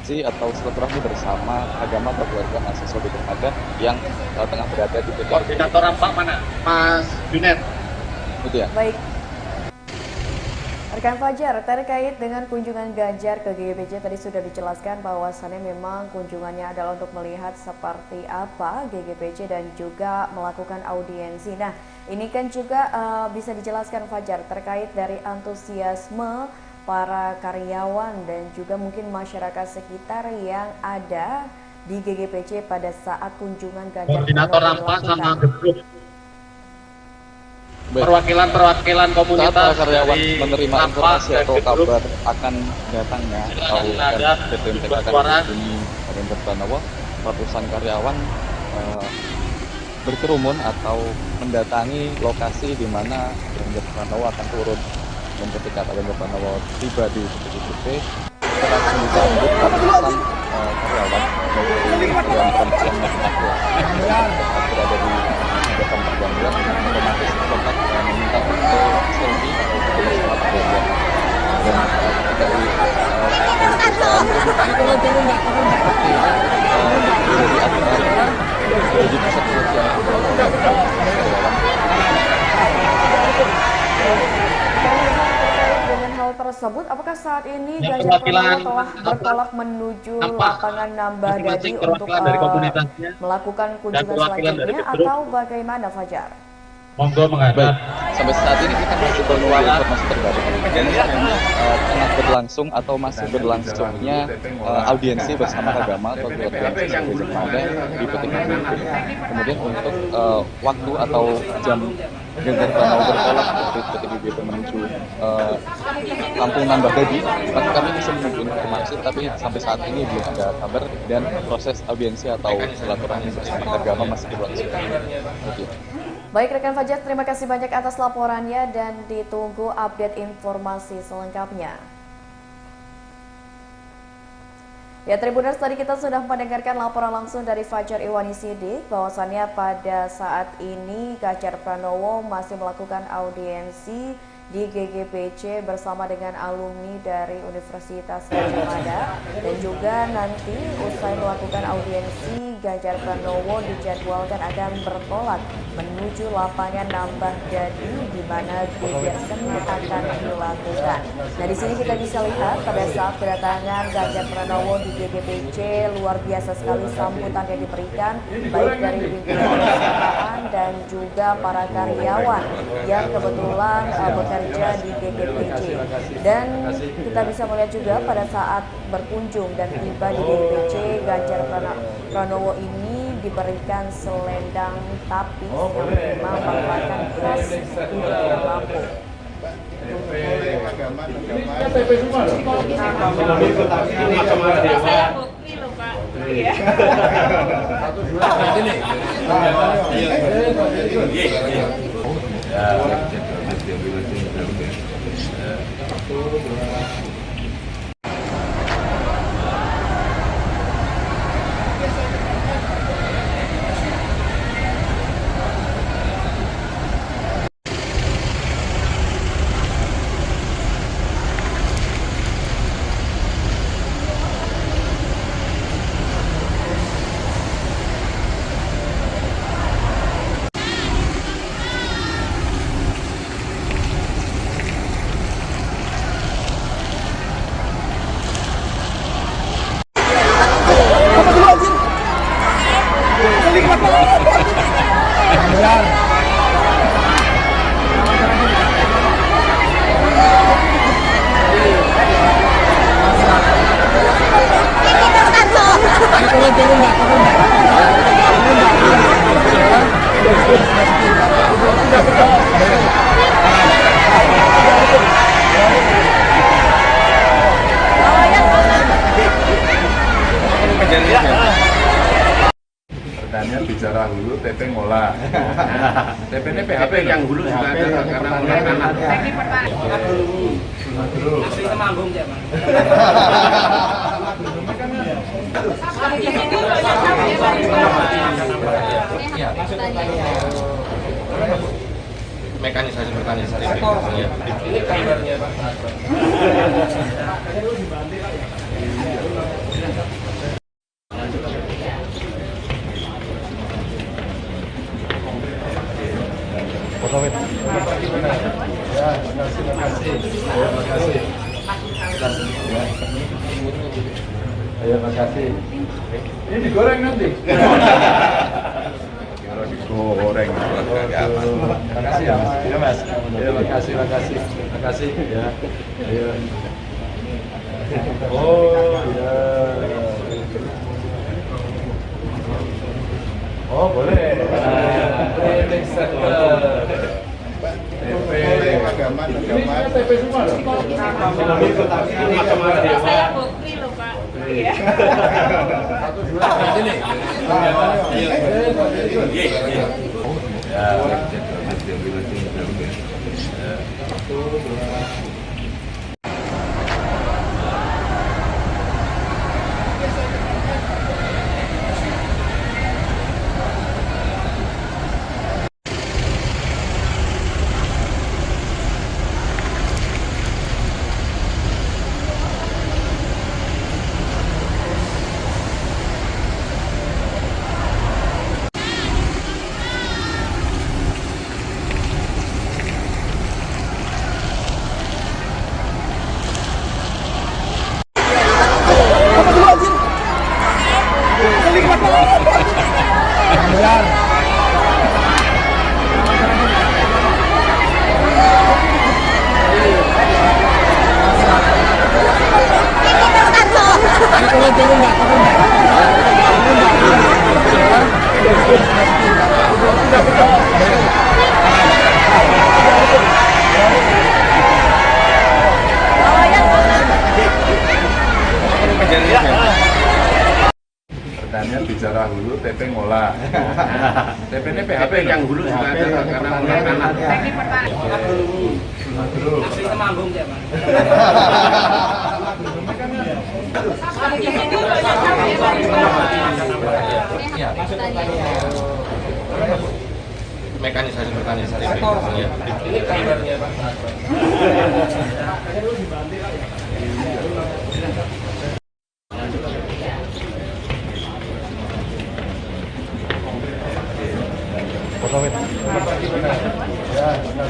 atau silaturahmi bersama agama atau keluarga mahasiswa Gajah Mada yang tengah berada di TTGGP. Koordinator rampak mana? Mas Junet. Betul ya? Baik. Rekan Fajar, terkait dengan kunjungan Ganjar ke GGPC tadi sudah dijelaskan bahwasannya memang kunjungannya adalah untuk melihat seperti apa GGPC dan juga melakukan audiensi. Nah, ini kan juga bisa dijelaskan Fajar terkait dari antusiasme para karyawan dan juga mungkin masyarakat sekitar yang ada di GGPC pada saat kunjungan Ganjar. Koordinator rampak sama grup. Perwakilan komunitas saat karyawan menerima informasi atau kabar akan datangnya atau BPMTK akan mengunjungi Ganjar Pranowo, ratusan karyawan berkerumun atau mendatangi lokasi di mana Ganjar Pranowo akan turun. Dan ketika Pak Ganjar Pranowo tiba di TTGGP, langsung disambut ratusan karyawan dari yang perempuan maupun laki-laki berada di depan pergantian, otomatis sempat meminta foto selfie atau foto bersama Pak Ganjar. Dan ketika di seperti di pusat yang tersebut, apakah saat ini Ganjar Pranowo telah bertolak menuju lapangan Nambah Dadi untuk melakukan kunjungan selanjutnya atau bagaimana Fajar? Monggo menghadap. Sampai saat ini kita masih menunggu informasi terbaru. Dan tengah berlangsung atau masih berlangsungnya audiensi bersama agama atau keluarga Gajah Mada di TTGGP. Kemudian untuk waktu atau jam Ganjar Pranowo bertolak dari TTGGP menuju Lampung Nambah Dadi, maka kami bisa menunggu informasi, tapi sampai saat ini belum ada kabar dan proses audiensi atau silaturahmi bersama agama masih berlangsung. Baik rekan Fajar, terima kasih banyak atas laporannya dan ditunggu update informasi selengkapnya. Ya Tribuners, tadi kita sudah mendengarkan laporan langsung dari Fajar Iwani Sidik bahwasannya pada saat ini Ganjar Pranowo masih melakukan audiensi di GGPC bersama dengan alumni dari Universitas Gajah Mada, dan juga nanti usai melakukan audiensi Ganjar Pranowo dijadwalkan akan bertolak menuju lapangan Nambah Dadi di mana geger seni akan dilakukan. Nah, di sini kita bisa lihat pada saat kedatangan Ganjar Pranowo di GGPC, luar biasa sekali sambutan yang diberikan baik dari pimpinan perusahaan dan juga para karyawan yang kebetulan bekerja di GGPC. Dan kita bisa melihat juga pada saat berkunjung dan tiba di GGPC, Ganjar Pranowo ini diberikan selendang tapis yang memang merupakan khas budaya Lampung. Pertanyaan bicara hulu, TP ngolah. TP ini PHP yang hulu juga ada karena mulai tanah. Teknik pertanian. Asli Temanggung ya, Bang. Mekanisasi pertanian sari. Ini kabarnya, Pak. Terima kasih. Ini digoreng nanti. Kira digoreng. Terima kasih ya, Mas. Ya, Mas. Terima kasih. Ya. Ayo. Oh, ya. Oh, boleh. Training center. TP semua loh. Saya bukti loh, Pak. Iya. Pertanyaan bicara hulu, TP ngolah. TP ini PHP yang hulu juga ada karena mulai tanah. Teknik pertanian. Asli Temanggung ya, Bang. Mekanisasi pertanian sari. Ini kabarnya, Pak. Ayo,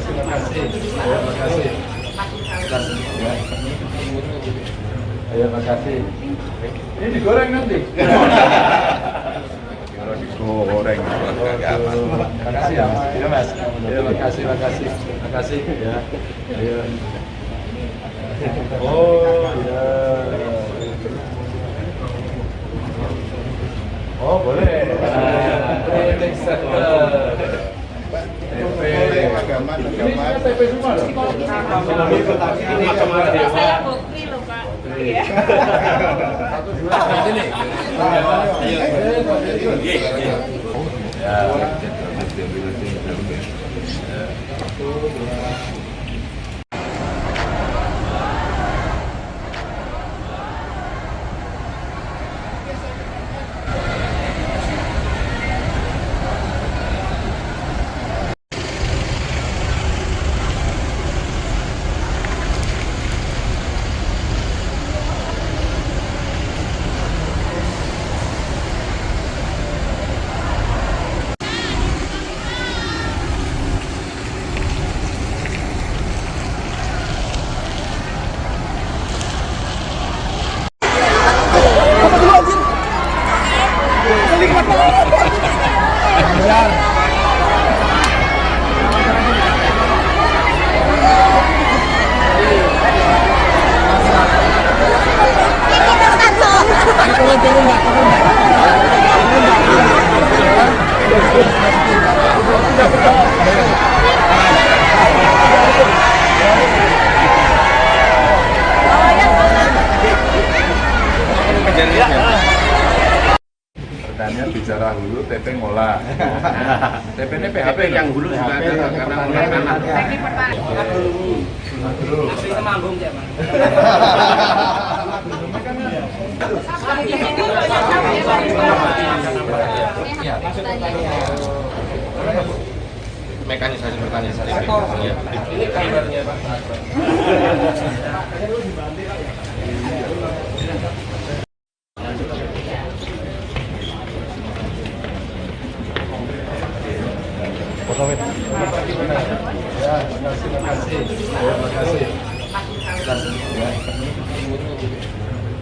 makasih. Ini digoreng nanti. Digoreng. Makasih ya, Mas. Ya, makasih ya. Ayo. Oh, ya. Oh, boleh. Training center. Agama. Ini TP semua loh. Ini agama Dewa. Saya bukti loh, Pak. Iya. Sini. Pertanyaan bicara hulu, TP ngolah. TP ini PHP yang hulu juga ada karena mulai anak. Asli Temanggung, Mas. Mekanisasi pertanian sari. Ini kabarnya, Pak.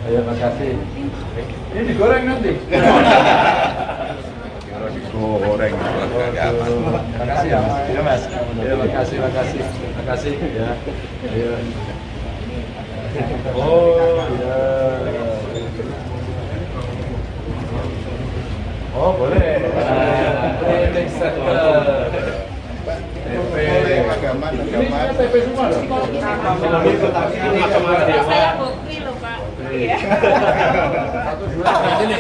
Ayo, makasih. Ini digoreng nanti. Digoreng. Makasih ya, Mas. Ya, makasih ya. Ayo. Oh, ya. Oh, boleh. Training center. TP agama. Ini TP semua loh. Ini agama Dewa. Saya bukti loh, Pak. Iya. Sini.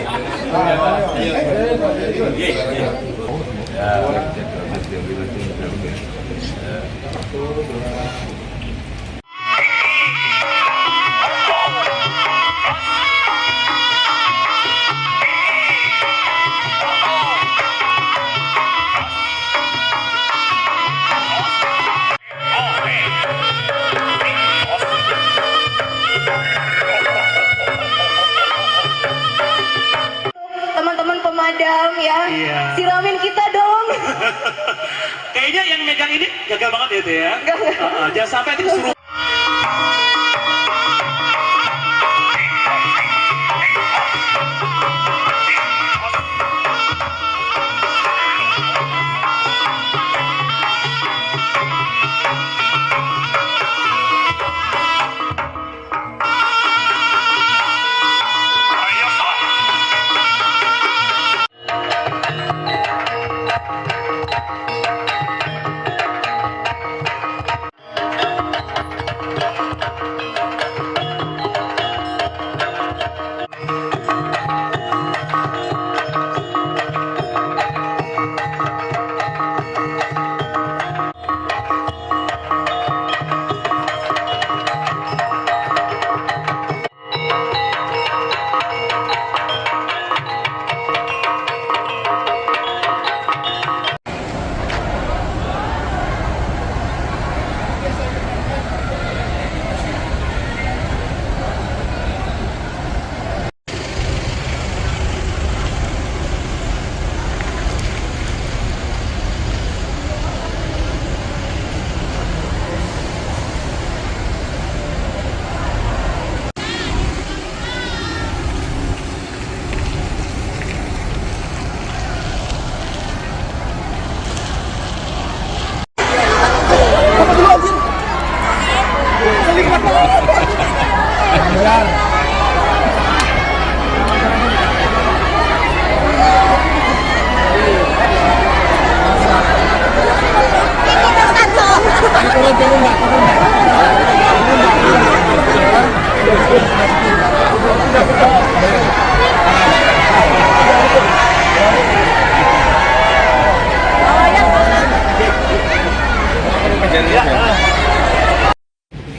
Teman-teman pemadam ya, siramin kita dong. Kayaknya yang megang ini gagal banget ya, Teh ya. Jangan sampai itu kesurupan.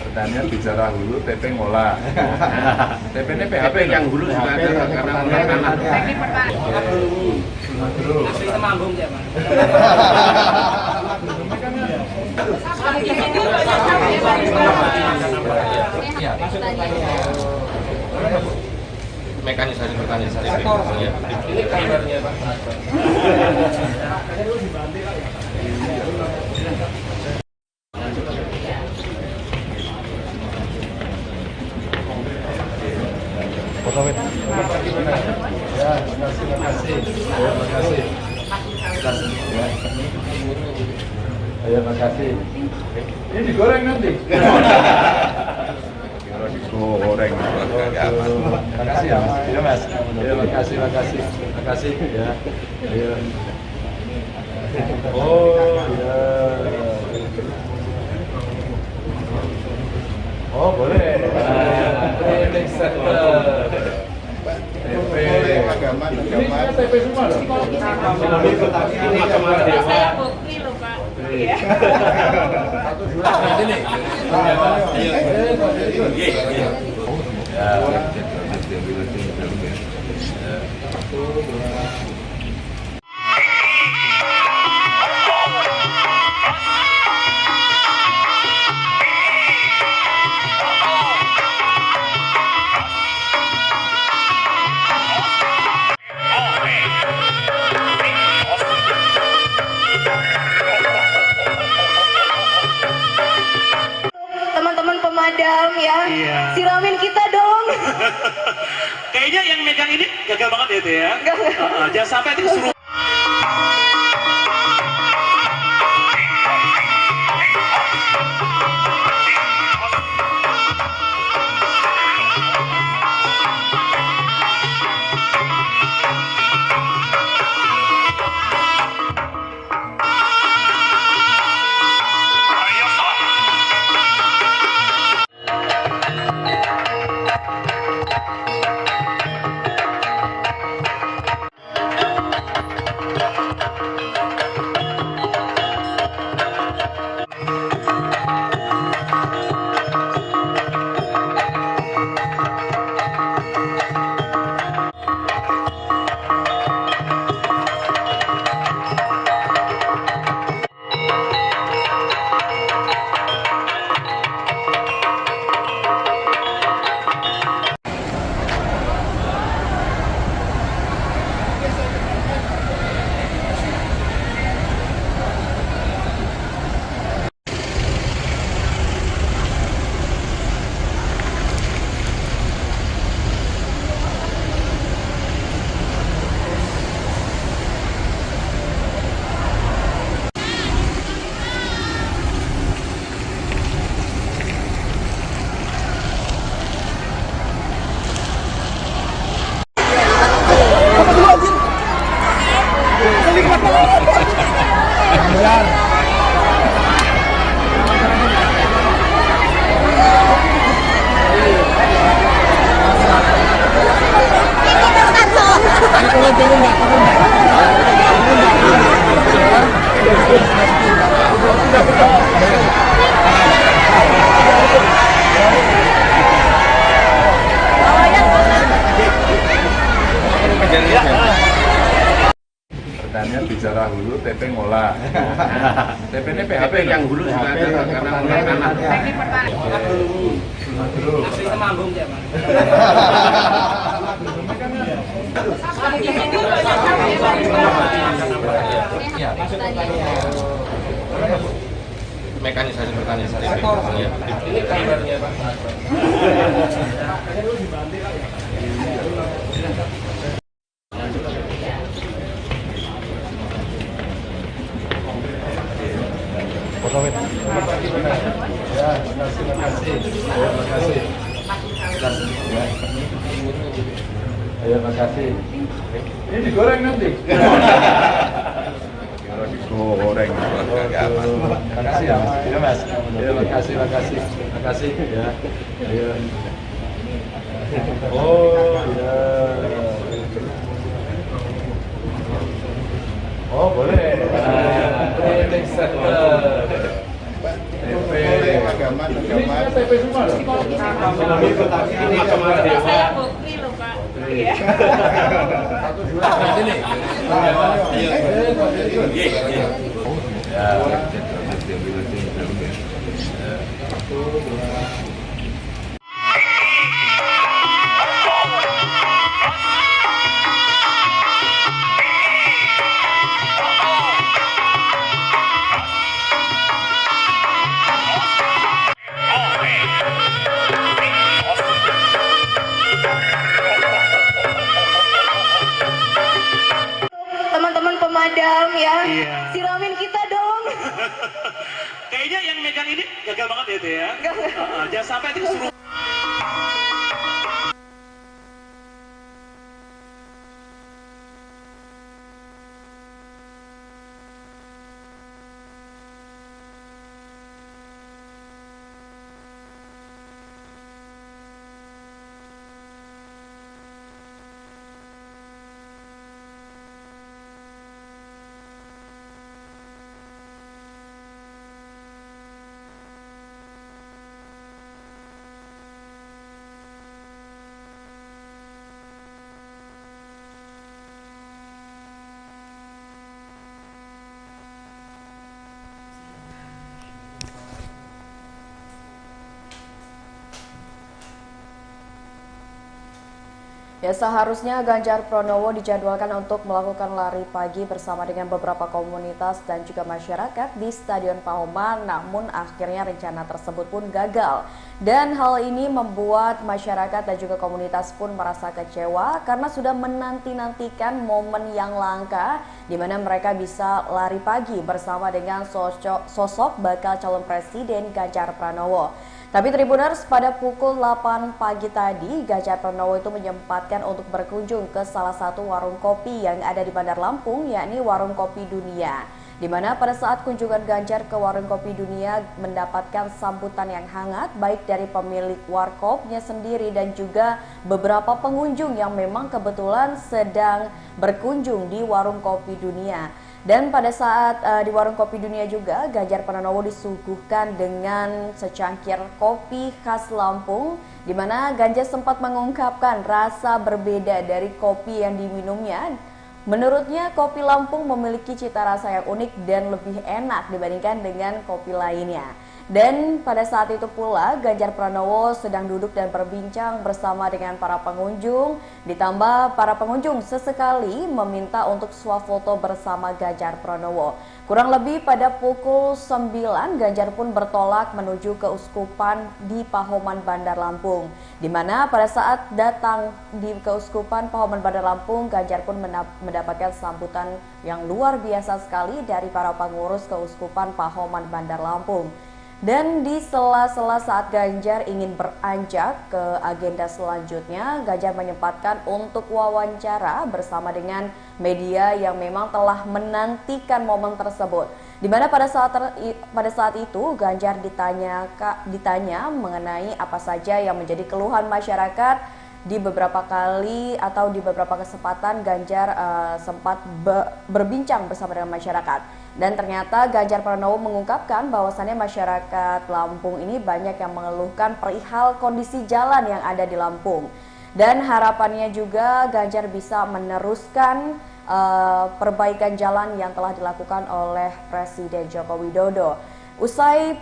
Pertanyaan bicara hulu, TP ngolah. TP ini PHP yang hulu juga ada karena anak-anak. Mekanisasi pertanian Ini kabarnya Pak. Ya, terima kasih. Ya, makasih. Ini digoreng nanti. Digoreng. Makasih ya, Mas. Ya, Mas. Ya, makasih. Ya. Ya. Oh, ya. Oh, boleh. Ini TP semua loh. Saya bukti loh Pak. Teman-teman pemadam ya, Iya. siramin kita dong. Kayaknya yang megang ini gagal banget ya itu ya. Jangan sampai itu kesurupan. Pertanyaan bicara hulu, TP ngolah. TP ini PHP yang hulu juga ada karena anak-anak. Mekanisasi pertanian Ini kabarnya Pak. Ya, terima kasih. Terima kasih. Ayo, makasih. Ini digoreng nanti. Kalau digoreng, makasih ya, Mas. Ya, Mas. Ya, makasih. Makasih ya. Ayo. Oh, ya. Oh, boleh. Training center. TP agama. Ini TP semua loh. Ini Saya bukti loh Pak. Iya. Satu dua sini. Teman-teman pemadam ya, siramin kita dong. Kayaknya yang megang ini gagal banget ya itu ya. Jangan sampai nanti kesurupan. Ya, seharusnya Ganjar Pranowo dijadwalkan untuk melakukan lari pagi bersama dengan beberapa komunitas dan juga masyarakat di Stadion Pahoman, namun akhirnya rencana tersebut pun gagal. Dan hal ini membuat masyarakat dan juga komunitas pun merasa kecewa karena sudah menanti-nantikan momen yang langka di mana mereka bisa lari pagi bersama dengan sosok bakal calon presiden Ganjar Pranowo. Tapi Tribuners, pada pukul 8 pagi tadi, Ganjar Pranowo itu menyempatkan untuk berkunjung ke salah satu warung kopi yang ada di Bandar Lampung, yakni Warung Kopi Dunia. Di mana pada saat kunjungan Ganjar ke Warung Kopi Dunia mendapatkan sambutan yang hangat, baik dari pemilik warkopnya sendiri dan juga beberapa pengunjung yang memang kebetulan sedang berkunjung di Warung Kopi Dunia. Dan pada saat di Warung Kopi Dunia juga, Ganjar Pranowo disuguhkan dengan secangkir kopi khas Lampung, di mana Ganjar sempat mengungkapkan rasa berbeda dari kopi yang diminumnya. Menurutnya, kopi Lampung memiliki cita rasa yang unik dan lebih enak dibandingkan dengan kopi lainnya. Dan pada saat itu pula, Ganjar Pranowo sedang duduk dan berbincang bersama dengan para pengunjung. Ditambah para pengunjung sesekali meminta untuk swafoto bersama Ganjar Pranowo. Kurang lebih pada pukul 9, Ganjar pun bertolak menuju keuskupan di Pahoman Bandar Lampung. Di mana pada saat datang di keuskupan Pahoman Bandar Lampung, Ganjar pun mendapatkan sambutan yang luar biasa sekali dari para pengurus keuskupan Pahoman Bandar Lampung. Dan di sela-sela saat Ganjar ingin beranjak ke agenda selanjutnya, Ganjar menyempatkan untuk wawancara bersama dengan media yang memang telah menantikan momen tersebut. Di mana pada saat itu Ganjar ditanya mengenai apa saja yang menjadi keluhan masyarakat. Di beberapa kali atau di beberapa kesempatan Ganjar sempat berbincang bersama dengan masyarakat. Dan ternyata Ganjar Pranowo mengungkapkan bahwasannya masyarakat Lampung ini banyak yang mengeluhkan perihal kondisi jalan yang ada di Lampung. Dan harapannya juga Ganjar bisa meneruskan perbaikan jalan yang telah dilakukan oleh Presiden Joko Widodo. Usai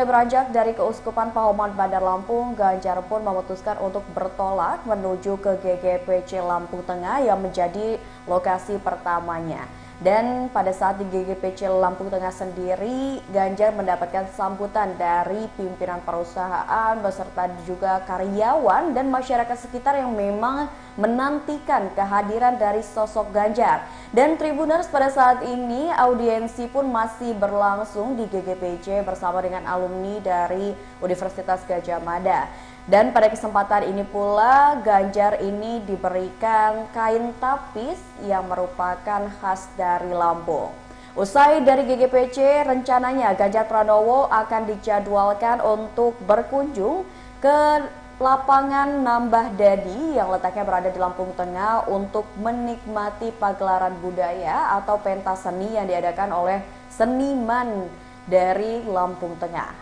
beranjak dari keuskupan Pahoman Bandar Lampung, Ganjar pun memutuskan untuk bertolak menuju ke GGPC Lampung Tengah yang menjadi lokasi pertamanya. Dan pada saat di GGPC Lampung Tengah sendiri, Ganjar mendapatkan sambutan dari pimpinan perusahaan beserta juga karyawan dan masyarakat sekitar yang memang menantikan kehadiran dari sosok Ganjar. Dan Tribuners, pada saat ini audiensi pun masih berlangsung di GGPC bersama dengan alumni dari Universitas Gadjah Mada. Dan pada kesempatan ini pula Ganjar ini diberikan kain tapis yang merupakan khas dari Lampung. Usai dari GGPC, rencananya Ganjar Pranowo akan dijadwalkan untuk berkunjung ke lapangan Nambah Dadi yang letaknya berada di Lampung Tengah untuk menikmati pagelaran budaya atau pentas seni yang diadakan oleh seniman dari Lampung Tengah.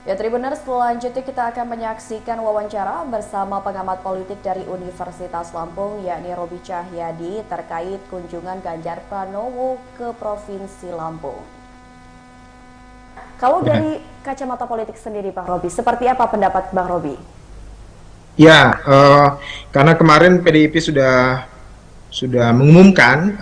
Ya, Tribuners, selanjutnya kita akan menyaksikan wawancara bersama pengamat politik dari Universitas Lampung, yakni Roby Cahyadi, terkait kunjungan Ganjar Pranowo ke Provinsi Lampung. Kalau dari kacamata politik sendiri, Bang Roby, seperti apa pendapat Bang Roby? Ya, karena kemarin PDIP sudah mengumumkan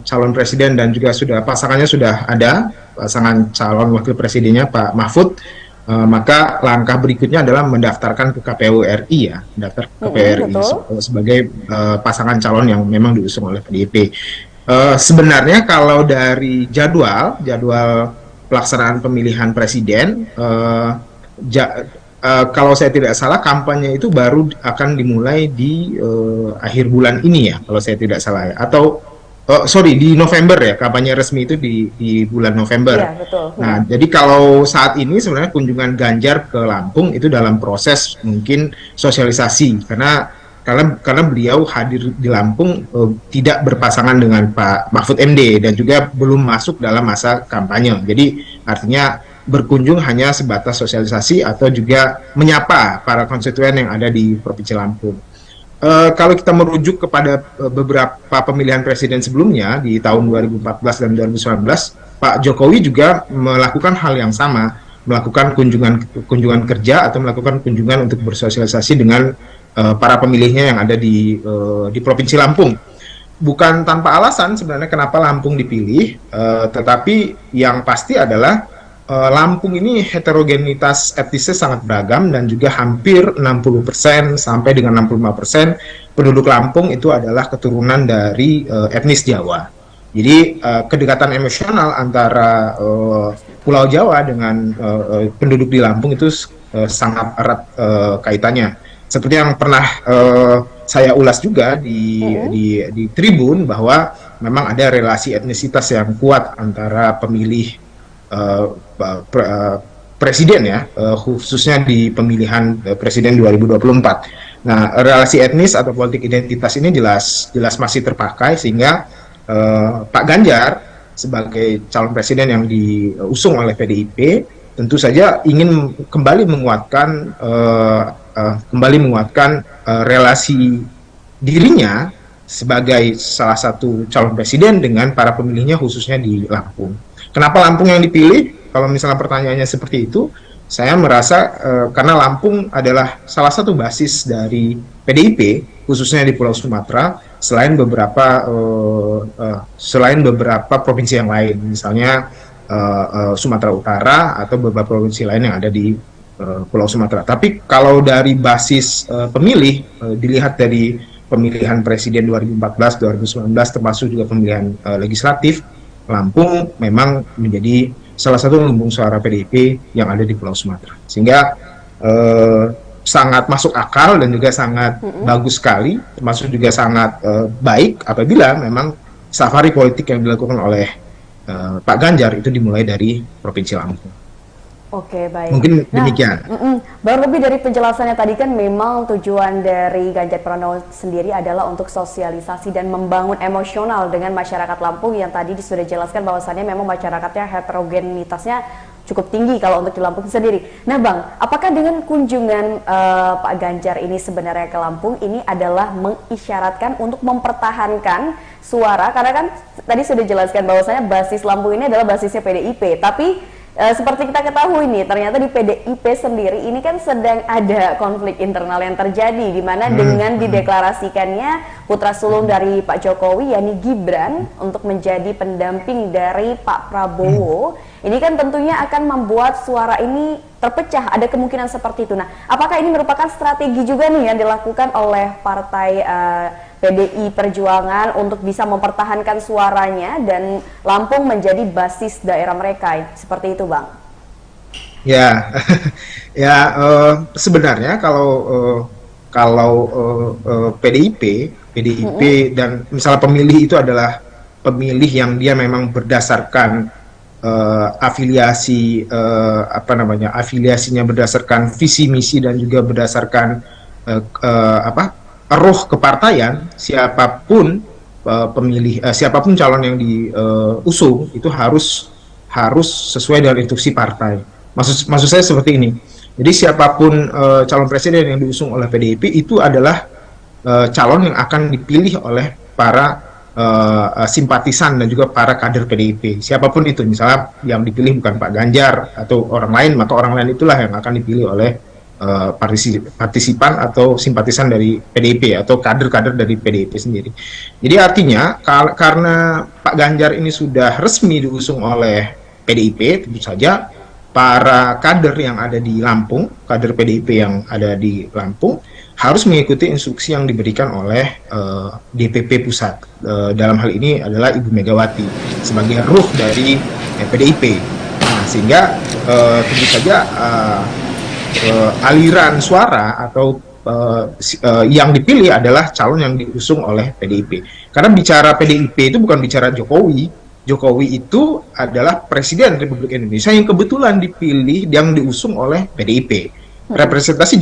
calon presiden dan juga pasangannya sudah ada, pasangan calon wakil presidennya Pak Mahfud. Maka langkah berikutnya adalah mendaftarkan ke KPU RI, ya, mendaftar ke KPU RI sebagai pasangan calon yang memang diusung oleh PDIP. Sebenarnya kalau dari jadwal pelaksanaan pemilihan presiden, kalau saya tidak salah kampanye itu baru akan dimulai di akhir bulan ini, ya, kalau saya tidak salah, ya. Atau di November, ya, kampanye resmi itu di bulan November. Ya, betul. Nah, jadi kalau saat ini sebenarnya kunjungan Ganjar ke Lampung itu dalam proses mungkin sosialisasi, karena beliau hadir di Lampung tidak berpasangan dengan Pak Mahfud MD dan juga belum masuk dalam masa kampanye. Jadi artinya berkunjung hanya sebatas sosialisasi atau juga menyapa para konstituen yang ada di Provinsi Lampung. Kalau kita merujuk kepada beberapa pemilihan presiden sebelumnya di tahun 2014 dan 2019, Pak Jokowi juga melakukan hal yang sama, melakukan kunjungan kerja atau melakukan kunjungan untuk bersosialisasi dengan para pemilihnya yang ada di Provinsi Lampung. Bukan tanpa alasan sebenarnya kenapa Lampung dipilih, tetapi yang pasti adalah Lampung ini heterogenitas etnisnya sangat beragam dan juga hampir 60% sampai dengan 65% penduduk Lampung itu adalah keturunan dari etnis Jawa. Jadi kedekatan emosional antara Pulau Jawa dengan penduduk di Lampung itu sangat erat kaitannya. Seperti yang pernah saya ulas juga di Tribun, bahwa memang ada relasi etnisitas yang kuat antara pemilih presiden, ya, khususnya di pemilihan presiden 2024. Nah, relasi etnis atau politik identitas ini jelas masih terpakai, sehingga Pak Ganjar sebagai calon presiden yang diusung oleh PDIP tentu saja ingin kembali menguatkan relasi dirinya sebagai salah satu calon presiden dengan para pemilihnya khususnya di Lampung. Kenapa Lampung yang dipilih? Kalau misalnya pertanyaannya seperti itu, saya merasa karena Lampung adalah salah satu basis dari PDIP, khususnya di Pulau Sumatera, selain beberapa provinsi yang lain, misalnya Sumatera Utara atau beberapa provinsi lain yang ada di Pulau Sumatera. Tapi kalau dari basis pemilih, dilihat dari pemilihan presiden 2014, 2019 termasuk juga pemilihan legislatif, Lampung memang menjadi salah satu lumbung suara PDIP yang ada di Pulau Sumatera. Sehingga sangat masuk akal dan juga sangat bagus sekali, termasuk juga sangat baik apabila memang safari politik yang dilakukan oleh Pak Ganjar itu dimulai dari Provinsi Lampung. Oke, baik. Mungkin demikian. Baru lebih dari penjelasannya tadi kan memang tujuan dari Ganjar Pranowo sendiri adalah untuk sosialisasi dan membangun emosional dengan masyarakat Lampung yang tadi sudah dijelaskan bahwasannya memang masyarakatnya heterogenitasnya cukup tinggi kalau untuk di Lampung sendiri. Nah Bang, apakah dengan kunjungan Pak Ganjar ini sebenarnya ke Lampung ini adalah mengisyaratkan untuk mempertahankan suara, karena kan tadi sudah dijelaskan bahwasanya basis Lampung ini adalah basisnya PDIP, tapi seperti kita ketahui nih, ternyata di PDIP sendiri ini kan sedang ada konflik internal yang terjadi, di mana dengan dideklarasikannya putra sulung dari Pak Jokowi, yakni Gibran, untuk menjadi pendamping dari Pak Prabowo, ini kan tentunya akan membuat suara ini terpecah, ada kemungkinan seperti itu. Nah, apakah ini merupakan strategi juga nih yang dilakukan oleh partai PDI Perjuangan untuk bisa mempertahankan suaranya dan Lampung menjadi basis daerah mereka, seperti itu Bang? Ya, sebenarnya kalau PDIP dan misalnya pemilih itu adalah pemilih yang dia memang berdasarkan afiliasinya berdasarkan visi misi dan juga berdasarkan roh kepartaian, siapapun siapapun calon yang diusung itu harus sesuai dengan instruksi partai. Maksud saya seperti ini. Jadi siapapun calon presiden yang diusung oleh PDIP itu adalah calon yang akan dipilih oleh para simpatisan dan juga para kader PDIP. Siapapun itu, misalnya yang dipilih bukan Pak Ganjar atau orang lain, maka orang lain itulah yang akan dipilih oleh partisipan atau simpatisan dari PDIP atau kader-kader dari PDIP sendiri. Jadi artinya karena Pak Ganjar ini sudah resmi diusung oleh PDIP, tentu saja para kader yang ada di Lampung, kader PDIP yang ada di Lampung harus mengikuti instruksi yang diberikan oleh DPP pusat. Dalam hal ini adalah Ibu Megawati sebagai ruh dari PDIP. Nah, sehingga tentu saja aliran suara atau yang dipilih adalah calon yang diusung oleh PDIP. Karena bicara PDIP itu bukan bicara Jokowi. Jokowi itu adalah Presiden Republik Indonesia yang kebetulan dipilih, yang diusung oleh PDIP. Representasi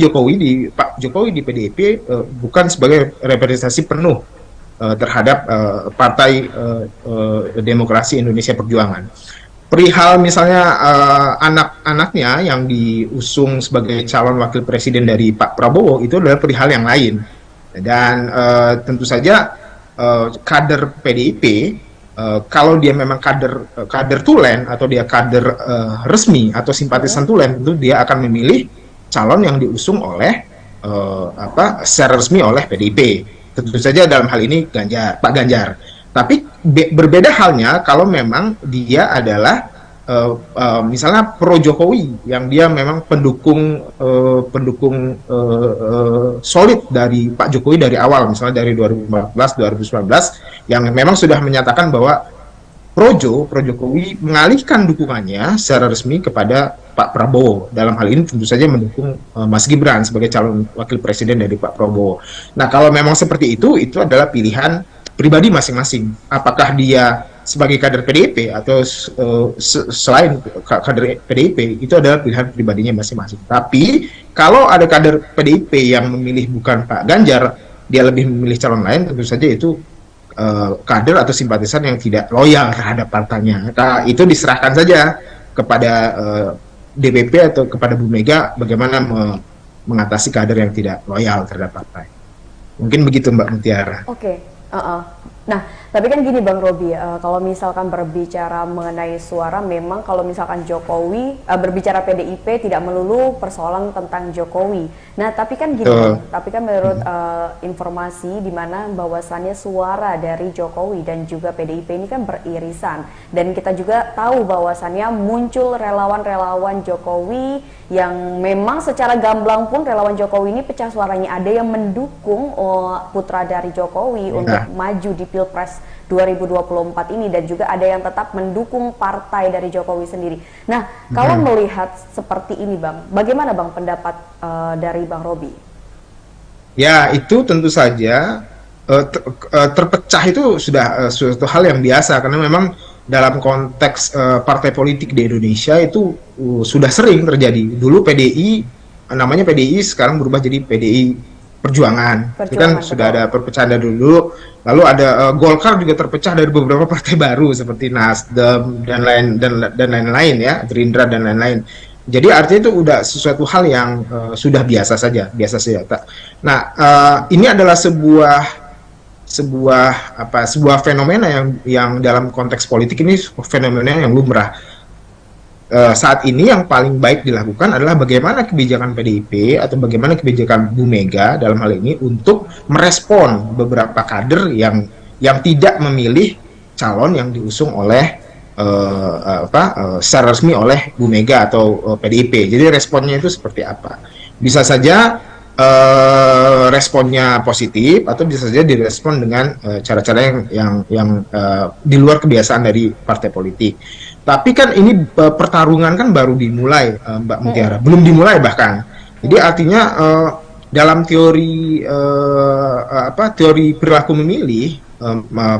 Pak Jokowi di PDIP bukan sebagai representasi penuh terhadap Partai Demokrasi Indonesia Perjuangan. Perihal misalnya anak-anaknya yang diusung sebagai calon wakil presiden dari Pak Prabowo itu adalah perihal yang lain. Dan tentu saja kader PDIP, kalau dia memang kader tulen atau dia kader resmi atau simpatisan tulen, tentu dia akan memilih calon yang diusung oleh secara resmi oleh PDIP. Tentu saja dalam hal ini Pak Ganjar. Tapi berbeda halnya kalau memang dia adalah misalnya pro Jokowi, yang dia memang pendukung solid dari Pak Jokowi dari awal, misalnya dari 2014, 2019, yang memang sudah menyatakan bahwa pro Jokowi mengalihkan dukungannya secara resmi kepada Pak Prabowo. Dalam hal ini tentu saja mendukung Mas Gibran sebagai calon wakil presiden dari Pak Prabowo. Nah, kalau memang seperti itu adalah pilihan pribadi masing-masing. Apakah dia sebagai kader PDIP atau selain kader PDIP, itu adalah pilihan pribadinya masing-masing. Tapi kalau ada kader PDIP yang memilih bukan Pak Ganjar, dia lebih memilih calon lain, tentu saja itu kader atau simpatisan yang tidak loyal terhadap partainya. Nah, itu diserahkan saja kepada DPP atau kepada Bu Mega bagaimana mengatasi kader yang tidak loyal terhadap partai. Mungkin begitu Mbak Mutiara. Oke. Nah, Tapi kan gini Bang Robi, kalau misalkan berbicara mengenai suara, memang kalau misalkan Jokowi, berbicara PDIP tidak melulu persoalan tentang Jokowi. Nah tapi kan gini Bang, tapi kan menurut informasi di mana bahwasannya suara dari Jokowi dan juga PDIP ini kan beririsan. Dan kita juga tahu bahwasannya muncul relawan-relawan Jokowi yang memang secara gamblang pun relawan Jokowi ini pecah suaranya. Ada yang mendukung putra dari Jokowi untuk maju di Pilpres 2024 ini, dan juga ada yang tetap mendukung partai dari Jokowi sendiri. Nah, kalau melihat seperti ini Bang, bagaimana Bang pendapat dari Bang Robi? Ya, itu tentu saja terpecah itu sudah suatu hal yang biasa, karena memang dalam konteks partai politik di Indonesia itu sudah sering terjadi. Dulu PDI, namanya PDI, sekarang berubah jadi PDI Perjuangan. Itu kan sudah ada perpecahan dari dulu. Lalu ada Golkar juga terpecah dari beberapa partai baru seperti Nasdem dan lain-lain ya, Gerindra dan lain-lain. Jadi artinya itu udah sesuatu hal yang sudah biasa saja. Nah, ini adalah sebuah fenomena yang dalam konteks politik ini fenomena yang lumrah. Saat ini yang paling baik dilakukan adalah bagaimana kebijakan PDIP atau bagaimana kebijakan Bu Mega dalam hal ini untuk merespon beberapa kader yang tidak memilih calon yang diusung oleh secara resmi oleh Bu Mega atau PDIP. Jadi responnya itu seperti apa? Bisa saja responnya positif, atau bisa saja direspon dengan cara-cara yang di luar kebiasaan dari partai politik. Tapi kan ini pertarungan kan baru dimulai, Mbak Mutiara, belum dimulai bahkan. Jadi artinya dalam teori teori perilaku memilih,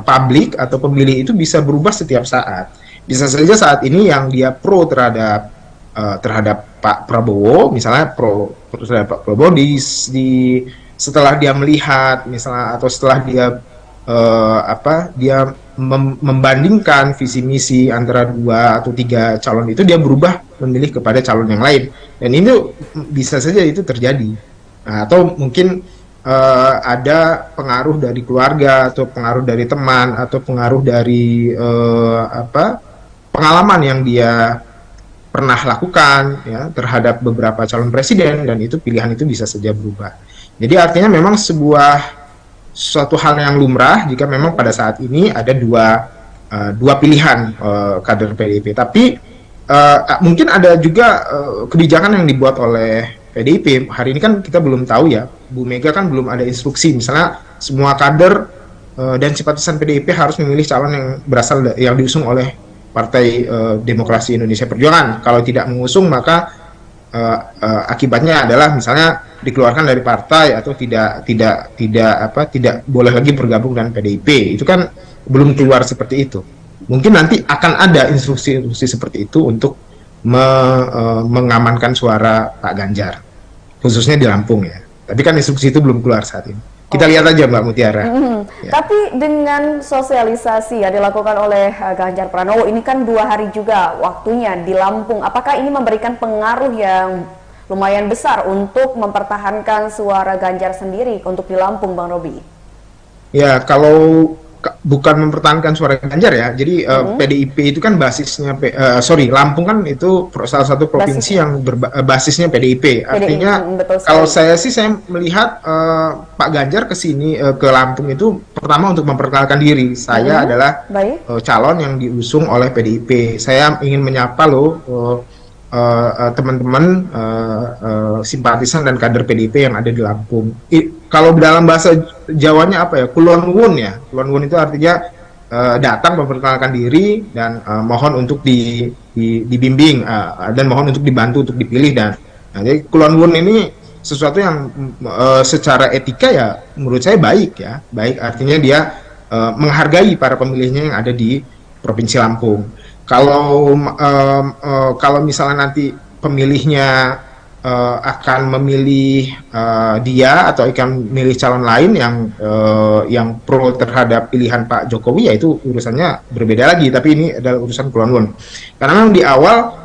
publik atau pemilih itu bisa berubah setiap saat. Bisa saja saat ini yang dia pro terhadap Pak Prabowo, misalnya pro terhadap Pak Prabowo setelah dia melihat misalnya, atau setelah dia membandingkan visi misi antara 2 atau 3 calon itu, dia berubah memilih kepada calon yang lain, dan itu bisa saja itu terjadi. Nah, atau mungkin ada pengaruh dari keluarga, atau pengaruh dari teman, atau pengaruh dari pengalaman yang dia pernah lakukan ya terhadap beberapa calon presiden, dan itu pilihan itu bisa saja berubah. Jadi artinya memang suatu hal yang lumrah jika memang pada saat ini ada dua pilihan kader PDIP. Tapi mungkin ada juga kebijakan yang dibuat oleh PDIP. Hari ini kan kita belum tahu ya, Bu Mega kan belum ada instruksi misalnya semua kader dan simpatisan PDIP harus memilih calon yang berasal yang diusung oleh Partai Demokrasi Indonesia Perjuangan. Kalau tidak mengusung, maka akibatnya adalah misalnya dikeluarkan dari partai, atau tidak boleh lagi bergabung dengan PDIP. Itu kan belum keluar seperti itu. Mungkin nanti akan ada instruksi-instruksi seperti itu untuk mengamankan suara Pak Ganjar, khususnya di Lampung ya. Tapi kan instruksi itu belum keluar saat ini. Kita lihat aja Mbak Mutiara. Ya. Tapi dengan sosialisasi yang dilakukan oleh Ganjar Pranowo ini kan 2 hari juga waktunya di Lampung. Apakah ini memberikan pengaruh yang lumayan besar untuk mempertahankan suara Ganjar sendiri untuk di Lampung, Bang Robi? Ya, kalau bukan mempertahankan suara Ganjar ya. Jadi PDIP itu kan basisnya, Lampung kan itu salah satu provinsi yang basisnya PDIP. Artinya kalau saya melihat Pak Ganjar ke sini ke Lampung itu pertama untuk memperkenalkan diri. Saya adalah calon yang diusung oleh PDIP. Saya ingin menyapa teman-teman simpatisan dan kader PDIP yang ada di Lampung. Kalau dalam bahasa Jawanya apa ya? Kulon Wun ya. Kulon Wun itu artinya datang memperkenalkan diri dan mohon untuk dibimbing dan mohon untuk dibantu untuk dipilih. Dan jadi Kulon Wun ini sesuatu yang secara etika ya menurut saya baik ya. Baik artinya dia menghargai para pemilihnya yang ada di Provinsi Lampung. Kalau misalnya nanti pemilihnya akan memilih dia atau akan memilih calon lain yang pro terhadap pilihan Pak Jokowi, ya itu urusannya berbeda lagi. Tapi ini adalah urusan Kulon Wun. Karena memang di awal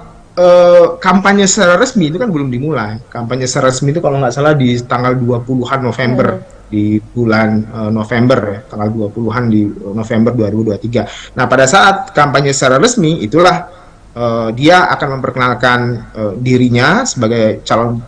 kampanye secara resmi itu kan belum dimulai. Kampanye secara resmi itu kalau nggak salah di tanggal 20-an November. di bulan November ya, tanggal 20-an di November 2023. Nah, pada saat kampanye secara resmi itulah dia akan memperkenalkan dirinya sebagai calon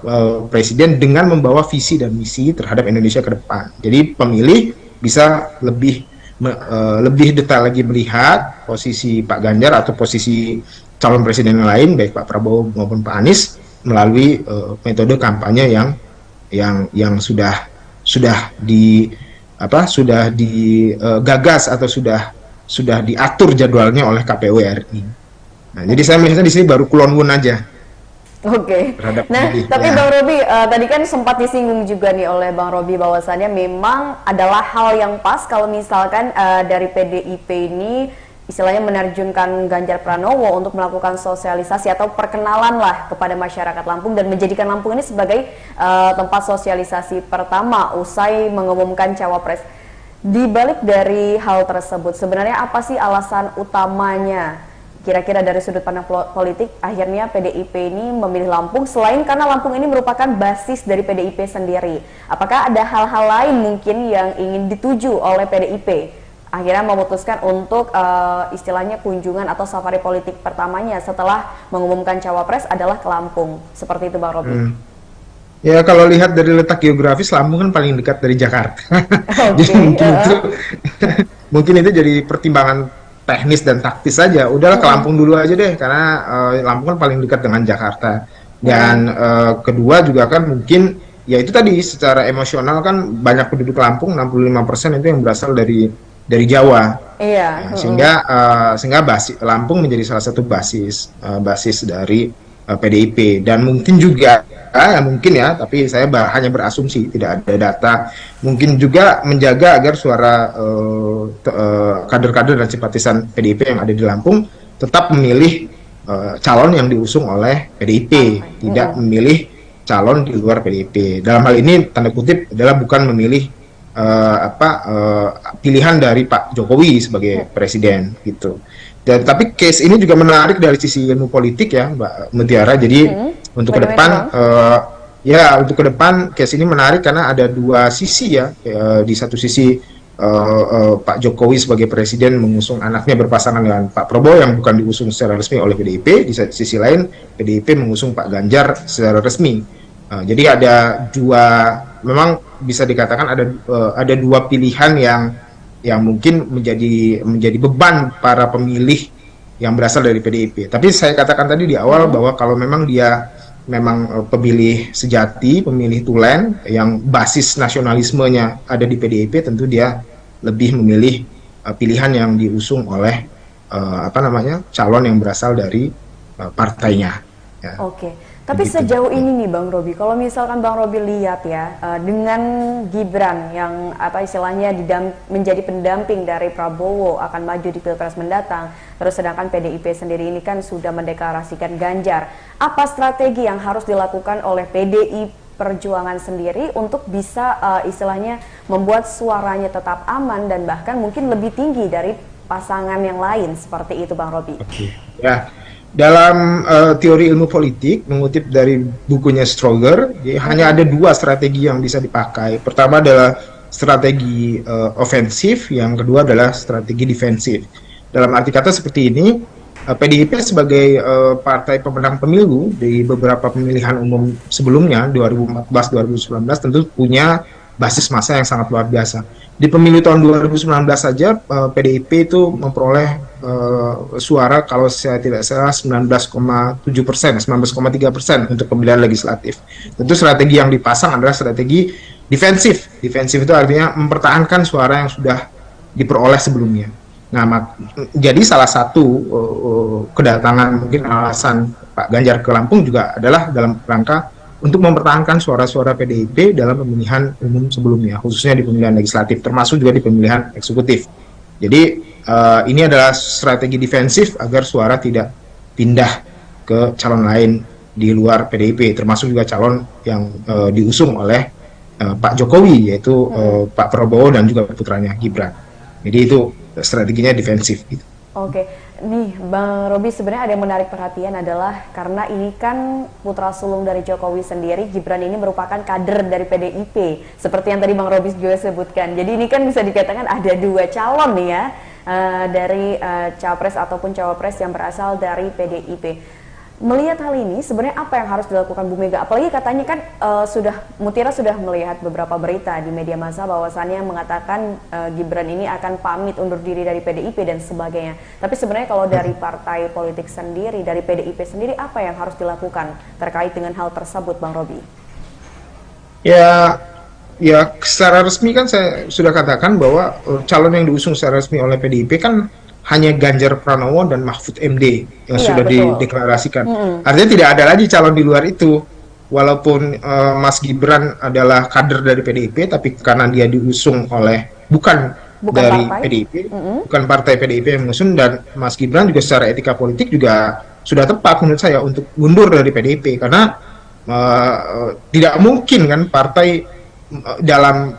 presiden dengan membawa visi dan misi terhadap Indonesia ke depan. Jadi pemilih bisa lebih detail lagi melihat posisi Pak Ganjar atau posisi calon presiden yang lain, baik Pak Prabowo maupun Pak Anies, melalui metode kampanye yang sudah digagas atau sudah diatur jadwalnya oleh KPU RI. Nah, jadi saya melihatnya di sini baru kulon wun aja. Oke. Nah, tapi Bang Robi, tadi kan sempat disinggung juga nih oleh Bang Robi bahwasannya memang adalah hal yang pas kalau misalkan dari PDIP ini istilahnya menerjunkan Ganjar Pranowo untuk melakukan sosialisasi atau perkenalan lah kepada masyarakat Lampung dan menjadikan Lampung ini sebagai tempat sosialisasi pertama usai mengumumkan cawapres. Di balik dari hal tersebut, sebenarnya apa sih alasan utamanya? Kira-kira dari sudut pandang politik, akhirnya PDIP ini memilih Lampung selain karena Lampung ini merupakan basis dari PDIP sendiri. Apakah ada hal-hal lain mungkin yang ingin dituju oleh PDIP? Akhirnya memutuskan untuk istilahnya kunjungan atau safari politik pertamanya setelah mengumumkan cawapres adalah ke Lampung. Seperti itu Bang Robi. Ya, kalau lihat dari letak geografis, Lampung kan paling dekat dari Jakarta. Jadi mungkin itu jadi pertimbangan teknis dan taktis saja. Udahlah ke Lampung dulu aja deh, karena Lampung kan paling dekat dengan Jakarta. Dan kedua juga kan mungkin, ya itu tadi secara emosional kan banyak penduduk Lampung, 65% itu yang berasal dari Jawa. Iya. Sehingga Lampung menjadi salah satu basis dari PDIP. Dan mungkin juga mungkin ya, tapi saya hanya berasumsi, tidak ada data, mungkin juga menjaga agar suara kader-kader dan simpatisan PDIP yang ada di Lampung tetap memilih calon yang diusung oleh PDIP, tidak memilih calon di luar PDIP. Dalam hal ini tanda kutip adalah bukan memilih pilihan dari Pak Jokowi sebagai presiden gitu. Dan tapi case ini juga menarik dari sisi ilmu politik ya, Mbak Mutiara. Jadi untuk ke depan untuk ke depan case ini menarik karena ada dua sisi ya. Di satu sisi Pak Jokowi sebagai presiden mengusung anaknya berpasangan dengan Pak Prabowo yang bukan diusung secara resmi oleh PDIP. Di sisi lain PDIP mengusung Pak Ganjar secara resmi. Jadi ada dua, memang bisa dikatakan ada dua pilihan yang mungkin menjadi beban para pemilih yang berasal dari PDIP. Tapi saya katakan tadi di awal bahwa kalau memang dia memang pemilih sejati, pemilih tulen yang basis nasionalismenya ada di PDIP, tentu dia lebih memilih pilihan yang diusung oleh calon yang berasal dari partainya. Ya. Oke. Tapi sejauh ini nih Bang Robi, kalau misalkan Bang Robi lihat ya, dengan Gibran yang istilahnya menjadi pendamping dari Prabowo akan maju di Pilpres mendatang, terus sedangkan PDIP sendiri ini kan sudah mendeklarasikan Ganjar, apa strategi yang harus dilakukan oleh PDI Perjuangan sendiri untuk bisa istilahnya membuat suaranya tetap aman dan bahkan mungkin lebih tinggi dari pasangan yang lain seperti itu Bang Robi? Ya. Dalam teori ilmu politik, mengutip dari bukunya Stroger, hanya ada dua strategi yang bisa dipakai. Pertama adalah strategi ofensif, yang kedua adalah strategi defensif. Dalam arti kata seperti ini, PDIP sebagai partai pemenang pemilu di beberapa pemilihan umum sebelumnya, 2014-2019, tentu punya basis massa yang sangat luar biasa. Di pemilu tahun 2019 saja, PDIP itu memperoleh suara kalau saya tidak salah 19,7%, 19,3% untuk pemilihan legislatif. Tentu strategi yang dipasang adalah strategi defensif. Defensif itu artinya mempertahankan suara yang sudah diperoleh sebelumnya. Nah, jadi salah satu kedatangan mungkin alasan Pak Ganjar ke Lampung juga adalah dalam rangka untuk mempertahankan suara-suara PDIP dalam pemilihan umum sebelumnya, khususnya di pemilihan legislatif, termasuk juga di pemilihan eksekutif. Jadi ini adalah strategi defensif agar suara tidak pindah ke calon lain di luar PDIP, termasuk juga calon yang diusung oleh Pak Jokowi, yaitu Pak Prabowo dan juga putranya Gibran. Jadi itu strateginya defensif. Gitu. Oke. Nih, Bang Robi, sebenarnya ada yang menarik perhatian adalah karena ini kan putra sulung dari Jokowi sendiri, Gibran ini merupakan kader dari PDIP, seperti yang tadi Bang Robi juga sebutkan. Jadi ini kan bisa dikatakan ada dua calon nih ya, dari capres ataupun cawapres yang berasal dari PDIP. Melihat hal ini, sebenarnya apa yang harus dilakukan Bu Mega? Apalagi katanya kan Mutiara sudah melihat beberapa berita di media massa bahwasannya mengatakan Gibran ini akan pamit undur diri dari PDIP dan sebagainya. Tapi sebenarnya kalau dari partai politik sendiri, dari PDIP sendiri, apa yang harus dilakukan terkait dengan hal tersebut, Bang Robi? Ya, secara resmi kan saya sudah katakan bahwa calon yang diusung secara resmi oleh PDIP kan hanya Ganjar Pranowo dan Mahfud MD yang sudah dideklarasikan. Artinya tidak ada lagi calon di luar itu. Walaupun Mas Gibran adalah kader dari PDIP, tapi karena dia diusung oleh bukan dari partai PDIP, bukan partai PDIP yang mengusung, dan Mas Gibran juga secara etika politik juga sudah tepat menurut saya untuk mundur dari PDIP, karena tidak mungkin kan partai dalam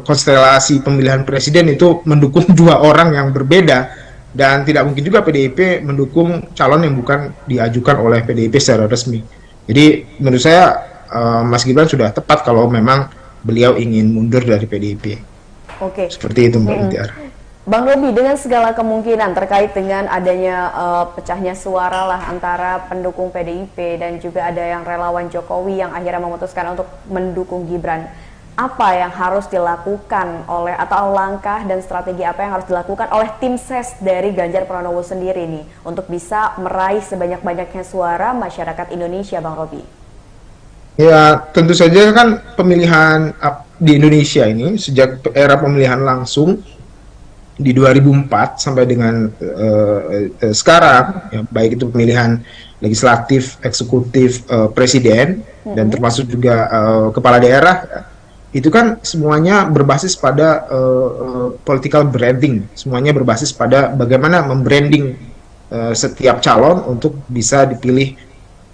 konstelasi pemilihan presiden itu mendukung dua orang yang berbeda, dan tidak mungkin juga PDIP mendukung calon yang bukan diajukan oleh PDIP secara resmi. Jadi menurut saya Mas Gibran sudah tepat kalau memang beliau ingin mundur dari PDIP. Oke. Seperti itu Mbak Mutiara. Bang Robi, dengan segala kemungkinan terkait dengan adanya pecahnya suara lah antara pendukung PDIP dan juga ada yang relawan Jokowi yang akhirnya memutuskan untuk mendukung Gibran, apa yang harus dilakukan oleh, atau langkah dan strategi apa yang harus dilakukan oleh tim ses dari Ganjar Pranowo sendiri nih untuk bisa meraih sebanyak-banyaknya suara masyarakat Indonesia, Bang Robi? Ya, tentu saja kan pemilihan di Indonesia ini sejak era pemilihan langsung di 2004 sampai dengan sekarang, ya, baik itu pemilihan legislatif, eksekutif, presiden, dan termasuk juga kepala daerah, itu kan semuanya berbasis pada political branding, semuanya berbasis pada bagaimana membranding setiap calon untuk bisa dipilih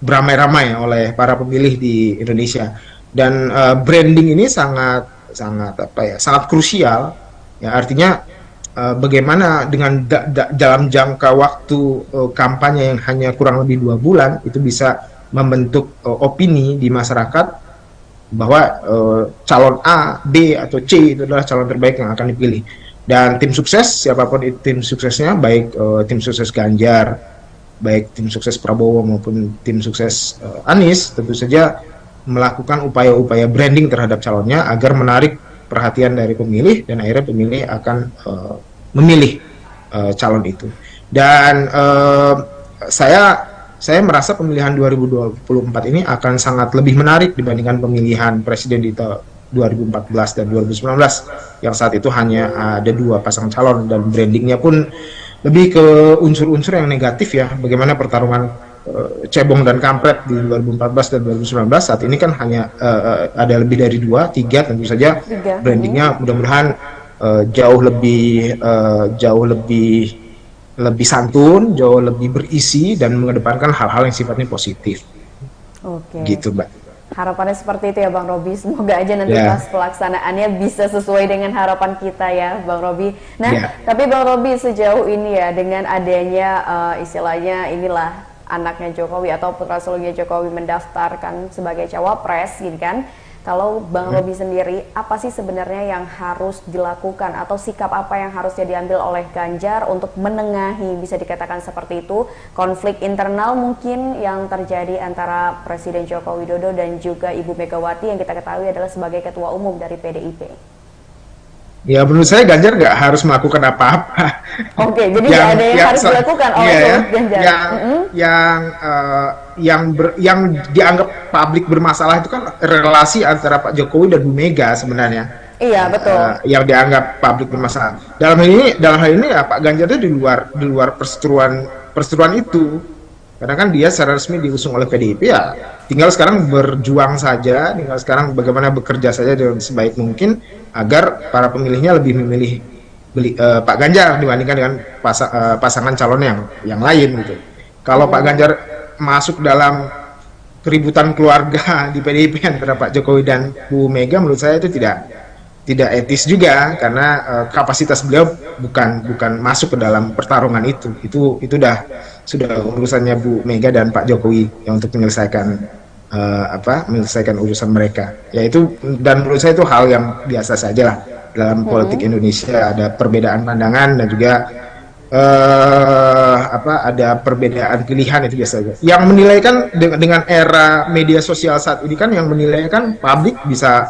beramai-ramai oleh para pemilih di Indonesia. Dan branding ini sangat krusial, ya, artinya bagaimana dengan dalam jangka waktu kampanye yang hanya kurang lebih 2 bulan itu bisa membentuk opini di masyarakat bahwa calon A, B, atau C itu adalah calon terbaik yang akan dipilih. Dan tim sukses, siapapun itu tim suksesnya, baik tim sukses Ganjar, baik tim sukses Prabowo maupun tim sukses Anies, tentu saja melakukan upaya-upaya branding terhadap calonnya agar menarik perhatian dari pemilih, dan akhirnya pemilih akan memilih calon itu. Dan saya merasa pemilihan 2024 ini akan sangat lebih menarik dibandingkan pemilihan presiden di tahun 2014 dan 2019 yang saat itu hanya ada 2 pasangan calon, dan brandingnya pun lebih ke unsur-unsur yang negatif, ya, bagaimana pertarungan cebong dan kampret di 2014 dan 2019. Saat ini kan hanya ada lebih dari 2, 3 tentu saja. Brandingnya mudah-mudahan jauh lebih santun, jauh lebih berisi, dan mengedepankan hal-hal yang sifatnya positif. Oke. Gitu, Mbak. Harapannya seperti itu ya, Bang Robi. Semoga aja nanti pas pelaksanaannya bisa sesuai dengan harapan kita ya, Bang Robi. Nah, tapi Bang Robi, sejauh ini ya, dengan adanya istilahnya inilah anaknya Jokowi atau putra sulungnya Jokowi mendaftarkan sebagai cawapres, gitu kan? Kalau Bang Robi sendiri, apa sih sebenarnya yang harus dilakukan atau sikap apa yang harusnya diambil oleh Ganjar untuk menengahi, bisa dikatakan seperti itu, konflik internal mungkin yang terjadi antara Presiden Joko Widodo dan juga Ibu Megawati yang kita ketahui adalah sebagai Ketua Umum dari PDIP? Ya, menurut saya Ganjar nggak harus melakukan apa-apa. Oke, jadi nggak ada yang harus dilakukan oleh Ganjar. Yang dianggap publik bermasalah itu kan relasi antara Pak Jokowi dan Bu Mega sebenarnya. Iya, betul. Yang dianggap publik bermasalah. Dalam hal ini ya, Pak Ganjar itu di luar perseteruan itu. Karena kan dia secara resmi diusung oleh PDIP, ya tinggal sekarang berjuang saja, tinggal sekarang bagaimana bekerja saja dengan sebaik mungkin agar para pemilihnya lebih memilih Pak Ganjar dibandingkan dengan pasangan calon yang lain gitu. Kalau Pak Ganjar masuk dalam keributan keluarga di PDIP antara Pak Jokowi dan Bu Mega, menurut saya itu tidak tidak etis juga karena kapasitas beliau bukan masuk ke dalam pertarungan itu sudah urusannya Bu Mega dan Pak Jokowi yang untuk menyelesaikan urusan mereka, yaitu, dan menurut saya itu hal yang biasa saja lah dalam politik Indonesia. Ada perbedaan pandangan dan juga ada perbedaan pilihan, itu biasa saja. Yang menilai kan dengan era media sosial saat ini kan, yang menilai kan publik bisa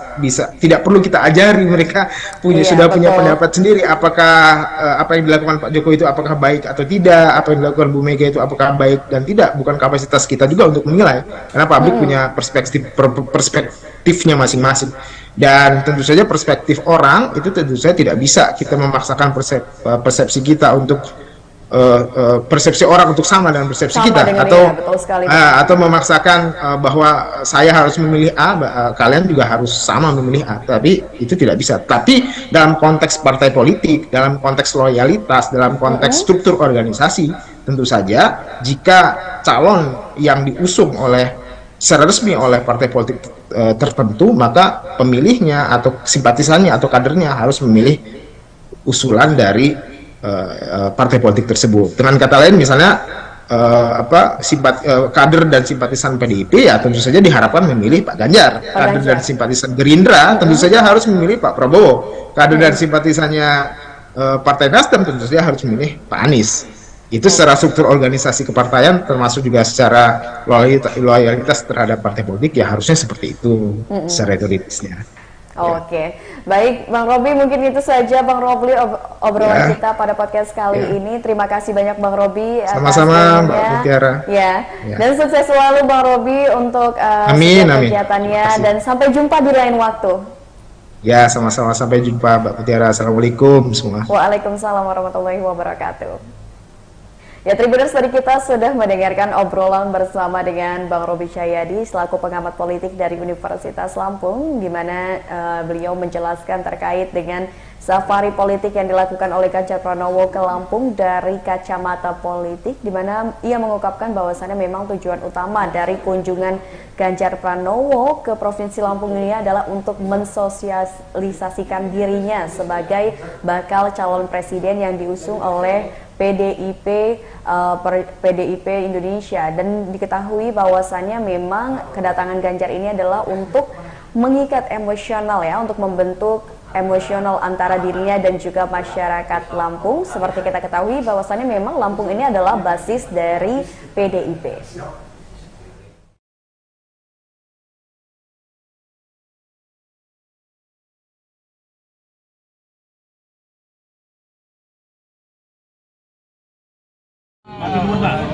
tidak perlu kita ajari, mereka sudah punya pendapat sendiri apakah apa yang dilakukan Pak Jokowi itu apakah baik atau tidak, apa yang dilakukan Bu Mega itu apakah baik dan tidak. Bukan kapasitas kita juga untuk menilai, karena publik punya perspektifnya masing-masing. Dan tentu saja perspektif orang itu tentu saja tidak bisa kita memaksakan persepsi kita untuk persepsi orang untuk sama dengan persepsi kita, atau memaksakan bahwa saya harus memilih A, kalian juga harus sama memilih A, tapi itu tidak bisa. Tapi dalam konteks partai politik, dalam konteks loyalitas, dalam konteks struktur organisasi, tentu saja jika calon yang diusung secara resmi oleh partai politik tertentu, maka pemilihnya atau simpatisannya atau kadernya harus memilih usulan dari partai politik tersebut. Dengan kata lain, misalnya kader dan simpatisan PDIP ya tentu saja diharapkan memilih Pak Ganjar. Kader dan simpatisan Gerindra tentu saja harus memilih Pak Prabowo. Kader dan simpatisannya Partai Nasdem tentu saja harus memilih Pak Anies. Itu secara struktur organisasi kepartaian, termasuk juga secara loyalitas terhadap partai politik, ya harusnya seperti itu secara teoritisnya. Oke, baik Bang Robby, mungkin itu saja Bang Robby obrolan kita pada podcast kali ini. Terima kasih banyak Bang Robby. Sama-sama Mbak Mutiara. Dan sukses selalu Bang Robby untuk kegiatannya, dan sampai jumpa di lain waktu. Ya, sama-sama, sampai jumpa Mbak Mutiara. Assalamualaikum semua. Waalaikumsalam warahmatullahi wabarakatuh. Ya, Tribuners, tadi kita sudah mendengarkan obrolan bersama dengan Bang Robby Cahyadi selaku pengamat politik dari Universitas Lampung, di mana beliau menjelaskan terkait dengan safari politik yang dilakukan oleh Ganjar Pranowo ke Lampung dari kacamata politik, di mana ia mengungkapkan bahwasannya memang tujuan utama dari kunjungan Ganjar Pranowo ke Provinsi Lampung ini adalah untuk mensosialisasikan dirinya sebagai bakal calon presiden yang diusung oleh PDIP Indonesia. Dan diketahui bahwasannya memang kedatangan Ganjar ini adalah untuk mengikat emosional, ya, untuk membentuk emosional antara dirinya dan juga masyarakat Lampung. Seperti kita ketahui bahwasannya memang Lampung ini adalah basis dari PDIP.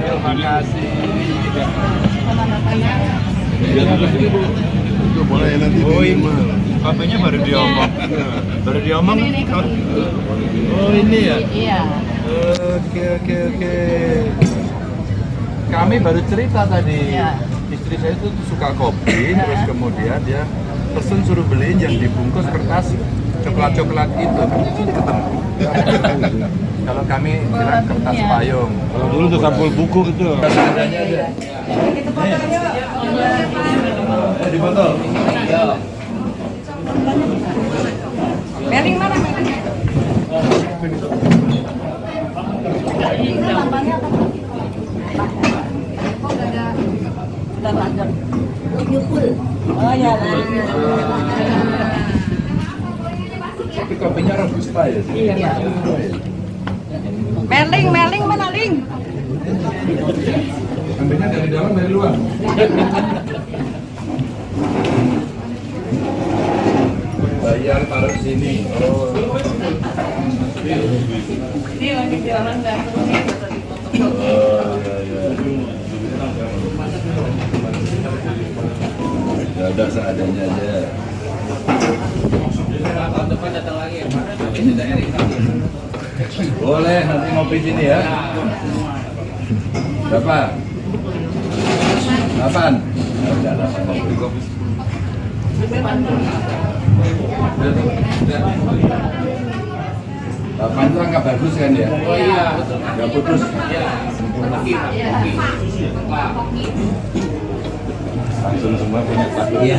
Terima kasih. Boleh nanti. Oh, HP-nya baru diomong. Oh, ini ya. Iya. Oke. Kami baru cerita tadi. Istri saya itu suka kopi, terus kemudian dia pesen suruh beliin yang dibungkus kertas coklat itu. Ini ketemu. Kalau kami bilang kertas payung. Kalau dulu tuh sampul buku itu. Seadanya aja. Di botol. Meling mana meling? Sudah lanjut. Oh ya. Tapi kopinya robusta ya? Iya. Meling mana Ling? Ambilnya dari dalam dari luar. Bayar taruh di sini. Oh. Ini lagi jalan dan Ya udah seadanya aja. Tahun depan datang lagi ya. Boleh nanti ngopi sini ya. Berapa? 8. Ya udah 8 ngopi. Delapan itu angka bagus kan ya? Oh iya, betul. Nggak putus. Iya. langsung semua punya Pak. Iya.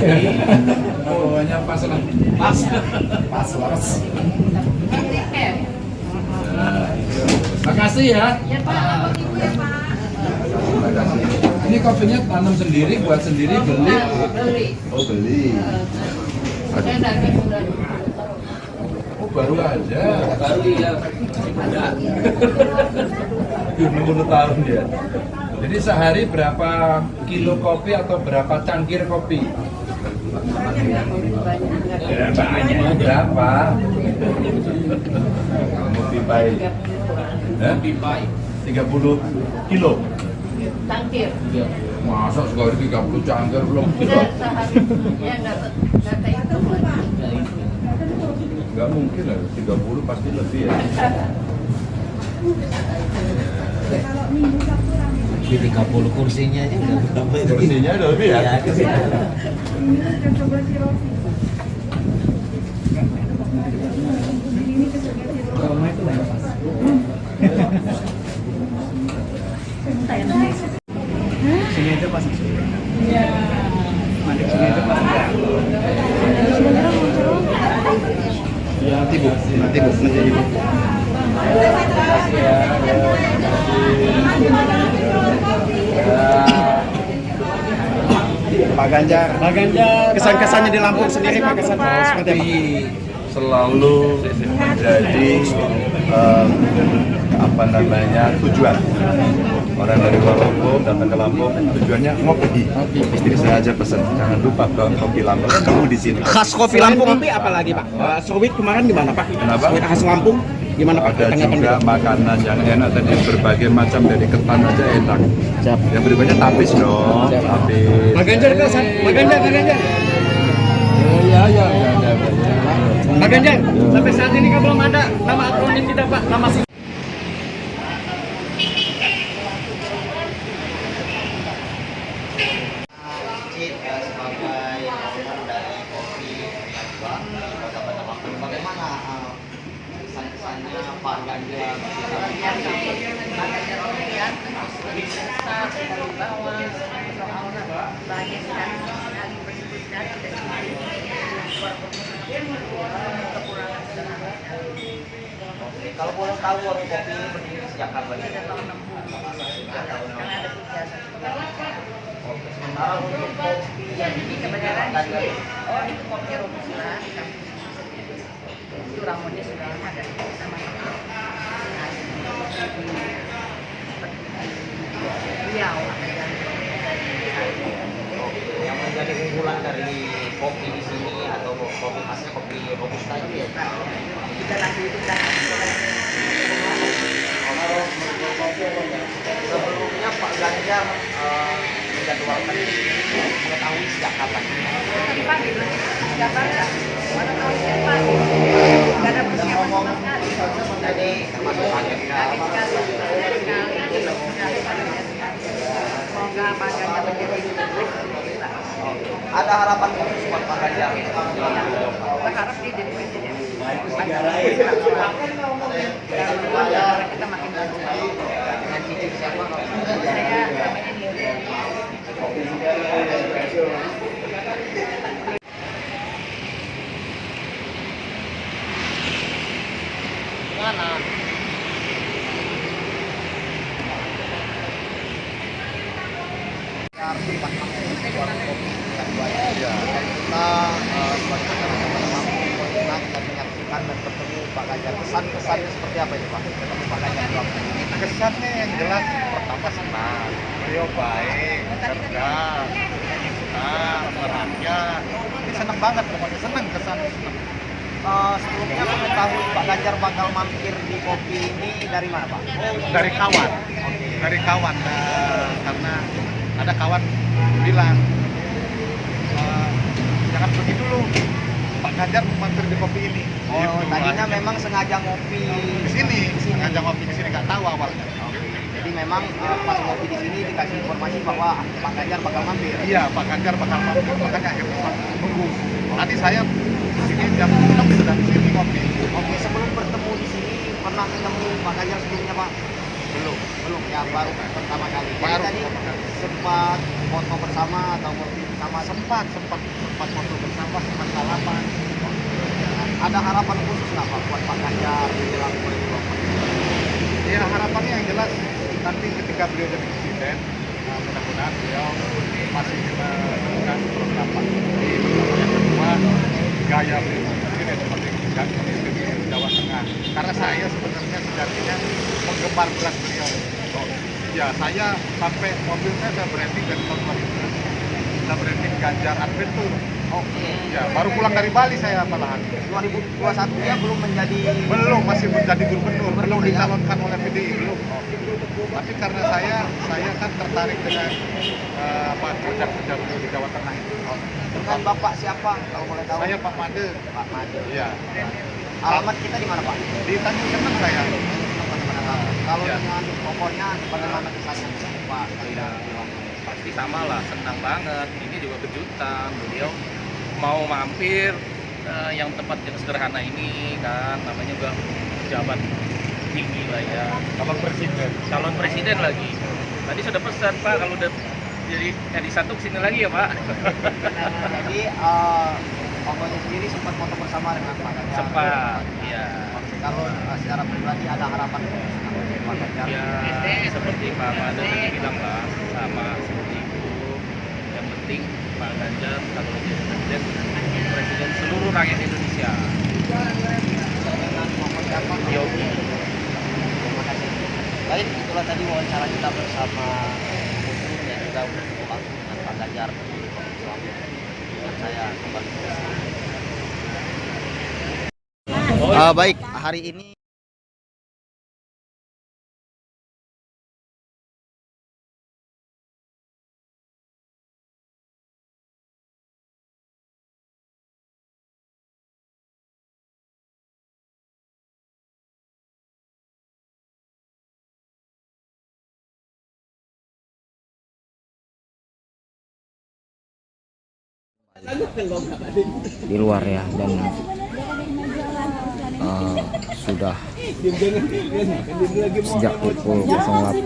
Oh, hanya pas lah. Pas. Makasih ya. Ya Pak, Ibu ya Pak. Ini kopinya tanam sendiri, buat sendiri, beli. Beli. Oh, beli. Saya dari Oh, baru aja. Baru ya, ada. Nunggu tahun dia. Jadi sehari berapa kilo kopi atau berapa cangkir kopi? Ya, banyak. Berapa? Mau pipai. Pipai 30 kilo. cangkir. Masa sekali 30 cangkir belum kilo? Enggak sehari. Ya enggak terhitung lagi. Nggak mungkin lah, 30 pasti lebih ya. Di 30 kursinya aja udah berapa itu? Kursinya udah lebih ya? Iya, Sini aja pas. Iya. Mandi sini aja pas. Ya nanti Bu. Nanti Bu. Pak Ganjar. Kesan-kesannya di Lampung sendiri Pak kesan seperti apa? Selalu menjadi tujuan. Orang dari Lampung datang ke Lampung tujuannya ngopi. Istri saya aja pesan jangan lupa dong kopi Lampung. Kamu di sini. Khas kopi Lampung kopi apa lagi Pak? Serwit kemarin gimana Pak? Kenapa? Serwit khas Lampung gimana Pak? Ada juga makanan yang enak tadi berbagai macam dari ketan aja enak. Yang berikutnya tapis dong. Tapis. Pak Ganjar kesan. Pak Ganjar. Ya. Pak Ganjar, sampai saat ini kan belum ada nama akronim tidak Pak? Nama sebagai owner dari kopi Dunia 2 di Kota Bandar Lampung, bagaimana kesan-kesannya Pak Ganjar? Pak Ganjar Pilihan terus besar dari bawah soalnya banyak sekali bersebut sekali dan kekurangan segala. Kalau boleh tahu warung kopi ini berdiri sejak kapan? Sejak tahun 60. Karena ada sejarah. Sementara untuk kopi yang Jadi kebenaran di sini, itu kopi robusta di kampung itu ramonnya sudah lama dari sama-sama. Nah, Riau yang menjadi unggulan dari kopi di sini atau kopi khasnya kopi robusta itu ya? kita lagi itu kan. Sebelumnya Pak Ganjar menjadwalkan mengetahui sejak kapan? Tadi pagi belum Jakarta. Mana tahu sejak pagi. Tidak ada persiapan sama sekali. Jadi termasuk kaget Kaget sekali. Semoga Pak Ganjar menjadi ada harapan khusus buat Pak Ganjar? Berharap dia jadi presiden. Kita makin bagus. Dengan cicit siapa? Saya namanya Nindya. Mana? Kita dan bertemu Pak Ganjar, kesannya seperti apa itu Pak? Ketemu Pak Ganjar di Lampung. Kesannya yang jelas pertama senang, beliau baik, cerdas, perhatian. Ini senang banget pokoknya, senang kesannya senang. Sebelumnya mengetahui Pak Ganjar bakal mampir di kopi ini dari mana Pak? Dari kawan, dari kawan, karena ada kawan bilang jangan pergi dulu, Pak Ganjar mampir di kopi ini. Oh, gitu, tadinya akhirnya. memang sengaja ngopi Di sini, sengaja ngopi di sini, nggak tahu awalnya. Jadi memang pas ngopi di sini dikasih informasi bahwa Pak Ganjar bakal mampir. Iya, Pak Ganjar bakal mampir, makanya akhirnya Pak tunggu. Tadi saya di sini jam 6 sudah di sini ngopi. Oke, sebelum bertemu di sini pernah ketemu Pak Ganjar sebelumnya Pak? Belum ya, baru pertama kali. Baru tadi sempat foto bersama atau ngopi bersama? Sempat foto bersama, sempat salaman. Ada harapan khusus nggak Pak buat Pak Ganjar menjelang 2024? Ya harapannya yang jelas nanti ketika beliau jadi presiden, mudah-mudahan beliau masih menemukan program Pak. Yang kedua, gaya beliau presiden seperti di Jawa Tengah. Karena saya sebenarnya sejatinya penggemar berat beliau. Ya saya sampai mobil saya branding dari tahun 2000. Kita branding Ganjar Adventure. Oke. Ya baru pulang dari Bali saya malahan. 2021 ya belum menjadi. Belum, masih menjadi gubernur, belum dicalonkan oleh PDI belum. Tapi karena saya kan tertarik dengan kerja-kerja beliau di Jawa Tengah itu. Dengan Bapak siapa kalau boleh tahu? Saya Pak Made. Pak Made. Iya. Alamat kita di mana Pak? Di Tanjung Seneng saya. Kalau Ya. dengan pokoknya bagaimana kisahnya Pak? Ya, pasti sama lah, senang banget. Ini juga kejutan, beliau mau mampir yang tempat yang sederhana ini kan, namanya juga pejabat tinggi lah ya. Calon presiden lagi. Tadi sudah pesan Pak, kalau udah jadi Edi Satu kesini lagi ya Pak. Jadi pokoknya sendiri sempat foto bersama dengan Pak Ganjar. Sempat, ya. Kalau secara pribadi ada harapan untuk Pak Ganjar? Ya, seperti Pak Made tadi bilang lah, sama seperti itu. Yang penting Pak Ganjar kalau jadi presiden seluruh rakyat Indonesia. Yogi. Terima kasih. Baik, itulah tadi wawancara kita bersama Muslim dan juga bertemu langsung dengan Pak Ganjar di Komisi. Dan saya kembali ke Baik, hari ini di luar ya, dan sudah sejak pukul 08.45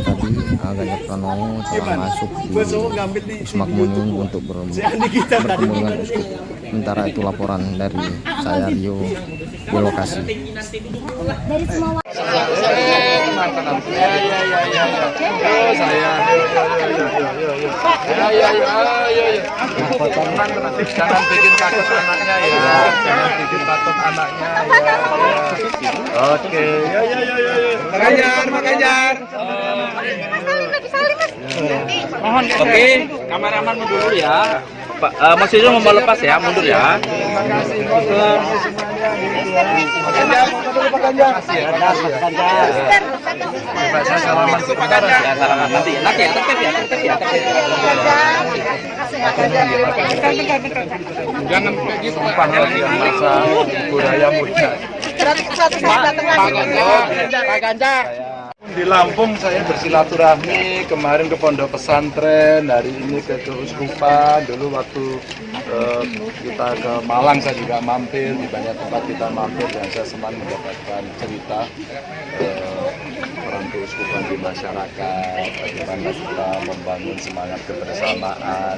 tadi Ganjar Pranowo telah masuk di Usmakmuning untuk bertemu dengan Uskup. Sementara itu laporan dari saya Rio di lokasi. Dari semua Jangan bikin takut anaknya ya. Jangan bikin takut anaknya ya. Oke. Pak Ganjar. Mohon oke, kameraman mundur dulu ya. Pak, Mas Yusuf mau lepas ya, mundur ya. Terima kasih. Pak Ganjar, Pak Ganjar. Saya salaman sebentar ya, salaman nanti. Nanti ya, tertib ya. Jangan kayak gitu Pak. Masa budaya muda. Pak Ganjar. Di Lampung saya bersilaturahmi kemarin ke pondok pesantren, hari ini ke keuskupan. Dulu waktu kita ke Malang saya juga mampir, di banyak tempat kita mampir dan saya senang mendapatkan cerita peran keuskupan di masyarakat, bagaimana kita membangun semangat kebersamaan,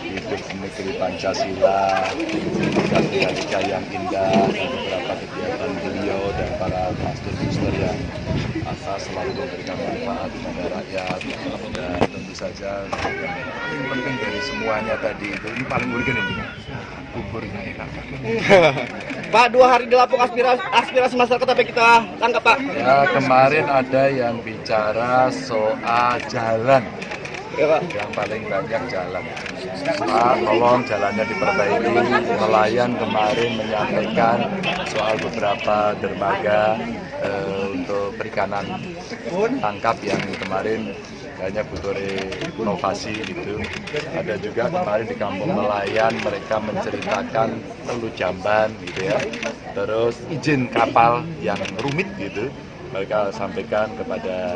hidup di negeri Pancasila, dinamika yang indah, dan beberapa kegiatan beliau dan para pastor-pastor yang asal selalu memberikan manfaat kepada rakyat. Dan tentu saja yang penting dari semuanya tadi itu, ini paling urgen ini, buburnya enak. Pak, 2 hari di Lampung aspirasi masyarakat apa kita tangkap Pak? Ya, kemarin ada yang bicara soal jalan. Ya, Pak. Yang paling banyak jalan. Pak, tolong jalannya diperbaiki. Nelayan kemarin menyampaikan soal beberapa dermaga untuk perikanan tangkap yang kemarin kayaknya butuh inovasi gitu. Ada juga kemarin di kampung nelayan mereka menceritakan perlu jamban gitu ya. Terus izin kapal yang rumit gitu mereka sampaikan kepada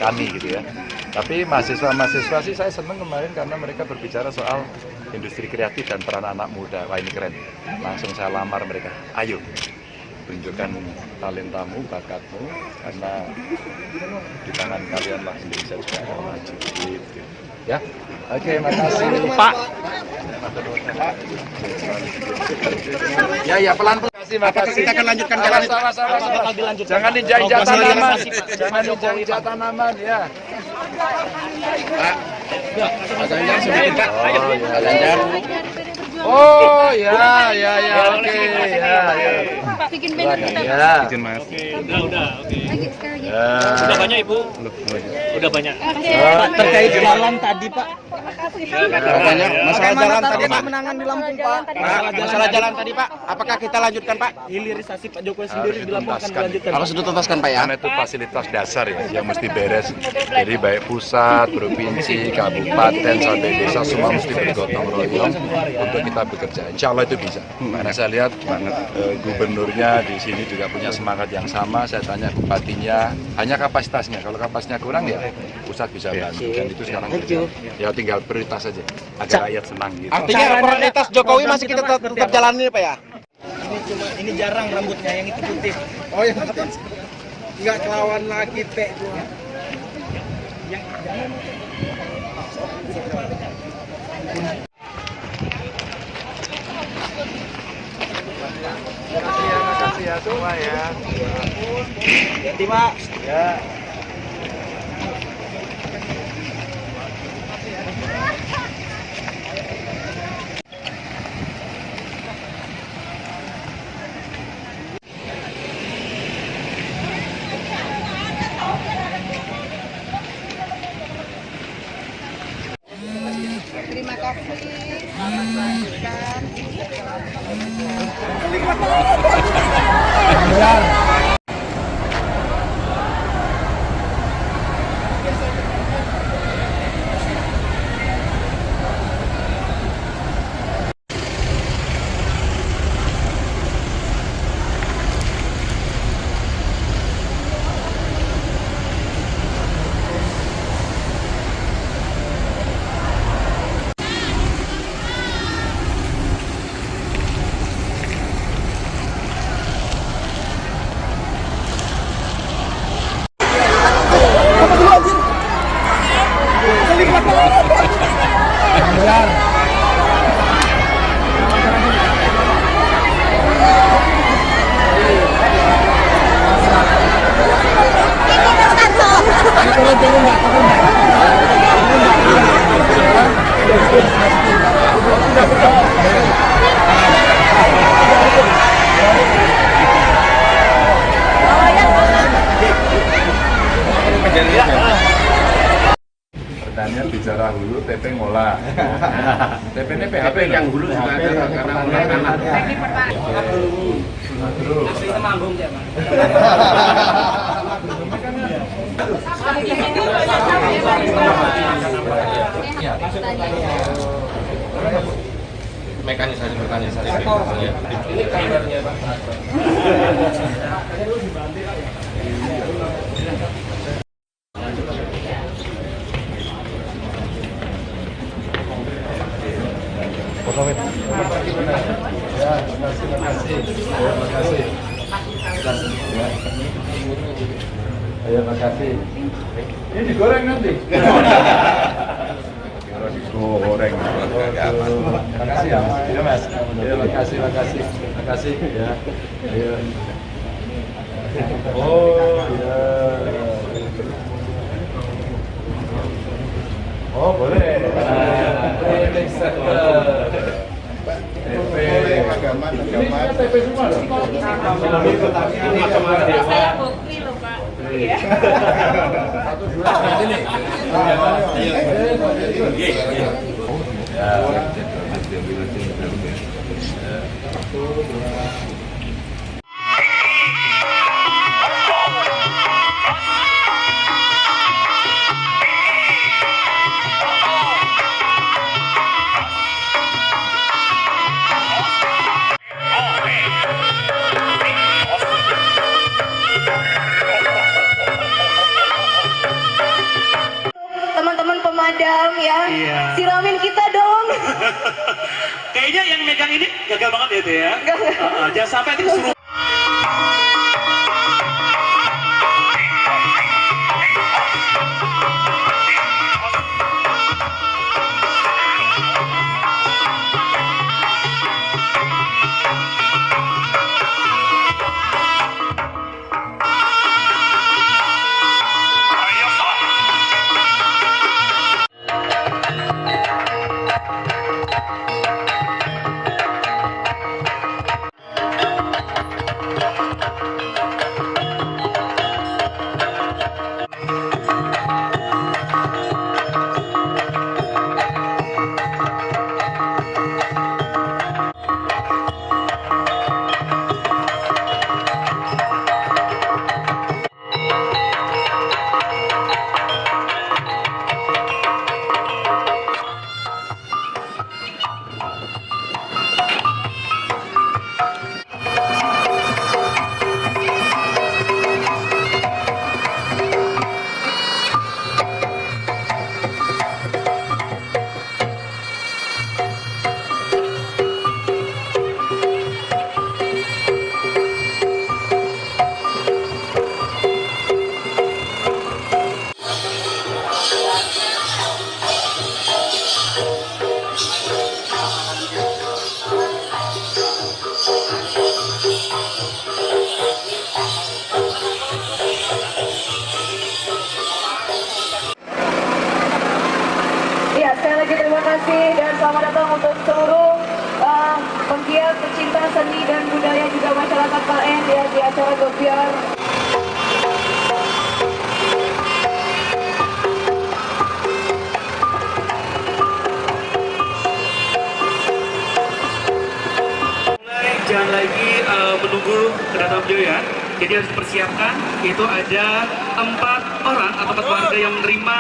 kami gitu ya. Tapi mahasiswa sih saya senang kemarin karena mereka berbicara soal industri kreatif dan peran anak muda. Wah ini keren. Langsung saya lamar mereka. Ayo tunjukkan talentamu, bakatmu, karena di tangan kalian lah Indonesia juga akan maju. Gitu. Ya, oke, makasih Pak. Ya, pelan-pelan. Makasih. Kita akan lanjutkan jalan itu. Jangan injak-injak tanaman. Jangan injak-injak tanaman, ya. Pak Ganjar sedikit, Pak. Pak Ganjar. Oh, ya, oke, ya. Pak, bikin banner kita. Ya. Izin Mas. Udah, oke. Udah banyak Ibu? Udah banyak. Pak, terkait jalan tadi Pak. Banyak. Masalah jalan tadi Pak. Menangan di Lampung Pak. Masalah jalan tadi Pak. Apakah kita lanjutkan Pak? Hilirisasi Pak Jokowi sendiri di Lampung akan dilanjutkan. Harus dituntaskan Pak ya. Karena itu fasilitas dasar ya yang mesti beres. Jadi baik pusat, provinsi, kabupaten sampai desa semua mesti bergotong royong untuk kita bekerja. Insya Allah itu bisa. Karena saya lihat gubernurnya di sini juga punya semangat yang sama. Saya tanya bupatinya, hanya kapasitasnya. Kalau kapasitasnya kurang ya pusat bisa bantu. Dan itu sekarang ya tinggal prioritas saja agar rakyat senang gitu. Artinya prioritas Jokowi masih kita tetap jalani Pak ya? Ini jarang rambutnya yang itu putih. Oh yang itu nggak kelawan lagi teh. Makasih ya semua ya. Terima. Ya. Terima kasih. Pertanyaan bicara hulu, TP ngolah. TP ini PHP yang hulu juga ada karena mulai anak. Asli Temanggung ya Mas. Mekanisasi. Ini kabarnya Pak. Ya, makasih. Ya, makasih. Ini digoreng nanti. Goreng. Makasih ya, Mas. Ya, Mas. Ya, makasih. Ya. Ya. Oh, ya. Oh, boleh. Training center. TP agama. Ini TP semua loh. Ini saya bukti loh Pak. Satu dua sini. Teman-teman pemadam ya, siramin kita dong. Kayaknya yang megang ini gagal banget ya, Teh ya. Jangan sampai itu kesurupan. kasih dan selamat datang untuk seluruh penggiat pecinta seni dan budaya juga masyarakat KN ya di acara Gebiar. Jangan lagi menunggu kedatangan beliau ya. Jadi harus dipersiapkan. Itu ada 4 orang atau 4 warga yang menerima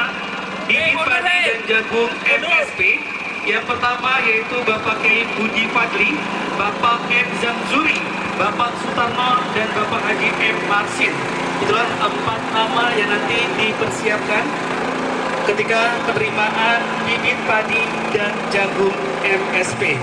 bibit padi dan jagung MSP. Yang pertama yaitu Bapak Kiai Budi Fadli, Bapak M Zamzuri, Bapak Sutarno, dan Bapak Haji M Marsin. Itulah 4 nama yang nanti dipersiapkan ketika penerimaan bibit padi dan jagung MSP.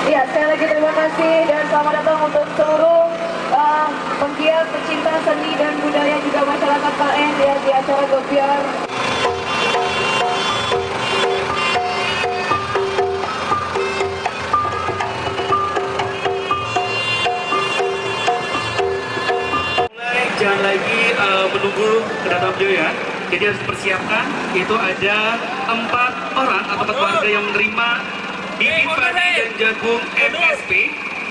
Ya, sekali lagi terima kasih dan selamat datang untuk seluruh penggiat pecinta seni dan budaya juga masyarakat KN ya di acara Gebiar. Jangan lagi menunggu kedatangan beliau ya. Jadi harus dipersiapkan. Itu ada 4 orang atau 4 warga yang menerima bibit padi dan jagung MSP.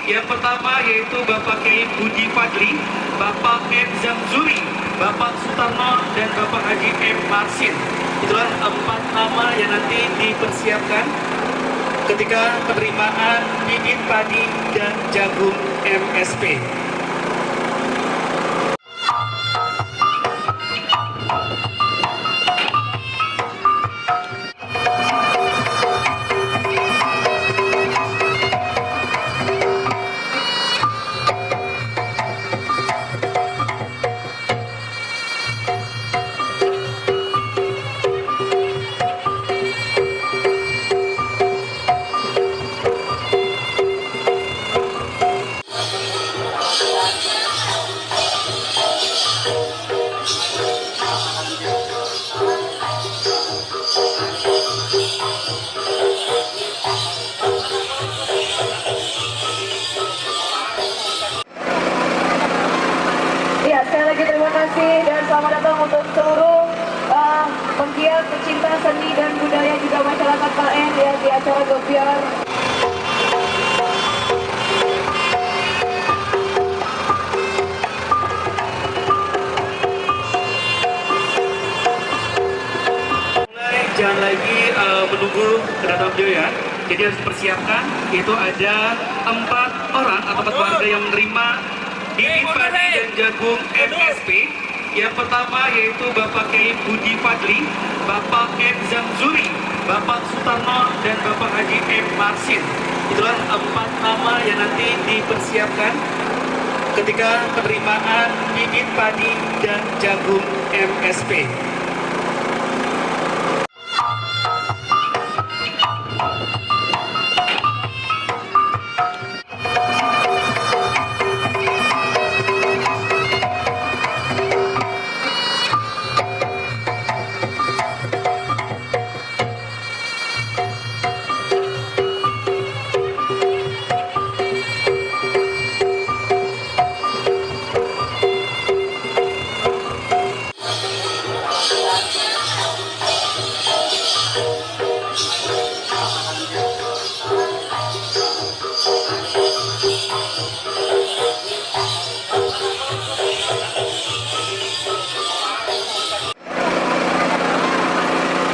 Yang pertama yaitu Bapak Kiai Budi Fadli, Bapak M Zamzuri, Bapak Sutarno, dan Bapak Haji M Marsin. Itulah 4 nama yang nanti dipersiapkan ketika penerimaan bibit padi dan jagung MSP. Ya, sekali lagi terima kasih dan selamat datang untuk seluruh penggiat pecinta seni dan budaya juga masyarakat KN ya di acara Gebiar. Jangan lagi menunggu kedatangan beliau ya. Jadi harus dipersiapkan. Itu ada 4 orang atau 4 warga yang menerima bibit padi dan jagung MSP. Yang pertama yaitu Bapak Kiai Budi Fadli, Bapak M Zamzuri, Bapak Sutarno, dan Bapak Haji M Marsin. Itulah 4 nama yang nanti dipersiapkan ketika penerimaan bibit padi dan jagung MSP.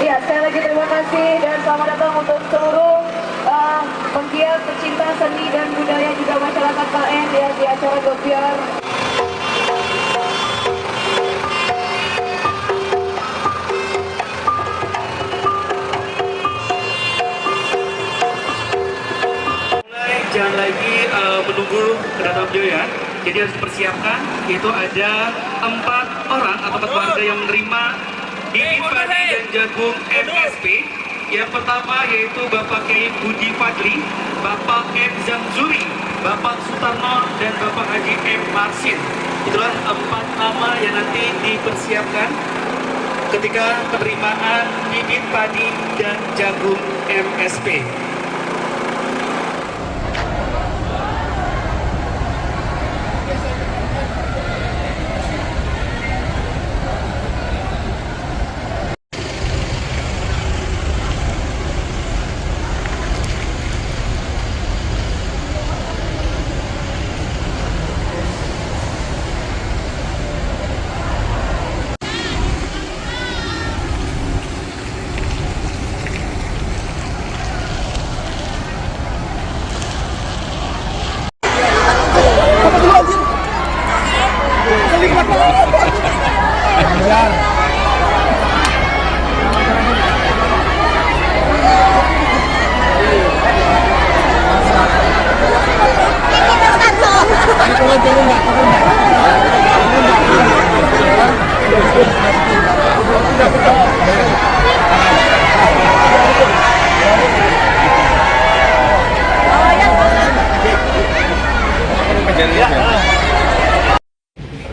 Ya, sekali lagi terima kasih dan selamat datang untuk seluruh penggiat pecinta seni dan budaya juga masyarakat KN ya di acara Gebiar. Beliau ya. Jadi harus dipersiapkan. Itu ada 4 orang atau 4 warga yang menerima bibit padi dan jagung MSP. Yang pertama yaitu Bapak Kiai Budi Fadli, Bapak M. Zamzuri, Bapak Sutarno, dan Bapak Haji M. Marsin. Itulah 4 nama yang nanti dipersiapkan ketika penerimaan bibit padi dan jagung MSP.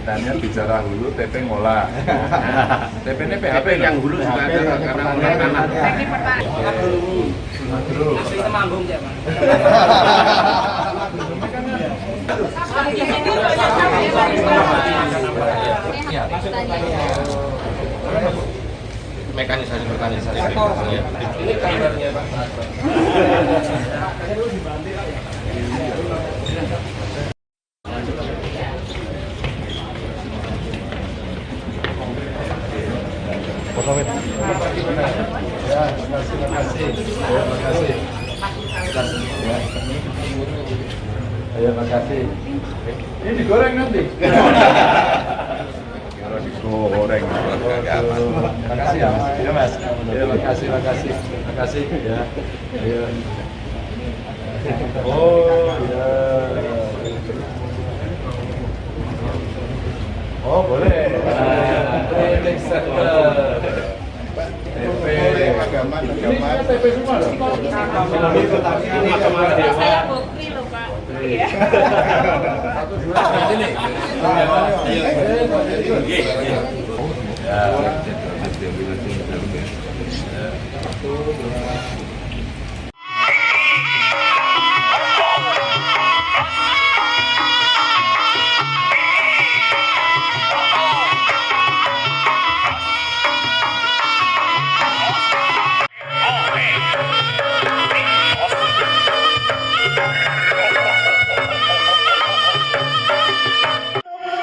Pertanyaan bicara hulu, TP ngolah. TP ini PHP yang hulu juga ada karena mulai tanah. Asli Temanggung ya, Pak. Mekanisasi mekanisasi. Ini kabarnya Pak. Ya, terima kasih. Ayo, makasih. Ini digoreng nanti. Kalau digoreng, makasih ya, Mas. Ya, Mas. Ya, makasih. Makasih ya. Ayo. Oh, ya. Oh, boleh. TP semua loh. Saya bukti loh Pak.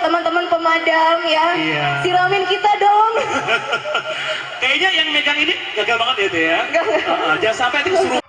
Teman-teman pemadam ya, Iya. siramin kita dong. Kayaknya yang megang ini gagal banget ya itu ya. Jangan sampai itu kesurupan.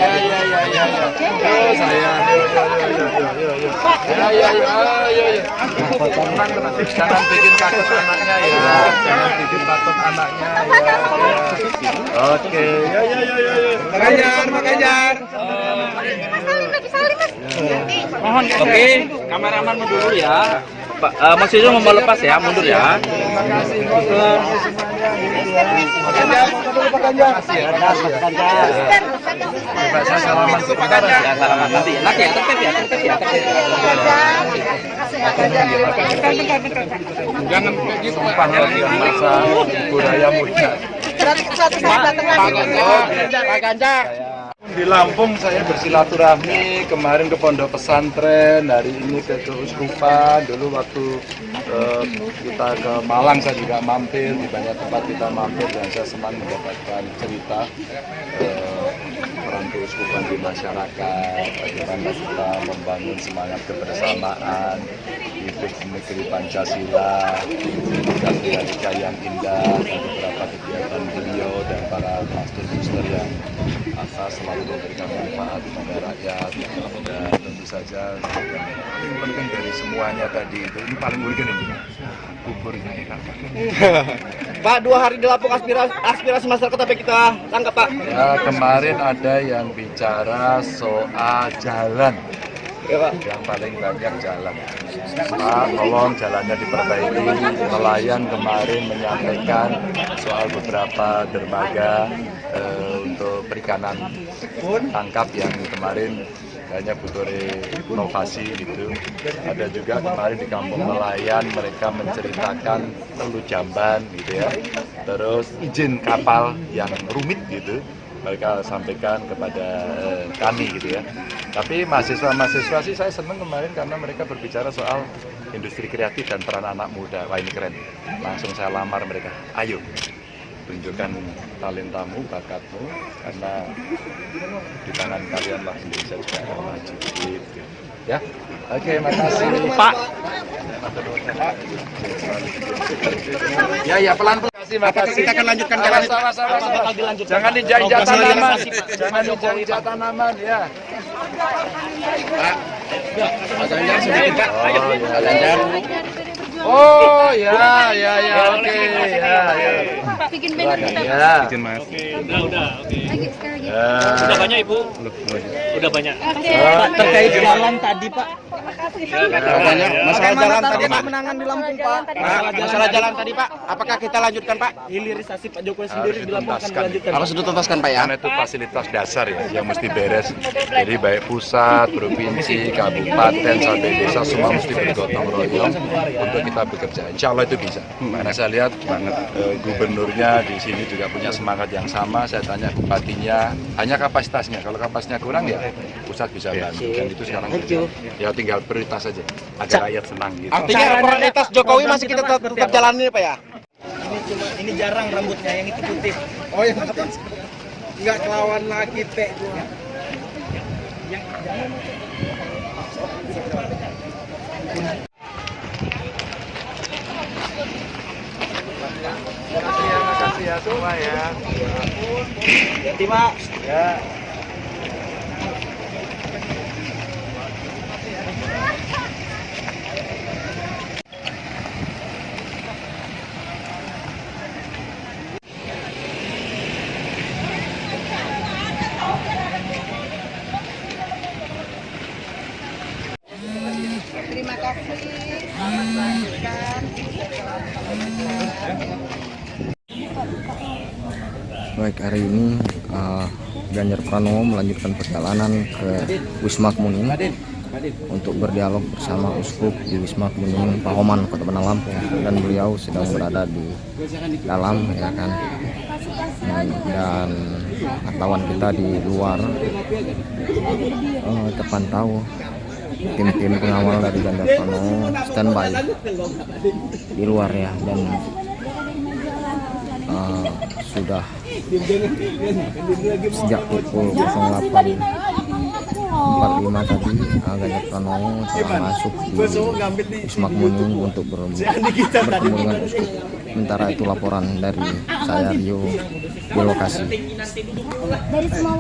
Ya, saya. Ayo. Jangan bikin kaget anaknya ya. Jangan bikin takut anaknya ya. Oke. Pak Ganjar, Pak Ganjar. Mohon oke, kameraman mundur dulu ya. Pak, Mas Yusuf mau lepas ya, mundur ya. Terima kasih. Pak Ganjar, foto dulu Pak Ganjar. Saya salaman sebentar ya. Salaman nanti ya, tertib ya. Jangan kayak gitu Pak. Masa budaya muda. Pak Ganjar. Di Lampung saya bersilaturahmi kemarin ke pondok pesantren, hari ini ke keuskupan. Dulu waktu kita ke Malang saya juga mampir, di banyak tempat kita mampir dan saya senang mendapatkan cerita peran keuskupan di masyarakat, bagaimana kita membangun semangat kebersamaan, hidup di negeri Pancasila, Pancasila yang indah, dan beberapa kegiatan beliau dan para pastor-pastor yang asa selalu memberikan manfaat kepada rakyat. Dan tentu saja yang penting dari semuanya tadi itu, ini paling urgen ini kuburnya ya. Pak, 2 hari di Lampung aspirasi masyarakat apa kita tangkap Pak? Ya, kemarin ada yang bicara soal jalan. Ya, Pak. Yang paling banyak jalan. Pak, tolong jalannya diperbaiki. Nelayan kemarin menyampaikan soal beberapa dermaga untuk perikanan tangkap yang kemarin kayaknya butuh inovasi gitu. Ada juga kemarin di kampung nelayan mereka menceritakan telu jamban gitu ya. Terus izin kapal yang rumit gitu. Mereka sampaikan kepada kami gitu ya. Tapi mahasiswa-mahasiswa sih saya senang kemarin karena mereka berbicara soal industri kreatif dan peran anak muda. Wah ini keren. Langsung saya lamar mereka. Ayo tunjukkan talentamu, bakatmu, karena di tangan kalian lah Indonesia juga akan maju gitu. Ya, oke, makasih Pak. Ya, pelan-pelan. Makasih. Kita akan lanjutkan jalan. Sama-sama. Jangan dijajah tanaman. Jangan dijajah tanaman ya. Pak Ganjar sudah kita. Pak Ganjar. Oh ya, oke, ya. Bikin banner kita. Ya. Bikin Mas. Udah, oke. Ya. Udah banyak Ibu? Udah banyak. Terkait jalan tadi Pak. Banyak. Masalah jalan tadi Pak menangan di Lampung Pak. Masalah jalan tadi Pak. Apakah kita lanjutkan Pak? Hilirisasi Pak Jokowi sendiri di Lampung akan dilanjutkan. Harus dituntaskan Pak ya. Karena itu fasilitas dasar ya yang mesti beres. Jadi baik pusat, provinsi, kabupaten sampai desa semua mesti bergotong royong untuk kita bekerja. Insya Allah itu bisa. Karena saya lihat gubernurnya di sini juga punya semangat yang sama. Saya tanya bupatinya, hanya kapasitasnya. Kalau kapasitasnya kurang ya pusat bisa bantu. Dan itu sekarang ya tinggal prioritas saja agar rakyat senang gitu. Artinya prioritas Jokowi masih kita tetap jalani Pak ya? Ini jarang rambutnya yang itu putih. Oh yang atas. Enggak kelawan lagi Pak. Makasih ya semua ya. Hati Pak. Ya. Terima kasih. Selamat melanjutkan. Baik, hari ini Ganjar Pranowo melanjutkan perjalanan ke Wisma Kemuning untuk berdialog bersama Uskup di Wisma Kemuning Pahoman, Kota Bandar Lampung, dan beliau sedang berada di dalam ya kan, dan wartawan kita di luar terpantau tim-tim pengawal dari Ganjar Pranowo standby di luar ya, dan sudah sejak pukul 08.45 tadi Ganjar Pranowo telah masuk di Wisma Kemuning untuk bertemu dengan Uskup. Sementara itu laporan dari saya Rio di lokasi. Dari semua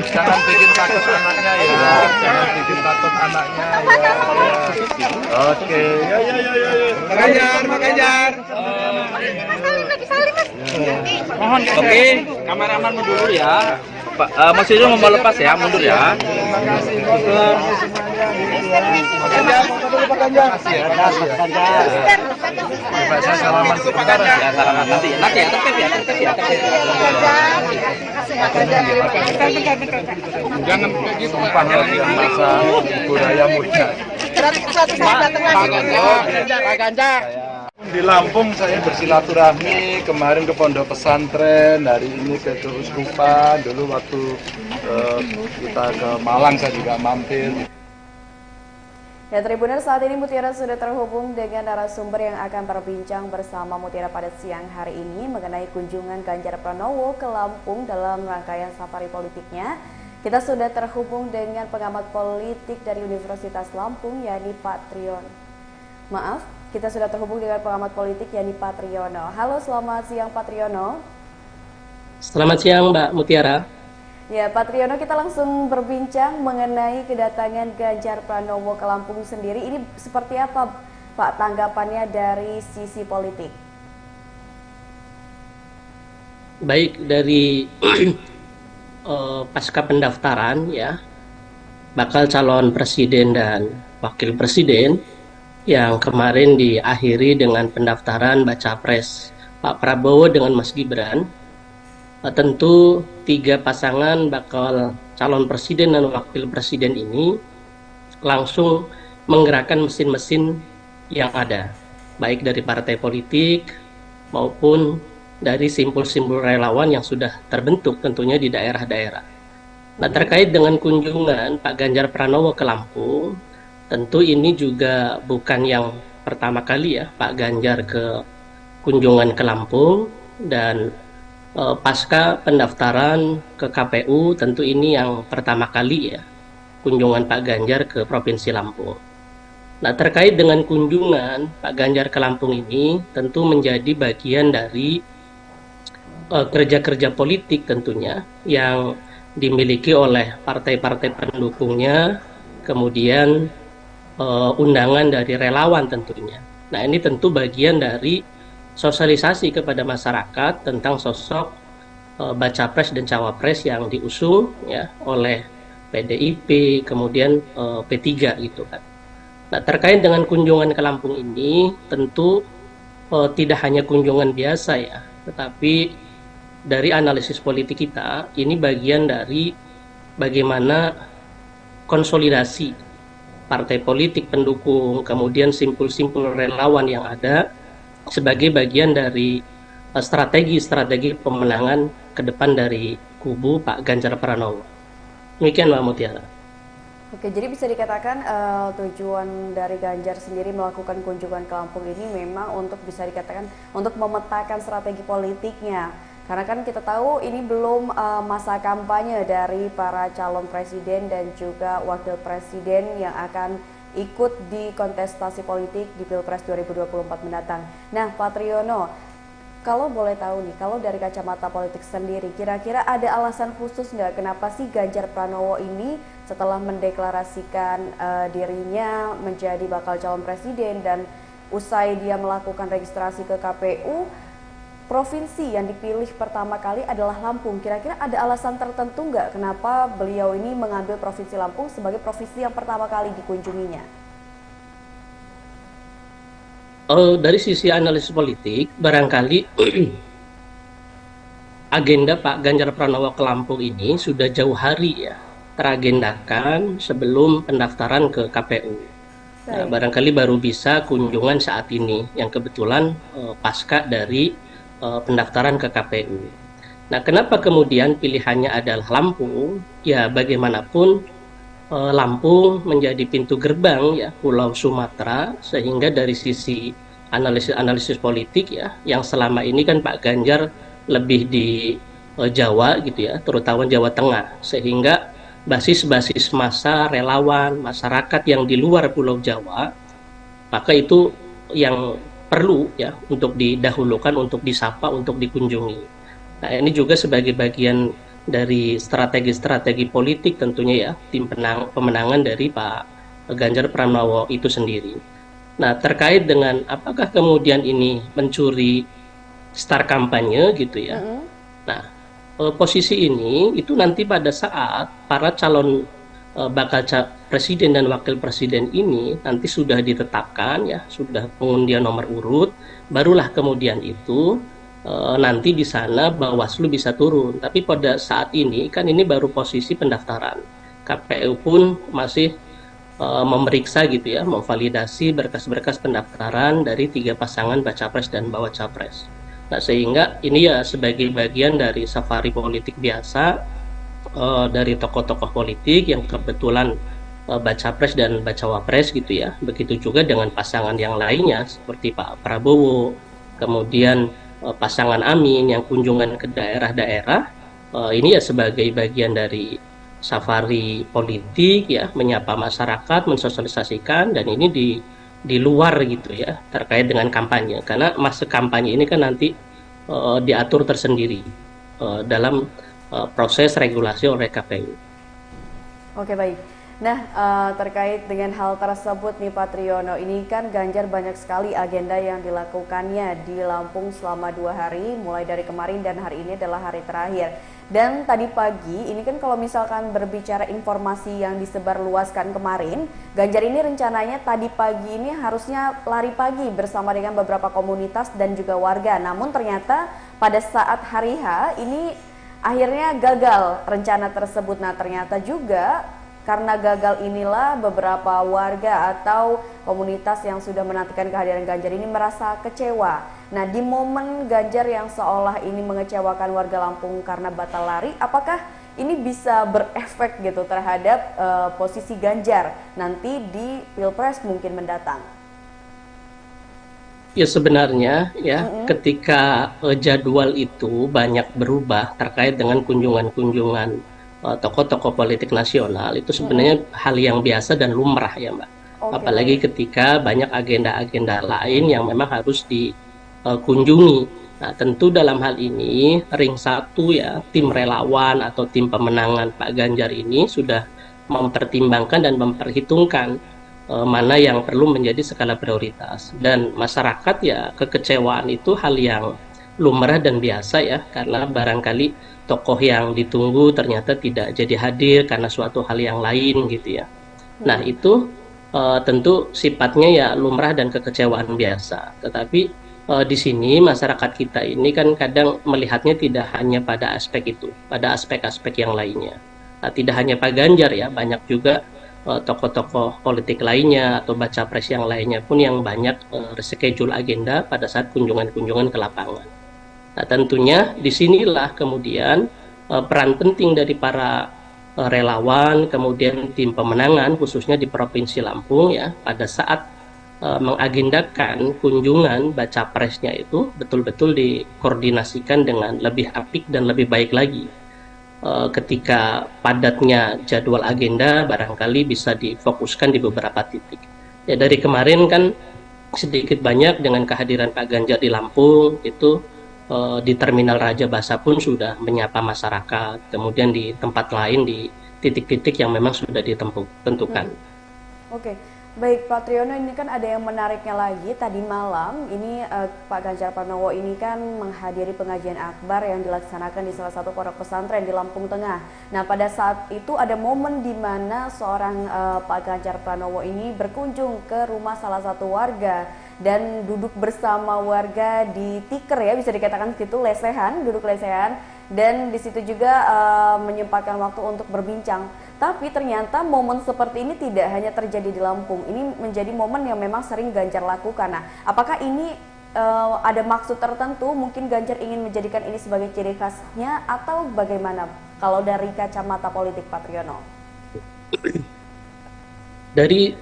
Jangan bikin takut anaknya ya, jangan bikin takut anaknya ya. Oke, Pak Ganjar. Mohon oke, kameraman mundur dulu ya. Pak, Mas Yusuf mau lepas ya, mundur ya. Terima kasih semuanya. Pak Ganjar. Pak, saya salaman sebentar ya. Salaman nanti ya, tertib ya. Jangan kayak gitu, Pak. Yang masa budaya muda. Pak Ganjar. Di Lampung saya bersilaturahmi kemarin ke pondok pesantren, hari ini ke keuskupan, dulu waktu kita ke Malang saya juga mampir. Ya, Tribuners, saat ini Mutiara sudah terhubung dengan narasumber yang akan berbincang bersama Mutiara pada siang hari ini mengenai kunjungan Ganjar Pranowo ke Lampung dalam rangkaian safari politiknya. Kita sudah terhubung dengan pengamat politik dari Universitas Lampung, yakni Pak Triyono. Kita sudah terhubung dengan pengamat politik yakni Pak Triyono. Halo, selamat siang Pak Triyono. Selamat siang Mbak Mutiara. Ya, Pak Triyono, kita langsung berbincang mengenai kedatangan Ganjar Pranowo ke Lampung sendiri. Ini seperti apa Pak tanggapannya dari sisi politik? Baik, dari pasca pendaftaran ya, bakal calon presiden dan wakil presiden yang kemarin diakhiri dengan pendaftaran baca pres Pak Prabowo dengan Mas Gibran, tentu tiga pasangan bakal calon presiden dan wakil presiden ini langsung menggerakkan mesin-mesin yang ada, baik dari partai politik maupun dari simpul-simpul relawan yang sudah terbentuk tentunya di daerah-daerah. Nah, terkait dengan kunjungan Pak Ganjar Pranowo ke Lampung, tentu ini juga bukan yang pertama kali ya Pak Ganjar ke kunjungan ke Lampung, dan pasca pendaftaran ke KPU tentu ini yang pertama kali ya kunjungan Pak Ganjar ke Provinsi Lampung. Nah, terkait dengan kunjungan Pak Ganjar ke Lampung ini tentu menjadi bagian dari kerja-kerja politik tentunya yang dimiliki oleh partai-partai pendukungnya, kemudian undangan dari relawan tentunya. Nah, ini tentu bagian dari sosialisasi kepada masyarakat tentang sosok baca pres dan cawapres yang diusung ya oleh PDIP, kemudian P3 gitu kan. Nah, terkait dengan kunjungan ke Lampung ini tentu tidak hanya kunjungan biasa ya, tetapi dari analisis politik kita ini bagian dari bagaimana konsolidasi partai politik pendukung, kemudian simpul-simpul relawan yang ada sebagai bagian dari strategi-strategi pemenangan ke depan dari kubu Pak Ganjar Pranowo. Demikian Mbak Mutiara. Oke, jadi bisa dikatakan tujuan dari Ganjar sendiri melakukan kunjungan ke Lampung ini memang untuk bisa dikatakan untuk memetakan strategi politiknya. Karena kan kita tahu ini belum masa kampanye dari para calon presiden dan juga wakil presiden yang akan ikut di kontestasi politik di Pilpres 2024 mendatang. Nah, Pak Triyono, kalau boleh tahu nih, kalau dari kacamata politik sendiri, kira-kira ada alasan khusus nggak kenapa sih Ganjar Pranowo ini setelah mendeklarasikan dirinya menjadi bakal calon presiden dan usai dia melakukan registrasi ke KPU, provinsi yang dipilih pertama kali adalah Lampung. Kira-kira ada alasan tertentu nggak kenapa beliau ini mengambil provinsi Lampung sebagai provinsi yang pertama kali dikunjunginya? Dari sisi analisis politik, barangkali agenda Pak Ganjar Pranowo ke Lampung ini sudah jauh hari ya teragendakan sebelum pendaftaran ke KPU. Nah, barangkali baru bisa kunjungan saat ini yang kebetulan pasca dari pendaftaran ke KPU. Nah, kenapa kemudian pilihannya adalah Lampung? Ya, bagaimanapun Lampung menjadi pintu gerbang ya Pulau Sumatera, sehingga dari sisi analisis politik ya, yang selama ini kan Pak Ganjar lebih di Jawa gitu ya, terutama Jawa Tengah, sehingga basis-basis massa, relawan, masyarakat yang di luar Pulau Jawa, maka itu yang perlu ya untuk didahulukan, untuk disapa, untuk dikunjungi. Nah, ini juga sebagai bagian dari strategi-strategi politik tentunya ya, tim pemenangan dari Pak Ganjar Pranowo itu sendiri. Nah, terkait dengan apakah kemudian ini mencuri star kampanye gitu ya. Nah, posisi ini itu nanti pada saat para calon bakal presiden dan wakil presiden ini nanti sudah ditetapkan ya, sudah pengundian nomor urut, barulah kemudian itu nanti di sana Bawaslu bisa turun. Tapi pada saat ini kan ini baru posisi pendaftaran. KPU pun masih memeriksa gitu ya, memvalidasi berkas-berkas pendaftaran dari 3 pasangan baca pres dan bawa capres. Nah, sehingga ini ya sebagai bagian dari safari politik biasa dari tokoh-tokoh politik yang kebetulan baca pres dan baca wapres gitu ya. Begitu juga dengan pasangan yang lainnya seperti Pak Prabowo, kemudian pasangan Amin yang kunjungan ke daerah-daerah. Ini ya sebagai bagian dari safari politik ya, menyapa masyarakat, mensosialisasikan, dan ini di luar gitu ya terkait dengan kampanye, karena masa kampanye ini kan nanti diatur tersendiri dalam proses regulasi oleh KPU. Oke, baik. Nah, terkait dengan hal tersebut nih Pak Triyono, ini kan Ganjar banyak sekali agenda yang dilakukannya di Lampung selama 2 hari, mulai dari kemarin dan hari ini adalah hari terakhir. Dan tadi pagi, ini kan kalau misalkan berbicara informasi yang disebarluaskan kemarin, Ganjar ini rencananya tadi pagi ini harusnya lari pagi bersama dengan beberapa komunitas dan juga warga. Namun ternyata pada saat hari H ini akhirnya gagal rencana tersebut. Nah, ternyata juga karena gagal inilah beberapa warga atau komunitas yang sudah menantikan kehadiran Ganjar ini merasa kecewa. Nah, di momen Ganjar yang seolah ini mengecewakan warga Lampung karena batal lari, apakah ini bisa berefek gitu terhadap posisi Ganjar nanti di Pilpres mungkin mendatang? Ya sebenarnya ya ketika jadwal itu banyak berubah terkait dengan kunjungan-kunjungan tokoh-tokoh politik nasional, itu sebenarnya hal yang biasa dan lumrah ya Mbak. Apalagi ketika banyak agenda-agenda lain yang memang harus dikunjungi. Nah, tentu dalam hal ini ring 1 ya, tim relawan atau tim pemenangan Pak Ganjar ini sudah mempertimbangkan dan memperhitungkan mana yang perlu menjadi skala prioritas. Dan masyarakat ya, kekecewaan itu hal yang lumrah dan biasa ya, karena barangkali tokoh yang ditunggu ternyata tidak jadi hadir karena suatu hal yang lain gitu ya. Nah, itu tentu sifatnya ya lumrah dan kekecewaan biasa. Tetapi di sini masyarakat kita ini kan kadang melihatnya tidak hanya pada aspek itu, pada aspek-aspek yang lainnya. Nah, tidak hanya Pak Ganjar ya, banyak juga tokoh-tokoh politik lainnya atau baca pres yang lainnya pun yang banyak reschedule agenda pada saat kunjungan-kunjungan ke lapangan. Nah, tentunya disinilah kemudian peran penting dari para relawan, kemudian tim pemenangan khususnya di Provinsi Lampung ya, pada saat mengagendakan kunjungan baca presnya itu betul-betul dikoordinasikan dengan lebih apik dan lebih baik lagi. Ketika padatnya jadwal agenda barangkali bisa difokuskan di beberapa titik. Ya, dari kemarin kan sedikit banyak dengan kehadiran Pak Ganjar di Lampung itu di Terminal Raja Basa pun sudah menyapa masyarakat, kemudian di tempat lain di titik-titik yang memang sudah ditentukan. Oke, baik Pak Triyono, ini kan ada yang menariknya lagi. Tadi malam ini Pak Ganjar Pranowo ini kan menghadiri pengajian akbar yang dilaksanakan di salah satu pondok pesantren di Lampung Tengah. Nah, pada saat itu ada momen di mana seorang Pak Ganjar Pranowo ini berkunjung ke rumah salah satu warga dan duduk bersama warga di tikar ya, bisa dikatakan gitu, lesehan, duduk lesehan, dan di situ juga menyempatkan waktu untuk berbincang. Tapi ternyata momen seperti ini tidak hanya terjadi di Lampung, ini menjadi momen yang memang sering Ganjar lakukan. Nah, apakah ini ada maksud tertentu, mungkin Ganjar ingin menjadikan ini sebagai ciri khasnya atau bagaimana kalau dari kacamata politik Pak Triyono? Dari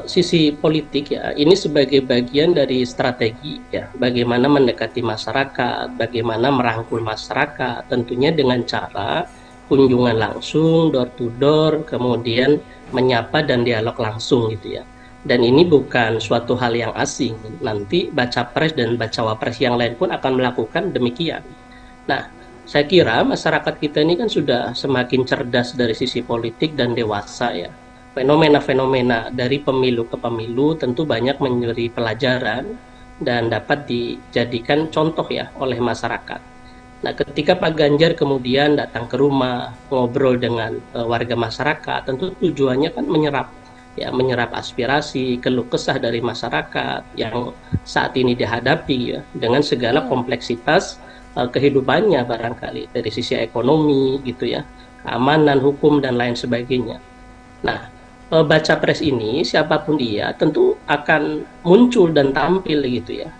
sisi politik ya, ini sebagai bagian dari strategi ya, bagaimana mendekati masyarakat, bagaimana merangkul masyarakat, tentunya dengan cara kunjungan langsung, door to door, kemudian menyapa dan dialog langsung gitu ya. Dan ini bukan suatu hal yang asing. Nanti baca pres dan bacawa pres yang lain pun akan melakukan demikian. Nah, saya kira masyarakat kita ini kan sudah semakin cerdas dari sisi politik dan dewasa ya. Fenomena-fenomena dari pemilu ke pemilu tentu banyak memberi pelajaran dan dapat dijadikan contoh ya oleh masyarakat. Nah, ketika Pak Ganjar kemudian datang ke rumah, ngobrol dengan warga masyarakat, tentu tujuannya kan menyerap aspirasi, keluh kesah dari masyarakat yang saat ini dihadapi ya, dengan segala kompleksitas kehidupannya barangkali dari sisi ekonomi gitu ya, keamanan, hukum dan lain sebagainya. Nah, baca pres ini siapapun dia tentu akan muncul dan tampil gitu ya.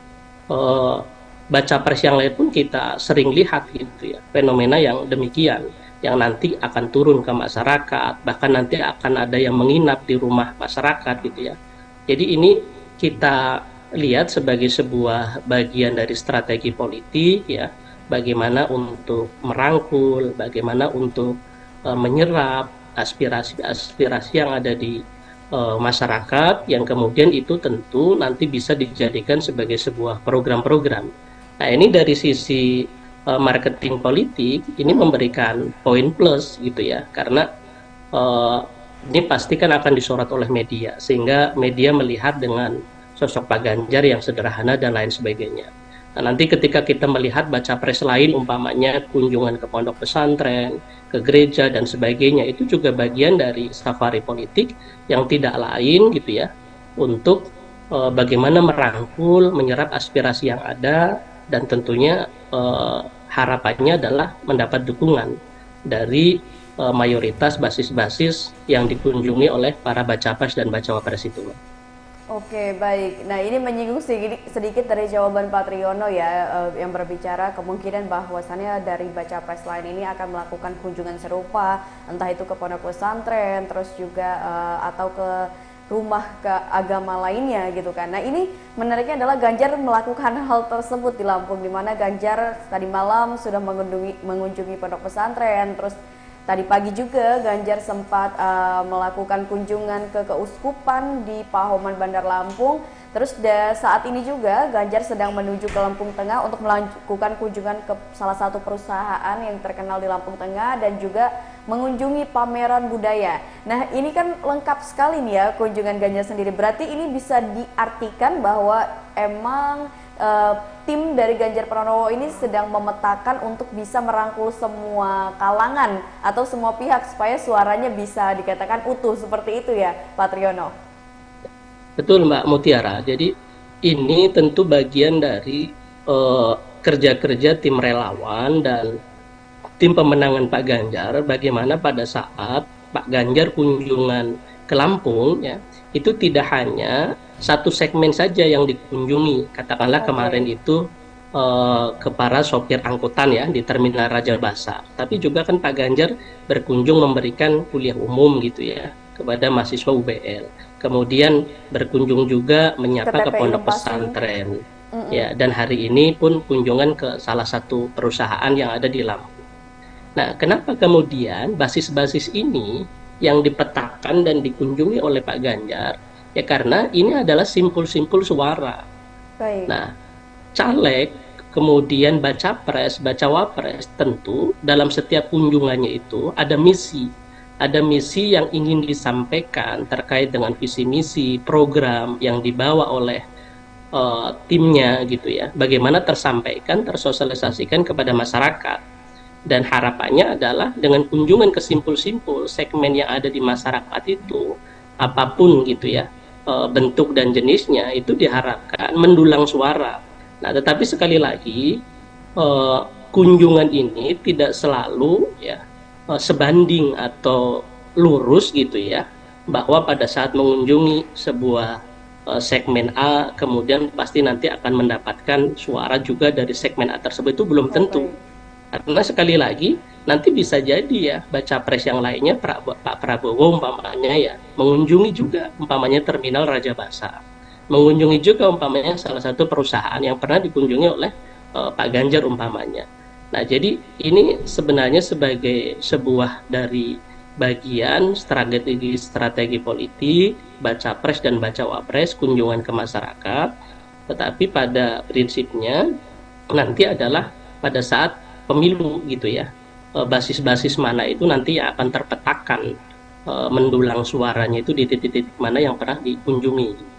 Baca pres yang lain pun kita sering lihat gitu ya, fenomena yang demikian yang nanti akan turun ke masyarakat, bahkan nanti akan ada yang menginap di rumah masyarakat gitu ya. Jadi ini kita lihat sebagai sebuah bagian dari strategi politik ya, bagaimana untuk merangkul, bagaimana untuk menyerap aspirasi-aspirasi yang ada di masyarakat, yang kemudian itu tentu nanti bisa dijadikan sebagai sebuah program-program. Nah, ini dari sisi marketing politik ini memberikan poin plus gitu ya, karena ini pasti kan akan disorot oleh media, sehingga media melihat dengan sosok Pak Ganjar yang sederhana dan lain sebagainya. Nah, nanti ketika kita melihat baca pres lain, umpamanya kunjungan ke pondok pesantren, ke gereja dan sebagainya, itu juga bagian dari safari politik yang tidak lain gitu ya, untuk bagaimana merangkul, menyerap aspirasi yang ada, dan tentunya harapannya adalah mendapat dukungan dari mayoritas basis-basis yang dikunjungi oleh para baca pres dan bacawa pres itu. Oke, baik. Nah, ini menyinggung sedikit dari jawaban Pak Triyono ya, yang berbicara kemungkinan bahwasannya dari baca pres lain ini akan melakukan kunjungan serupa, entah itu ke pondok pesantren, terus juga atau ke rumah ke agama lainnya gitu kan. Nah, ini menariknya adalah Ganjar melakukan hal tersebut di Lampung, di mana Ganjar tadi malam sudah mengunjungi pondok pesantren, terus tadi pagi juga Ganjar sempat melakukan kunjungan ke keuskupan di Pahoman Bandar Lampung. Terus saat ini juga Ganjar sedang menuju ke Lampung Tengah untuk melakukan kunjungan ke salah satu perusahaan yang terkenal di Lampung Tengah dan juga mengunjungi pameran budaya. Nah, ini kan lengkap sekali nih ya kunjungan Ganjar sendiri. Berarti ini bisa diartikan bahwa emang tim dari Ganjar Pranowo ini sedang memetakan untuk bisa merangkul semua kalangan atau semua pihak supaya suaranya bisa dikatakan utuh seperti itu ya, Pak Triyono. Betul Mbak Mutiara. Jadi ini tentu bagian dari kerja-kerja tim relawan dan tim pemenangan Pak Ganjar, bagaimana pada saat Pak Ganjar kunjungan ke Lampung ya, itu tidak hanya satu segmen saja yang dikunjungi. Katakanlah kemarin itu ke para sopir angkutan ya di Terminal Raja Basa, tapi juga kan Pak Ganjar berkunjung memberikan kuliah umum gitu ya kepada mahasiswa UBL. Kemudian berkunjung juga menyapa ke pondok pesantren. Ya, dan hari ini pun kunjungan ke salah satu perusahaan yang ada di Lampung. Nah, kenapa kemudian basis-basis ini yang dipetakan dan dikunjungi oleh Pak Ganjar? Ya karena ini adalah simpul-simpul suara. Baik. Nah, caleg, kemudian baca pres, bacawa pres, tentu dalam setiap kunjungannya itu ada misi. Ada misi yang ingin disampaikan terkait dengan visi misi, program yang dibawa oleh timnya gitu ya. Bagaimana tersampaikan, tersosialisasikan kepada masyarakat. Dan harapannya adalah dengan kunjungan ke simpul-simpul segmen yang ada di masyarakat itu, apapun gitu ya, bentuk dan jenisnya, itu diharapkan mendulang suara. Nah, tetapi sekali lagi kunjungan ini tidak selalu ya sebanding atau lurus gitu ya, bahwa pada saat mengunjungi sebuah segmen A kemudian pasti nanti akan mendapatkan suara juga dari segmen A tersebut, itu belum tentu. Karena sekali lagi nanti bisa jadi ya baca pres yang lainnya Pak Prabowo umpamanya ya mengunjungi juga umpamanya Terminal Raja Basa, mengunjungi juga umpamanya salah satu perusahaan yang pernah dikunjungi oleh Pak Ganjar umpamanya. Nah, jadi ini sebenarnya sebagai sebuah dari bagian strategi politik, baca pres dan baca wapres, kunjungan ke masyarakat, tetapi pada prinsipnya nanti adalah pada saat pemilu gitu ya, basis-basis mana itu nanti akan terpetakan mendulang suaranya itu di titik-titik mana yang pernah dikunjungi.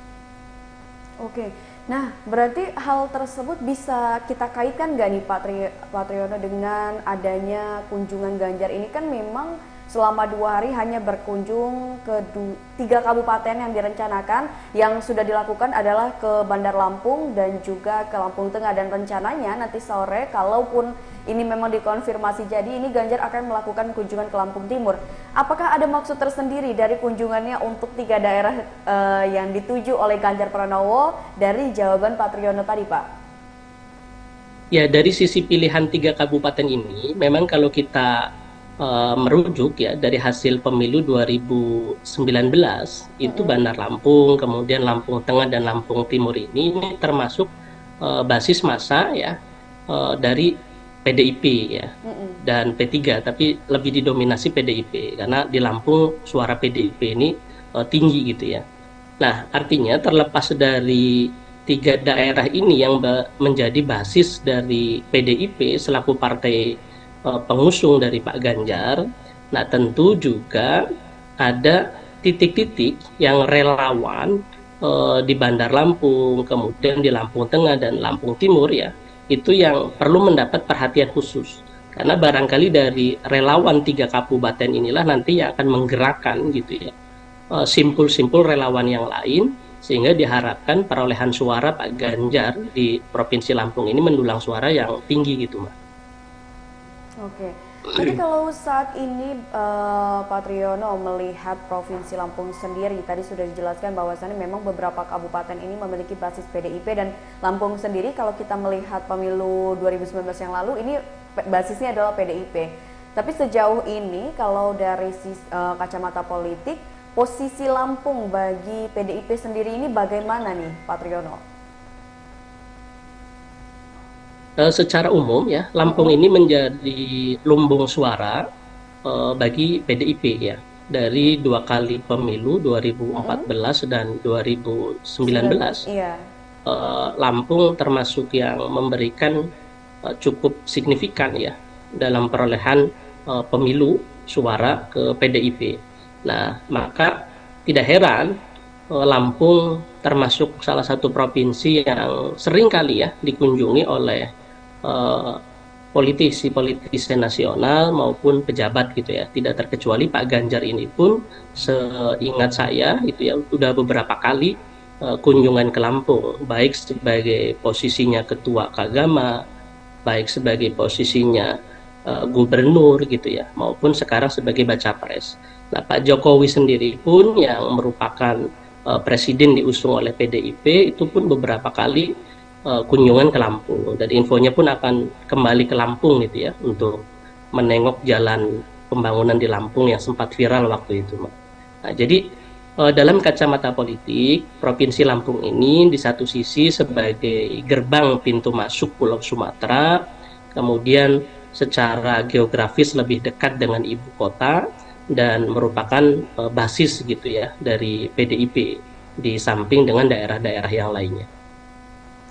Oke, nah berarti hal tersebut bisa kita kaitkan nggak nih Pak Triyono dengan adanya kunjungan Ganjar ini? Kan memang selama 2 hari hanya berkunjung ke 3 kabupaten yang direncanakan. Yang sudah dilakukan adalah ke Bandar Lampung dan juga ke Lampung Tengah, dan rencananya nanti sore kalaupun ini memang dikonfirmasi jadi, ini Ganjar akan melakukan kunjungan ke Lampung Timur. Apakah ada maksud tersendiri dari kunjungannya untuk 3 daerah yang dituju oleh Ganjar Pranowo dari jawaban Pak Triyono tadi, Pak? Ya, dari sisi pilihan 3 kabupaten ini, memang kalau kita merujuk ya dari hasil pemilu 2019 itu Bandar Lampung, kemudian Lampung Tengah dan Lampung Timur ini termasuk basis massa ya dari PDIP ya dan P3, tapi lebih didominasi PDIP karena di Lampung suara PDIP ini tinggi gitu ya. Nah, artinya terlepas dari 3 daerah ini yang menjadi basis dari PDIP selaku partai pengusung dari Pak Ganjar, nah tentu juga ada titik-titik yang relawan di Bandar Lampung, kemudian di Lampung Tengah dan Lampung Timur ya, itu yang perlu mendapat perhatian khusus. Karena barangkali dari relawan 3 kabupaten inilah nanti yang akan menggerakkan gitu ya, simpul-simpul relawan yang lain, sehingga diharapkan perolehan suara Pak Ganjar di Provinsi Lampung ini mendulang suara yang tinggi gitu, Mbak. Oke, jadi kalau saat ini Pak Triyono melihat Provinsi Lampung sendiri, tadi sudah dijelaskan bahwasannya memang beberapa kabupaten ini memiliki basis PDIP, dan Lampung sendiri kalau kita melihat pemilu 2019 yang lalu ini basisnya adalah PDIP. Tapi sejauh ini kalau dari kacamata politik, posisi Lampung bagi PDIP sendiri ini bagaimana nih Pak Triyono? Secara umum ya, Lampung ini menjadi lumbung suara bagi PDIP ya. Dari 2 kali pemilu 2014 dan 2019, Lampung termasuk yang memberikan cukup signifikan ya dalam perolehan pemilu suara ke PDIP. Nah, maka tidak heran Lampung termasuk salah satu provinsi yang sering kali ya dikunjungi oleh politisi nasional maupun pejabat gitu ya. Tidak terkecuali Pak Ganjar ini pun seingat saya itu ya sudah beberapa kali kunjungan ke Lampung, baik sebagai posisinya ketua Kagama, baik sebagai posisinya gubernur gitu ya, maupun sekarang sebagai baca pres. Nah, Pak Jokowi sendiri pun yang merupakan presiden diusung oleh PDIP itu pun beberapa kali kunjungan ke Lampung, dan infonya pun akan kembali ke Lampung gitu ya untuk menengok jalan pembangunan di Lampung yang sempat viral waktu itu. Nah, jadi dalam kacamata politik, Provinsi Lampung ini di satu sisi sebagai gerbang pintu masuk Pulau Sumatera, kemudian secara geografis lebih dekat dengan ibu kota dan merupakan basis gitu ya dari PDIP di samping dengan daerah-daerah yang lainnya.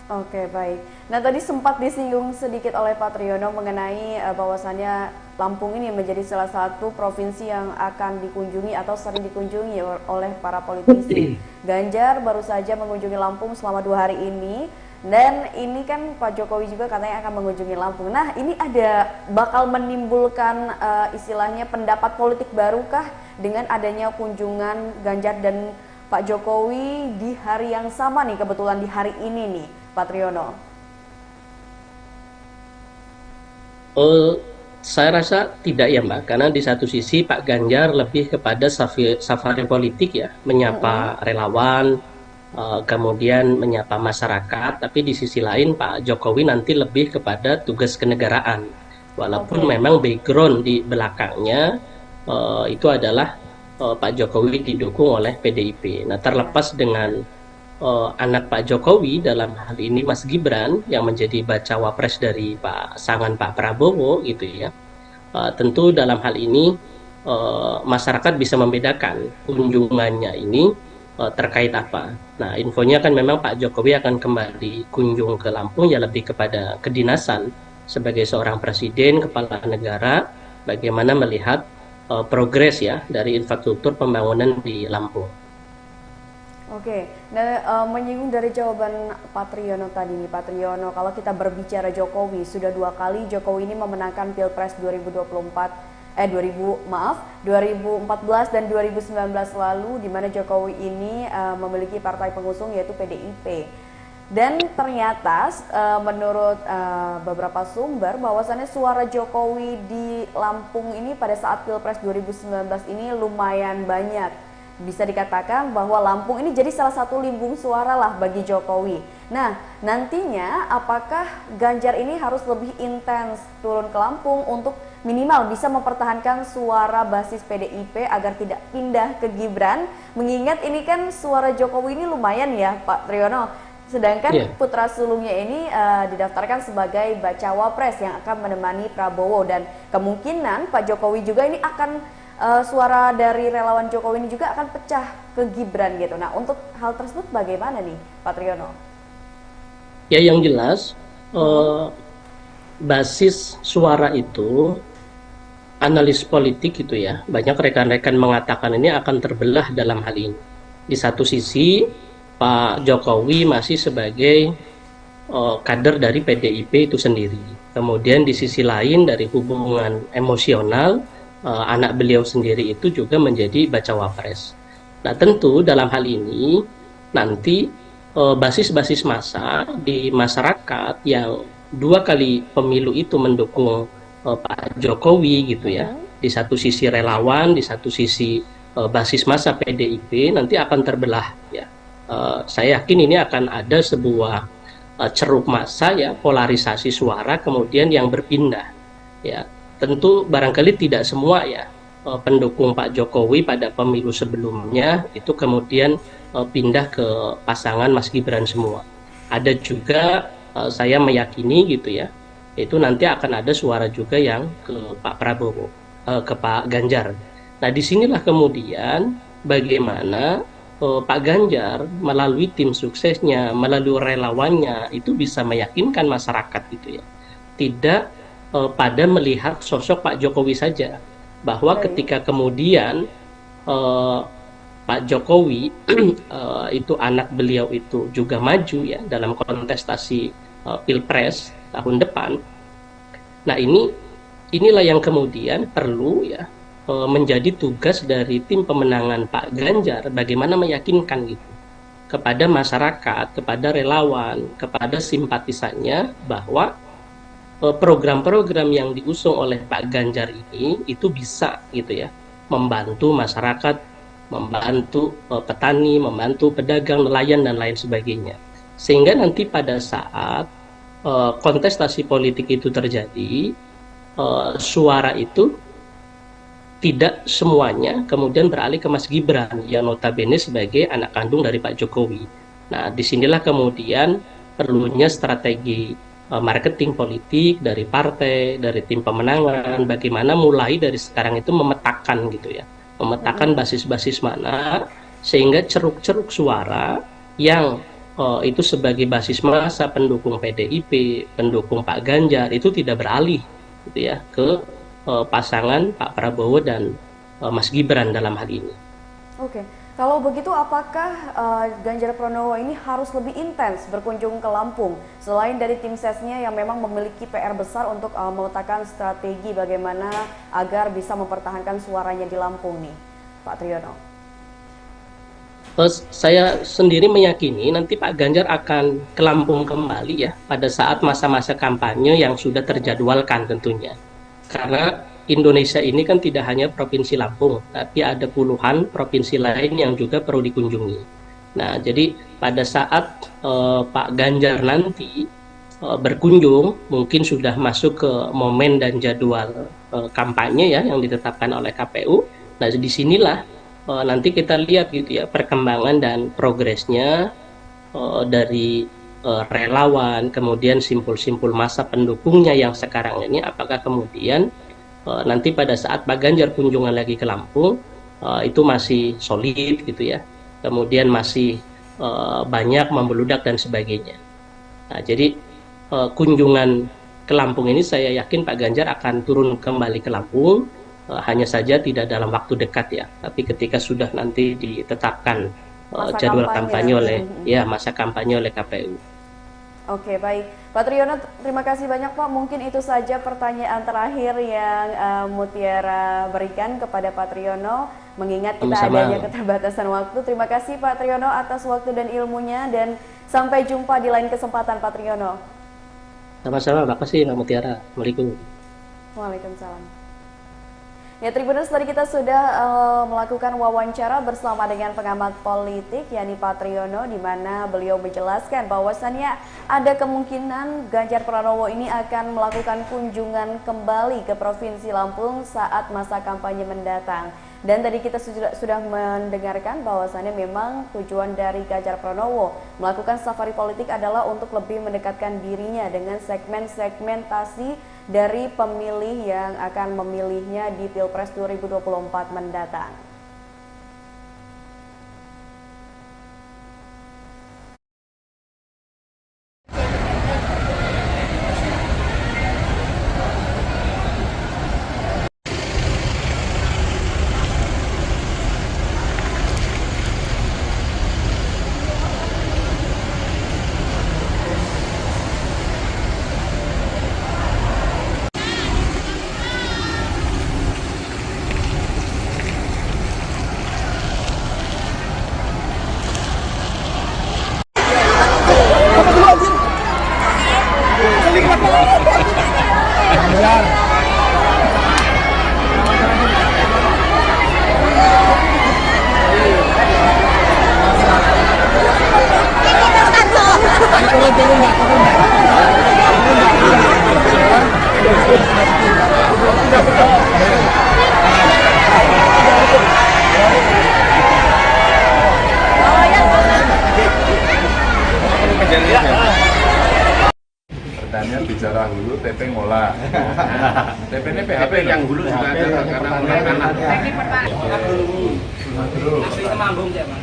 Oke, baik. Nah, tadi sempat disinggung sedikit oleh Pak Triyono mengenai bahwasannya Lampung ini menjadi salah satu provinsi yang akan dikunjungi atau sering dikunjungi oleh para politisi. Ganjar baru saja mengunjungi Lampung selama 2 hari ini, dan ini kan Pak Jokowi juga katanya akan mengunjungi Lampung. Nah, ini bakal menimbulkan istilahnya pendapat politik barukah dengan adanya kunjungan Ganjar dan Pak Jokowi di hari yang sama nih, kebetulan di hari ini nih, Pak Triyono? Saya rasa tidak ya Mbak, karena di satu sisi Pak Ganjar lebih kepada safari politik ya, menyapa relawan, kemudian menyapa masyarakat, tapi di sisi lain Pak Jokowi nanti lebih kepada tugas kenegaraan, walaupun memang background di belakangnya itu adalah Pak Jokowi didukung oleh PDIP. Nah, terlepas dengan anak Pak Jokowi, dalam hal ini Mas Gibran yang menjadi bacawa pres dari pasangan Pak Prabowo gitu ya. Tentu dalam hal ini masyarakat bisa membedakan kunjungannya ini terkait apa. Nah, infonya kan memang Pak Jokowi akan kembali kunjung ke Lampung ya, lebih kepada kedinasan sebagai seorang presiden, kepala negara, bagaimana melihat progres ya dari infrastruktur pembangunan di Lampung. Oke, nah menyinggung dari jawaban Pak Triyono tadi nih, Pak Triyono, kalau kita berbicara Jokowi, sudah 2 kali Jokowi ini memenangkan Pilpres 2014 dan 2019 lalu, di mana Jokowi ini memiliki partai pengusung yaitu PDIP. Dan ternyata menurut beberapa sumber bahwasannya suara Jokowi di Lampung ini pada saat Pilpres 2019 ini lumayan banyak. Bisa dikatakan bahwa Lampung ini jadi salah satu lumbung suara lah bagi Jokowi. Nah, nantinya apakah Ganjar ini harus lebih intens turun ke Lampung untuk minimal bisa mempertahankan suara basis PDIP agar tidak pindah ke Gibran? Mengingat ini kan suara Jokowi ini lumayan ya Pak Triyono. Sedangkan putra sulungnya ini didaftarkan sebagai bacawa pres yang akan menemani Prabowo, dan kemungkinan Pak Jokowi juga ini akan suara dari relawan Jokowi ini juga akan pecah ke Gibran gitu. Nah, untuk hal tersebut bagaimana nih Pak Triyono? Ya, yang jelas basis suara itu, analis politik gitu ya, banyak rekan-rekan mengatakan ini akan terbelah dalam hal ini. Di satu sisi Pak Jokowi masih sebagai kader dari PDIP itu sendiri. Kemudian di sisi lain dari hubungan emosional, anak beliau sendiri itu juga menjadi bacawa pres. Nah, tentu dalam hal ini nanti basis-basis massa di masyarakat yang 2 kali pemilu itu mendukung Pak Jokowi gitu ya. Di satu sisi relawan, di satu sisi basis massa PDIP nanti akan terbelah ya. Saya yakin ini akan ada sebuah ceruk massa ya, polarisasi suara kemudian yang berpindah ya. Tentu barangkali tidak semua ya pendukung Pak Jokowi pada pemilu sebelumnya itu kemudian pindah ke pasangan Mas Gibran semua. Ada juga saya meyakini gitu ya, itu nanti akan ada suara juga yang ke Pak Prabowo, ke Pak Ganjar. Nah, disinilah kemudian bagaimana Pak Ganjar melalui tim suksesnya, melalui relawannya itu bisa meyakinkan masyarakat gitu ya. Tidak pada melihat sosok Pak Jokowi saja, bahwa ketika kemudian Pak Jokowi itu anak beliau itu juga maju ya dalam kontestasi Pilpres tahun depan. Nah, inilah yang kemudian perlu ya menjadi tugas dari tim pemenangan Pak Ganjar, bagaimana meyakinkan gitu kepada masyarakat, kepada relawan, kepada simpatisannya bahwa program-program yang diusung oleh Pak Ganjar ini itu bisa gitu ya membantu masyarakat, membantu petani, membantu pedagang, nelayan dan lain sebagainya. Sehingga nanti pada saat kontestasi politik itu terjadi, suara itu tidak semuanya kemudian beralih ke Mas Gibran yang notabene sebagai anak kandung dari Pak Jokowi. Nah, disinilah kemudian perlunya strategi marketing politik dari partai, dari tim pemenangan, bagaimana mulai dari sekarang itu memetakan gitu ya, memetakan basis-basis mana sehingga ceruk-ceruk suara yang itu sebagai basis massa pendukung PDIP, pendukung Pak Ganjar itu tidak beralih gitu ya ke pasangan Pak Prabowo dan Mas Gibran dalam hal ini. Oke. Kalau begitu apakah Ganjar Pranowo ini harus lebih intens berkunjung ke Lampung selain dari tim sesnya yang memang memiliki PR besar untuk meletakkan strategi bagaimana agar bisa mempertahankan suaranya di Lampung nih, Pak Triyono? Saya sendiri meyakini nanti Pak Ganjar akan ke Lampung kembali ya pada saat masa-masa kampanye yang sudah terjadwalkan tentunya. Karena Indonesia ini kan tidak hanya Provinsi Lampung, tapi ada puluhan provinsi lain yang juga perlu dikunjungi. Nah, jadi pada saat Pak Ganjar nanti berkunjung, mungkin sudah masuk ke momen dan jadwal kampanye ya yang ditetapkan oleh KPU. Nah, disinilah nanti kita lihat gitu ya perkembangan dan progresnya dari relawan, kemudian simpul-simpul masa pendukungnya yang sekarang ini, apakah kemudian nanti pada saat Pak Ganjar kunjungan lagi ke Lampung itu masih solid gitu ya, kemudian masih banyak membeludak dan sebagainya. Nah, jadi kunjungan ke Lampung ini saya yakin Pak Ganjar akan turun kembali ke Lampung, hanya saja tidak dalam waktu dekat ya, tapi ketika sudah nanti ditetapkan jadwal kampanye oleh masa kampanye oleh KPU. Oke, baik. Pak Triyono, terima kasih banyak Pak. Mungkin itu saja pertanyaan terakhir yang Mutiara berikan kepada Pak Triyono, mengingat kita adanya keterbatasan waktu. Terima kasih Pak Triyono atas waktu dan ilmunya, dan sampai jumpa di lain kesempatan Pak Triyono. Sama-sama, makasih Mbak Mutiara. Assalamualaikum. Waalaikumsalam. Ya, Tribuners, tadi kita sudah melakukan wawancara bersama dengan pengamat politik yakni Pak Triyono, di mana beliau menjelaskan bahwasannya ada kemungkinan Ganjar Pranowo ini akan melakukan kunjungan kembali ke Provinsi Lampung saat masa kampanye mendatang. Dan tadi kita sudah mendengarkan bahwasannya memang tujuan dari Ganjar Pranowo melakukan safari politik adalah untuk lebih mendekatkan dirinya dengan segmentasi dari pemilih yang akan memilihnya di Pilpres 2024 mendatang. Pertanyaan bicara hulu, TP ngolah. TP ini PHP yang hulu juga ada karena mulai tanah. Asli Temanggung ya, Bang.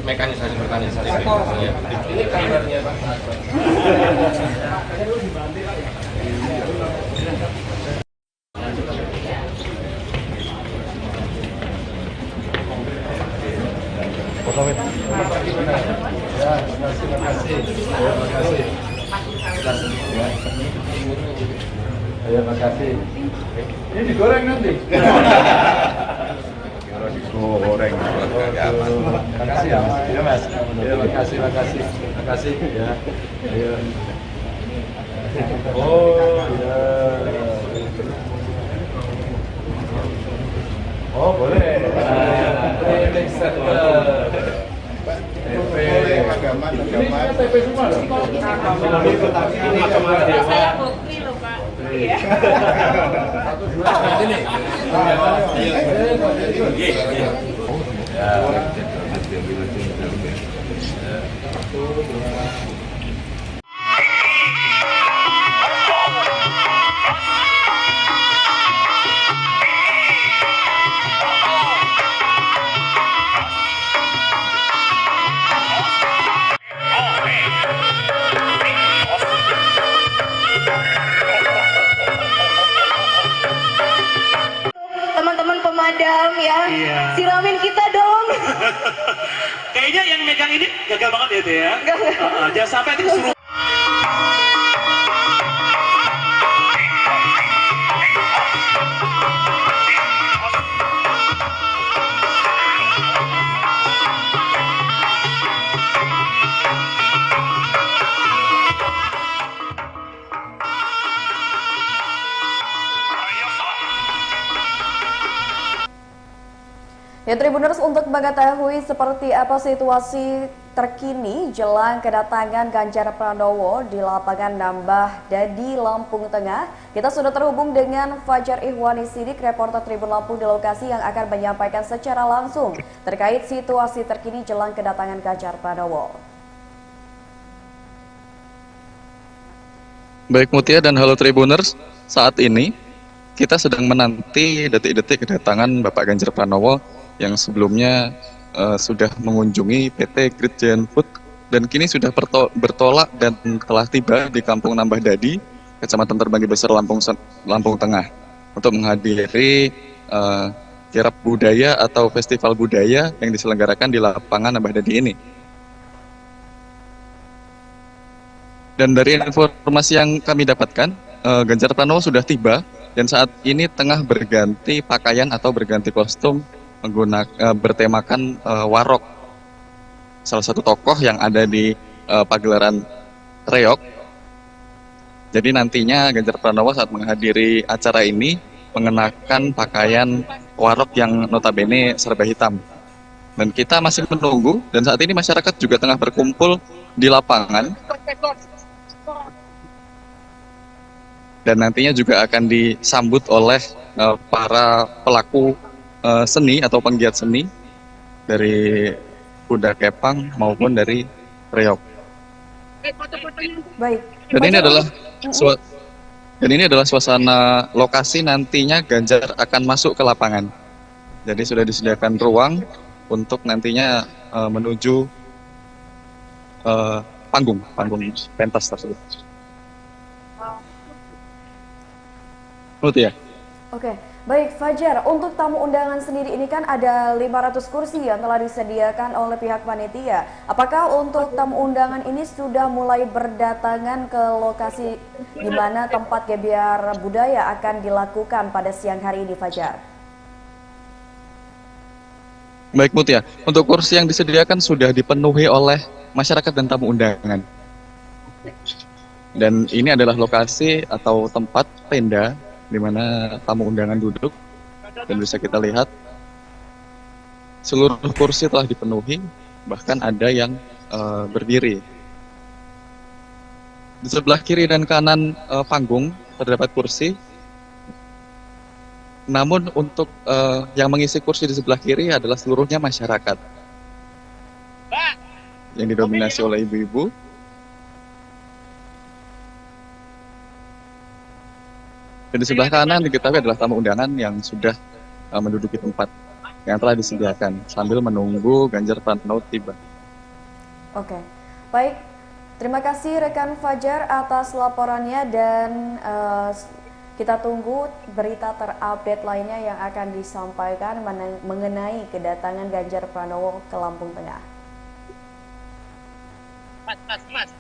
Mekanisasi pertanian. Ini kabarnya Pak. Terima kasih. Ini digoreng nanti. Digoreng. Terima kasih ya Mas. Ya Mas. Terima kasih. Ya. Ayo. Oh, ya. Oh, boleh. Training center. Ini TP semua loh. Ini saya bukti loh Pak. Iya. Ini. Teman-teman pemadam ya, Iya. siramin kita dong. Kayaknya yang megang ini gagal banget ya Teh ya. Jangan sampai itu suruh. Ya, Ya Tribuners, untuk mengetahui seperti apa situasi terkini jelang kedatangan Ganjar Pranowo di lapangan Nambah Dadi, Lampung Tengah, kita sudah terhubung dengan Fajar Ihwani Sidik, reporter Tribun Lampung di lokasi yang akan menyampaikan secara langsung terkait situasi terkini jelang kedatangan Ganjar Pranowo. Baik Mutia dan halo Tribuners, saat ini kita sedang menanti detik-detik kedatangan Bapak Ganjar Pranowo yang sebelumnya sudah mengunjungi PT Great Giant Food dan kini sudah bertolak dan telah tiba di Kampung Nambah Dadi, Kecamatan Terbanggi Besar, Lampung Tengah, untuk menghadiri kirab budaya atau festival budaya yang diselenggarakan di lapangan Nambah Dadi ini. Dan dari informasi yang kami dapatkan, Ganjar Pranowo sudah tiba dan saat ini tengah berganti pakaian atau berganti kostum bertemakan warok, salah satu tokoh yang ada di pagelaran reog. Jadi nantinya Ganjar Pranowo saat menghadiri acara ini mengenakan pakaian warok yang notabene serba hitam. Dan kita masih menunggu, dan saat ini masyarakat juga tengah berkumpul di lapangan. Dan nantinya juga akan disambut oleh para pelaku seni atau penggiat seni dari Kuda Kepang maupun dari reog. Baik. Dan ini adalah suasana lokasi nantinya Ganjar akan masuk ke lapangan. Jadi sudah disediakan ruang untuk nantinya menuju panggung pentas tersebut. Ya. Oke, baik Fajar, untuk tamu undangan sendiri ini kan ada 500 kursi yang telah disediakan oleh pihak panitia. Apakah untuk tamu undangan ini sudah mulai berdatangan ke lokasi di mana tempat gebiar budaya akan dilakukan pada siang hari ini, Fajar? Baik Mutia, untuk kursi yang disediakan sudah dipenuhi oleh masyarakat dan tamu undangan. Dan ini adalah lokasi atau tempat tenda di mana tamu undangan duduk, dan bisa kita lihat seluruh kursi telah dipenuhi, bahkan ada yang berdiri. Di sebelah kiri dan kanan panggung terdapat kursi, namun untuk yang mengisi kursi di sebelah kiri adalah seluruhnya masyarakat yang didominasi oleh ibu-ibu. Dan di sebelah kanan diketahui adalah tamu undangan yang sudah menduduki tempat yang telah disediakan sambil menunggu Ganjar Pranowo tiba. Oke, baik. Terima kasih rekan Fajar atas laporannya, dan kita tunggu berita terupdate lainnya yang akan disampaikan mengenai kedatangan Ganjar Pranowo ke Lampung Tengah. Mas.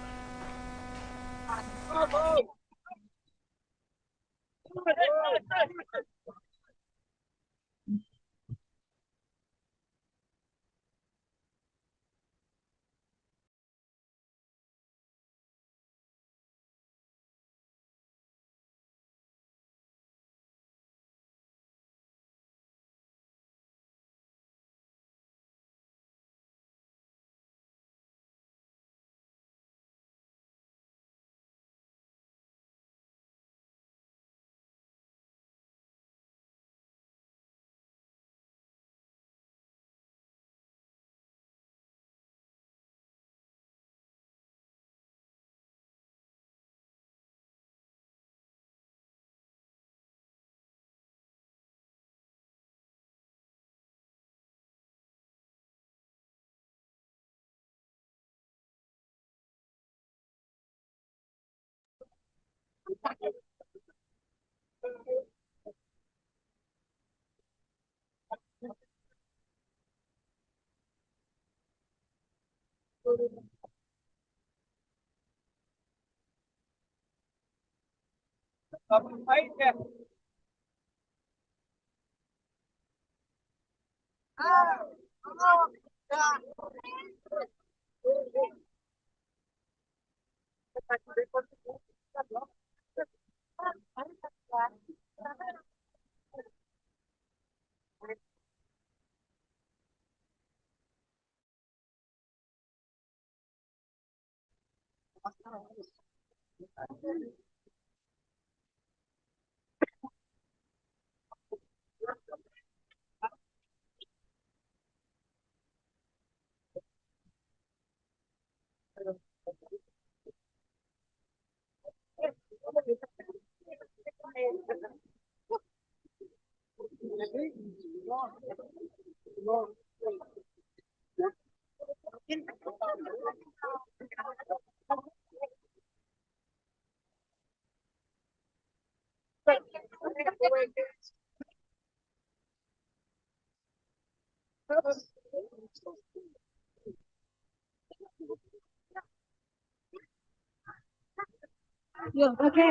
Ya, oke.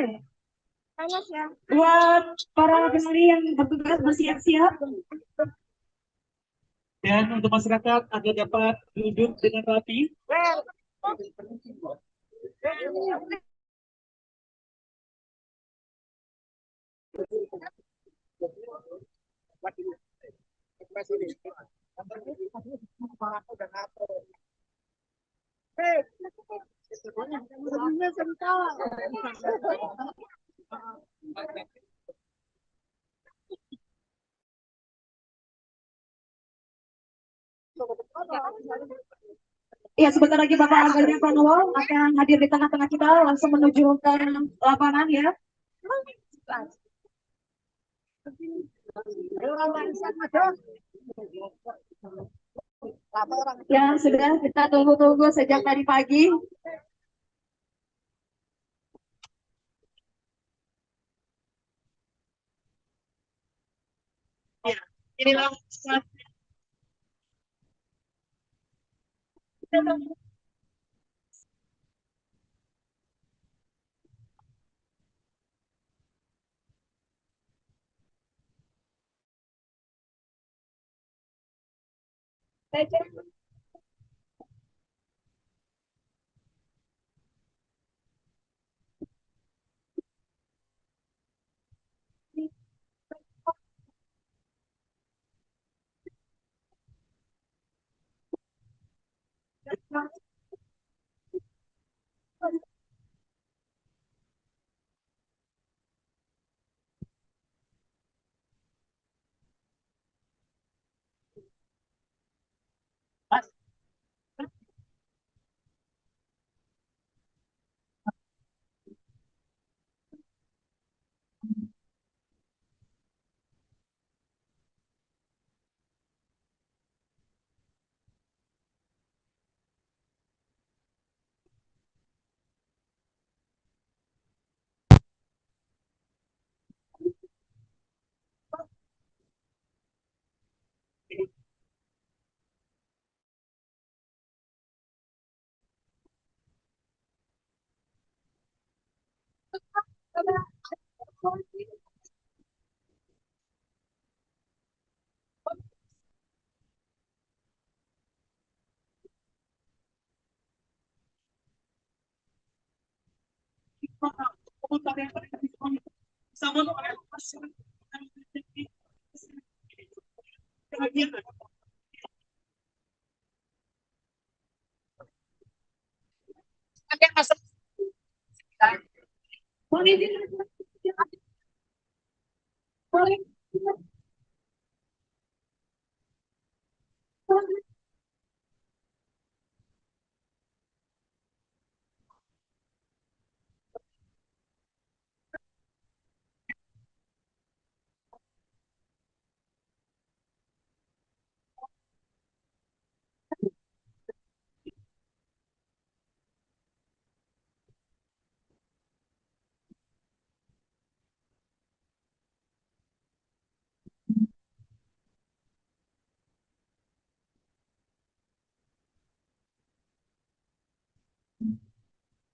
Buat para penari yang bertugas bersiap-siap. Dan untuk masyarakat agar dapat duduk dengan rapi. Ya, sebentar lagi Bapak Ganjar Pranowo akan hadir di tengah-tengah kita, langsung menuju ke lapangan ya. Ya, sudah kita tunggu-tunggu sejak tadi pagi. Ya, inilah saat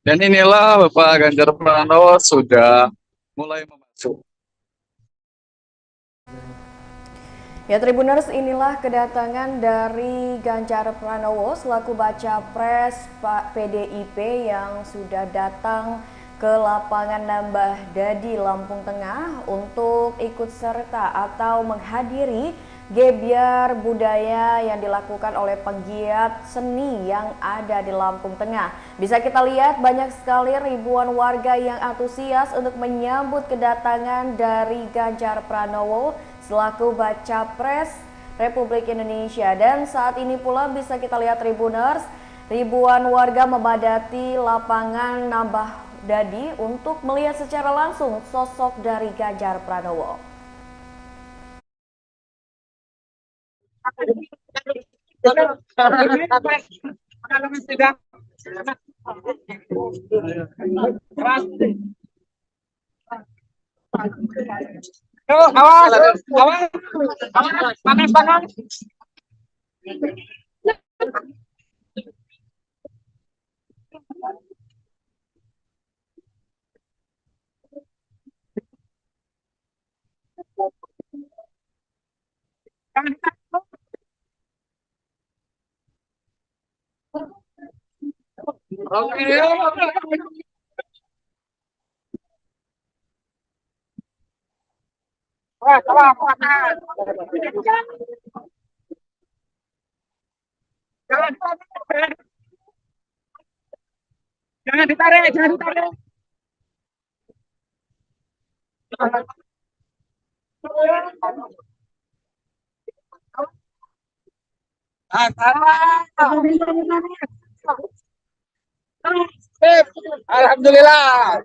Dan inilah Bapak Ganjar Pranowo sudah mulai masuk. Ya, Tribuners, inilah kedatangan dari Ganjar Pranowo selaku baca pres Pak PDIP yang sudah datang ke lapangan Nambah Dadi, Lampung Tengah untuk ikut serta atau menghadiri gebyar budaya yang dilakukan oleh pegiat seni yang ada di Lampung Tengah. Bisa kita lihat banyak sekali ribuan warga yang antusias untuk menyambut kedatangan dari Ganjar Pranowo selaku Baca Pres Republik Indonesia. Dan saat ini pula bisa kita lihat Tribuners, ribuan warga memadati lapangan Nambah Dadi untuk melihat secara langsung sosok dari Ganjar Pranowo. Awas, panas banget. Jangan ditarik, jangan ditarik. Alhamdulillah.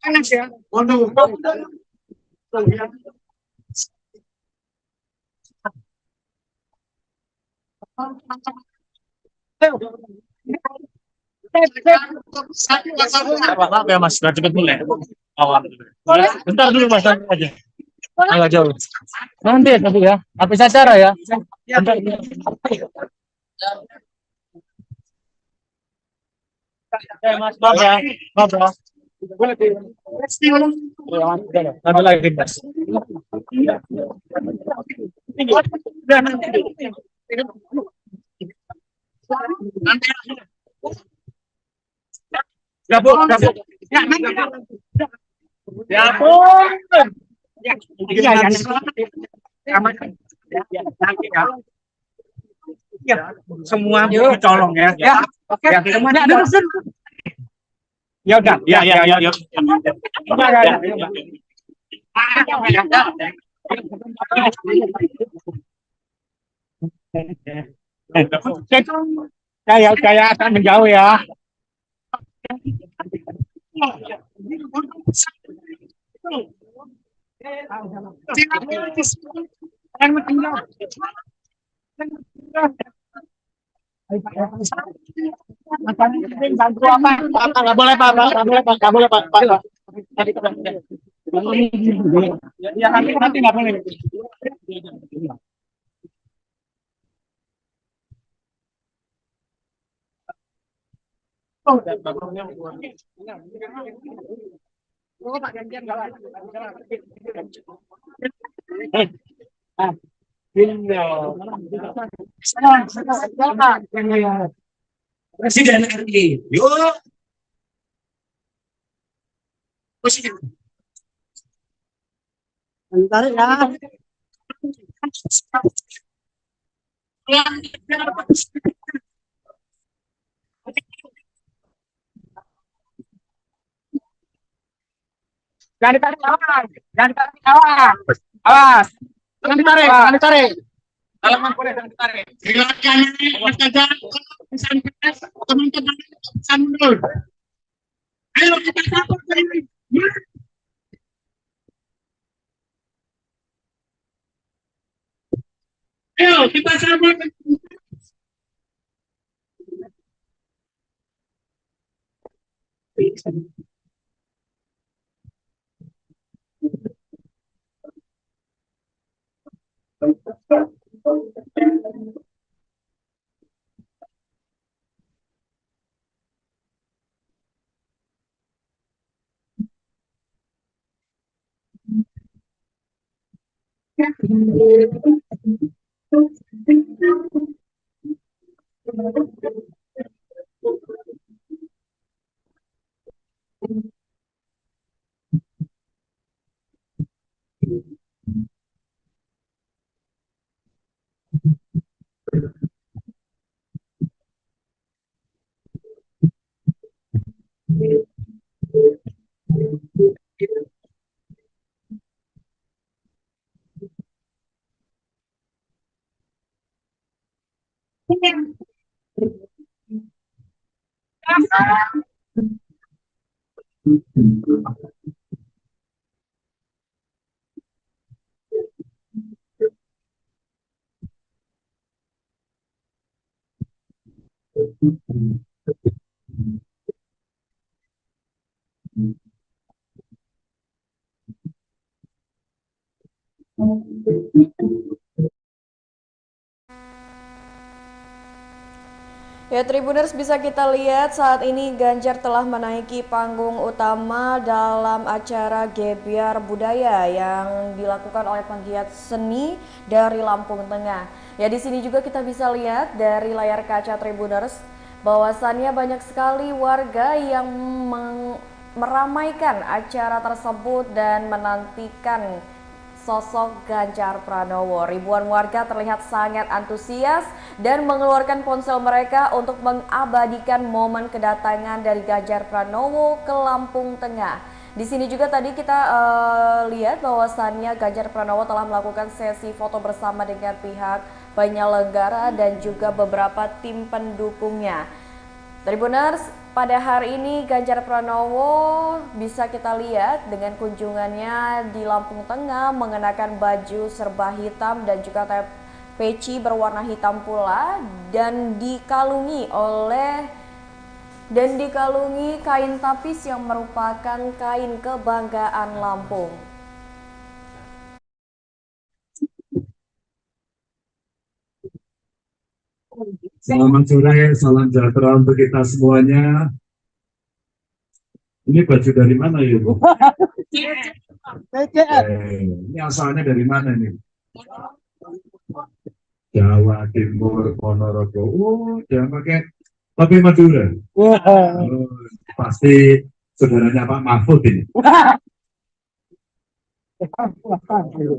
Panas ya. Maaf ya Mas, nggak cepet dulu ya. Awal. Bentar dulu Mas, nanti aja. Agak jauh. Nanti ya tapi ya. Habis acara ya. Bentar. Mas, maaf ya. Maaf ya. Nanti lagi Mas. Gabung. Ya, nanti. Ya ampun. Ya, iya, ya. Nanti ya. Ya, semua dicolong ya. Ya, oke. Semuanya ada mesin. Ya udah, ya. Saya akan menjauh ya. Nggak boleh Pak. Ya nanti nggak boleh. Presiden RI, yuk. Presiden. Bentar ya. Jangan ditarik awas. Awas. Jangan ditarik. Halaman boleh jangan ditarik. Silakan Mas Ganjar, teman-teman bisa mundur. Ayo kita sambut ini. Ayo kita sambut. Ya, Tribuners, bisa kita lihat saat ini Ganjar telah menaiki panggung utama dalam acara Gebyar Budaya yang dilakukan oleh penggiat seni dari Lampung Tengah. Ya, di sini juga kita bisa lihat dari layar kaca Tribuners bahwasannya banyak sekali warga yang meramaikan acara tersebut dan menantikan sosok Ganjar Pranowo. Ribuan warga terlihat sangat antusias dan mengeluarkan ponsel mereka untuk mengabadikan momen kedatangan dari Ganjar Pranowo ke Lampung Tengah. Di sini juga tadi kita lihat bahwasannya Ganjar Pranowo telah melakukan sesi foto bersama dengan pihak penyelenggara dan juga beberapa tim pendukungnya. Tribuners, pada hari ini Ganjar Pranowo bisa kita lihat dengan kunjungannya di Lampung Tengah mengenakan baju serba hitam dan juga peci berwarna hitam pula dan dikalungi kain tapis yang merupakan kain kebanggaan Lampung. Selamat sore, salam sejahtera untuk kita semuanya. Ini baju dari mana ya, Bu? Ini asalnya dari mana nih? Jawa Timur, Ponorogo. Oh, jangan pakai Madura. Pasti saudaranya Pak Mahfud ini.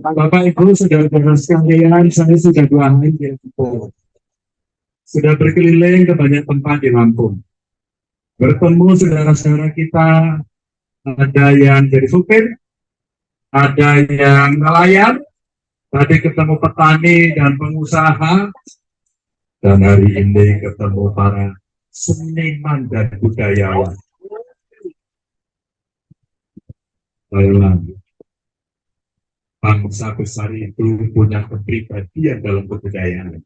Bapak Ibu, saudara-saudara sekalian, saya sudah 2 hari ya, sudah berkeliling ke banyak tempat di Lampung. Bertemu saudara-saudara kita, ada yang jadi supir, ada yang nelayan, tadi ketemu petani dan pengusaha, dan hari ini ketemu para seniman dan budayawan. Bangsa besar itu punya kepribadian dalam kebudayaan.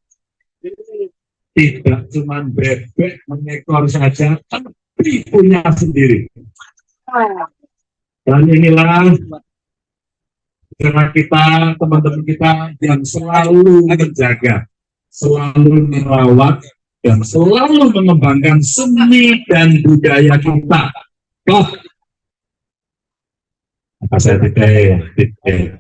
Tidak cuma bebek mengekor saja, tapi punya sendiri. Dan inilah cara kita, teman-teman kita yang selalu menjaga, selalu merawat, dan selalu mengembangkan seni dan budaya kita. Toh, apa saya titik.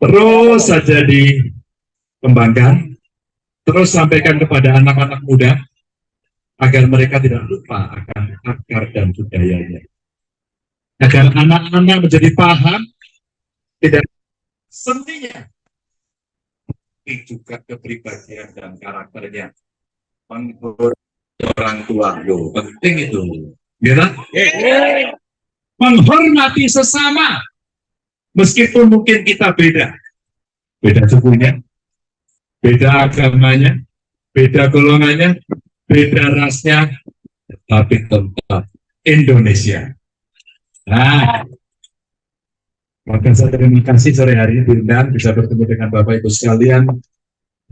Terus saja dikembangkan, terus sampaikan kepada anak-anak muda agar mereka tidak lupa akan akar dan budayanya. Agar anak-anak menjadi paham tidak seninya, tapi juga kepribadian dan karakternya. Menghormati orang tua, penting itu. Ya, menghormati sesama, meskipun mungkin kita beda sukunya, beda agamanya, beda golongannya, beda rasnya, tapi tetap Indonesia. Nah, maka saya terima kasih sore hari ini diundang bisa bertemu dengan Bapak Ibu sekalian,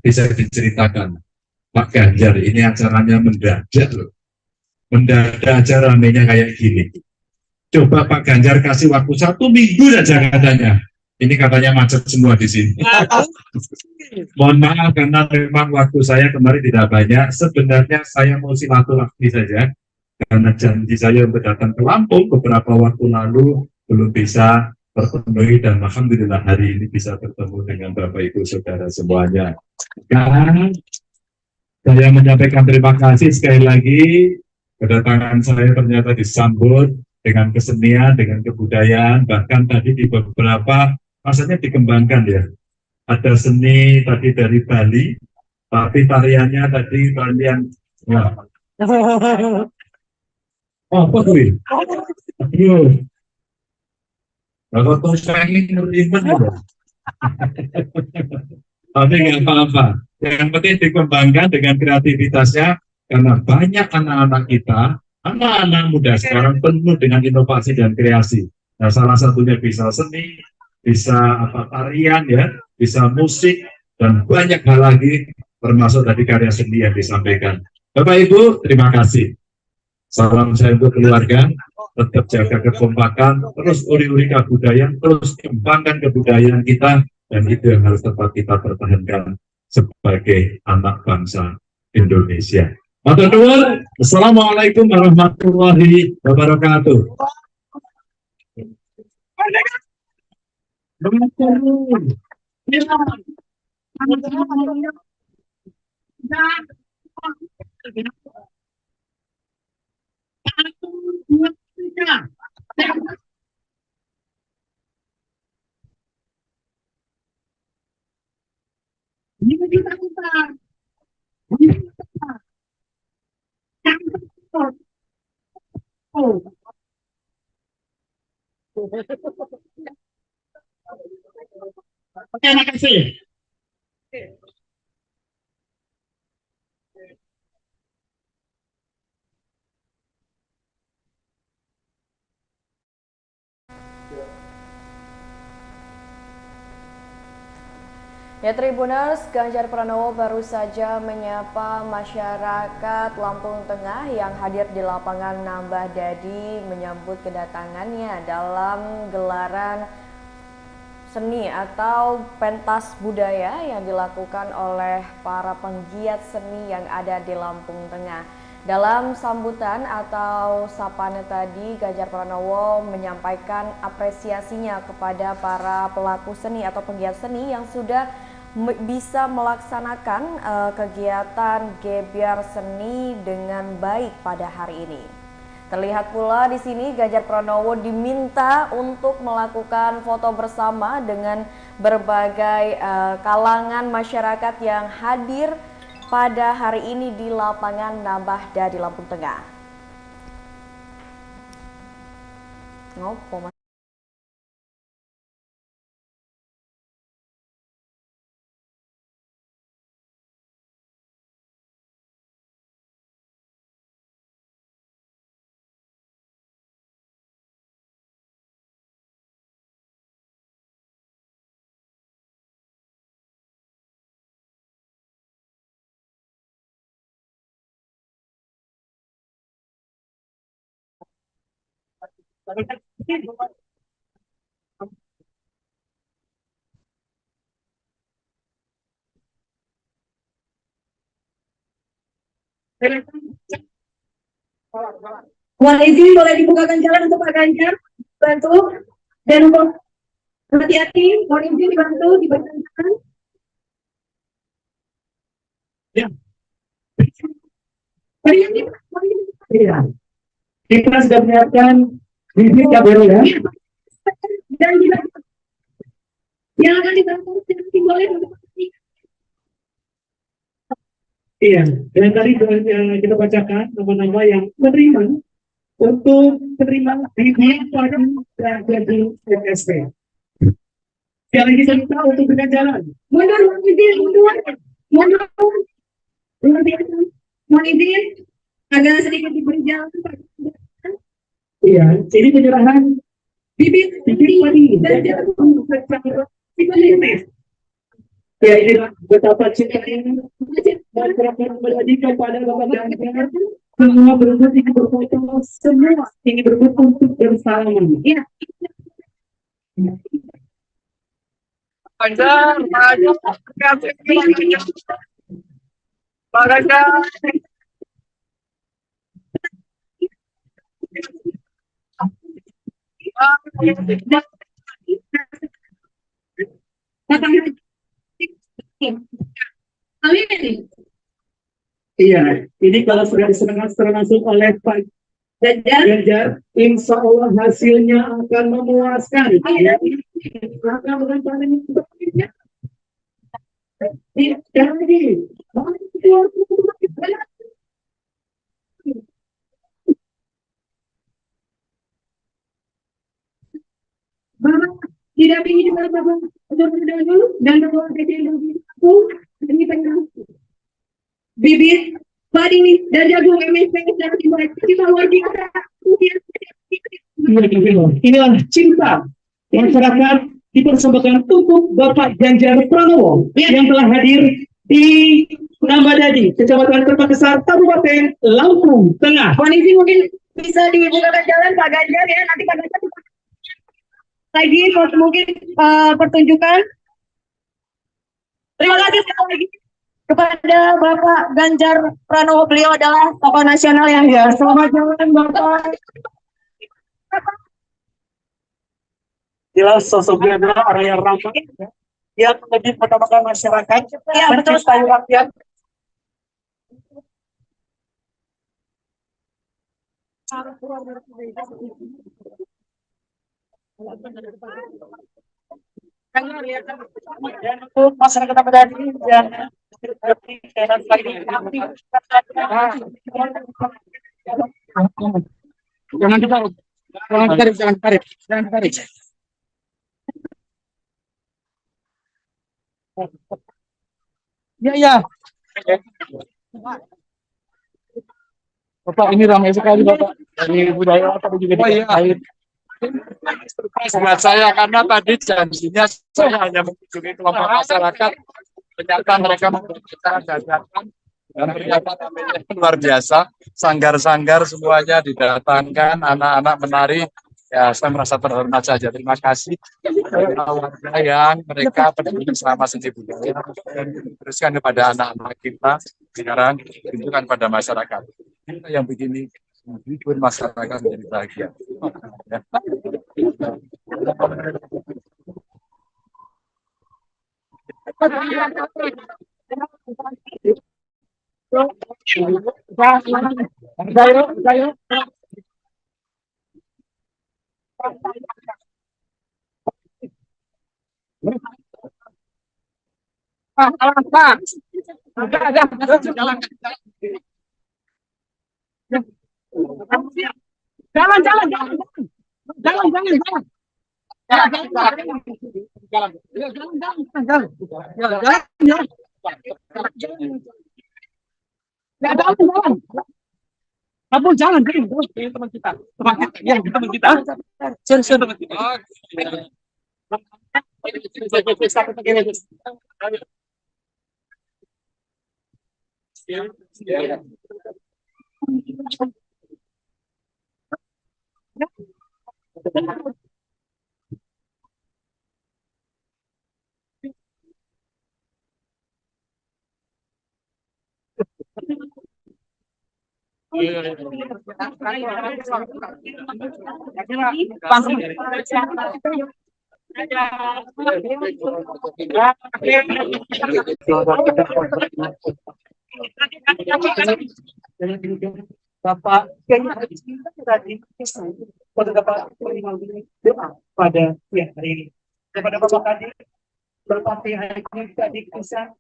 bisa diceritakan. Pak Ganjar, ini acaranya mendadak loh. Mendadak acara ramenya kayak gini. Coba Pak Ganjar kasih waktu 1 minggu saja katanya. Ini katanya macet semua di sini. Mohon maaf karena memang waktu saya kemarin tidak banyak. Sebenarnya saya mau silaturahmi saja karena janji saya untuk datang ke Lampung beberapa waktu lalu belum bisa terpenuhi dan alhamdulillah hari ini bisa bertemu dengan Bapak Ibu Saudara semuanya. Dan saya menyampaikan terima kasih sekali lagi, kedatangan saya ternyata disambut dengan kesenian, dengan kebudayaan, bahkan tadi di beberapa masanya dikembangkan ya. Ada seni tadi dari Bali, tapi tariannya tadi tarian ya. Oh, apa tuh? Aduh. Kalau ini ngeriben ya. Tapi nggak apa-apa. Yang penting dikembangkan dengan kreativitasnya, karena banyak anak-anak kita, anak-anak muda sekarang penuh dengan inovasi dan kreasi. Nah, salah satunya bisa seni, bisa tarian ya, bisa musik, dan banyak hal lagi termasuk tadi karya seni yang disampaikan. Bapak Ibu, terima kasih. Salam saya untuk keluarga, tetap jaga kekompakan, terus uri-uri kebudayaan, terus kembangkan kebudayaan kita, dan itu yang harus tetap kita pertahankan sebagai anak bangsa Indonesia. Matur nuwun. Assalamualaikum warahmatullahi wabarakatuh. Oke, makasih. Ya, Tribuners, Ganjar Pranowo baru saja menyapa masyarakat Lampung Tengah yang hadir di lapangan Nambah Dadi menyambut kedatangannya dalam gelaran seni atau pentas budaya yang dilakukan oleh para penggiat seni yang ada di Lampung Tengah. Dalam sambutan atau sapaan tadi, Ganjar Pranowo menyampaikan apresiasinya kepada para pelaku seni atau penggiat seni yang sudah bisa melaksanakan kegiatan gebyar seni dengan baik pada hari ini. Terlihat pula di sini Ganjar Pranowo diminta untuk melakukan foto bersama dengan berbagai kalangan masyarakat yang hadir pada hari ini di lapangan Nambah Dadi Lampung Tengah. Ngopo, Mas? Mohon izin boleh dibukakan jalan untuk Pak Ganjar, bantu, dan untuk hati-hati, mohon izin dibantu dibukakan jalan. Ya. Iya. Kita sudah menyiapkan bibit KBRI ya. Dan juga yang akan dibantu boleh untuk Iya, dan tadi kita bacakan nama-nama yang menerima untuk menerima bibit pada dan jadi SSP. Sekali lagi saya minta untuk berikan jalan. mundur, mohon izin, mundur, mohon izin, agak sedikit diberi jalan. Iya, ini penyerahan bibit padi dan jagung. Ya, inilah betapa cintanya masyarakat menjadikan pada Bapak Ganjar. Semua berebut ingin berfoto, semua ingin berebut untuk bersama. Ya. Ganjar, Pak Ganjar. Iya, ini kalau sudah diserahkan secara langsung oleh Pak Ganjar, insya Allah hasilnya akan memuaskan. Akan mengenai tidak lagi. Bapak tidak ingin bergabung dulu dan berdoa aku demi pengen bibit padi dan jagung MSP dan kita luar biasa. Inilah cinta masyarakat dipersembahkan untuk Bapak Ganjar Pranowo yang telah hadir di Nambadadi, Kecamatan Kertabesar, Kabupaten Lampung Tengah. Kondisi mungkin bisa dibukakan jalan Pak Ganjar ya, nanti Pak Ganjar lagi mungkin pertunjukan. Terima kasih sekali lagi kepada Bapak Ganjar Pranowo, beliau adalah tokoh nasional yang selamat jalan Bapak. Jelas sosoknya adalah orang yang ramah, yang lebih mengutamakan masyarakat, mencintai rakyat. Untuk masyarakat Nambadadi jangan ditarik, jangan ditarik. Ya. Bapak, ini ramai sekali Bapak. Dari budaya apa juga dikait. Buat saya karena tadi janjinya saya hanya mengunjungi kelompok masyarakat, ternyata mereka memberikan jajanan dan ternyata tampilnya luar biasa, sanggar-sanggar semuanya didatangkan, anak-anak menari. Ya, saya merasa terhormat saja. Terima kasih kepada warga yang mereka peduli selama seni budaya dan teruskan kepada anak-anak kita, sekarang tunjukkan pada masyarakat. Kita yang begini menghibur masyarakat menjadi bahagia. Kamu jangan teman kita. Teman kita. Bapak pada siang hari ini kepada Bapak Kadin, Bapak PH tadi bisa.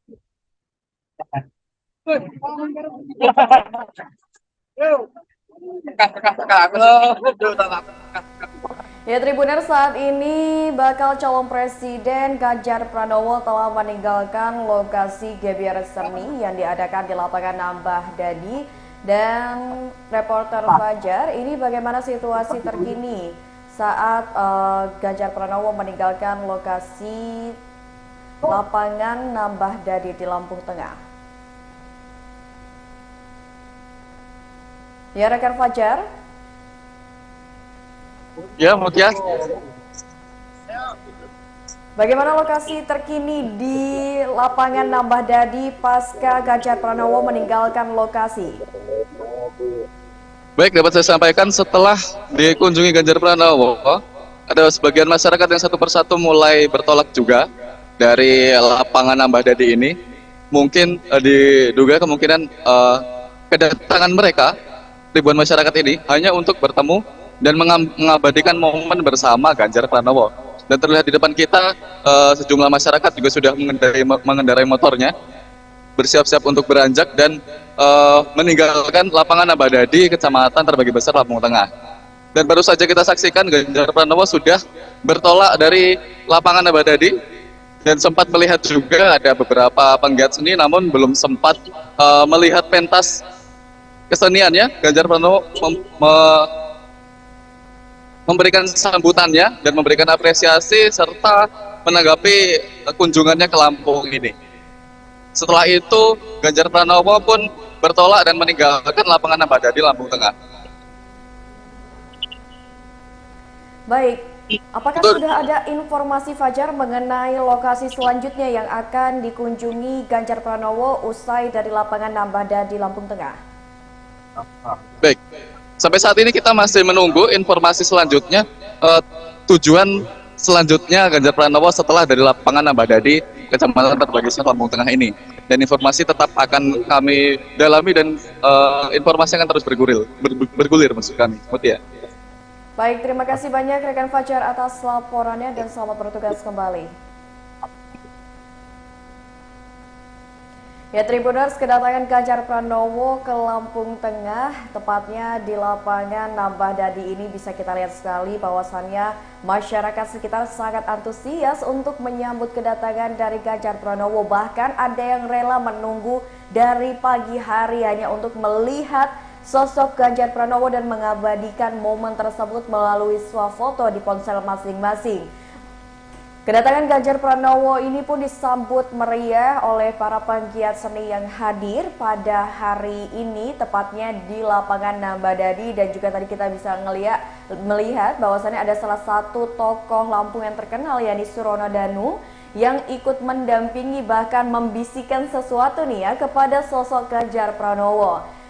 Ya, Tribuner, saat ini bakal calon presiden Ganjar Pranowo telah meninggalkan lokasi gebiar seni yang diadakan di lapangan Nambah Dadi. Dan reporter Fajar, ini bagaimana situasi terkini saat Ganjar Pranowo meninggalkan lokasi lapangan Nambah Dadi di Lampung Tengah? Ya, rekan Fajar. Ya, Mutia. Bagaimana lokasi terkini di lapangan Nambah Dadi pasca Ganjar Pranowo meninggalkan lokasi? Baik, dapat saya sampaikan setelah dikunjungi Ganjar Pranowo, ada sebagian masyarakat yang satu persatu mulai bertolak juga dari lapangan Nambah Dadi ini. Mungkin diduga kemungkinan kedatangan mereka, ribuan masyarakat ini, hanya untuk bertemu dan mengabadikan momen bersama Ganjar Pranowo. Dan terlihat di depan kita sejumlah masyarakat juga sudah mengendarai motornya, bersiap-siap untuk beranjak dan meninggalkan lapangan Nambah Dadi, Kecamatan Terbagi Besar, Lampung Tengah. Dan baru saja kita saksikan Ganjar Pranowo sudah bertolak dari lapangan Nambah Dadi dan sempat melihat juga ada beberapa penggiat seni, namun belum sempat melihat pentas keseniannya. Ganjar Pranowo memberikan sambutannya dan memberikan apresiasi serta menanggapi kunjungannya ke Lampung ini. Setelah itu Ganjar Pranowo pun bertolak dan meninggalkan lapangan Nambah di Lampung Tengah. Baik, apakah sudah ada informasi Fajar mengenai lokasi selanjutnya yang akan dikunjungi Ganjar Pranowo usai dari lapangan Nambah di Lampung Tengah? Baik, sampai saat ini kita masih menunggu informasi selanjutnya, tujuan selanjutnya Ganjar Pranowo setelah dari lapangan Nambah Kecamatan Perbagisian Lampung Tengah ini. Dan informasi tetap akan kami dalami dan informasi akan terus bergulir maksud kami. Mutia. Baik, terima kasih banyak rekan Fajar atas laporannya dan selamat bertugas kembali. Ya, Tribuners, kedatangan Ganjar Pranowo ke Lampung Tengah, tepatnya di lapangan Nambah ini bisa kita lihat sekali bahwasannya masyarakat sekitar sangat antusias untuk menyambut kedatangan dari Ganjar Pranowo. Bahkan ada yang rela menunggu dari pagi hari hanya untuk melihat sosok Ganjar Pranowo dan mengabadikan momen tersebut melalui swafoto di ponsel masing-masing. Kedatangan Ganjar Pranowo ini pun disambut meriah oleh para penggiat seni yang hadir pada hari ini, tepatnya di lapangan Nambah dan juga tadi kita bisa melihat bahwasannya ada salah satu tokoh Lampung yang terkenal, yakni Surono Danu, yang ikut mendampingi bahkan membisikkan sesuatu nih ya kepada sosok Ganjar Pranowo.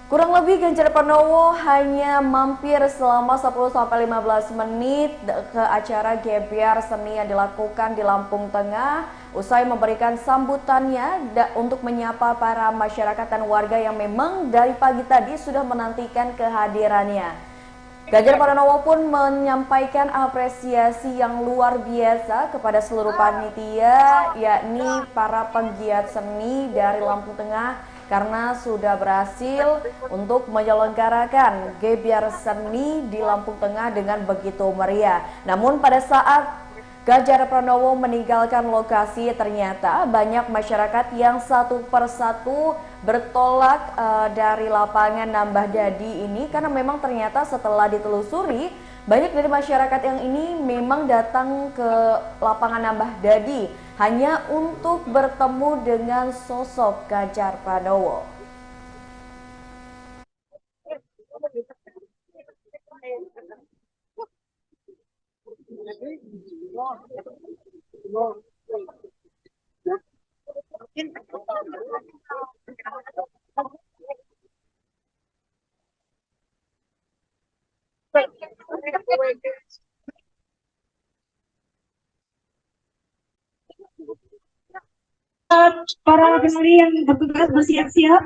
Kurang lebih Ganjar Pranowo hanya mampir selama 10-15 menit ke acara gebyar seni yang dilakukan di Lampung Tengah usai memberikan sambutannya untuk menyapa para masyarakat dan warga yang memang dari pagi tadi sudah menantikan kehadirannya. Ganjar Pranowo pun menyampaikan apresiasi yang luar biasa kepada seluruh panitia, yakni para penggiat seni dari Lampung Tengah, karena sudah berhasil untuk menyelenggarakan gebyar seni di Lampung Tengah dengan begitu meriah. Namun pada saat Ganjar Pranowo meninggalkan lokasi, ternyata banyak masyarakat yang satu persatu bertolak dari lapangan Nambah ini, karena memang ternyata setelah ditelusuri banyak dari masyarakat yang ini memang datang ke lapangan Nambah hanya untuk bertemu dengan sosok Ganjar Pranowo. Para penari yang bertugas bersiap-siap.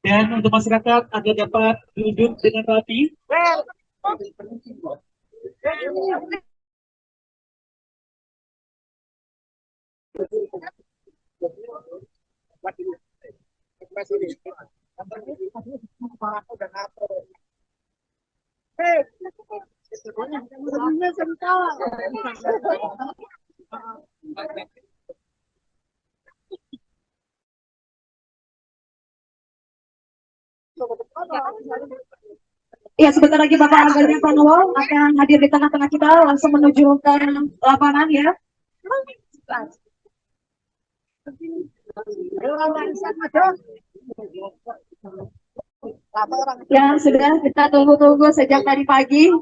Dan untuk masyarakat agar dapat duduk dengan rapi. Ya, sebentar lagi Bapak Ganjar Pranowo akan hadir di tengah-tengah kita, langsung menuju ke lapangan ya. Yang sudah kita tunggu-tunggu sejak tadi pagi.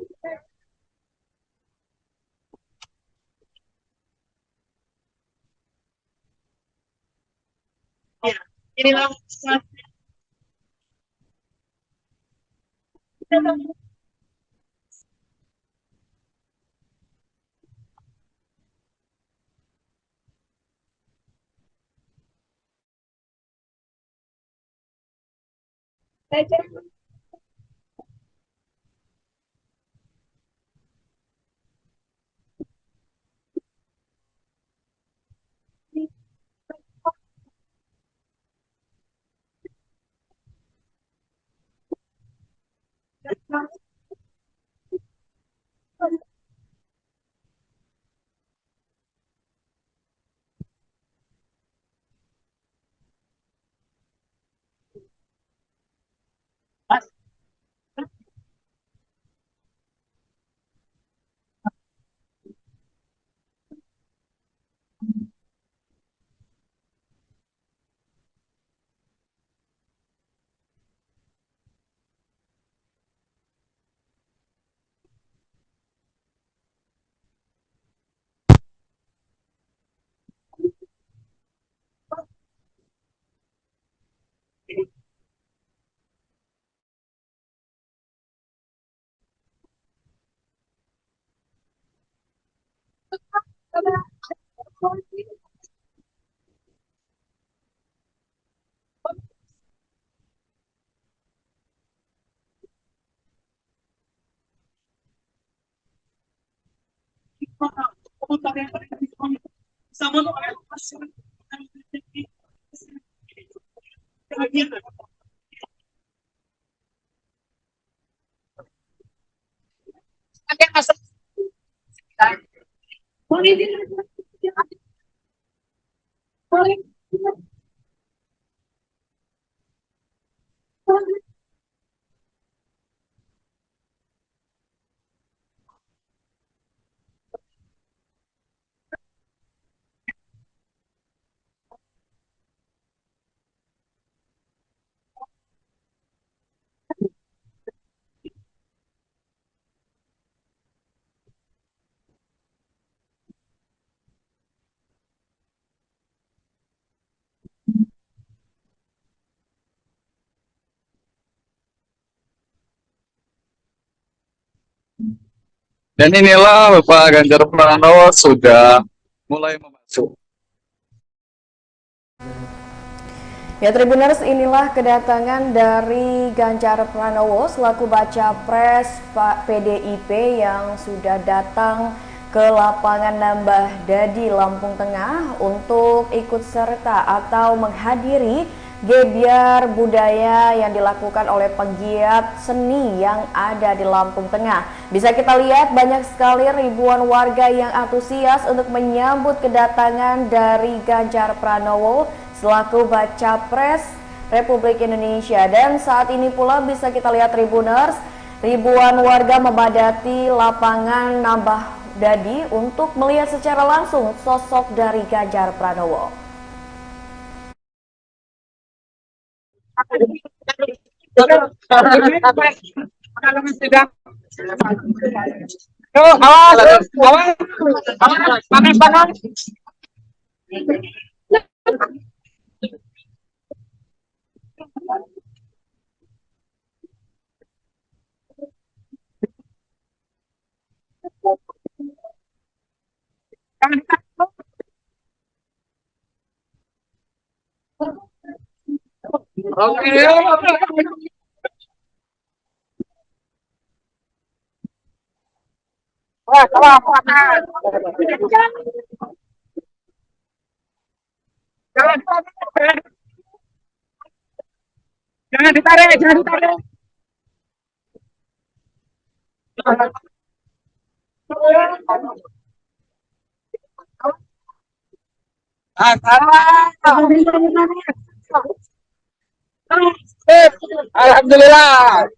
Ya, inilah saat Dan inilah Bapak Ganjar Pranowo sudah mulai memasuk. Ya Tribuners, inilah kedatangan dari Ganjar Pranowo selaku baca pres Pak PDIP yang sudah datang ke lapangan Nambah Dadi, Lampung Tengah untuk ikut serta atau menghadiri gebyar budaya yang dilakukan oleh pegiat seni yang ada di Lampung Tengah. Bisa kita lihat banyak sekali ribuan warga yang antusias untuk menyambut kedatangan dari Ganjar Pranowo selaku baca pres Republik Indonesia. Dan saat ini pula bisa kita lihat Tribuners, ribuan warga memadati lapangan Nambah Dadi untuk melihat secara langsung sosok dari Ganjar Pranowo. Jangan ditarik, jangan ditarik. Alhamdulillah.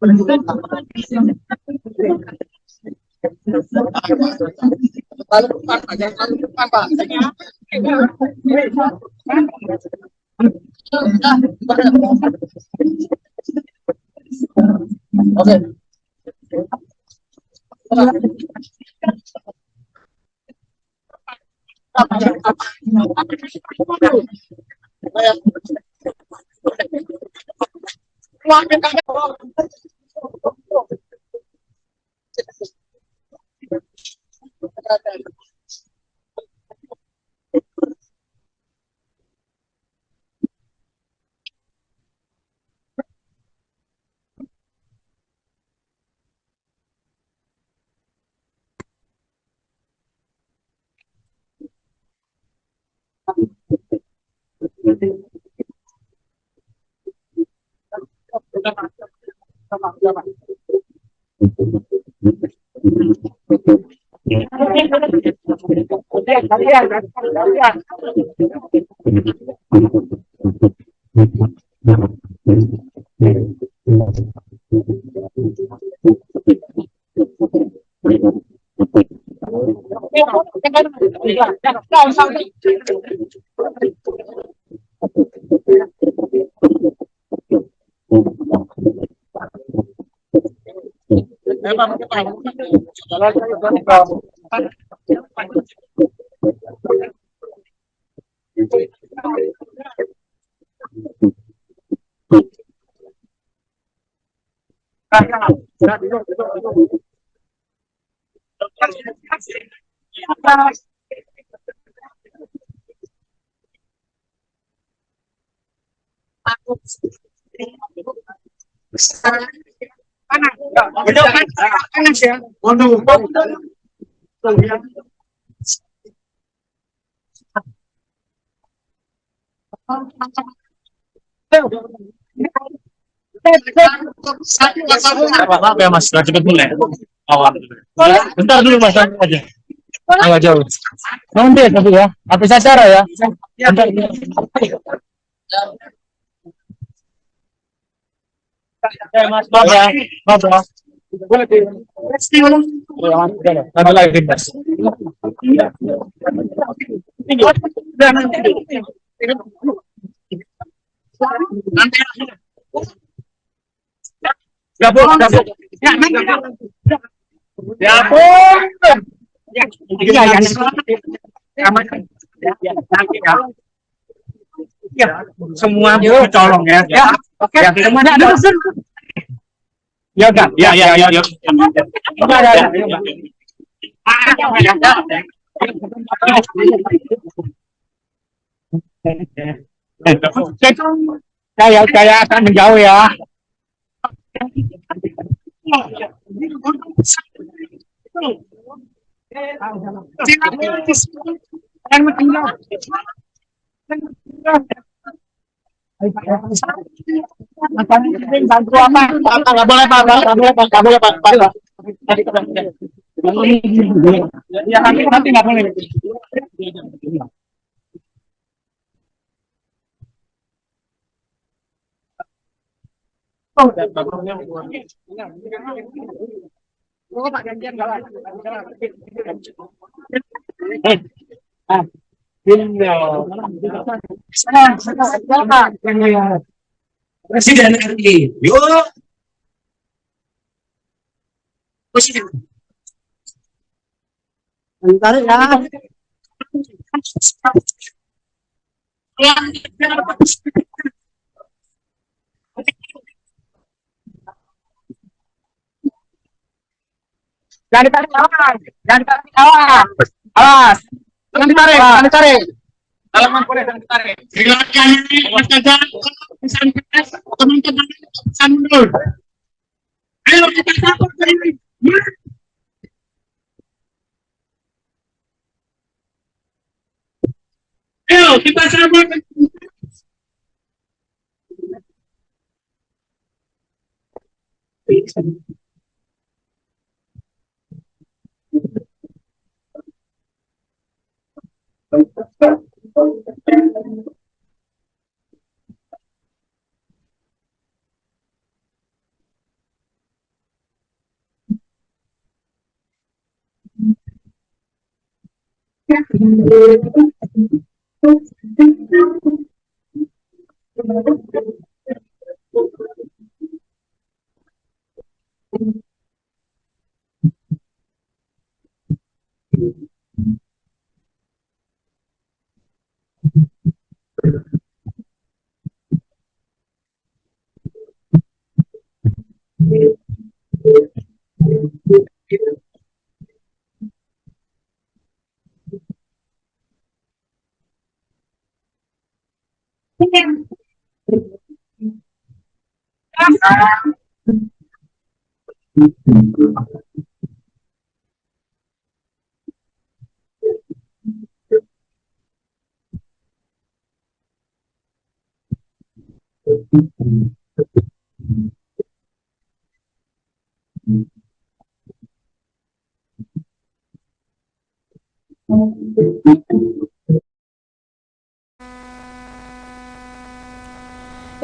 Lalu depan, Pak. Jangan lalu depan, Pak. Oke. Panas ya. Maaf ya Mas, cepet dulu ya. Bentar dulu Mas, aja. Agak jauh. Nanti ya, tapi ya. Habis acara ya. Bentar. Mas, maaf ya. Maaf ya. Boleh di. Ada lagi Mas. Gabung. Ya, nanti. Ya pun. Ya. Nanti ya. Ya, semua colong ya. Ya, oke. Semuanya ada usul. Ya udah. Ya. Saya akan menjauh ya. Bantu apa? Nggak boleh Pak. Nggak boleh Pak. Ya nanti nggak boleh. Presiden RI, yuk. Presiden. Bentar ya. Jangan ditarik awas. Awas. Jangan ditarik. Halaman boleh jangan ditarik. Silakan Mas Caca, teman-teman pesan mundur. Ayo kita sambut ini. Ayo kita sambut.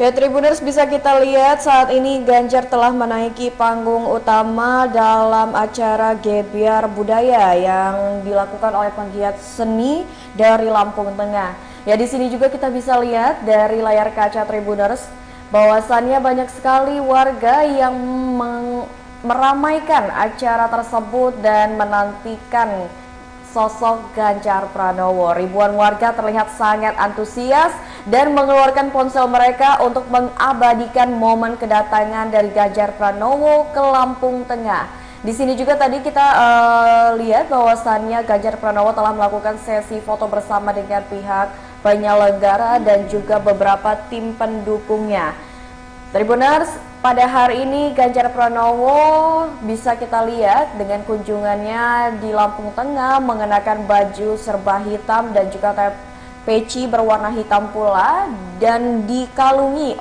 Ya, Tribuners, bisa kita lihat saat ini Ganjar telah menaiki panggung utama dalam acara Gebyar Budaya yang dilakukan oleh penggiat seni dari Lampung Tengah. Ya, di sini juga kita bisa lihat dari layar kaca Tribuners bahwasannya banyak sekali warga yang meramaikan acara tersebut dan menantikan sosok Ganjar Pranowo. Ribuan warga terlihat sangat antusias dan mengeluarkan ponsel mereka untuk mengabadikan momen kedatangan dari Ganjar Pranowo ke Lampung Tengah. Di sini juga tadi kita lihat bahwasannya Ganjar Pranowo telah melakukan sesi foto bersama dengan pihak penyelenggara dan juga beberapa tim pendukungnya. Tribuners, pada hari ini Ganjar Pranowo bisa kita lihat dengan kunjungannya di Lampung Tengah mengenakan baju serba hitam dan juga peci berwarna hitam pula dan dikalungi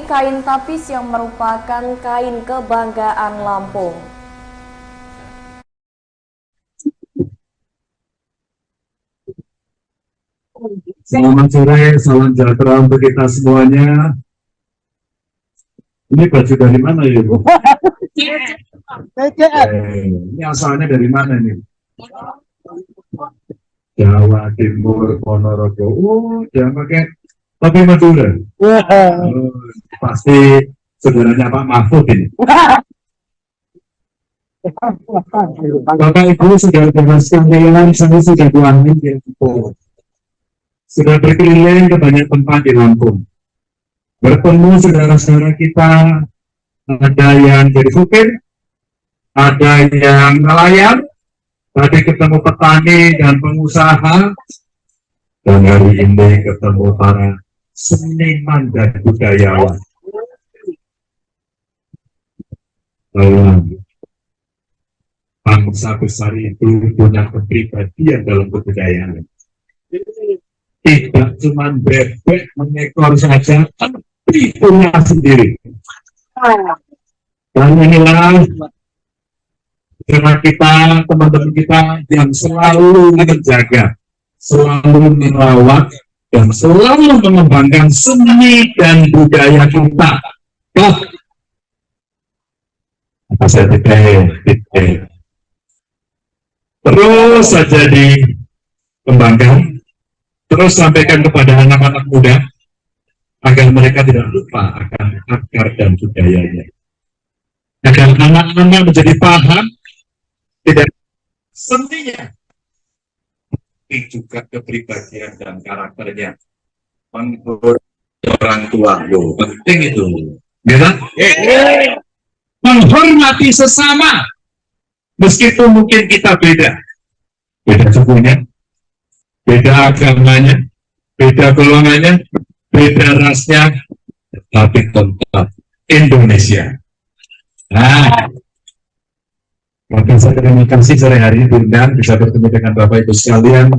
kain tapis yang merupakan kain kebanggaan Lampung. Selamat sore, salam sejahtera untuk kita semuanya. Ini baju dari mana ya, Bu? Ini asalnya dari mana nih? Jawa Timur, Ponorogo. Oh, jangan pakai topi Madura. Pasti saudaranya Pak Mahfud ini. Bapak Ibu sudah bebas sekalian, saya sudah buangin ya. Sudah berkeliling ke banyak tempat di Lampung. Bertemu saudara-saudara kita, ada yang jadi supir, ada yang nelayan, tadi ketemu petani dan pengusaha, dan hari ini ketemu para seniman dan budayawan. Bangsa besar itu punya kepribadian dalam kebudayaan. Tidak cuma bebek mengekor saja, tapi punya sendiri. Dan inilah kita, teman-teman kita yang selalu menjaga, selalu merawat, dan selalu mengembangkan seni dan budaya kita. Apa saya terus saja dikembangkan. Terus sampaikan kepada anak-anak muda agar mereka tidak lupa akan akar dan budayanya. Agar anak-anak menjadi paham tidak seninya, tapi juga kepribadian dan karakternya. Menurut orang tua, penting itu. Ya, menghormati sesama, meskipun mungkin kita beda sukunya, beda agamanya, beda golongannya, beda rasnya, tapi tetap Indonesia. Nah, maka saya terima kasih sore hari ini diundang bisa bertemu dengan Bapak Ibu sekalian,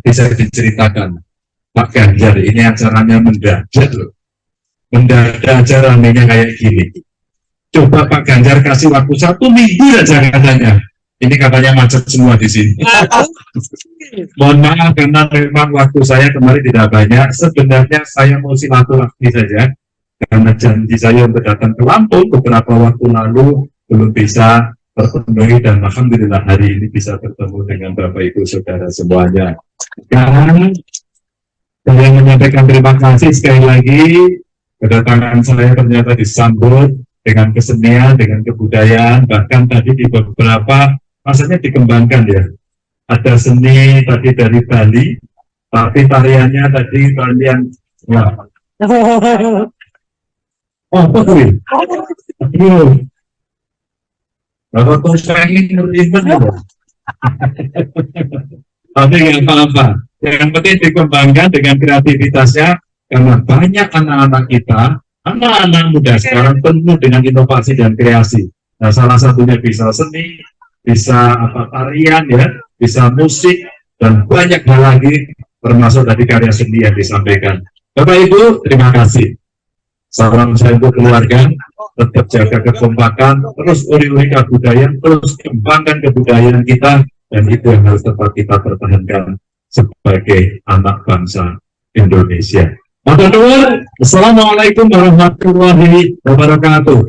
bisa diceritakan Pak Ganjar ini acaranya mendadak loh, mendadak acara ramenya kayak gini. Coba Pak Ganjar kasih waktu 1 minggu saja katanya. Ini katanya macet semua di sini. Mohon maaf karena memang waktu saya kemarin tidak banyak. Sebenarnya saya mau silaturahmi saja karena janji saya untuk datang ke Lampung beberapa waktu lalu belum bisa terpenuhi dan alhamdulillah hari ini bisa bertemu dengan Bapak Ibu Saudara semuanya. Sekarang saya menyampaikan terima kasih sekali lagi, kedatangan saya ternyata disambut dengan kesenian, dengan kebudayaan, bahkan tadi di beberapa rasanya dikembangkan ya. Ada seni tadi dari Bali, tapi tariannya tadi tarian wah. Oh, betul. Aduh. Bapak pengen ngeribet ya. Tapi nggak apa-apa. Yang penting dikembangkan dengan kreativitasnya, karena banyak anak-anak kita, anak-anak muda sekarang penuh dengan inovasi dan kreasi. Nah, salah satunya bisa seni, bisa apa tarian ya, bisa musik, dan banyak hal lagi, termasuk tadi karya seni yang disampaikan. Bapak Ibu, terima kasih. Salam saya untuk keluarga, tetap jaga kekompakan, terus uri-uri kebudayaan, terus kembangkan kebudayaan kita, dan itu yang harus tetap kita pertahankan sebagai anak bangsa Indonesia. Matur nuwun. Assalamualaikum warahmatullahi wabarakatuh.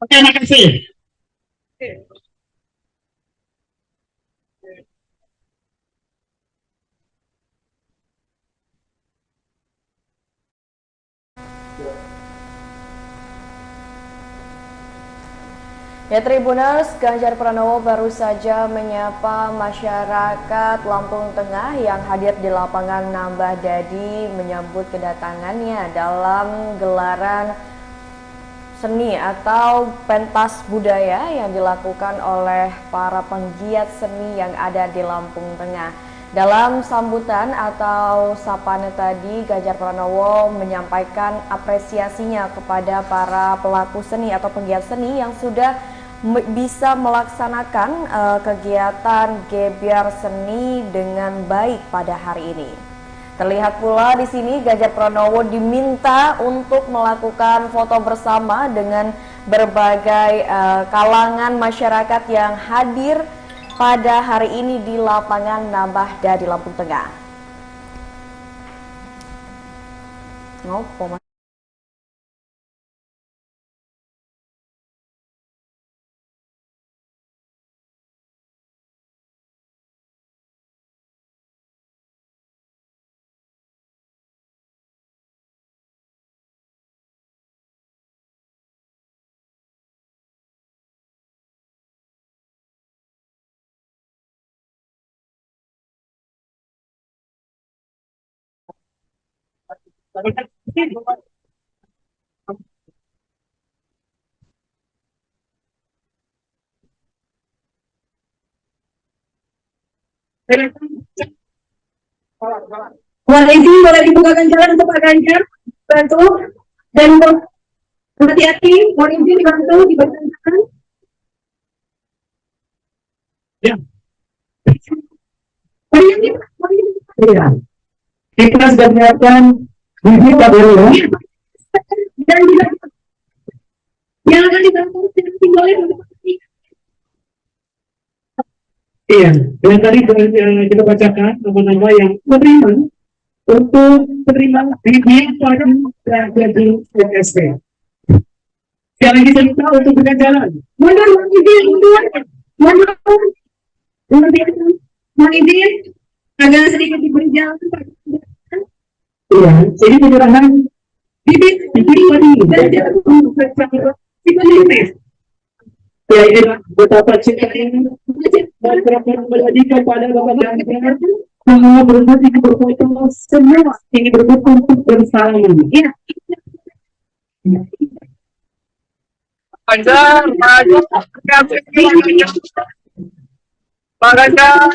Oke, makasih. Ya, Tribuners, Ganjar Pranowo baru saja menyapa masyarakat Lampung Tengah yang hadir di lapangan Nambah Dadi menyambut kedatangannya dalam gelaran seni atau pentas budaya yang dilakukan oleh para penggiat seni yang ada di Lampung Tengah. Dalam sambutan atau sapaan tadi, Ganjar Pranowo menyampaikan apresiasinya kepada para pelaku seni atau penggiat seni yang sudah bisa melaksanakan kegiatan gebyar seni dengan baik pada hari ini. Terlihat pula di sini Ganjar Pranowo diminta untuk melakukan foto bersama dengan berbagai kalangan masyarakat yang hadir pada hari ini di lapangan Nambah Dadi Lampung Tengah. Ngopo, Mas? Mohon izin boleh dibukakan jalan untuk Pak Ganjar, bantu dan hati-hati, mohon izin dibantu dibukakan jalan. Ya. Iya. Kita sudah menyiapkan bibit KBRI dan yang akan dibantu boleh. Iya, dan tadi kita bacakan nama-nama yang menerima untuk menerima bibit padi dan gaji SSP. Yang lagi saya minta untuk buka jalan. Mundur, izin, mundur. Mohon izin, agak sedikit diberi jalan. Iya, jadi penyerahan bibit padi dan gaji ya inilah betapa cintanya dan memberikan pada Bapak Ganjar bahwa berbuat ingin berfoto semua ingin berfoto untuk bersama. Ya. Ganjar, maju, Pak Ganjar.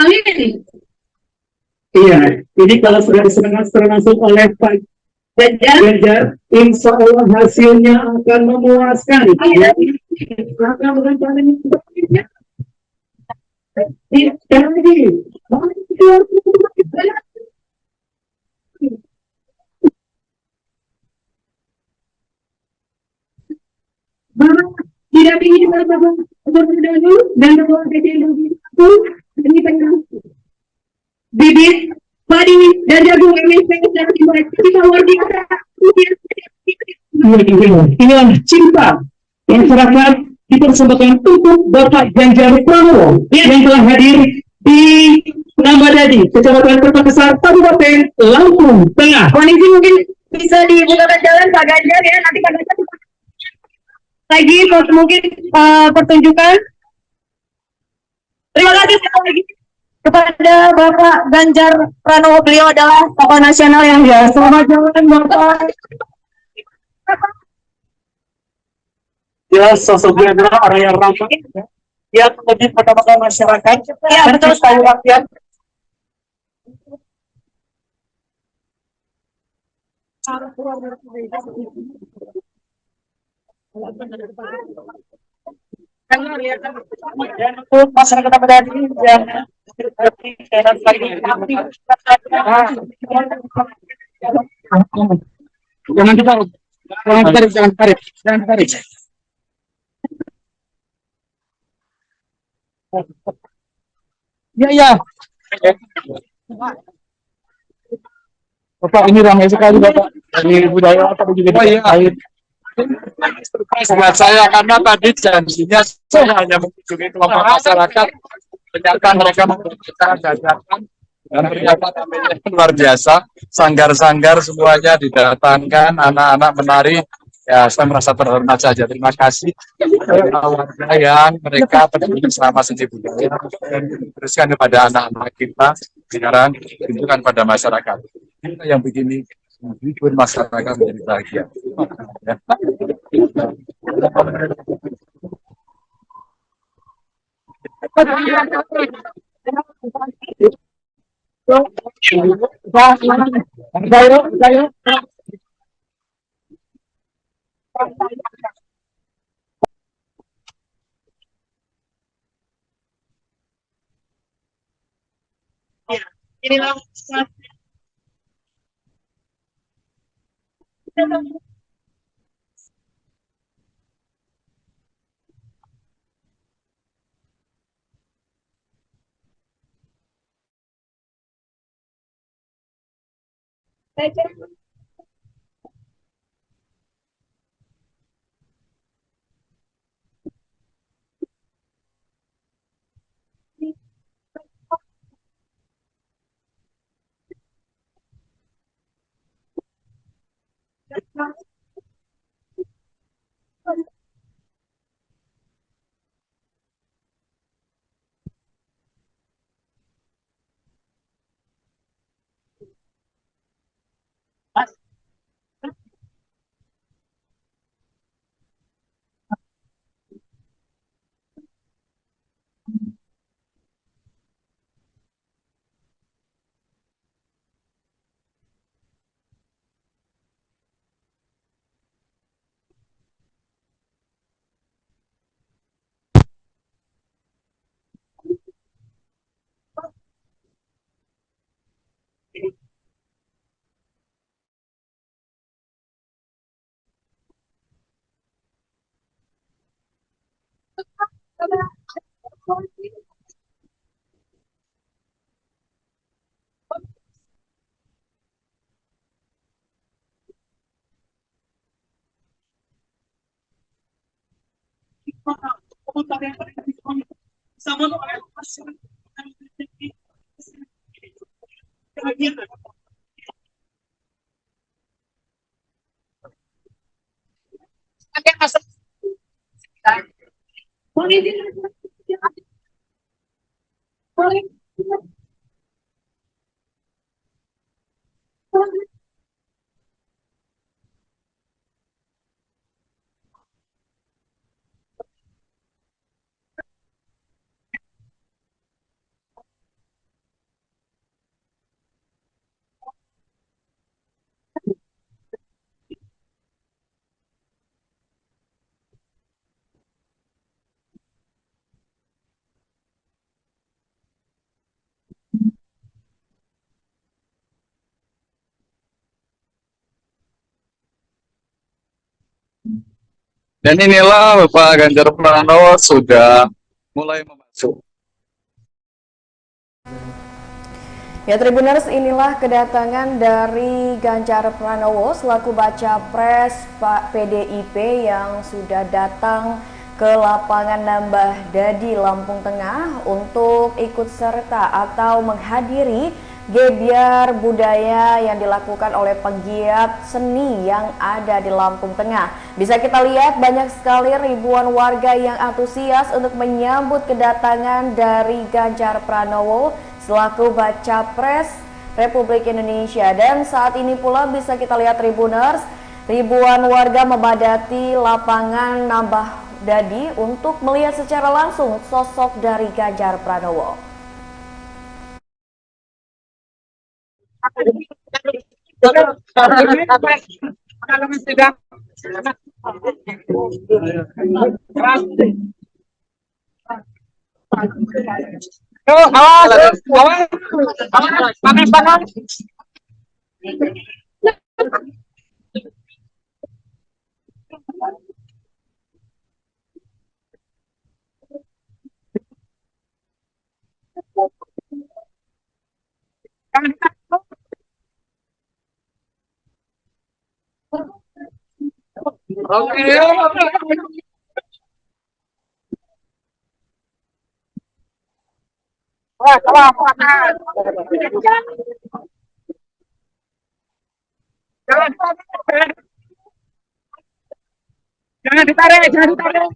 Amin. Iya, ini kalau sudah diserahkan langsung oleh Pak Ganjar, insya Allah hasilnya akan memuaskan. Ya, akan merencanakan sepertinya. Dan lagi, didampingi Bapak Gubernur dahulu dan Ketua DPRD aku ini tengah bibit padi dan jagung MSPS dan kita luar biasa. inilah cinta masyarakat dipersembahkan untuk Bapak Ganjar Pranowo yang telah hadir di Nambadadi, Kecamatan Kota Besar, Kabupaten Lampung Tengah. Kondisi mungkin bisa dibukakan jalan Pak Ganjar ya, nanti Pak Ganjar lagi mungkin pertunjukan. Terima kasih sekali lagi kepada Bapak Ganjar Pranowo, beliau adalah tokoh nasional yang biasa. Selamat jalan Bapak. Jelas sosoknya adalah orang yang ramah, yang lebih mengutamakan masyarakat Ya, dan betul tahu rakyat. Dan untuk masyarakat Nambadadi yang jangan ditarik, jangan tarik. Ya. Bapak, ini ramai sekali Bapak. Dari budaya apa juga air. Buat saya karena tadi janjinya saya hanya mengunjungi kelompok masyarakat, ternyata mereka membutuhkan jajanan dan ternyata tampilnya luar biasa, sanggar-sanggar semuanya didatangkan, anak-anak menari. Ya, saya merasa terhormat saja. Terima kasih kepada warga yang mereka peduli selama seni budaya dan teruskan kepada anak-anak kita sekarang tunjukkan pada masyarakat. Kita yang begini bikin masyarakat menjadi bahagia. Ya. Inilah Dan inilah Bapak Ganjar Pranowo sudah mulai memasuk. Ya Tribuners, inilah kedatangan dari Ganjar Pranowo selaku baca pres Pak PDIP yang sudah datang ke lapangan Nambah Dadi, Lampung Tengah untuk ikut serta atau menghadiri gebyar budaya yang dilakukan oleh pegiat seni yang ada di Lampung Tengah. Bisa kita lihat banyak sekali ribuan warga yang antusias untuk menyambut kedatangan dari Ganjar Pranowo selaku baca pres Republik Indonesia. Dan saat ini pula bisa kita lihat Tribuners, ribuan warga memadati lapangan Nambah Dadi untuk melihat secara langsung sosok dari Ganjar Pranowo. Jangan ditarik, jangan ditarik.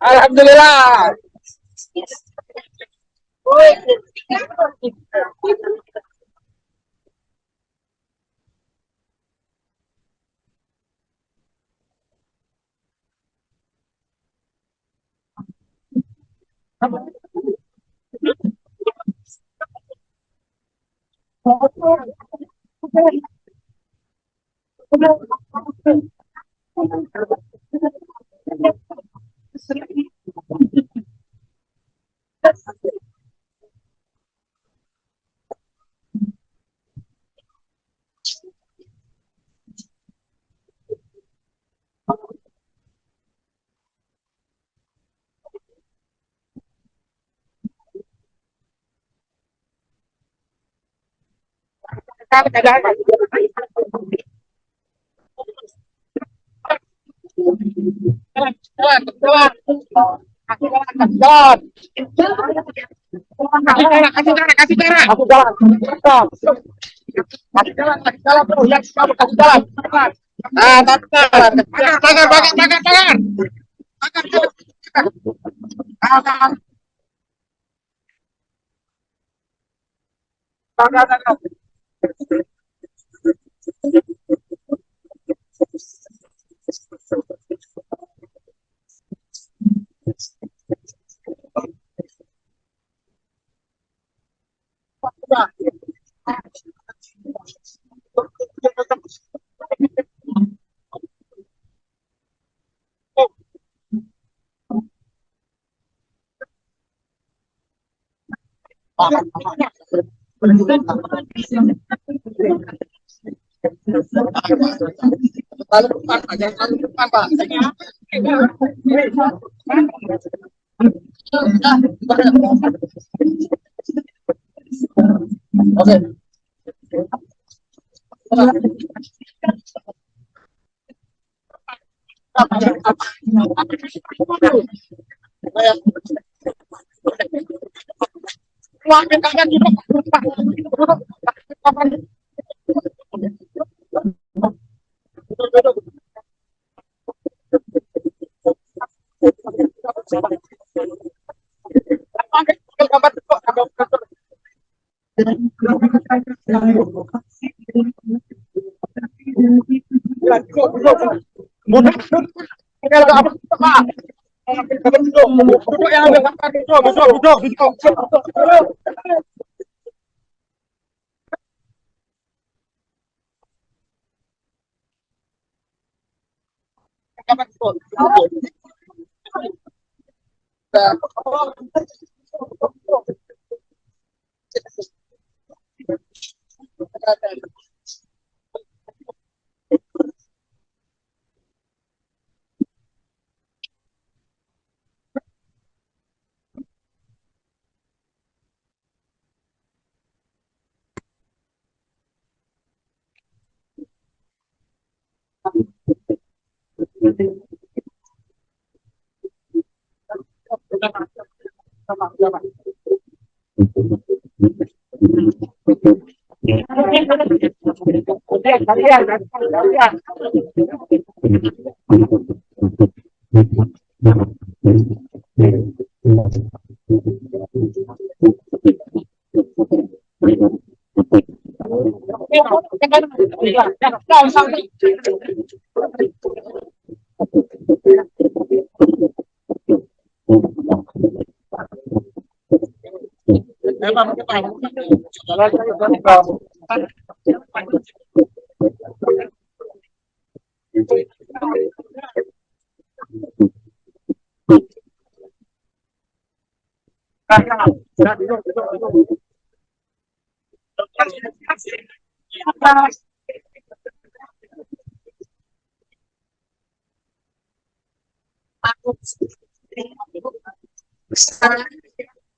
Alhamdulillah.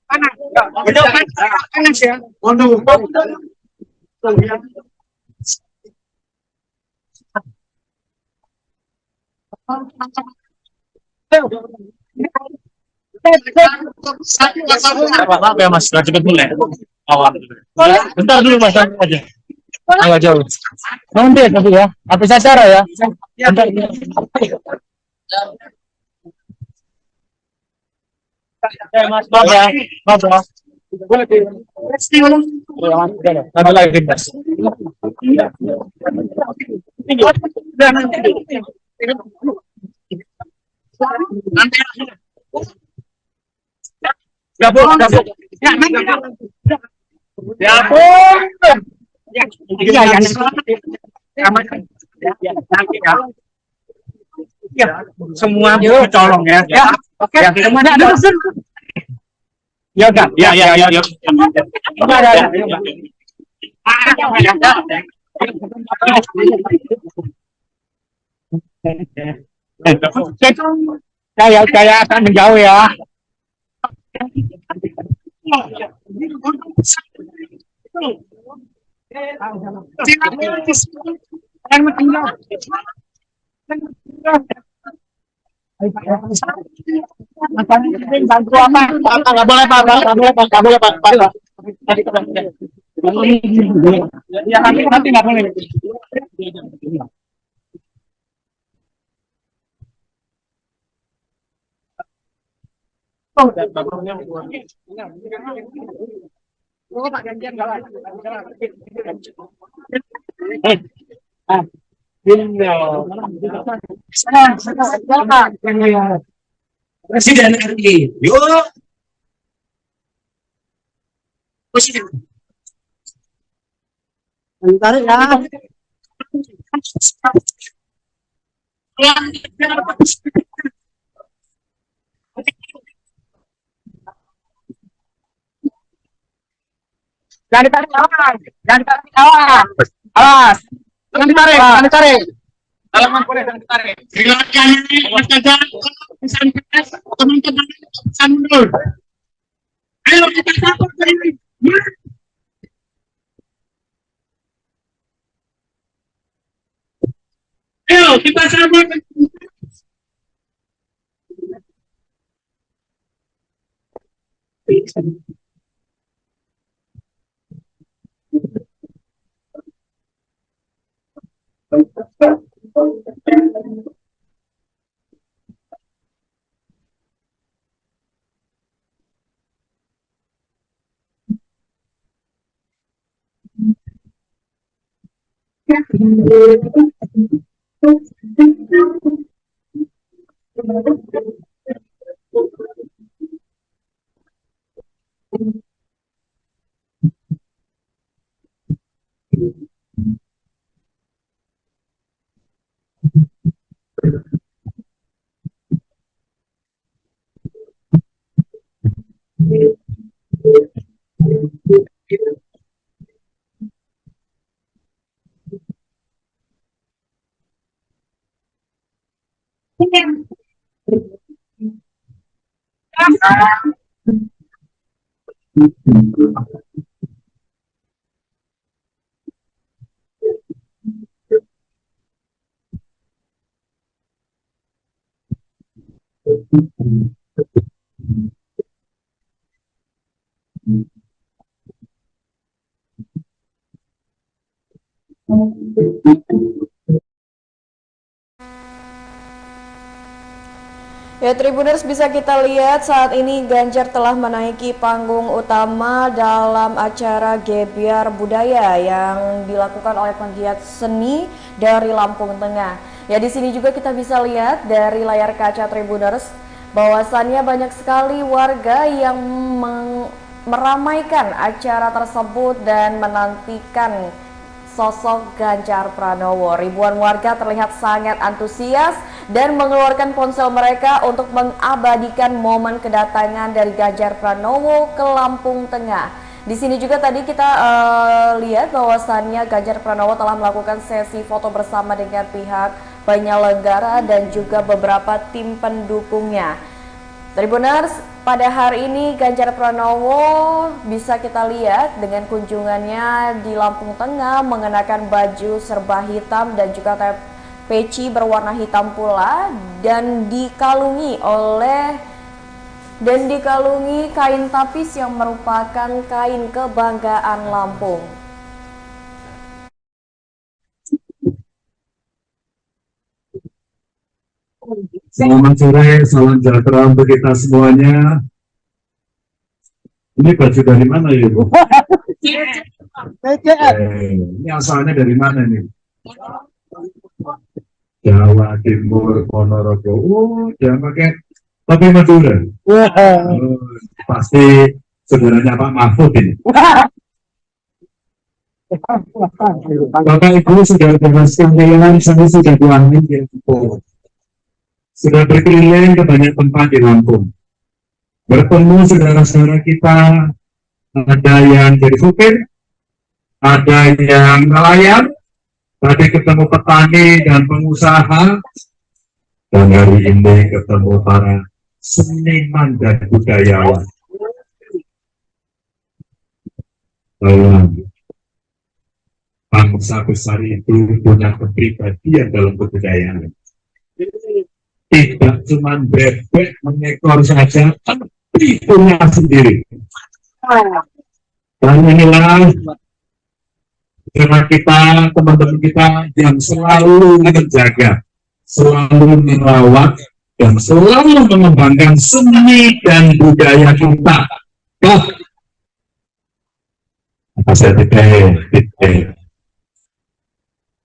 Panas ya. Maaf ya Mas, cepet dulu ya. Awal. Bentar dulu Mas, aja. Agak jauh. Nanti ya, tapi ya. Habis acara ya. Bentar. Mas, maaf ya. Maaf ya. Boleh di. Ada lagi Mas. Gabung. Ya, ya, ya, ya, ya, semua colong ya. Ya, oke. Semuanya ada mesin. Ya, enggak. Ya, ya, ya, ya. Saya akan menjauh ya. Bantu apa? Nggak boleh Pak, nggak boleh Pak, nggak boleh Pak. Ya nanti nggak boleh. Presiden RI, yuk. Presiden. Bentar ya. Jangan ditarik awas, jangan ditarik awas, awas, jangan ditarik, jangan ditarik. Halaman boleh jangan ditarik. Silakan Mas Kajar, pesan keras, teman-teman pesan mundur. Ayo kita sambut ini. Ayo kita sambut. Ya, Tribuners, bisa kita lihat saat ini Ganjar telah menaiki panggung utama dalam acara Gebyar Budaya yang dilakukan oleh penggiat seni dari Lampung Tengah. Ya, di sini juga kita bisa lihat dari layar kaca Tribuners bahwasannya banyak sekali warga yang meramaikan acara tersebut dan menantikan sosok Ganjar Pranowo. Ribuan warga terlihat sangat antusias dan mengeluarkan ponsel mereka untuk mengabadikan momen kedatangan dari Ganjar Pranowo ke Lampung Tengah. Di sini juga tadi kita lihat bahwasannya Ganjar Pranowo telah melakukan sesi foto bersama dengan pihak penyelenggara dan juga beberapa tim pendukungnya. Tribuners, pada hari ini Ganjar Pranowo bisa kita lihat dengan kunjungannya di Lampung Tengah mengenakan baju serba hitam dan juga peci berwarna hitam pula dan dikalungi kain tapis yang merupakan kain kebanggaan Lampung. Selamat sore, salam sejahtera untuk kita semuanya. Ini baju dari mana ya, Bu? Ini asalnya dari mana nih? Jawa Timur, Ponorogo. Oh, jangan pakai Madura. Pasti saudaranya Pak Mahfud ini. Bapak Ibu sudah bebas sekalian, saya sudah buangin ya. Sudah berkeliling ke banyak tempat di Lampung. Bertemu saudara-saudara kita, ada yang jadi supir, ada yang nelayan, tadi ketemu petani dan pengusaha, dan hari ini ketemu para seniman dan budayawan. Bangsa besar itu punya kepribadian dalam kebudayaan. Tidak cuma bebek mengekor saja, tapi punya sendiri. Dan inilah karena kita, teman-teman kita yang selalu menjaga, selalu merawat, dan selalu mengembangkan seni dan budaya kita. Saya titik.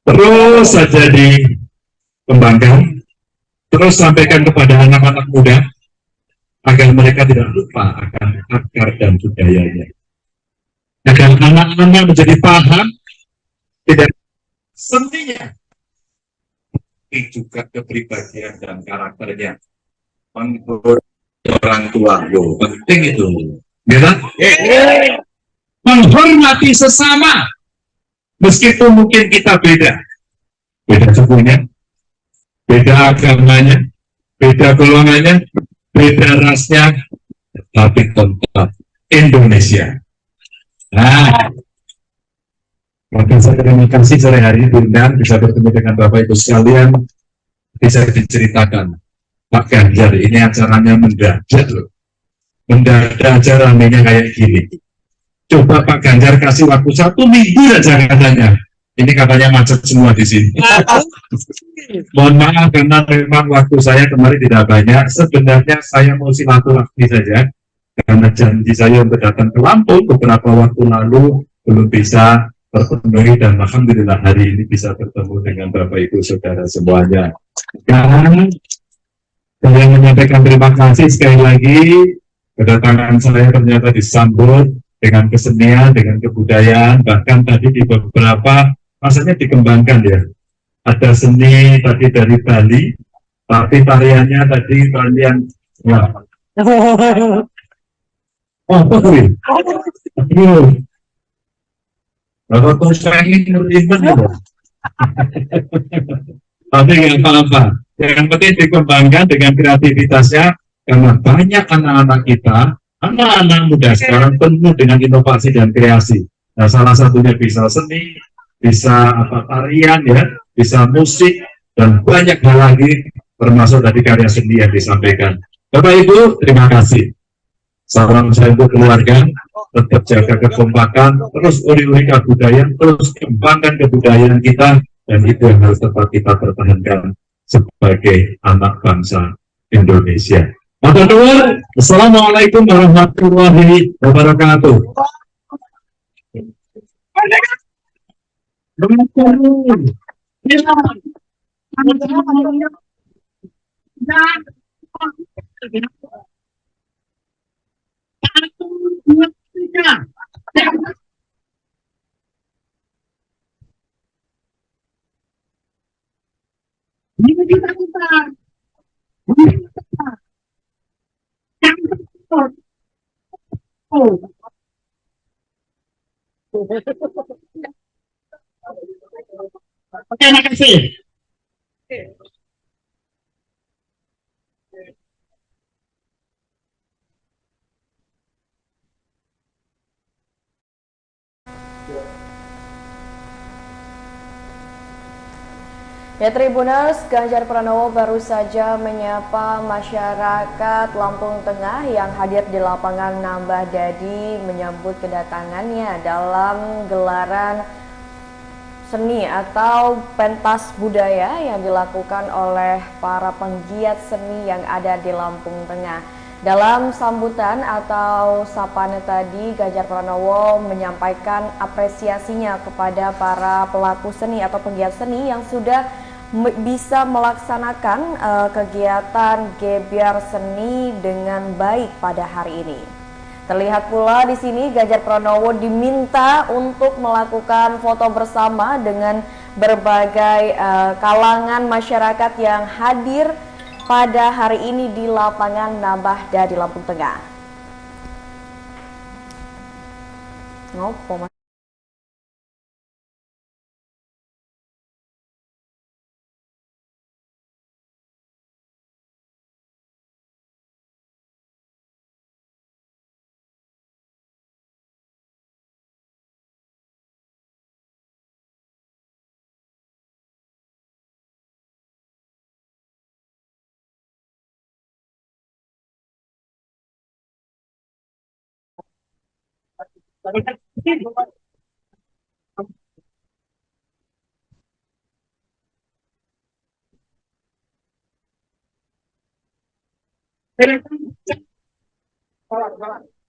Terus saja dikembangkan. Terus sampaikan kepada anak-anak muda agar mereka tidak lupa akan akar dan budayanya. Agar anak-anak menjadi paham tidak seninya, tapi juga kepribadian dan karakternya. Menurut orang tua, penting itu. Ya, menghormati sesama, meskipun mungkin kita beda sukunya, beda agamanya, beda golongannya, beda rasnya, tapi tetap Indonesia. Nah, maka saya terima kasih sore hari ini diundang bisa bertemu dengan Bapak Ibu sekalian, bisa diceritakan Pak Ganjar ini acaranya mendadak loh, mendadak acara ramenya kayak gini. Coba Pak Ganjar kasih waktu 1 minggu aja katanya. Ini katanya macet semua di sini. Mohon maaf karena memang waktu saya kemarin tidak banyak. Sebenarnya saya mau silaturahmi saja karena janji saya untuk datang ke Lampung beberapa waktu lalu belum bisa terpenuhi dan alhamdulillah hari ini bisa bertemu dengan Bapak Ibu Saudara semuanya. Dan saya menyampaikan terima kasih sekali lagi kedatangan saya ternyata disambut dengan kesenian, dengan kebudayaan, bahkan tadi di beberapa masanya dikembangkan ya. Ada seni tadi dari Bali, tapi tariannya tadi tarian ya. Oh, betul. Bapak Kusang ini nuriman ya. Tapi nggak apa-apa. Yang penting dikembangkan dengan kreativitasnya, karena banyak anak-anak kita, anak-anak muda sekarang penuh dengan inovasi dan kreasi. Nah, salah satunya bisa seni, bisa tarian ya, bisa musik, dan banyak hal lagi, termasuk tadi karya seni yang disampaikan. Bapak Ibu, terima kasih. Salam saya untuk keluarga, tetap jaga kekompakan, terus uri-uri kebudayaan, terus kembangkan kebudayaan kita, dan itu yang harus tetap kita pertahankan sebagai anak bangsa Indonesia. Matur nuwun. Assalamualaikum warahmatullahi wabarakatuh. Oke, makasih. Ya, Tribuners, Ganjar Pranowo baru saja menyapa masyarakat Lampung Tengah yang hadir di lapangan Nambah Dadi menyambut kedatangannya dalam gelaran seni atau pentas budaya yang dilakukan oleh para penggiat seni yang ada di Lampung Tengah. Dalam sambutan atau sapaan tadi, Ganjar Pranowo menyampaikan apresiasinya kepada para pelaku seni atau penggiat seni yang sudah bisa melaksanakan kegiatan gebyar seni dengan baik pada hari ini. Terlihat pula di sini Ganjar Pranowo diminta untuk melakukan foto bersama dengan berbagai kalangan masyarakat yang hadir pada hari ini di lapangan Nambah Dadi Lampung Tengah. Ngopo, Mas?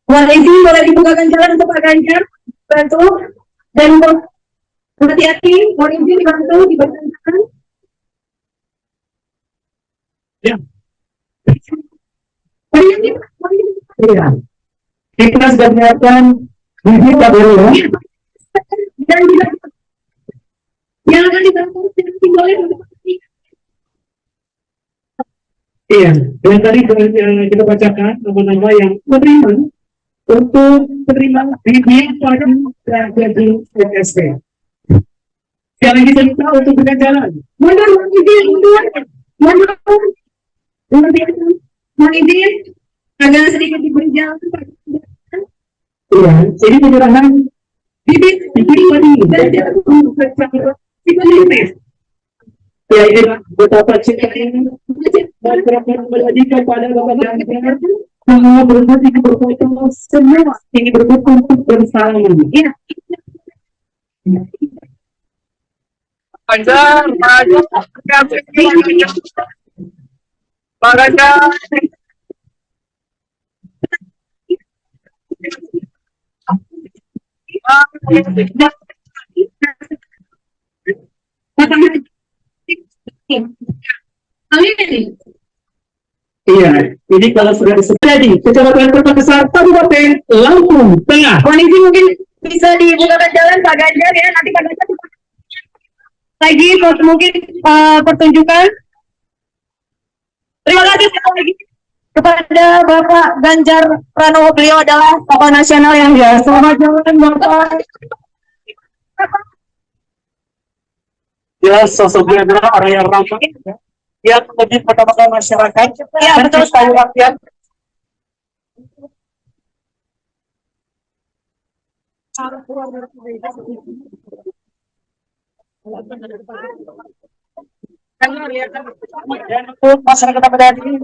Mohon izin boleh dibukakan jalan untuk Pak Ganjar, bantu dan hati-hati, mohon izin dibantu dibukakan jalan. Ya. Iya. Kita sudah menyiapkan bibit dulu. Dan yang akan dibantu boleh. Iya, dan tadi kita bacakan nama-nama yang menerima untuk menerima bibit padi dan gaji SSP. Sekali lagi saya minta untuk buka jalan. Mundur, izin, mundur. Mohon izin, agak sedikit diberi jalan. Iya, jadi penyerahan bibit padi dan gaji. Ya, ini betapa cintanya dan berapa menjadikan pada Bapak Ganjar semua berbuat ini berfoto, semua ini berbuat untuk bersama. Ya. Ganjar, maju, Pak Ganjar. Iya, ini kalau sudah terjadi kecelakaan kota besar Kabupaten Lampung Tengah. Kondisi mungkin bisa dibukakan jalan Pak Ganjar ya, nanti Pak Ganjar lagi mungkin pertunjukan. Terima kasih sekali lagi kepada Bapak Ganjar Pranowo, beliau adalah tokoh nasional yang biasa. Selamat jalan Bapak. Ya, sosoknya adalah orang yang ramah. yang lebih mendapatkan masyarakat. Ya, betul sekali rakyat. Dan untuk masyarakat Abadi yang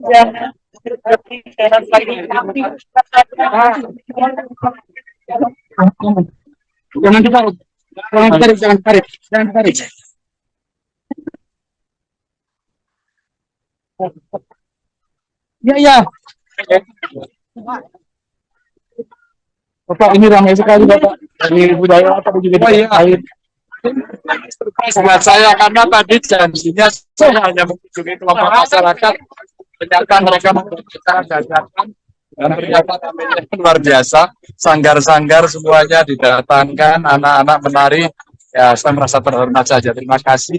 jangan ditarik, jangan tarik. Ya. Bapak, ini ramai sekali Bapak. Dari budaya apa juga terkait. Buat saya karena tadi janjinya saya hanya mengunjungi kelompok masyarakat, ternyata mereka memberikan jajanan dan ternyata tampilnya luar biasa. Sanggar-sanggar semuanya didatangkan, anak-anak menari. Ya, saya merasa terhormat saja. Terima kasih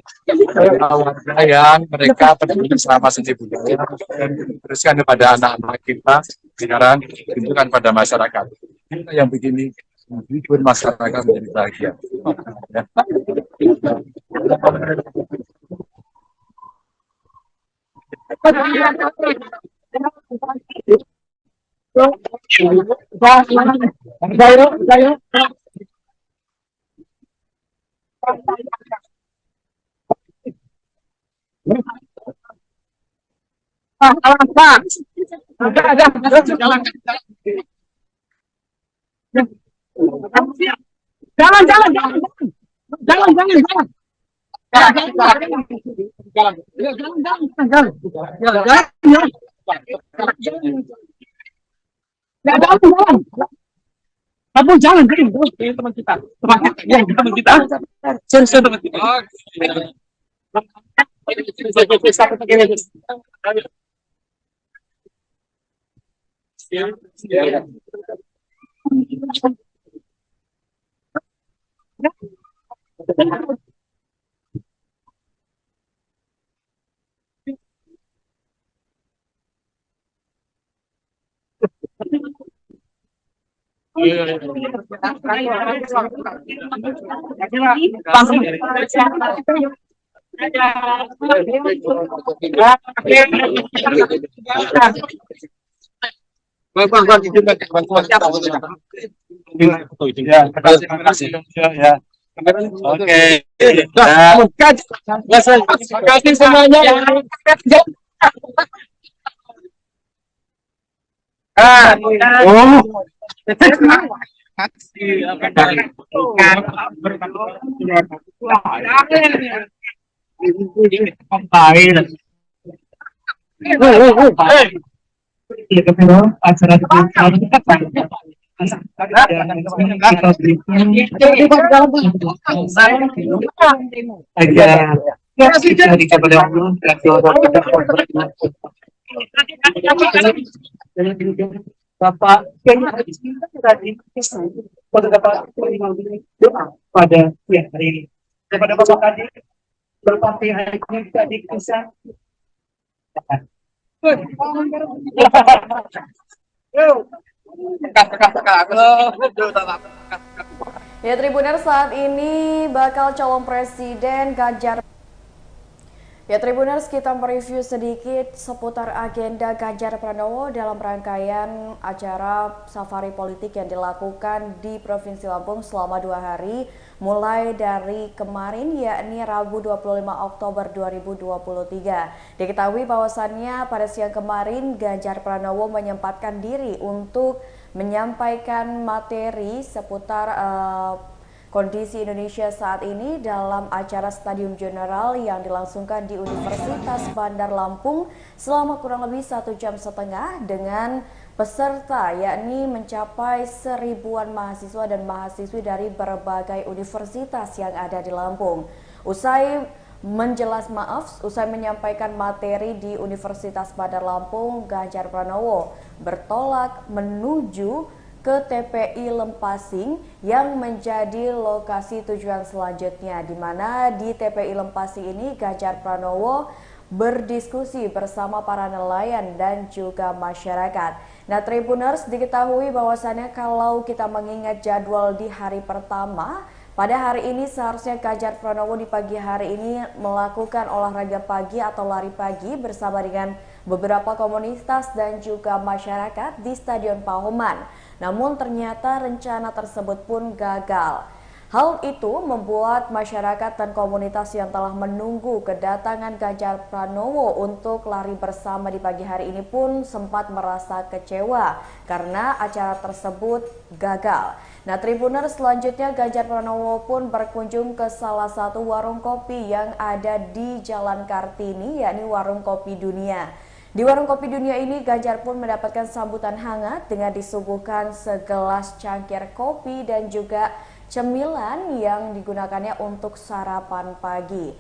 warga yang mereka peduli selama seni budaya dan teruskan kepada anak-anak kita sekarang tunjukkan pada masyarakat. Kita yang begini menghibur masyarakat menjadi bahagia. Ya. Jangan, teman kita. Teman kita. Sorry, teman kita. Oke. Terima kasih semuanya. Bapak tadi pada siang hari ini kepada Bapak tadi berparti hari ini tadi bisa Ya, Tribuners, saat ini bakal calon presiden Ganjar. Ya, Tribuners, kita mereview sedikit seputar agenda Ganjar Pranowo dalam rangkaian acara safari politik yang dilakukan di Provinsi Lampung selama 2 hari, mulai dari kemarin yakni Rabu 25 Oktober 2023. Diketahui bahwasannya pada siang kemarin Ganjar Pranowo menyempatkan diri untuk menyampaikan materi seputar kondisi Indonesia saat ini dalam acara Stadium General yang dilangsungkan di Universitas Bandar Lampung selama kurang lebih 1,5 jam dengan peserta yakni mencapai 1000-an mahasiswa dan mahasiswi dari berbagai universitas yang ada di Lampung. Usai menyampaikan materi di Universitas Bandar Lampung, Ganjar Pranowo bertolak menuju ke TPI Lempasing yang menjadi lokasi tujuan selanjutnya, di mana di TPI Lempasing ini Ganjar Pranowo berdiskusi bersama para nelayan dan juga masyarakat. Nah, Tribuners, diketahui bahwasannya kalau kita mengingat jadwal di hari pertama Pada hari ini seharusnya Ganjar Pranowo di pagi hari ini melakukan olahraga pagi atau lari pagi bersama dengan beberapa komunitas dan juga masyarakat di Stadion Pahoman. Namun ternyata rencana tersebut pun gagal. Hal itu membuat masyarakat dan komunitas yang telah menunggu kedatangan Ganjar Pranowo untuk lari bersama di pagi hari ini pun sempat merasa kecewa karena acara tersebut gagal. Nah, Tribuners, selanjutnya Ganjar Pranowo pun berkunjung ke salah satu warung kopi yang ada di Jalan Kartini, yakni Warung Kopi Dunia. Di Warung Kopi Dunia ini, Ganjar pun mendapatkan sambutan hangat dengan disuguhkan segelas cangkir kopi dan juga cemilan yang digunakannya untuk sarapan pagi.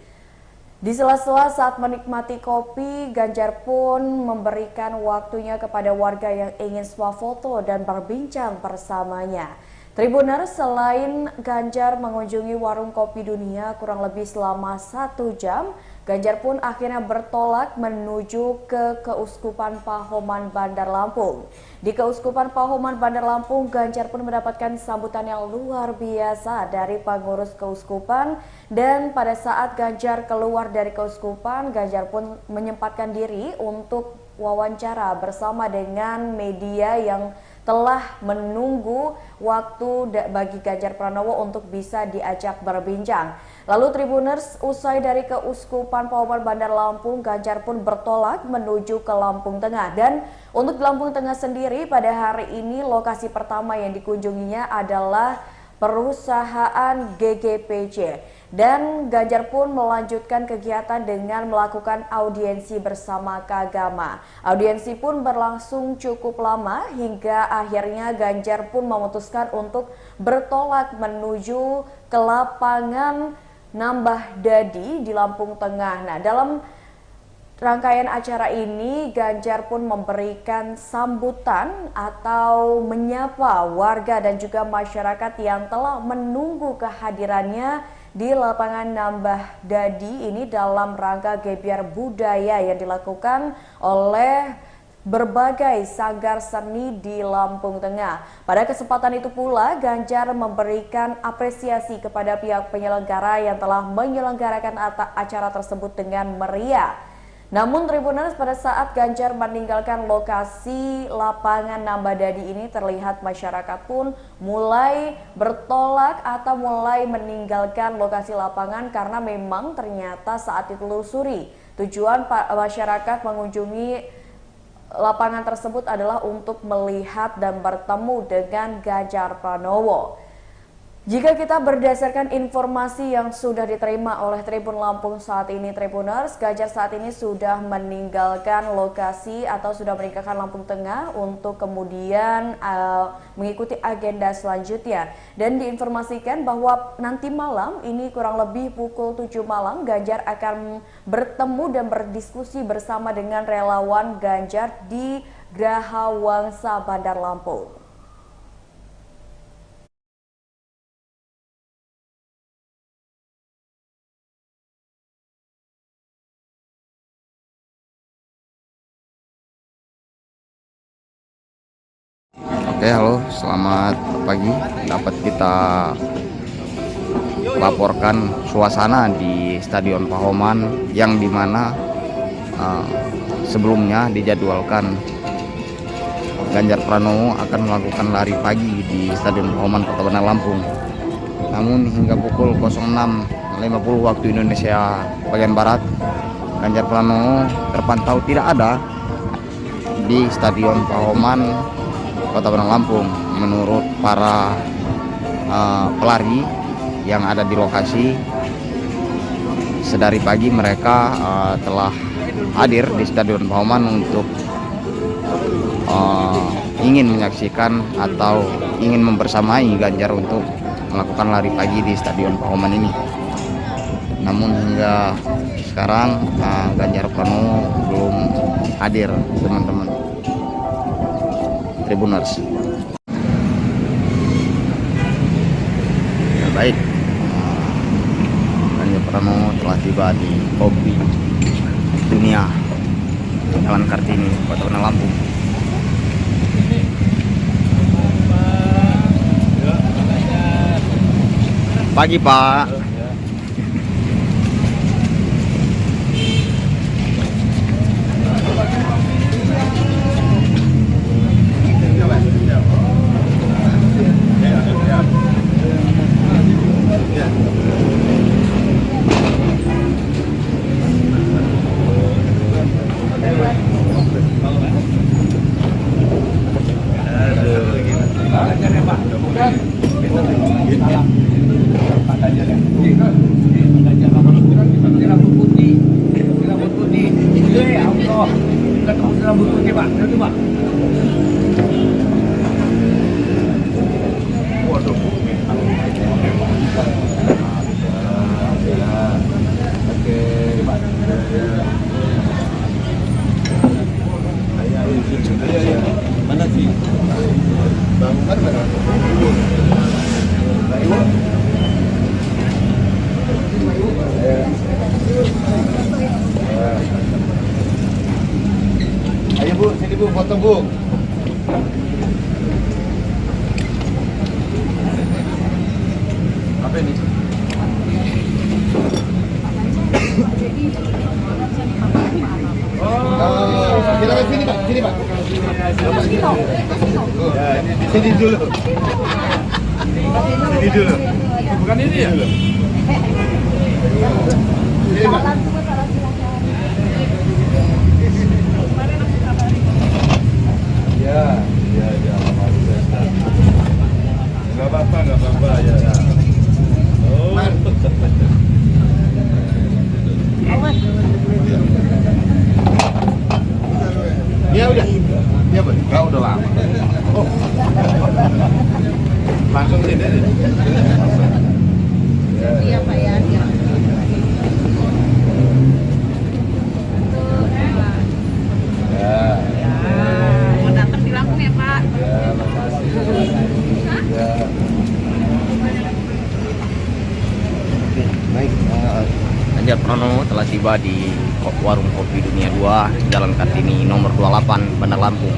Di sela-sela saat menikmati kopi, Ganjar pun memberikan waktunya kepada warga yang ingin swafoto dan berbincang bersamanya. Tribuners, selain Ganjar mengunjungi Warung Kopi Dunia kurang lebih selama 1 jam, Ganjar pun akhirnya bertolak menuju ke Keuskupan Pahoman Bandar Lampung. Di Keuskupan Pahoman Bandar Lampung, Ganjar pun mendapatkan sambutan yang luar biasa dari pengurus keuskupan, dan pada saat Ganjar keluar dari keuskupan, Ganjar pun menyempatkan diri untuk wawancara bersama dengan media yang telah menunggu waktu bagi Ganjar Pranowo untuk bisa diajak berbincang. Lalu Tribuners, usai dari Keuskupan Pahoman Bandar Lampung, Ganjar pun bertolak menuju ke Lampung Tengah. Dan untuk Lampung Tengah sendiri, pada hari ini lokasi pertama yang dikunjunginya adalah perusahaan GGPC. Dan Ganjar pun melanjutkan kegiatan dengan melakukan audiensi bersama Kagama. Audiensi pun berlangsung cukup lama hingga akhirnya Ganjar pun memutuskan untuk bertolak menuju ke lapangan Nambah Dadi di Lampung Tengah. Nah, dalam rangkaian acara ini, Ganjar pun memberikan sambutan atau menyapa warga dan juga masyarakat yang telah menunggu kehadirannya di lapangan Nambah Dadi ini dalam rangka gebyar budaya yang dilakukan oleh berbagai sanggar seni di Lampung Tengah. Pada kesempatan itu pula, Ganjar memberikan apresiasi kepada pihak penyelenggara yang telah menyelenggarakan acara tersebut dengan meriah. Namun Tribuners, pada saat Ganjar meninggalkan lokasi lapangan Nambah Dadi ini, terlihat masyarakat pun mulai bertolak atau mulai meninggalkan lokasi lapangan karena memang ternyata saat ditelusuri tujuan masyarakat mengunjungi lapangan tersebut adalah untuk melihat dan bertemu dengan Ganjar Pranowo. Jika kita berdasarkan informasi yang sudah diterima oleh Tribun Lampung saat ini, Tribuners, Ganjar saat ini sudah meninggalkan lokasi atau sudah meninggalkan Lampung Tengah untuk kemudian mengikuti agenda selanjutnya. Dan diinformasikan bahwa nanti malam, ini kurang lebih pukul 7 malam, Ganjar akan bertemu dan berdiskusi bersama dengan relawan Ganjar di Graha Wangsa Bandar Lampung. Oke, halo, selamat pagi. Dapat kita laporkan suasana di Stadion Pahoman yang dimana sebelumnya dijadwalkan Ganjar Pranowo akan melakukan lari pagi di Stadion Pahoman Kota Bandar Lampung. Namun hingga pukul 06.50 waktu Indonesia bagian Barat, Ganjar Pranowo terpantau tidak ada di Stadion Pahoman Kota Bandar Lampung. Menurut para pelari yang ada di lokasi, sedari pagi mereka telah hadir di Stadion Pahoman untuk ingin menyaksikan atau ingin membersamai Ganjar untuk melakukan lari pagi di Stadion Pahoman ini. Namun hingga sekarang Ganjar Pranowo belum hadir, teman-teman Tribuners. Ya, baik, Ganjar Pranowo telah tiba di Kopi Dunia Jalan Kartini, Kota Bandar Lampung. Pagi, Pak. Mana sih? Bangunan mana? Ayo Bu, sini Bu, foto Bu. Apa ini? Kita ke sini Pak, sini Pak. Sini dulu. Sini dulu. Bukan ini ya? Sini Pak. Ya, ya, ya. Gak apa-apa ya. Oh. Ya udah. Ya betul. Kau udah lama. Oh. Langsung sini deh. Iya Pak ya. Mau datang di Lampung ya Pak. Ya, makasih. Ya. Baik, Ganjar Pranowo telah tiba di Warung Kopi Dunia 2, Jalan Kartini nomor 28, Bandar Lampung.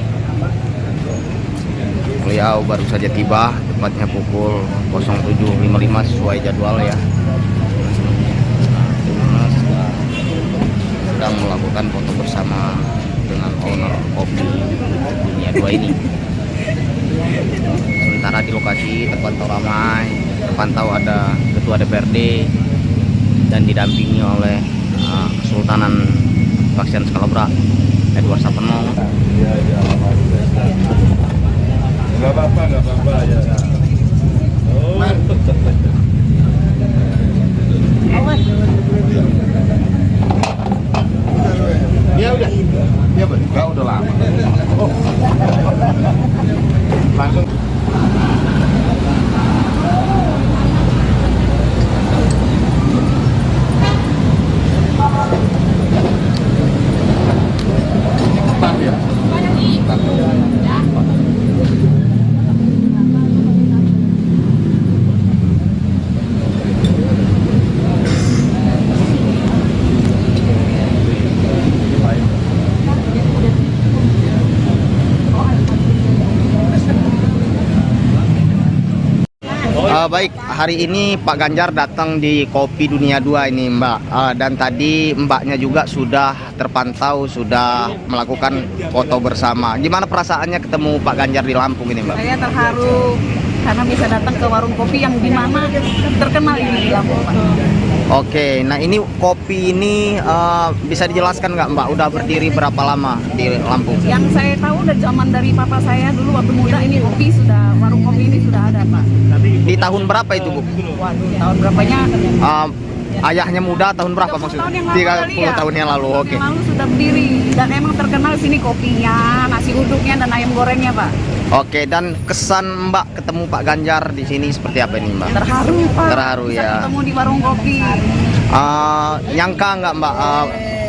Beliau baru saja tiba, tepatnya pukul 07.55 sesuai jadwal ya. Sedang melakukan foto bersama dengan owner Kopi Dunia 2 ini. Sementara di lokasi terpantau ramai, terpantau ada Ketua DPRD dan didampingi oleh Kesultanan Paksian Skalabra Edward Sapenong. Ya, ya. Gak apa-apa ya. Oh. Ya udah. Ya betul. Kau udah lama. Oh. Langsung. Baik, hari ini Pak Ganjar datang di Kopi Dunia 2 ini Mbak, dan tadi Mbaknya juga sudah terpantau, sudah melakukan foto bersama. Gimana perasaannya ketemu Pak Ganjar di Lampung ini Mbak? Saya terharu karena bisa datang ke warung kopi yang dimana terkenal ini di Lampung Pak. Oke, nah ini kopi ini bisa dijelaskan nggak Mbak, udah berdiri berapa lama di Lampung? Yang saya tahu dari zaman dari papa saya dulu waktu muda ini kopi sudah, warung kopi ini sudah ada Pak. Di tahun berapa itu Bu? Waduh, tahun berapanya? Ayahnya muda tahun berapa maksudnya? 30 tahun yang lalu, oke. Yang lalu sudah berdiri dan emang terkenal sini kopinya, nasi uduknya dan ayam gorengnya Pak. Oke, dan kesan Mbak ketemu Pak Ganjar di sini seperti apa ini Mbak? Terharu Pak. Terharu bisa ya. ketemu di warung kopi. Nyangka nggak Mbak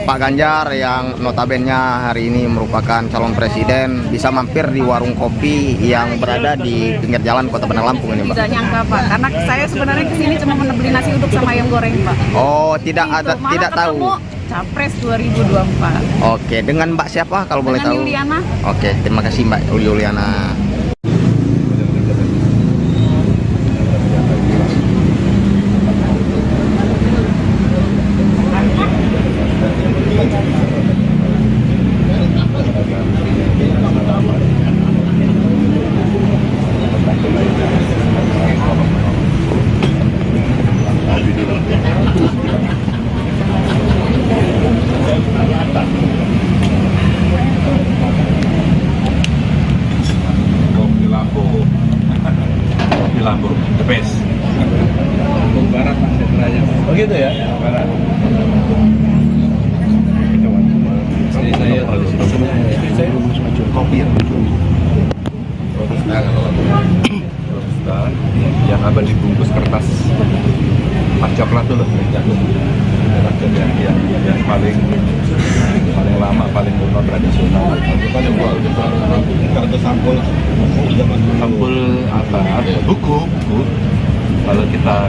Pak Ganjar yang notabene hari ini merupakan calon presiden bisa mampir di warung kopi yang berada di pinggir jalan Kota Bandar Lampung ini Mbak? Tidak nyangka Pak, karena saya sebenarnya kesini cuma beli nasi uduk sama ayam goreng Pak. Oh, tidak ada, tidak tahu. Capres 2024. Oke, dengan Mbak siapa kalau boleh tahu? Yuliana. Oke, terima kasih Mbak Yuliana. jagung yang paling lama, paling kuno, tradisional. Itu kan yang jual kartu sampul apa? Buku. Kalau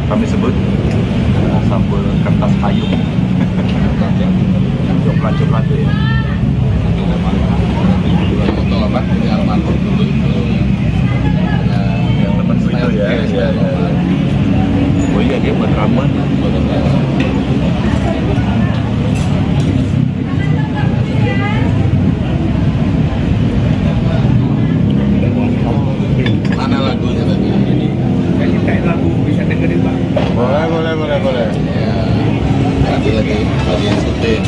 kami sebut sampul kertas payung. Coklat ya. Foto apa? Ini almarhum dulu itu yang teman itu ya. Oh iya, dia buat ramuan. Mana lagunya tadi? Jadi kayak lagu bisa dengerin Pak. Boleh. Ya. Nanti lagi syuting.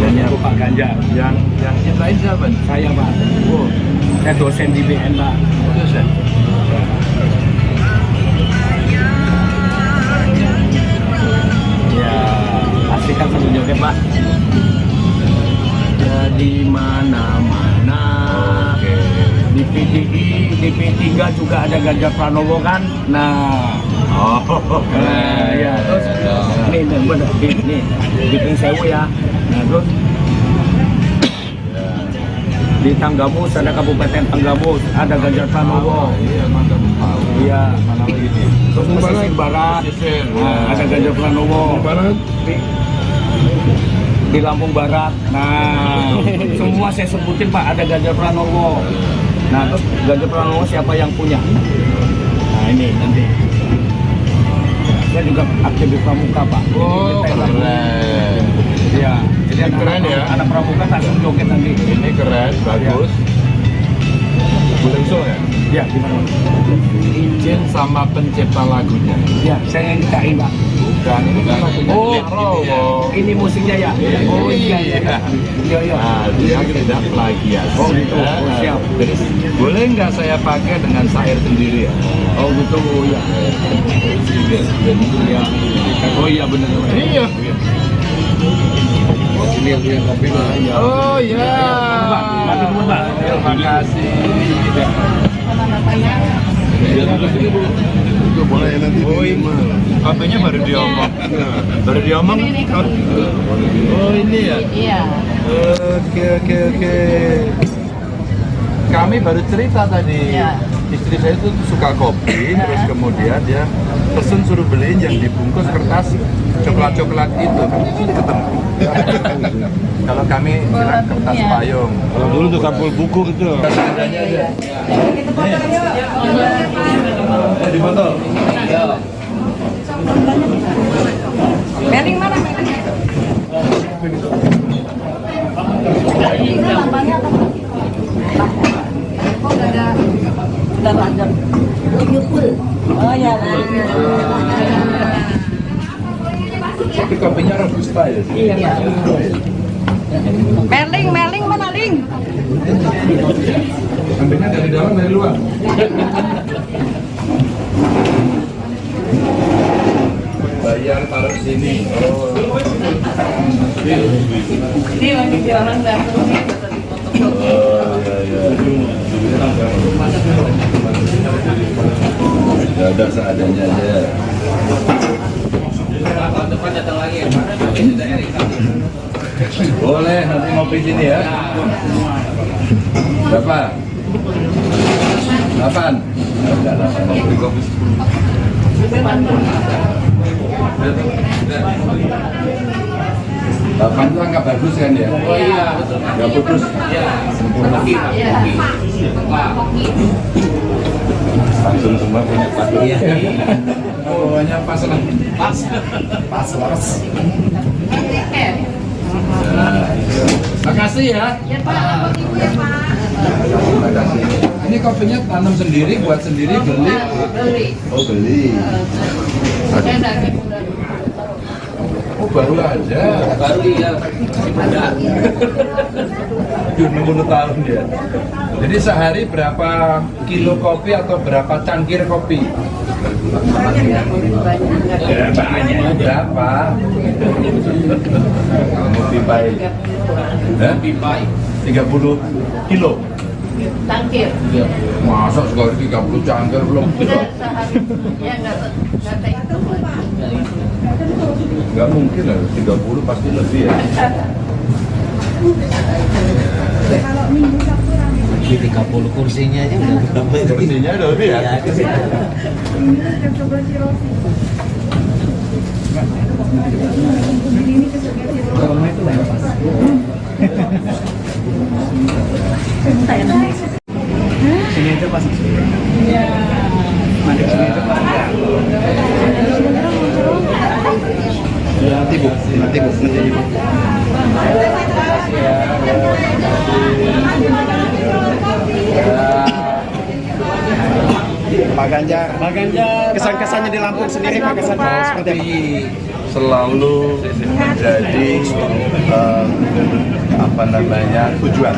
Dan Pak Ganjar. Yang nyiptain siapa? Saya Pak. Oh, saya dosen di BN Pak. Dosen. Ya, pastikan sambil joget Pak. Ya, di mana-mana. Di PDI, di P3 juga ada Ganjar Pranowo kan. Nah, ya terus ini bikin sewu ya. Nah terus di Tanggamus ada Kabupaten Tanggamus ada Ganjar Pranowo. Iya. Terus pesisir barat ada Ganjar Pranowo. Di Lampung Barat. Nah, semua saya sebutin Pak ada Ganjar Pranowo. Nah, terus Ganjar Pranowo siapa yang punya? Nah, ini nanti. Saya juga aktif di Pramuka, Pak. Oh, keren. Iya, jadi keren ya. Anak Pramuka langsung joget nanti. Ini keren, bagus. Langsung ya? Ya, gimana? Izin sama pencipta lagunya. Ya, saya yang dikain, Pak. Bukan, ini kan lagunya. Ini musiknya ya? Oh iya. Nah, dia tidak plagiat. Oh gitu, siap. Jadi boleh nggak saya pakai dengan syair sendiri ya? Oh gitu, ya. Ya. Oh iya benar. Iya. Oh iya. Terima kasih. Boleh nanti. Katanya baru diomong. Oh ini ya. Iya. Oke. Kami baru cerita tadi. Iya. Istri saya itu suka kopi, terus kemudian dia pesen suruh beliin yang dibungkus kertas coklat itu. Ketemu. Kalau kami bilang kertas payung. Kalau dulu tuh sampul buku gitu. Seadanya aja. Di botol. Meling mana meling? Udah lanjut. Oh ya. Tapi kopinya robusta ya. Iya. Meling mana ling? Ambilnya dari dalam dari luar. Bayar taruh sini. Oh. Ini lagi jualan dapur. Ya udah seadanya aja. Depan datang lagi ya. Boleh nanti ngopi sini ya. Berapa? 8. Ngopi kopi 8 itu angka bagus kan ya? Oh iya, betul. Gak putus? Iya. Sempurna. Langsung semua punya padu. Iya. Pokoknya pas lah. Pas. Makasih ya. Ya Pak, Ibu ya Pak. Terima kasih. Ini kopinya tanam sendiri, buat sendiri, beli? Beli. Oh beli. Saya dari Oh baru aja. Baru iya. Ada. 60 tahun dia. Jadi sehari berapa kilo kopi atau berapa cangkir kopi? Berapa? Kopi pahit. 30 kilo. Cangkir. Masa sekali 30 cangkir belum? Udah sehari. Ya nggak itu. Nggak mungkin lah, 30 pasti lebih ya. Di 30 kursinya aja udah berapa itu? Kursinya udah lebih ya? Sini aja pas. Mandek sini aja pas. Nanti bu. Pak Ganjar, kesan-kesannya di Lampung sendiri Pak Kesan seperti apa? Selalu menjadi tujuan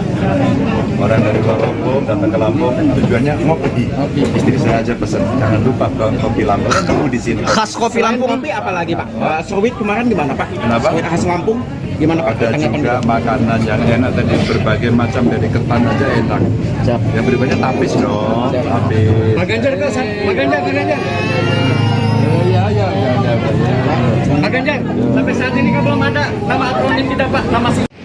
orang dari luar Lampung datang ke Lampung tujuannya ngopi. Istri saya aja pesen jangan lupa kopi Lampung kamu di sini. Khas kopi Lampung tapi apa lagi Pak? Sowit kemarin gimana Pak? Kenapa? Sowit khas Lampung gimana Pak? Ada juga makanan yang enak tadi berbagai macam dari ketan aja enak. Yang berikutnya tapis dong. Tapis. Pak Ganjar kesan, Pak Ganjar. Ya. Pak Ganjar, sampai saat ini kan belum ada nama akronim kita Pak, nama sebagai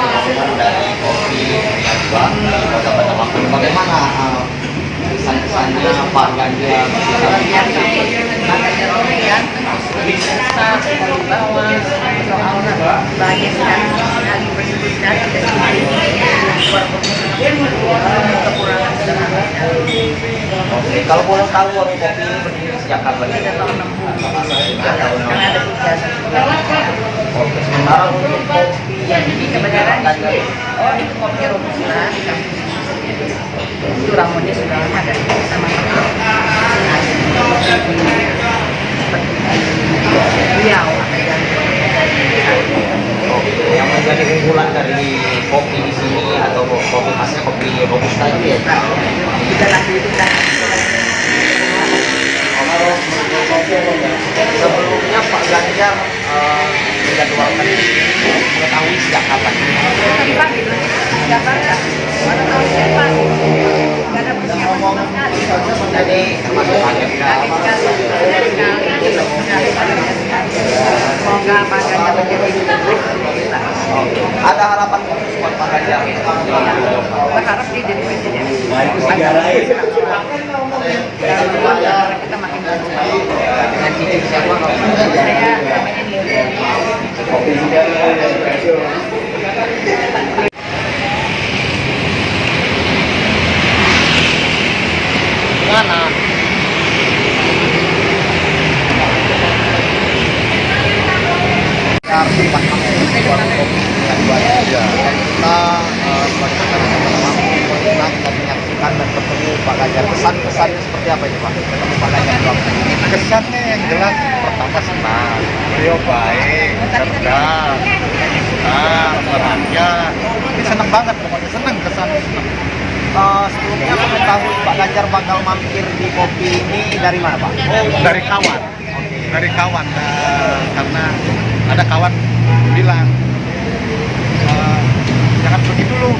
owner dari kopi Dunia di Kota Bandar Lampung, bagaimana kesan-kesannya Pak Ganjar? Pak Ganjar ini kan terus besar dari bawah soal banyak sekali bersebutkan kekurangan sederhana. Oke, kalau boleh tahu warung kopi ini berdiri sejak kapan? Ada tahun 60. Kan ada 3. Oke, sementara untuk kopi yang Jadi kebenaran itu kopi robusta di kampung itu ramuannya sudah lama dari sama-sama Riau yang menjadi unggulan dari kopi di sini atau kopi khasnya kopi robusta itu ya? kita lagi itu kan sebelumnya Pak Ganjar menjadwalkan mengetahui sejak kapan? pagi sejak pagi mana tahu siapa nggak ada persiapan sama sekali Jadi termasuk kaget semoga Pak Ganjar menjadi ada harapan khusus buat Pak Ganjar? berharap dia jadi presiden dan kita makin bagus dengan cicit siapa kalau saya namanya Nidya. Gimana? Tempat kopi warung kopi yang banyak ya. Kita sebagai masyarakat Lampung berkenan dan menyaksikan dan bertemu Pak Ganjar. Kesan-kesannya seperti apa ini Pak? Ketemu Pak Ganjar di Lampung. Kesannya yang jelas pertama senang, beliau baik, cerdas, perhatian. Ini senang banget pokoknya, senang kesannya senang. Sebelumnya mengetahui Pak Ganjar bakal mampir di kopi ini dari mana Pak? Oh, dari kawan. Dari kawan, karena ada kawan bilang jangan pergi dulu,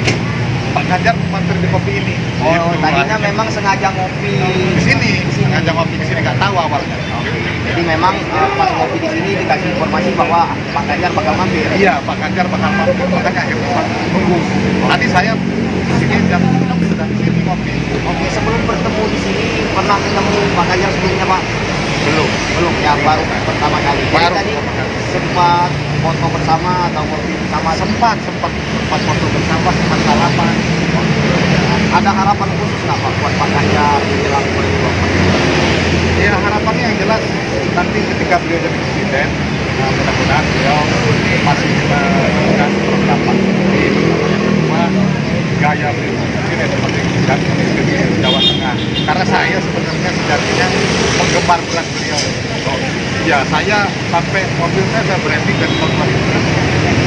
Pak Ganjar mampir di kopi ini. Oh, gitu. tadinya memang sengaja ngopi di sini, sengaja ngopi di sini, nggak tahu awalnya. Jadi memang pas ngopi di sini dikasih informasi bahwa Pak Ganjar bakal mampir. Iya, Pak Ganjar bakal mampir, makanya akhirnya tunggu. Tadi saya di sini jam 6 sudah di sini ngopi. Oke, sebelum bertemu di sini pernah ketemu Pak Ganjar sebelumnya Pak? Belum ya, baru pertama kali. Jadi tadi sempat foto bersama atau ngopi bersama? Sempat foto bersama, sempat sarapan. Ada harapan khusus nggak Pak buat Pak Ganjar menjelang 2024? Ya harapannya yang jelas nanti ketika beliau jadi presiden, mudah-mudahan beliau masih meneruskan program Pak Jokowi. Yang kedua, gaya beliau presiden seperti dan pemimpin Jawa Tengah. Karena saya sebenarnya sejatinya penggemar berat beliau. Ya saya sampai mobil saya branding dari tahun 2000.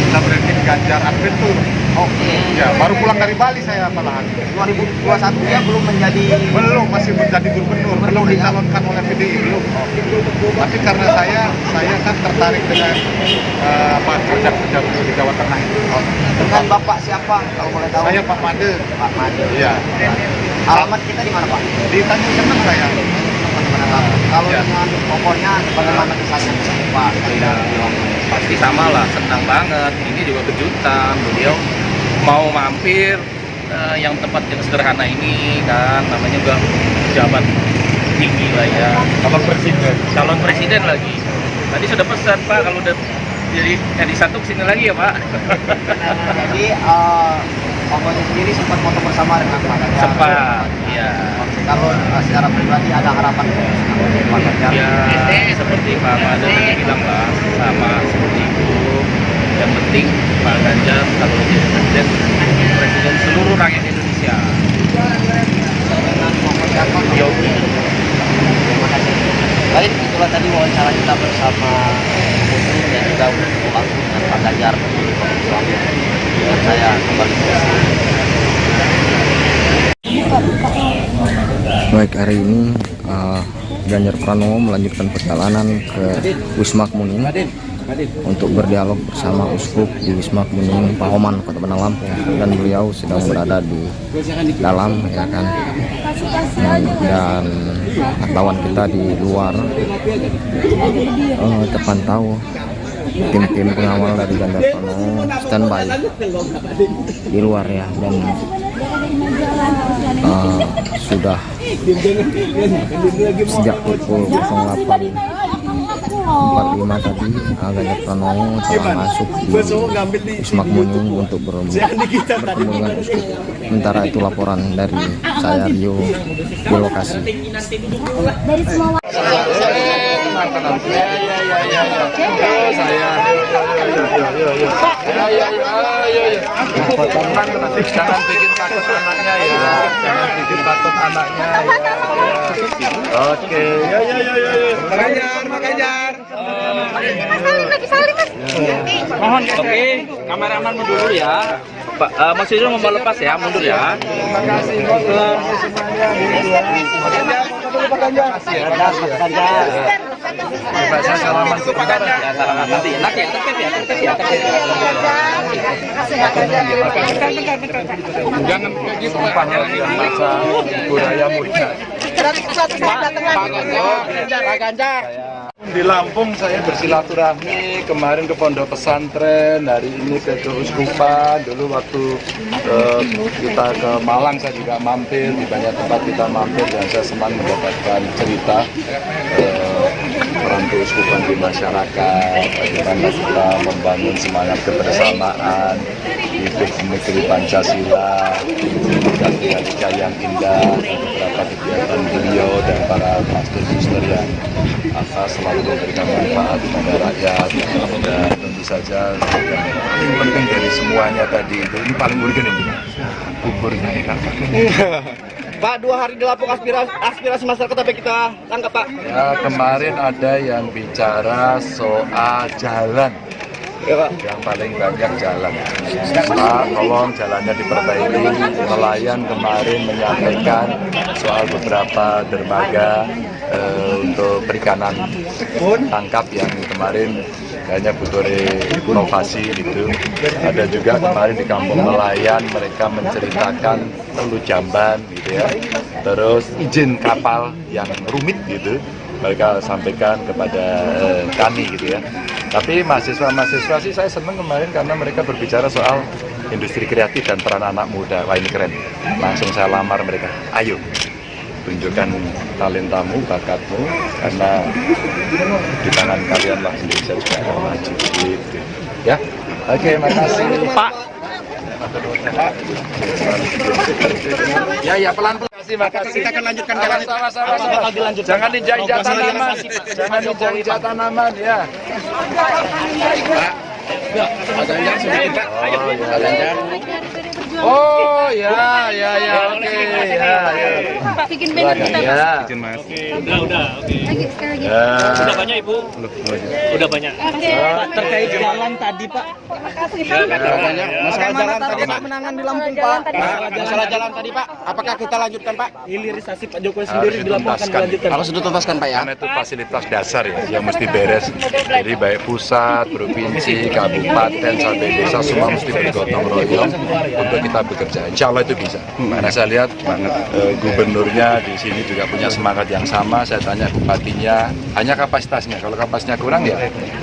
Kita branding Ganjar Adventure. Oke. Ya, baru pulang dari Bali saya malahan. 2021 ya belum menjadi. Belum, masih menjadi gubernur. Belum dicalonkan oleh PDI belum. Tapi karena saya kan tertarik dengan kerja-kerja beliau di Jawa Tengah itu. Dengan Bapak siapa kalau boleh tahu? Saya Pak Made. Pak Made. Iya. Alamat kita di mana, Pak? Di Tanjung Seneng saya. Kalau dengan pokoknya bagaimana kisahnya Pak? Pasti sama lah, senang banget. Ini juga kejutan, beliau mau mampir yang tempat yang sederhana ini kan, namanya juga pejabat tinggi lah ya. Calon presiden lagi. Tadi sudah pesan Pak, kalau udah jadi satu kesini lagi ya Pak. Jadi pokoknya sendiri sempat foto bersama dengan Pak Ganjar. Sempat, iya. Kalau secara pribadi ada harapan untuk Pak Ganjar? Ya, seperti Pak Made tadi bilang lah, sama seperti itu. Yang penting Pak Ganjar kalau jadi presiden seluruh rakyat Indonesia. Yogi. Terima kasih. Baik, itulah tadi wawancara kita bersama Muslim dan juga langsung dengan Pak Ganjar. Dan saya kembali ke sini. Baik, hari ini Ganjar Pranowo melanjutkan perjalanan ke Wisma Kemuning untuk berdialog bersama Uskup di Wisma Kemuning Pahoman, Kota Bandar Lampung, dan beliau sedang berada di dalam, ya kan, dan wartawan kita di luar terpantau tim-tim pengawal dari Ganjar Pranowo standby di luar ya, dan sudah sejak pukul 08.45 tadi Ganjar Pranowo telah masuk di Wisma Kemuning untuk bertemu dengan Uskup. Sementara itu laporan dari saya Rio di lokasi. Dari semua Jangan bikin takut anaknya ya, jangan bikin takut anaknya ya. Oke, Pak Ganjar. Mohon oke, kameraman mundur dulu ya. Pak, Mas Yusuf mau lepas ya, mundur ya. Terima kasih semuanya. Pak Ganjar. Pak, saya salaman sebentar. Ya, salaman nanti. Nanti ya, tertib ya. Jangan kayak gitu Pak. Masa budaya muda. Pak Ganjar. Di Lampung saya bersilaturahmi kemarin ke pondok pesantren, hari ini ke keuskupan. Dulu waktu kita ke Malang saya juga mampir, di banyak tempat kita mampir, dan saya senang mendapatkan cerita peran keuskupan di masyarakat, bagaimana kita membangun semangat kebersamaan, hidup negeri Pancasila, dan dinamika yang indah, beberapa kegiatan beliau dan para pastor-pastor yang selalu memberikan manfaat kepada rakyat. Dan tentu saja yang paling penting dari semuanya tadi itu, ini paling urgen ini, buburnya ikan. Pak, 2 hari di Lampung aspirasi masyarakat apa kita tangkap Pak? Ya, kemarin ada yang bicara soal jalan. Ya, Pak. Yang paling banyak jalan. Pak, tolong jalannya diperbaiki. Nelayan kemarin menyampaikan soal beberapa dermaga untuk perikanan tangkap yang kemarin kayaknya butuh inovasi gitu. Ada juga kemarin di kampung nelayan mereka menceritakan perlu jamban gitu ya. Terus izin kapal yang rumit gitu mereka sampaikan kepada kami gitu ya. Tapi mahasiswa-mahasiswa sih saya senang kemarin karena mereka berbicara soal industri kreatif dan peran anak muda. Wah, ini keren. Langsung saya lamar mereka. Ayo, tunjukkan talentamu, bakatmu, karena di tangan kalian lah Indonesia juga akan maju gitu. Ya, oke, makasih Pak. Ya, pelan-pelan. Makasih. Kita akan lanjutkan jalan. Sama-sama. Jangan injak-injak tanaman. Jangan injak-injak tanaman ya. Pak. Pak Ganjar sudah Pak. Ayo, Pak Ganjar. Oh, ya, oke, ya. Bikin banner kita, Pak. Bikin mas. Udah, oke. Lagi, sekali lagi. Udah banyak Ibu? Udah banyak. Pak, terkait jalan tadi Pak. Terima kasih. Masalah jalan tadi kemenangan di Lampung Pak. Masalah jalan tadi Pak. Apakah kita lanjutkan Pak? Hilirisasi Pak Jokowi sendiri di Lampung akan dilanjutkan. Harus dituntaskan Pak ya. Karena itu fasilitas dasar ya yang mesti beres. Jadi baik pusat, provinsi, kabupaten sampai desa semua mesti bergotong royong untuk kita bekerja. Insya Allah itu bisa. Karena saya lihat gubernurnya di sini juga punya semangat yang sama. Saya tanya bupatinya, hanya kapasitasnya. Kalau kapasitasnya kurang ya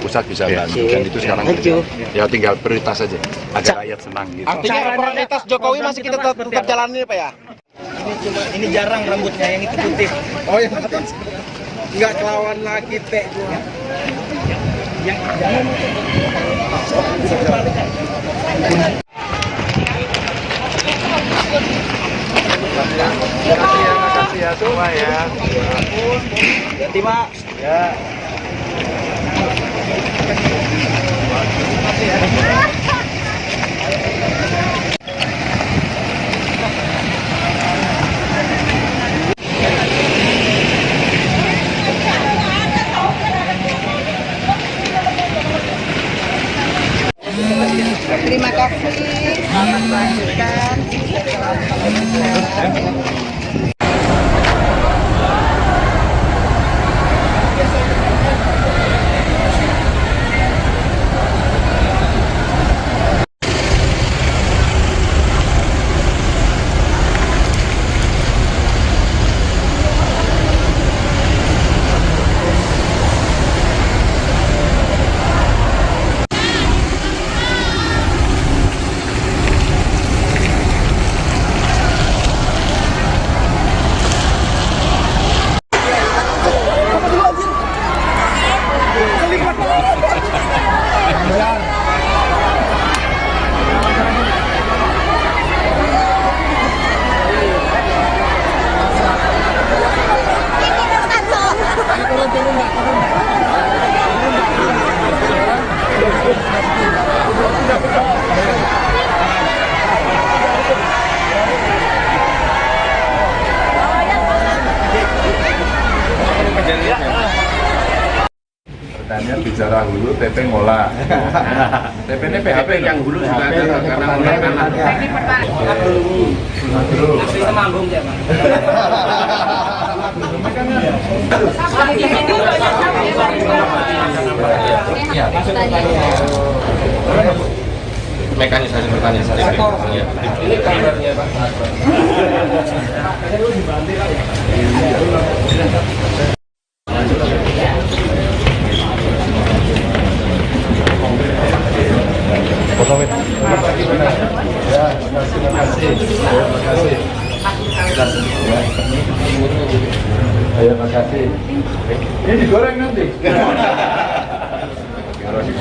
pusat bisa bantu. Dan itu sekarang ya tinggal prioritas saja agar rakyat senang gitu. Artinya prioritas Jokowi masih kita tetap jalani Pak ya? Ini jarang rambutnya yang itu putih. Oh yang nggak kelawan lagi Pak. Yang jangan. Makasih ya semua ya. Ganti Pak. Ya. Terima kasih. Selamat melanjutkan. Pertanyaan bicara hulu, TP ngolah. TP ini PHP yang hulu juga ada karena mulai kanan. Bisa manggung ya Pak. Mekanisasi pertanian saja. Ini kabarnya Pak. Ya, terima kasih. Ayo, makasih. Ini digoreng nanti.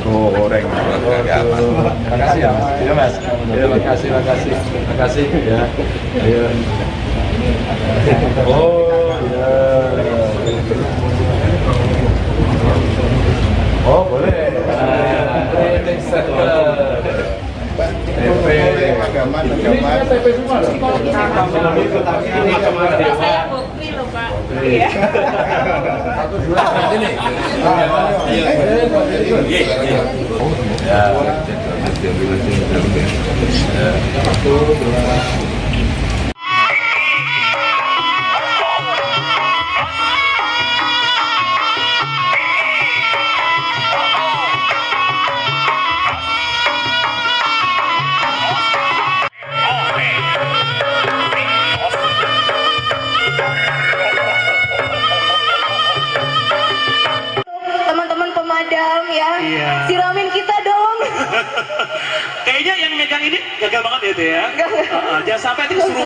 Goreng. Makasih ya, Mas. Ya, Mas. Ya, makasih. Makasih ya. Ayo. Oh, ya. Oh, boleh. TP semua loh. Saya bukti loh Pak. Iya. Satu dua nanti nih. Satu dua. Teman-teman pemadam ya, Iya. siramin kita dong. Kayaknya yang megang ini gagal banget ya Teh ya. Jangan sampai nanti kesurupan.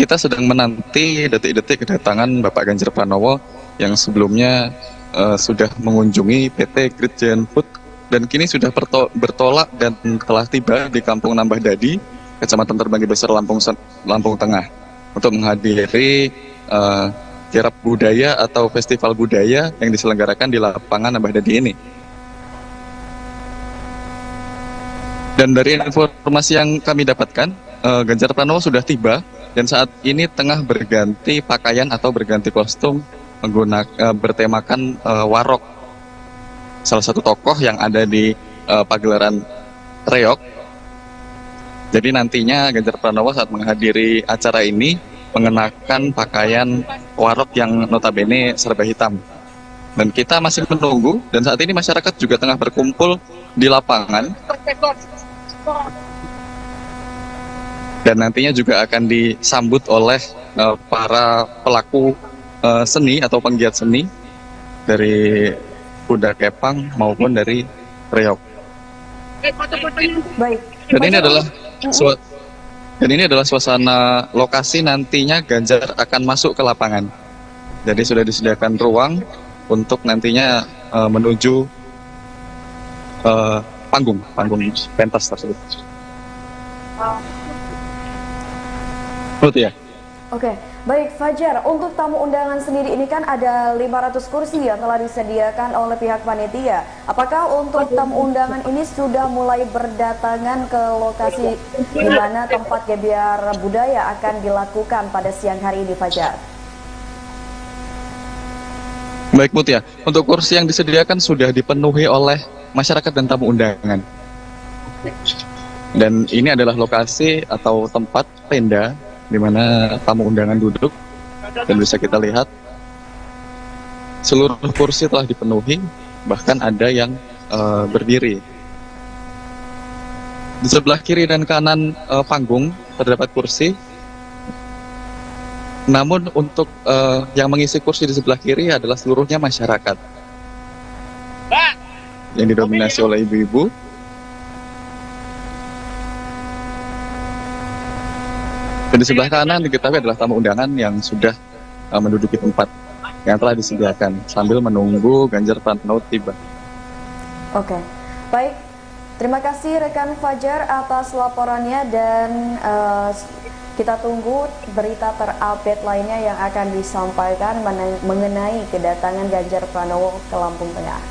kita sedang menanti detik-detik kedatangan Bapak Ganjar Pranowo yang sebelumnya sudah mengunjungi PT Great Giant Food dan kini sudah bertolak dan telah tiba di Kampung Nambah Dadi, Kecamatan Terbanggi Besar, Lampung Tengah, untuk menghadiri kirap budaya atau festival budaya yang diselenggarakan di lapangan Nambah Dadi ini. Dan dari informasi yang kami dapatkan, Ganjar Pranowo sudah tiba dan saat ini tengah berganti pakaian atau berganti kostum bertemakan warok, salah satu tokoh yang ada di pagelaran reog. Jadi nantinya Ganjar Pranowo saat menghadiri acara ini mengenakan pakaian warok yang notabene serba hitam. Dan kita masih menunggu, dan saat ini masyarakat juga tengah berkumpul di lapangan. Dan nantinya juga akan disambut oleh para pelaku seni atau penggiat seni dari kuda kepang maupun dari reog. Baik. Dan ini adalah suasana lokasi nantinya Ganjar akan masuk ke lapangan. Jadi sudah disediakan ruang untuk nantinya menuju panggung pentas tersebut. Ya. Oke, baik Fajar, untuk tamu undangan sendiri ini kan ada 500 kursi yang telah disediakan oleh pihak panitia. Apakah untuk tamu undangan ini sudah mulai berdatangan ke lokasi di mana tempat gebiar budaya akan dilakukan pada siang hari ini, Fajar? Baik Mutia, untuk kursi yang disediakan sudah dipenuhi oleh masyarakat dan tamu undangan. Dan ini adalah lokasi atau tempat tenda di mana tamu undangan duduk, dan bisa kita lihat seluruh kursi telah dipenuhi, bahkan ada yang berdiri. Di sebelah kiri dan kanan panggung terdapat kursi, namun untuk yang mengisi kursi di sebelah kiri adalah seluruhnya masyarakat yang didominasi oleh ibu-ibu. Dan di sebelah kanan diketahui adalah tamu undangan yang sudah menduduki tempat yang telah disediakan sambil menunggu Ganjar Pranowo tiba. Oke, baik. Terima kasih rekan Fajar atas laporannya, dan kita tunggu berita terupdate lainnya yang akan disampaikan mengenai kedatangan Ganjar Pranowo ke Lampung Tengah.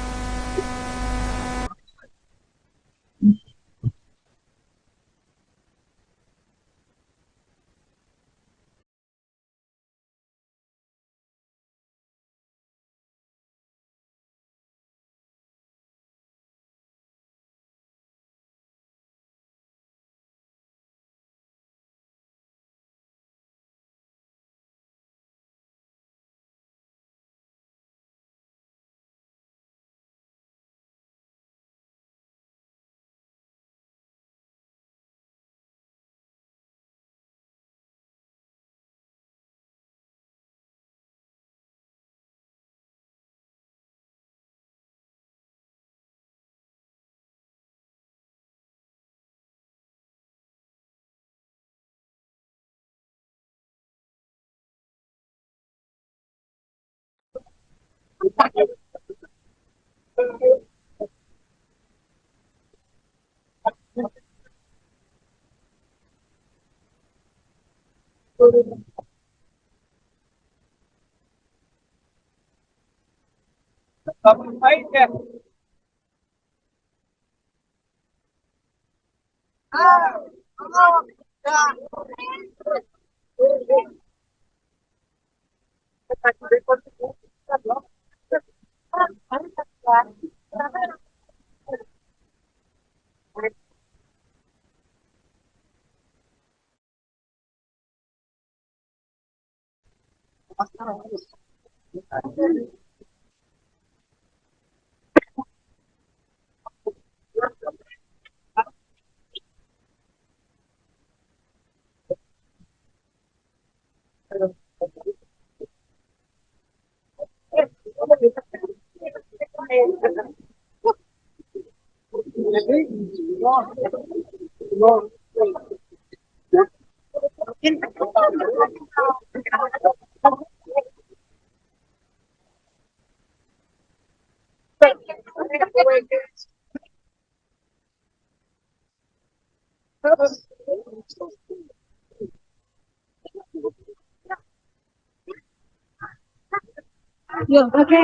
Yo, oke.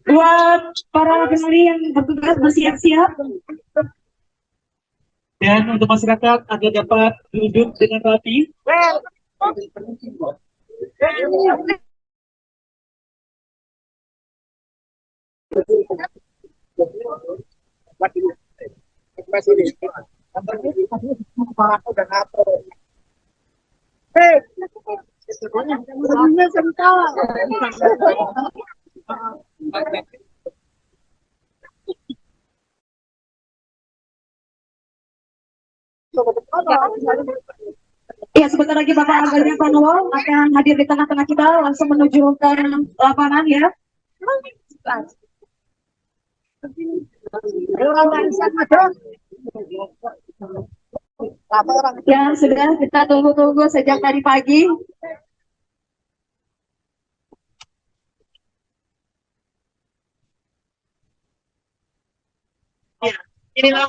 Buat para penari yang bertugas bersiap-siap. Dan untuk masyarakat agar dapat duduk dengan rapi. Ya, sebentar lagi Bapak Ganjar Pranowo akan hadir di tengah-tengah kita, langsung menuju ke lapangan ya. Ya, sudah kita tunggu-tunggu sejak tadi pagi. Ya, inilah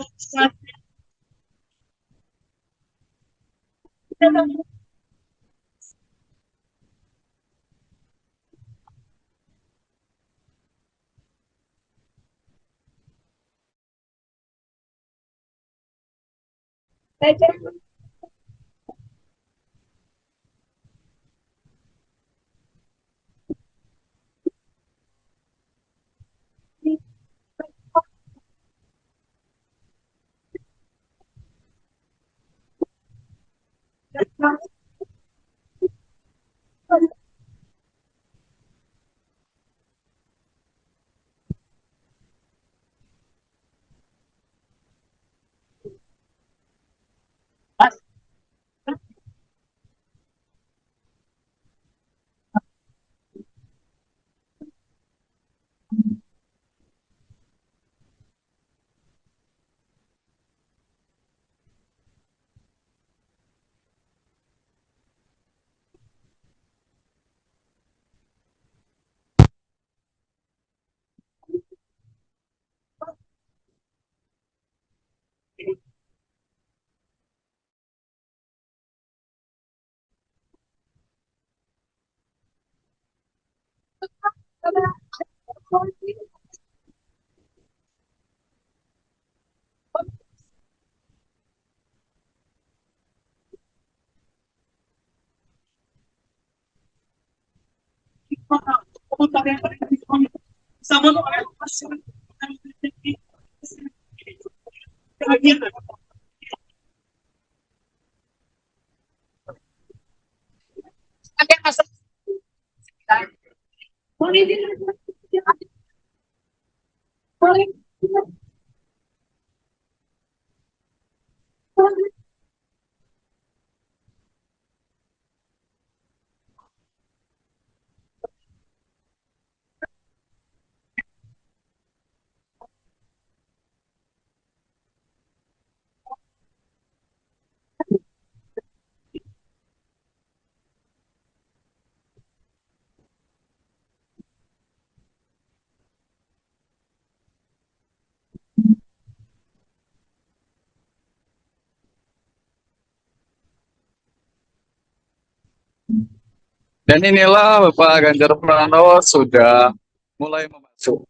Dan inilah Bapak Ganjar Pranowo sudah mulai memasuk.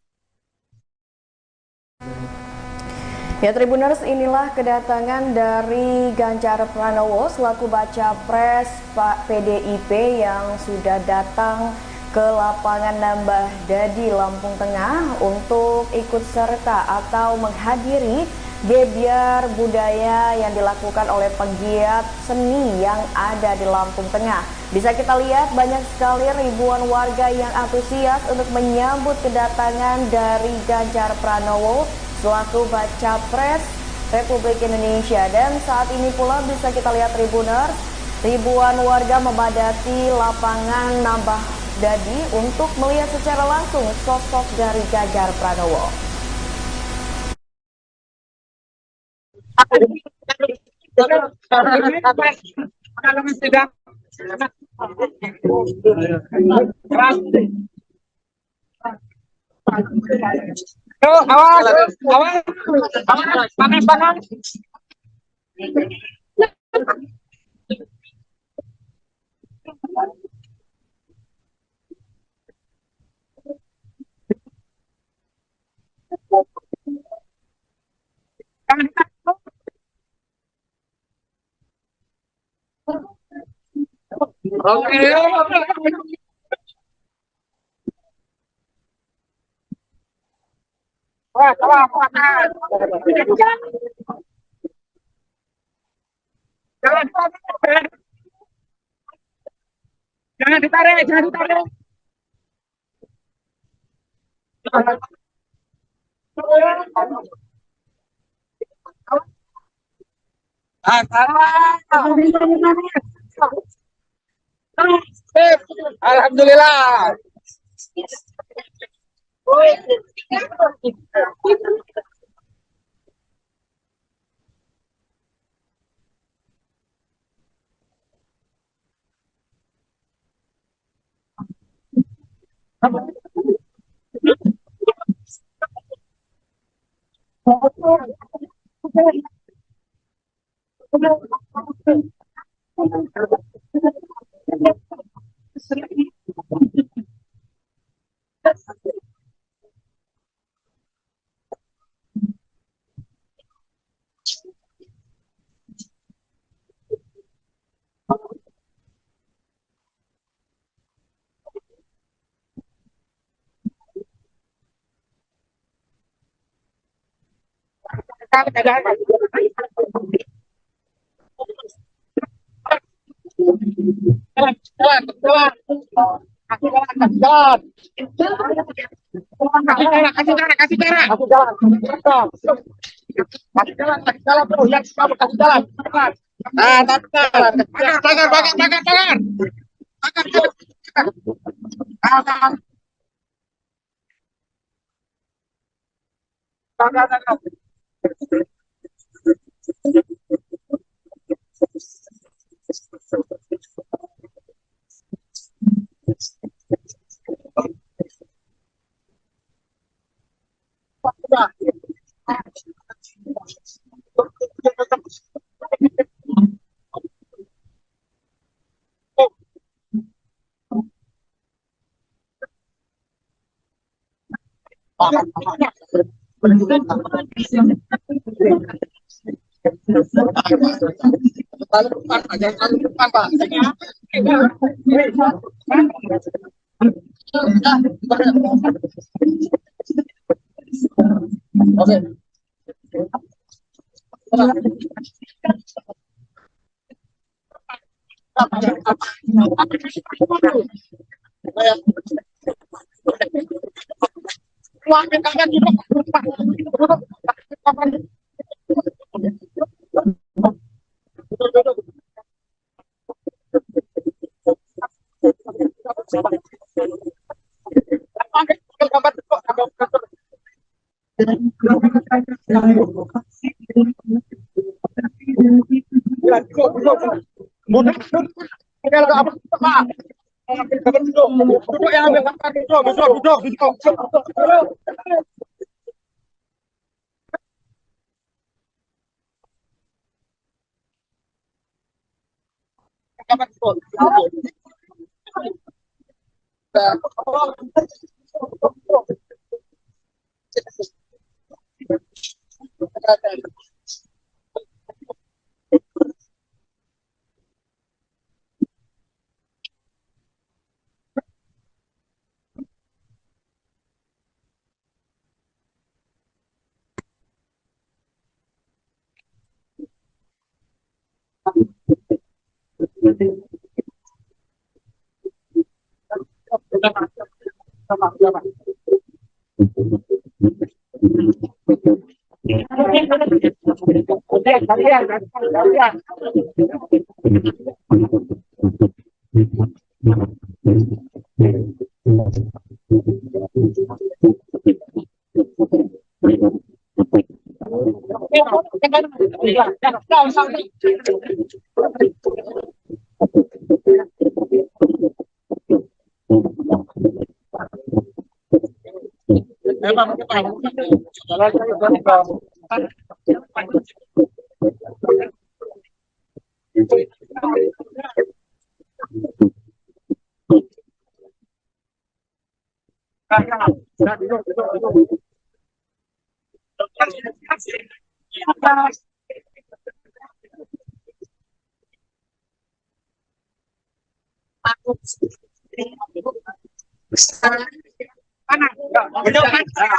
Ya, Tribuners, inilah kedatangan dari Ganjar Pranowo selaku baca pres Pak PDIP yang sudah datang ke lapangan Nambah Dadi, Lampung Tengah untuk ikut serta atau menghadiri gebyar budaya yang dilakukan oleh pegiat seni yang ada di Lampung Tengah. Bisa kita lihat banyak sekali ribuan warga yang antusias untuk menyambut kedatangan dari Ganjar Pranowo selaku baca pres Republik Indonesia. Dan saat ini pula bisa kita lihat Tribuners, ribuan warga memadati lapangan Nambah Dadi untuk melihat secara langsung sosok dari Ganjar Pranowo. Yuk, awas, awas, awas, panas, panas. Oke, jangan ditarik, jangan ditarik. Alhamdulillah.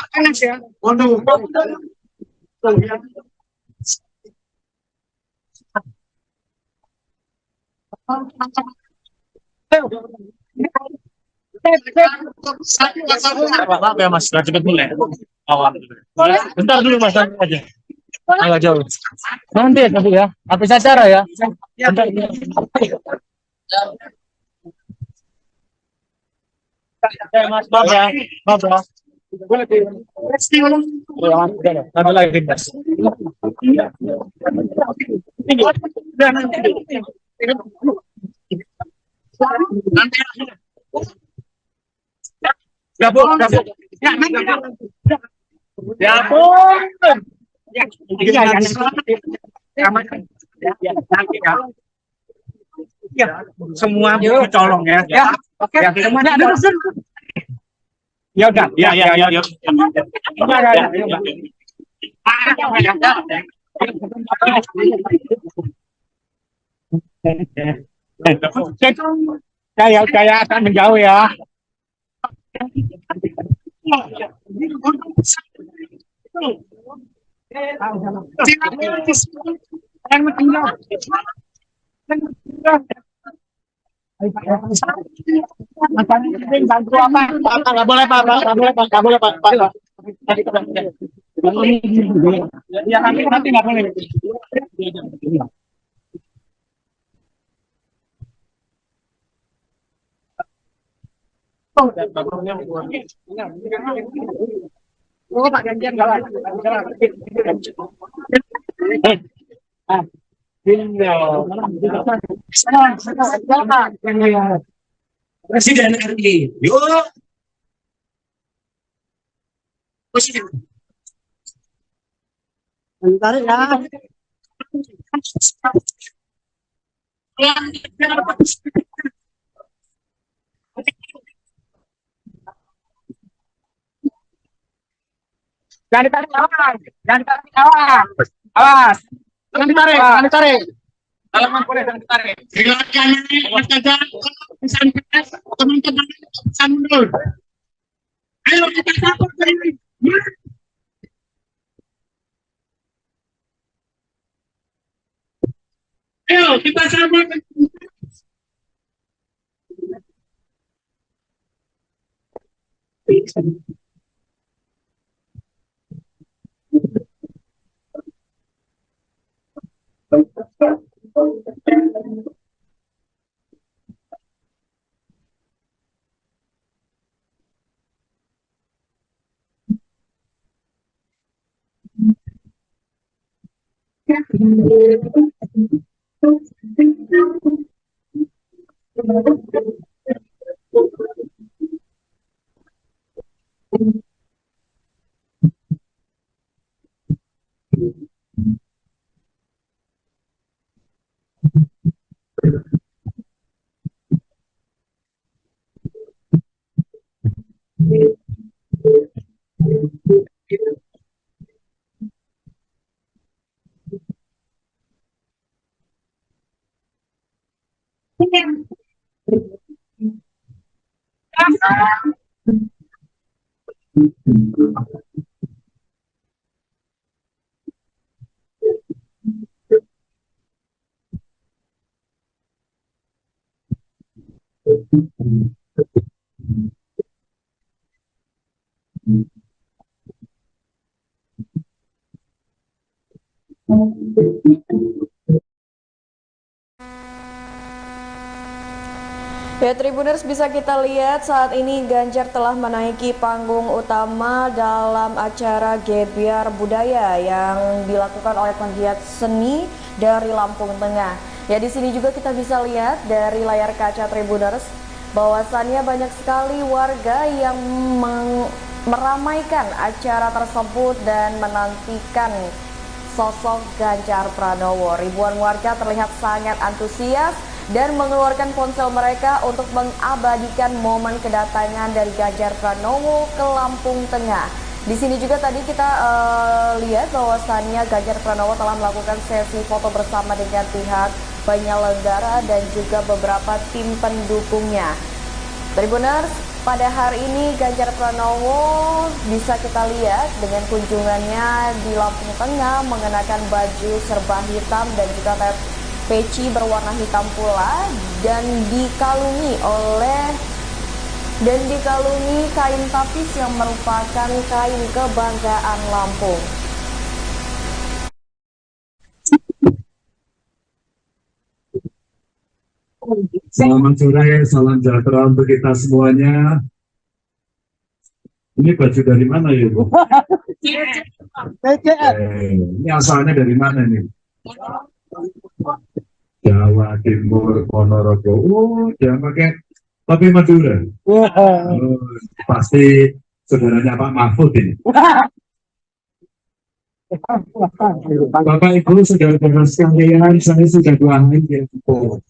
Panas ya. Maaf ya Mas, nggak cepet dulu ya. Awal. Bentar dulu Mas, nanti aja. Agak jauh. Nanti ya, habis acara ya. Bentar. Mas, maaf ya. Maaf ya. Satu lagi Mas. Gabung. Ya ampun. Ya, semua colong ya. Ya, oke. Semuanya ada pesan. Ya udah, ya. Saya akan menjauh ya. Bantu apa? Nggak boleh Pak. Ya nanti nggak boleh. Oh, Pak Ganjar jalan. Presiden RI. Yuk. Presiden. Bentar ya. Jangan ditarik kawan. Awas. Jangan ditarik. Halaman boleh jangan ditarik. Silakan teman-teman bisa mundur. Ayo kita sambut ini. Ayo kita sambut. Ya, Tribuners, bisa kita lihat saat ini Ganjar telah menaiki panggung utama dalam acara Gebyar Budaya yang dilakukan oleh penggiat seni dari Lampung Tengah. Ya, di sini juga kita bisa lihat dari layar kaca Tribuners bahwasannya banyak sekali warga yang meramaikan acara tersebut dan menantikan sosok Ganjar Pranowo. Ribuan warga terlihat sangat antusias dan mengeluarkan ponsel mereka untuk mengabadikan momen kedatangan dari Ganjar Pranowo ke Lampung Tengah. Di sini juga tadi kita lihat bahwasannya Ganjar Pranowo telah melakukan sesi foto bersama dengan pihak penyelenggara dan juga beberapa tim pendukungnya. Tribuners, pada hari ini Ganjar Pranowo bisa kita lihat dengan kunjungannya di Lampung Tengah mengenakan baju serba hitam dan juga peci berwarna hitam pula dan dikalungi kain tapis yang merupakan kain kebanggaan Lampung. Selamat sore, salam sejahtera untuk kita semuanya. Ini baju dari mana ya, Bu? Ini asalnya dari mana nih? Jawa Timur, Ponorogo. Jangan pakai topi Madura. Pasti saudaranya Pak Mahfud ini. Bapak Ibu, saudara-saudara sekalian, saya sudah 2 hari di Lampung.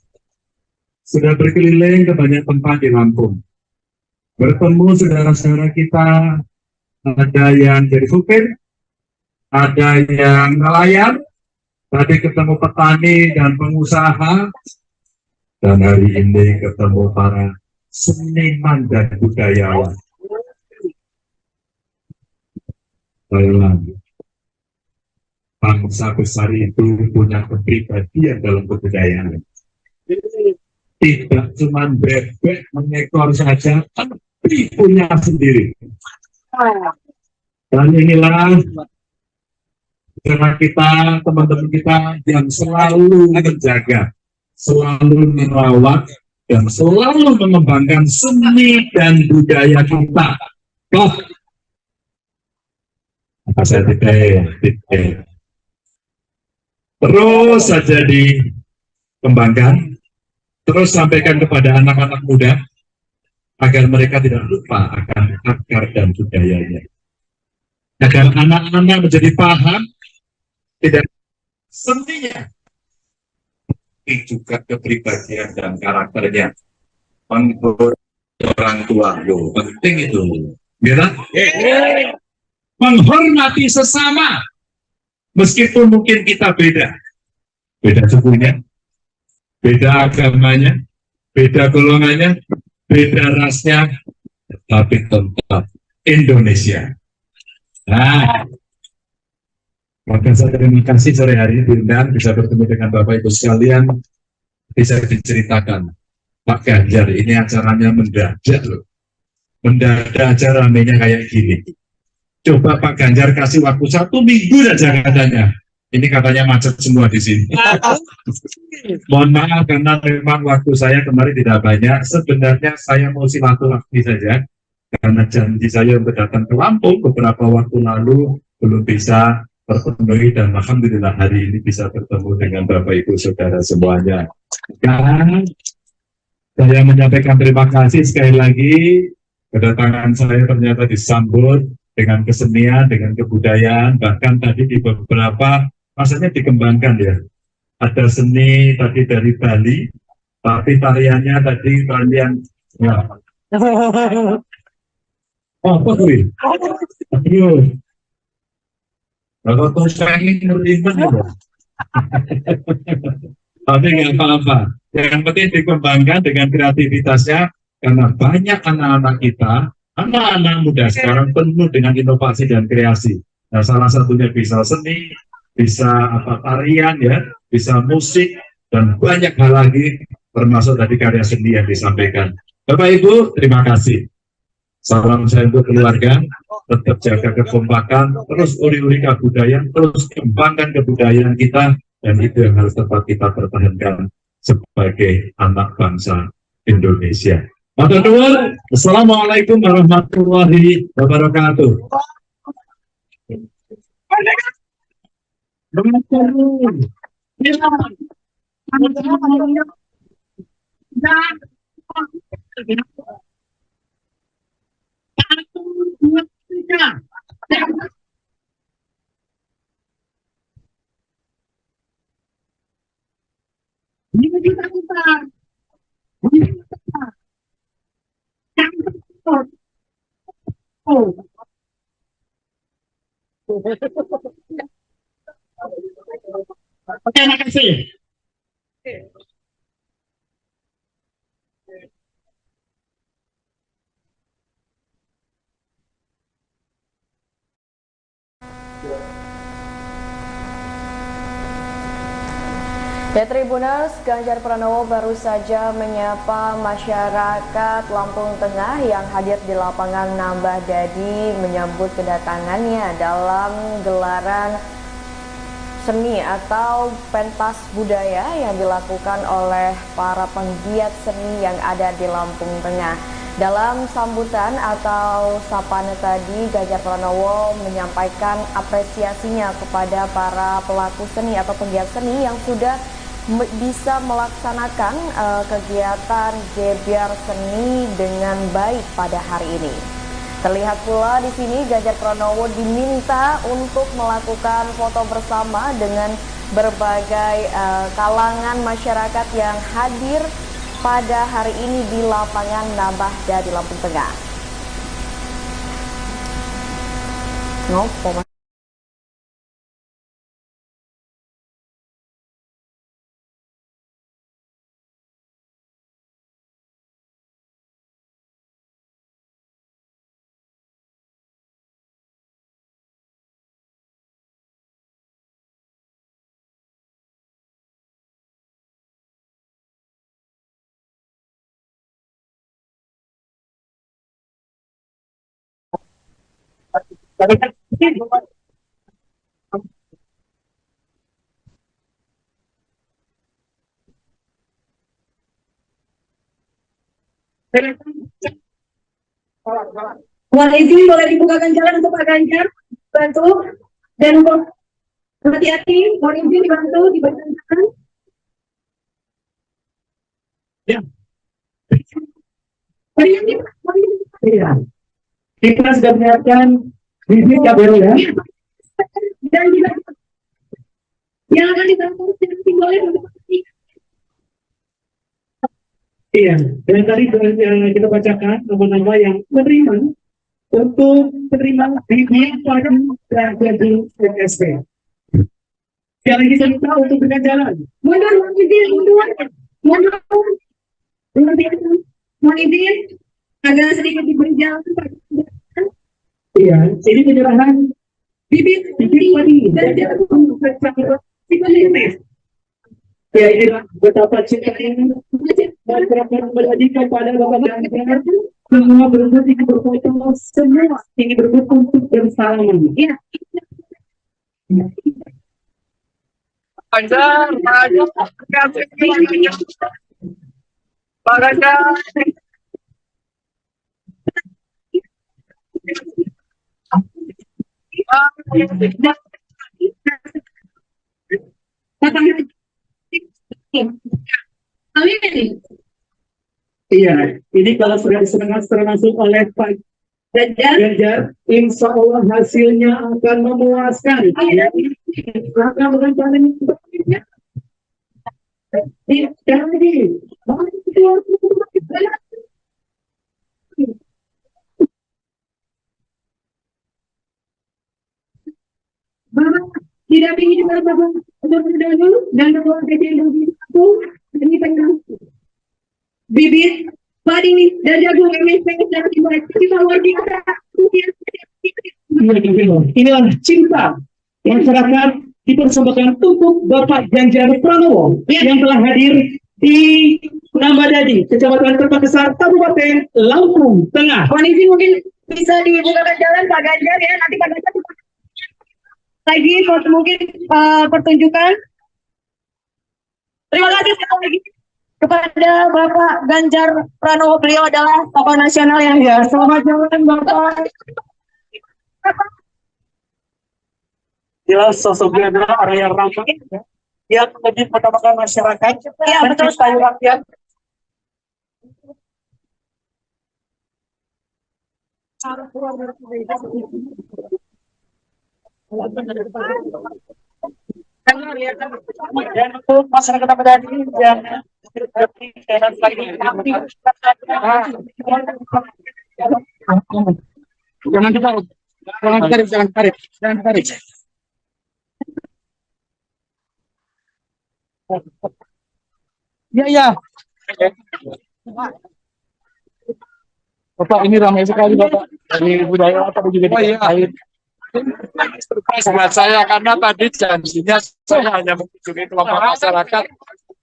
Sudah berkeliling ke banyak tempat di Lampung. Bertemu saudara-saudara kita, ada yang jadi supir, ada yang nelayan, tadi ketemu petani dan pengusaha, dan hari ini ketemu para seniman dan budayawan. Bangsa besar itu punya kepribadian dalam kebudayaan. Tidak cuma bebek mengekor saja, tapi punya sendiri. Dan inilah karena kita, teman-teman kita yang selalu menjaga, selalu merawat, dan selalu mengembangkan seni dan budaya kita. Saya terus saja dikembangkan, terus sampaikan kepada anak-anak muda agar mereka tidak lupa akan akar dan budayanya. Agar anak-anak menjadi paham tidak seninya, tapi juga kepribadian dan karakternya. Menghormati orang tua, penting itu. Gitu? Menghormati sesama, meskipun mungkin kita beda sukunya, beda agamanya, beda golongannya, beda rasnya, tapi tetap Indonesia. Nah, maka saya terima kasih sore hari ini diundang bisa bertemu dengan Bapak Ibu sekalian, bisa diceritakan Pak Ganjar ini acaranya mendadak loh, mendadak acara ramenya kayak gini. Coba Pak Ganjar kasih waktu 1 minggu saja katanya. Ini katanya macet semua di sini. Mohon maaf karena memang waktu saya kemarin tidak banyak. Sebenarnya saya mau silaturahmi saja karena janji saya untuk datang ke Lampung beberapa waktu lalu belum bisa terpenuhi dan alhamdulillah hari ini bisa bertemu dengan Bapak Ibu Saudara semuanya. Sekarang saya menyampaikan terima kasih sekali lagi. Kedatangan saya ternyata disambut dengan kesenian, dengan kebudayaan, bahkan tadi di beberapa masanya dikembangkan ya. Ada seni tadi dari Bali, tapi tariannya tadi tarian ya. Apa tuh? Ayo. Kalau tuh saya ini tapi nggak apa-apa. Yang penting dikembangkan dengan kreativitasnya, karena banyak anak-anak kita, anak-anak muda sekarang penuh dengan inovasi dan kreasi. Nah, salah satunya bisa seni, bisa tarian ya, bisa musik dan banyak hal lagi, termasuk tadi karya seni yang disampaikan. Bapak Ibu, terima kasih. Salam saya untuk keluarga, tetap jaga kekompakan, terus uri-uri kebudayaan, terus kembangkan kebudayaan kita, dan itu yang harus tetap kita pertahankan sebagai anak bangsa Indonesia. Matur nuwun. Assalamualaikum warahmatullahi wabarakatuh. Oke, makasih. Ya, Tribuners, Ganjar Pranowo baru saja menyapa masyarakat Lampung Tengah yang hadir di lapangan Nambah Dadi menyambut kedatangannya dalam gelaran seni atau pentas budaya yang dilakukan oleh para penggiat seni yang ada di Lampung Tengah. Dalam sambutan atau sapaan tadi, Ganjar Pranowo menyampaikan apresiasinya kepada para pelaku seni atau penggiat seni yang sudah bisa melaksanakan kegiatan gebyar seni dengan baik pada hari ini. Terlihat pula di sini Ganjar Pranowo diminta untuk melakukan foto bersama dengan berbagai kalangan masyarakat yang hadir pada hari ini di lapangan Nambah Dadi Lampung Tengah. Ngopo, Mas? Mohon izin boleh dibukakan jalan untuk Pak Ganjar, bantu, dan untuk hati-hati, mohon izin dibantu diberikan jalan. Ya. Iya. Kita sudah menyiapkan bibit KBR ya. Dan juga yang akan dibantu boleh untuk Iya, dan tadi kita bacakan nama-nama yang menerima untuk menerima bibit padi dan jadi SSP. Sekali lagi saya minta untuk berikan jalan. mundur, mohon izin agak sedikit diberi jalan Pak. Iya, ini penyerahan Bibit padi dan jadi ya, inilah betapa cinta ini masyarakat menjadikan pada Bapak Ganjar. Semua berebut ingin berfoto, semua ingin berebut untuk bersalaman. Ya. Ganjar, Pak Ganjar. Iya, ini kalau sudah diserahkan langsung oleh Pak Ganjar, insya Allah hasilnya akan memuaskan. Akan berencana yang sebenarnya. Tidak lagi. Bapak didampingi oleh Bapak Dulu dan Bapak Presiden aku ini tengah bibit padi dan jagung MSP dan kita wajib inilah cinta masyarakat dipersembahkan untuk Bapak Ganjar Pranowo yang telah hadir di Nambah Dadi, Kecamatan Kertapesar, Kabupaten Lampung Tengah. Mohon izin mungkin bisa dibukakan jalan Pak Ganjar ya, nanti Pak Ganjar lagi mungkin pertunjukan. Terima kasih sekali lagi kepada Bapak Ganjar Pranowo, beliau adalah tokoh nasional yang Selamat jalan Bapak. Jelas sosoknya adalah orang yang ramah, yang lebih mengutamakan masyarakat, mencintai rakyat. Dan untuk masyarakat Nambah Dadi yang jangan kita Jangan tarik. Iya. Bapak, ini ramai sekali Bapak. Dari budaya apa juga dikait. Buat saya karena tadi janjinya saya hanya mengunjungi kelompok masyarakat,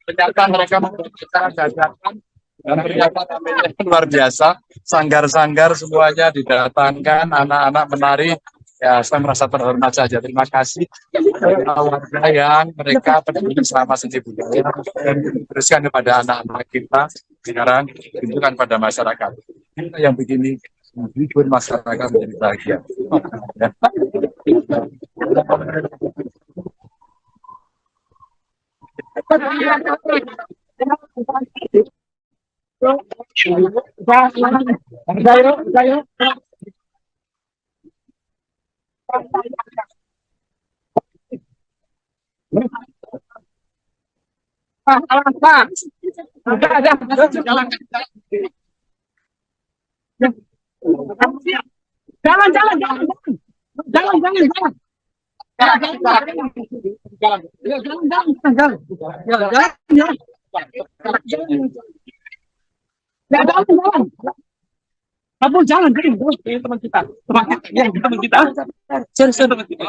ternyata mereka memberikan gagasan dan ternyata tampilnya luar biasa. Sanggar-sanggar semuanya didatangkan, anak-anak menari. Ya, saya merasa terhormat saja. Terima kasih warga yang mereka peduli selama seni budaya dan diteruskan kepada anak-anak kita sekarang tunjukkan pada masyarakat. Kita yang begini menghibur masyarakat menjadi bahagia. Jangan, teman kita.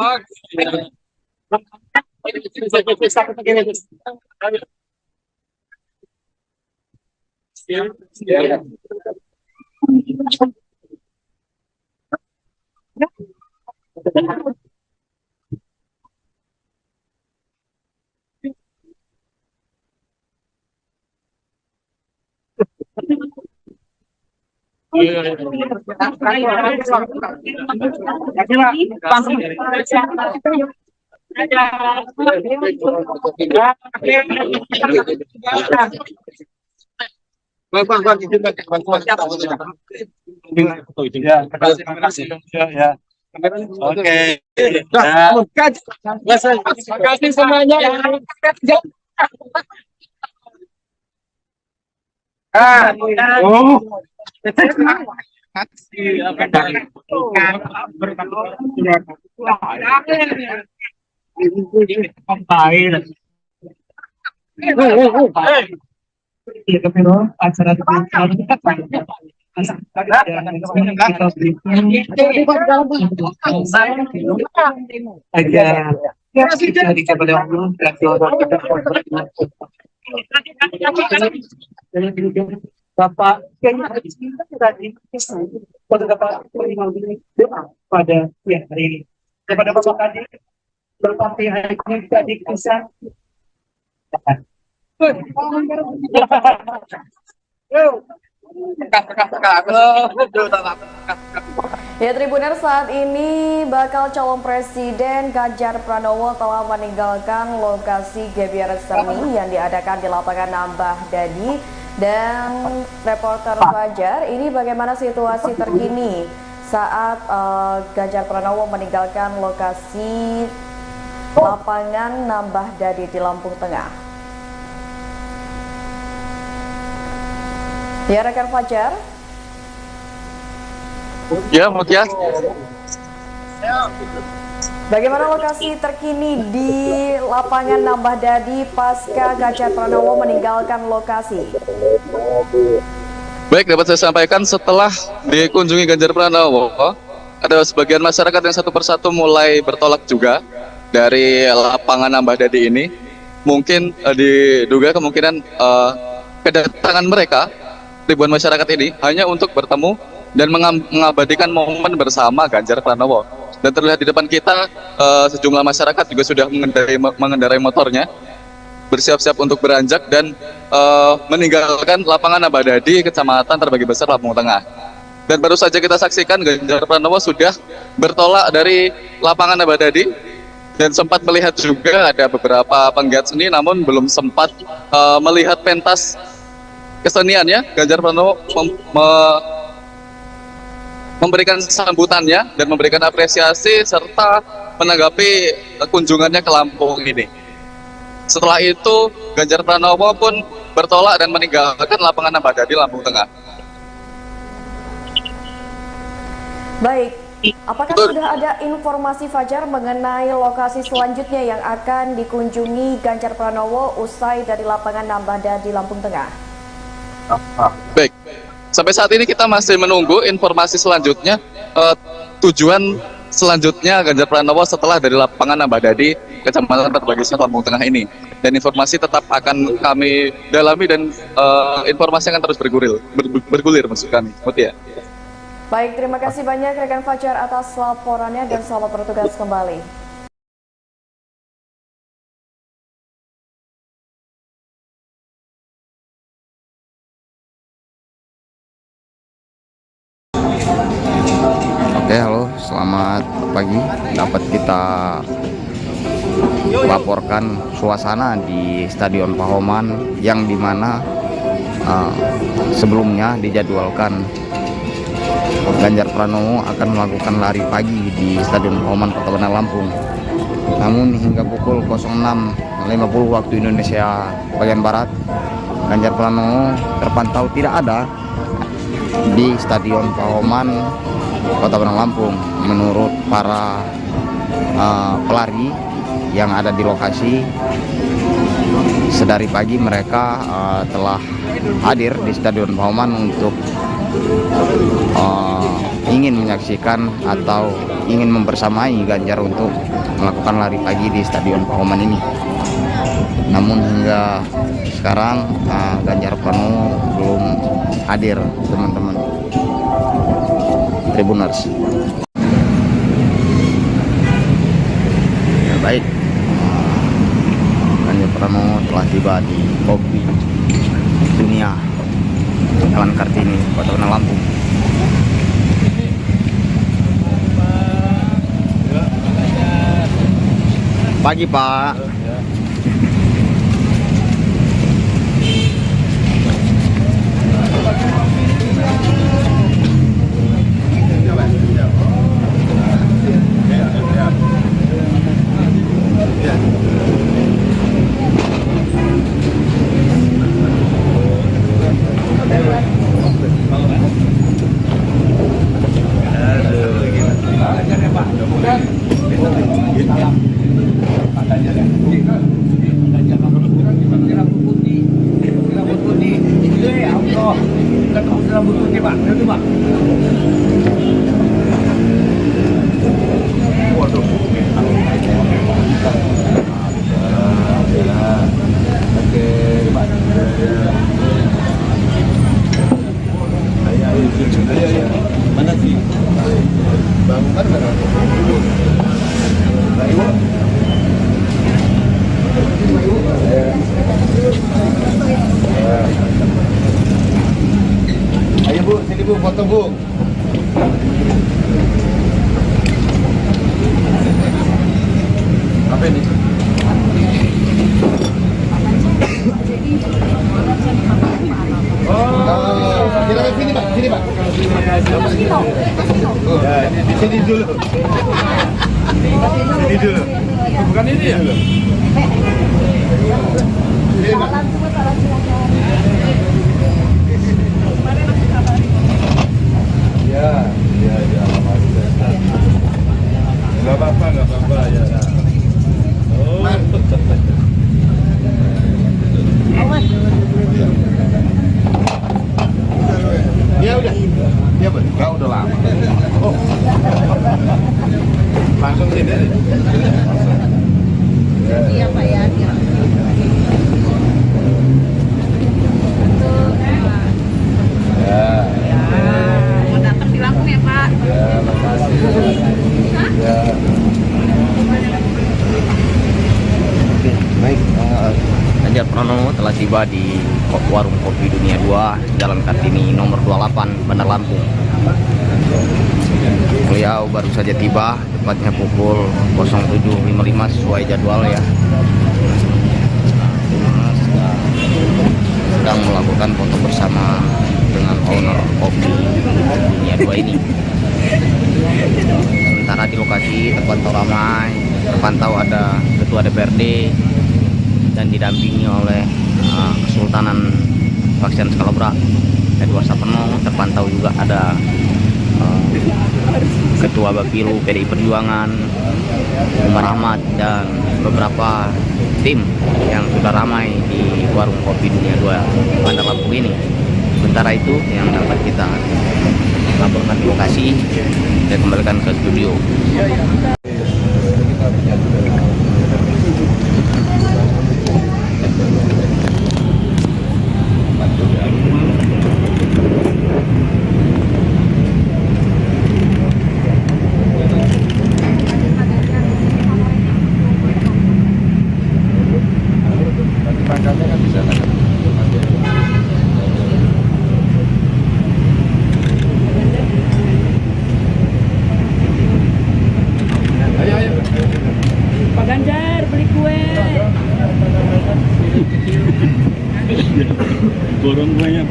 Oke. Terima kasih semuanya. Bapak kayaknya tadi pada Bapak doa pada hari ini daripada Bapak tadi berpati hari ini tadi bisa Ya, Tribuners, saat ini bakal calon presiden Ganjar Pranowo telah meninggalkan lokasi gebiar seni yang diadakan di lapangan Nambah Dadi. Dan reporter Fajar, ini bagaimana situasi terkini saat Ganjar Pranowo meninggalkan lokasi lapangan Nambah Dadi di Lampung Tengah? Ya, rekan Fajar. Ya, Mutia. Bagaimana lokasi terkini di lapangan Nambah Dadi pasca Ganjar Pranowo meninggalkan lokasi? Baik, dapat saya sampaikan setelah dikunjungi Ganjar Pranowo, ada sebagian masyarakat yang satu persatu mulai bertolak juga dari lapangan Nambah Dadi ini. Mungkin diduga kemungkinan kedatangan mereka, ribuan masyarakat ini, hanya untuk bertemu dan mengabadikan momen bersama Ganjar Pranowo. Dan terlihat di depan kita sejumlah masyarakat juga sudah mengendarai motornya, bersiap-siap untuk beranjak dan meninggalkan lapangan Nambah Dadi, Kecamatan Terbagi Besar, Lampung Tengah. Dan baru saja kita saksikan Ganjar Pranowo sudah bertolak dari lapangan Nambah Dadi dan sempat melihat juga ada beberapa penggiat seni, namun belum sempat melihat pentas keseniannya. Ganjar Pranowo memberikan sambutannya dan memberikan apresiasi serta menanggapi kunjungannya ke Lampung ini. Setelah itu Ganjar Pranowo pun bertolak dan meninggalkan lapangan Nambah Dadi, Lampung Tengah. Baik, Apakah sudah ada informasi Fajar mengenai lokasi selanjutnya yang akan dikunjungi Ganjar Pranowo usai dari lapangan Nambahda di Lampung Tengah? Baik, sampai saat ini kita masih menunggu informasi selanjutnya. Tujuan selanjutnya Ganjar Pranowo setelah dari lapangan Nambahda di Kecamatan Perbagisian Lampung Tengah ini. Dan informasi tetap akan kami dalami dan informasi akan terus bergulir maksud kami. Mutia. Baik, terima kasih banyak rekan Fajar atas laporannya dan selamat bertugas kembali. Oke, halo, selamat pagi. Dapat kita laporkan suasana di Stadion Pahoman yang dimana sebelumnya dijadwalkan Ganjar Pranowo akan melakukan lari pagi di Stadion Pahoman Kota Bandar Lampung. Namun hingga pukul 06.50 waktu Indonesia bagian Barat, Ganjar Pranowo terpantau tidak ada di Stadion Pahoman Kota Bandar Lampung. Menurut para pelari yang ada di lokasi, sedari pagi mereka telah hadir di Stadion Pahoman untuk ingin menyaksikan atau ingin membersamai Ganjar untuk melakukan lari pagi di Stadion Pahoman ini. Namun hingga sekarang Ganjar Pranowo belum hadir, teman-teman Tribuners. Ya, baik, Ganjar Pranowo telah tiba di Kopi Dunia Jalan Kartini, Kota Bandar Lampung. Pagi, Pak. Mana sih? Bangunan mana? Ayo Bu, sini Bu, foto Bu. Apa ini? Silakan sini Pak, sini Pak. Ya, ini di sini dulu. Sini dulu. Bukan ini ya? Sini Pak. Ya, ya, nggak apa-apa ya. Oh, ya udah, ya betul, udah lama. Oh, langsung sini. Iya Pak ya. Mau datang di Lampung ya Pak. Ya, makasih. Ya. Baik, Ganjar Pranowo telah tiba di Warung Kopi Dunia 2, Jalan Kartini nomor 28, Bandar Lampung. Beliau baru saja tiba, tepatnya pukul 07.55 sesuai jadwal ya. Sedang melakukan foto bersama dengan owner Kopi Dunia 2 ini. Sementara di lokasi terpantau ramai, terpantau ada Ketua DPRD dan didampingi oleh Kesultanan Vaksian Skalabra Edward Sapeno. Terpantau juga ada Ketua Bapilu PDI Perjuangan, Umar Ahmad, dan beberapa tim yang sudah ramai di warung kopi Dunia 2 Bandar Lampung ini. Sementara itu yang dapat kita laporkan di lokasi, saya kembalikan ke studio. Pak Ganjar beli kue. Borong banyak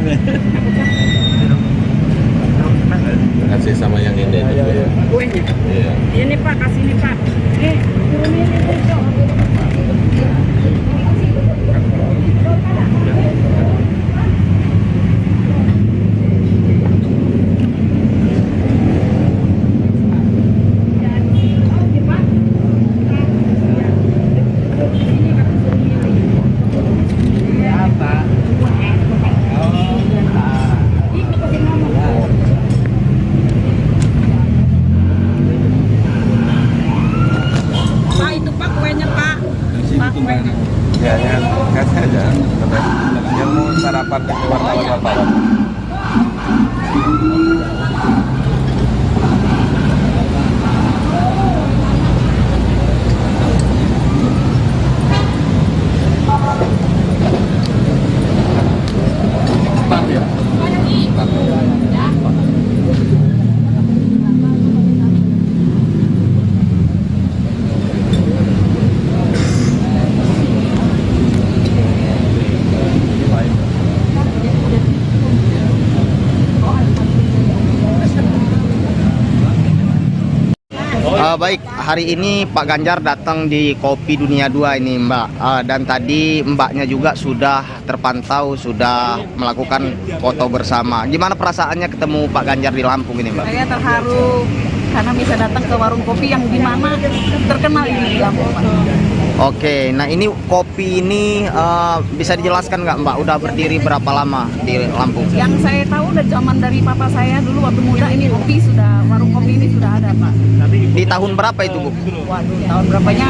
kasih sama yang ini Kuenya. Iya. Ini Pak, kasih nih Pak. Turunin ini. Pak, itu Pak kuenya Pak. Pak kuenya. Ya, kasih aja. Yang mau sarapan ke wartawan. Baik, hari ini Pak Ganjar datang di Kopi Dunia 2 ini Mbak, dan tadi Mbaknya juga sudah terpantau, sudah melakukan foto bersama. Gimana perasaannya ketemu Pak Ganjar di Lampung ini Mbak? Saya terharu karena bisa datang ke warung kopi yang dimana terkenal ini di Lampung Pak. Oke, nah ini kopi ini bisa dijelaskan nggak Mbak? Udah berdiri berapa lama di Lampung? Yang saya tahu udah zaman dari papa saya dulu waktu muda ini kopi sudah, warung kopi ini sudah ada Pak. Di tahun berapa itu Bu? Waduh, tahun berapanya?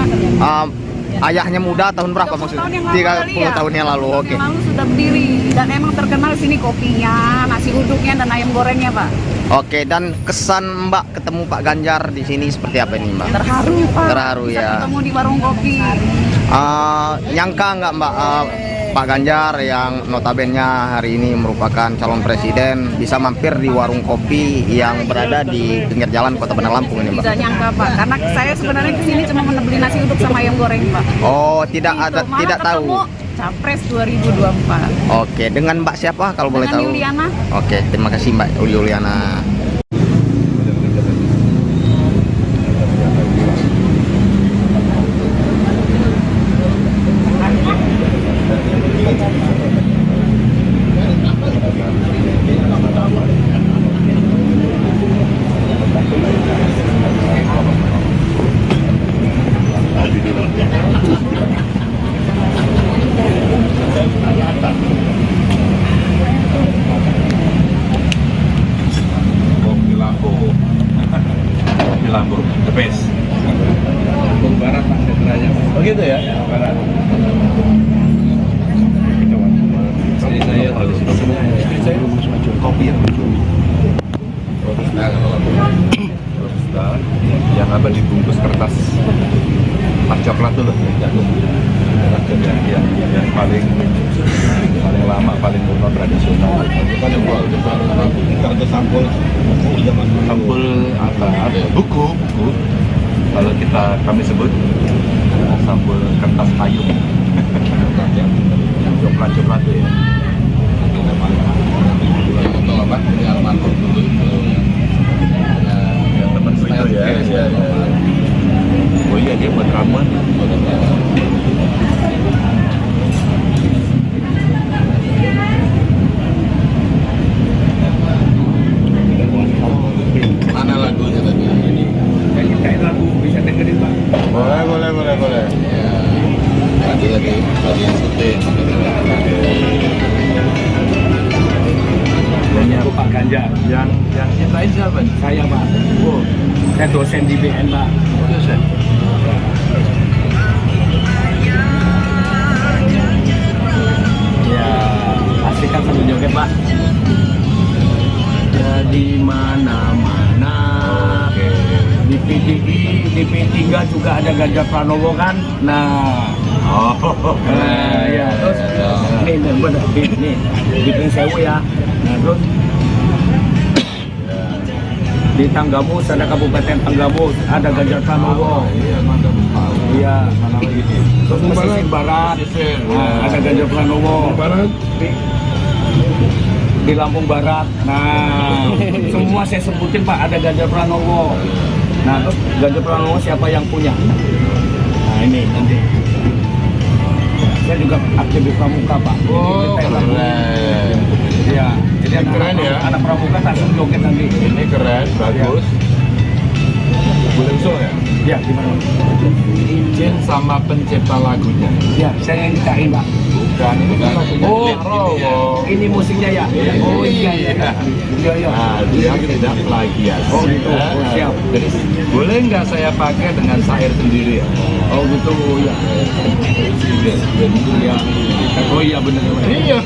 Ayahnya muda tahun berapa maksudnya? 30 tahun yang lalu, oke. Yang lalu sudah berdiri dan emang terkenal sini kopinya, nasi uduknya dan ayam gorengnya Pak. Oke, dan kesan Mbak ketemu Pak Ganjar di sini seperti apa ini Mbak? Terharu Pak. Terharu bisa ya. ketemu di warung kopi. Nyangka nggak Mbak Pak Ganjar yang notabene hari ini merupakan calon presiden bisa mampir di warung kopi yang berada di pinggir jalan Kota Bandar Lampung ini Mbak? Tidak nyangka Pak, karena saya sebenarnya kesini cuma beli nasi uduk sama ayam goreng Pak. Oh, tidak tahu. Capres 2024. Oke, dengan Mbak siapa kalau boleh tahu? Yuliana. Oke, terima kasih Mbak Yuliana. Lampung, the best. Lampung Barat Pak sentranya. Oh gitu ya? Barat. Istri saya kopi ya. Robusta yang apa dibungkus kertas coklat tuh loh. Yang paling lama, paling kuno tradisional. Kita nyoba kartu sampul zaman dulu. Sampul apa? Buku. Kalau kami sebut sampul kertas payung. yang coklat tuh ya. Atau apa? Ini almarhum dulu itu yang teman saya ya. Oh iya, dia buat ramuan. Mana lagunya? Boleh. Nanti lagi syuting. Ini Pak Ganjar. Yang nyiptain siapa? Saya Pak. Oh, saya dosen di BN Pak. Dosen. Ya, pastikan sambil joget Pak. Ya, di mana-mana. Di PDI, di P3 juga ada Ganjar Pranowo kan. Nah, ya terus ini di Pringsewu ya. Nah terus di Tanggamus ada Kabupaten Tanggamus ada Ganjar Pranowo. Iya. Terus pesisir barat ada Ganjar Pranowo. Di Lampung Barat. Nah, semua saya sebutin Pak ada Ganjar Pranowo. Nah, terus Ganjar Pranowo siapa yang punya? Nah ini nanti. Saya juga aktif di Pramuka Pak. Oh, keren. Iya. Jadi keren ya. Anak Pramuka langsung joget nanti. Ini keren, bagus. Boleh usul ya? Ya, gimana? Izin sama pencipta lagunya. Ya, saya yang dikain Pak. Bukan, ini kan lagunya. Ini musiknya ya? Oh iya. Nah, dia tidak plagiat. Oh gitu, siap. Jadi, boleh nggak saya pakai dengan syair sendiri ya? Oh gitu, ya. Ya. Oh iya benar. Iya.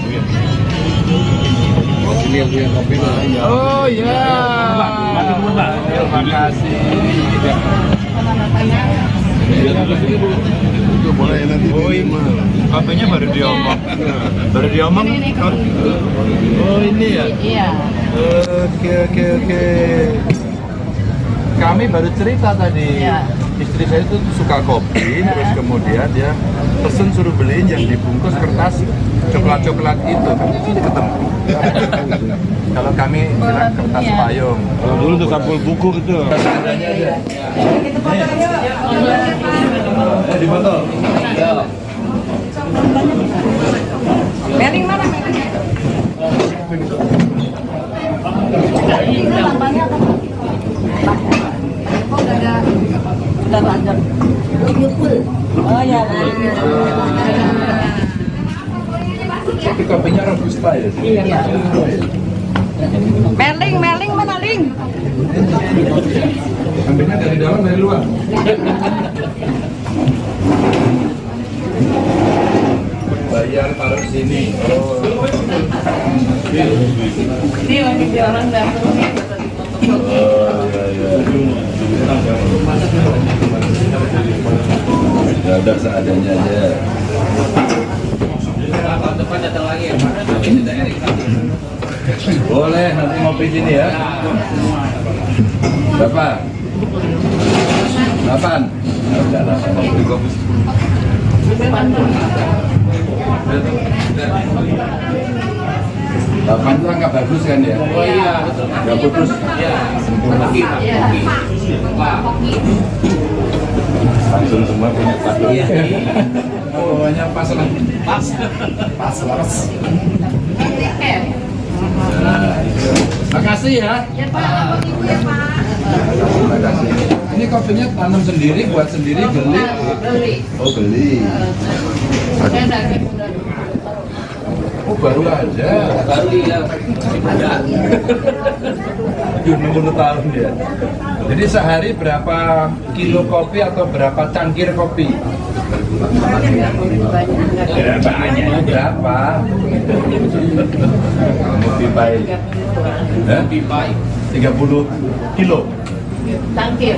Oh iya. Terima kasih. Itu boleh nanti. Oh ini HP-nya baru diomong. Oh ini ya. Iya. Oke. Kami baru cerita tadi. Iya. Istri saya itu suka kopi, terus kemudian dia pesen suruh beliin yang dibungkus kertas coklat itu, kan sini ketemu. Kalau kami bilang kertas payung. Dulu tuh sampul buku itu. Di botol. Meling mana melingnya? Udah lanjut. Oh ya. Tapi kopinya robusta ya. Iya. Meling mana ling? Ambilnya dari dalam dari luar. Bayar taruh sini. Oh. Ini lagi jalan dapur nih. Ya udah seadanya aja. Tahun depan datang lagi ya Pak. Boleh nanti ngopi sini ya. Berapa? 8. Ya udah 8 ngopi kopi. Delapan itu angka bagus kan ya? Oh iya, betul. Nggak putus. Iya. Sempurna. Langsung semua punya satu. Iya. Oh, hanya pas lah. Pas. Makasih ya. Ya Pak, Ibu ya Pak. Terima kasih. Ini kopinya tanam sendiri, buat sendiri, beli. Beli. Oh beli. Saya dari muda. Oh baru aja. Baru ya. 60 tahun ya. Jadi sehari berapa kilo kopi atau berapa cangkir kopi? Banyak. Berapa? Kamu pipai. Pipai. 30 kilo. Cangkir.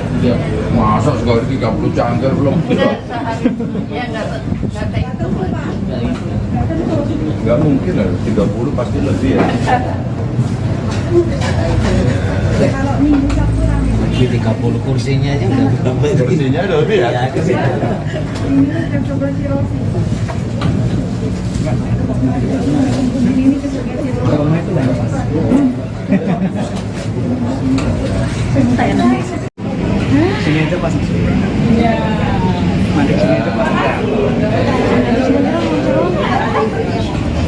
Masa sekali 30 cangkir belum? Enggak sehari. Ya enggak itu. Nggak mungkin lah, 30 pasti lebih ya. Kalau minggu Sabtu rame. 30 kursinya aja udah berapa? Kursinya udah lebih ya? Ya, ke situ. Ini udah coba si Rosi. Ini kesukaan si Rosi. Sini aja pas. Iya. Mandi sini aja pas.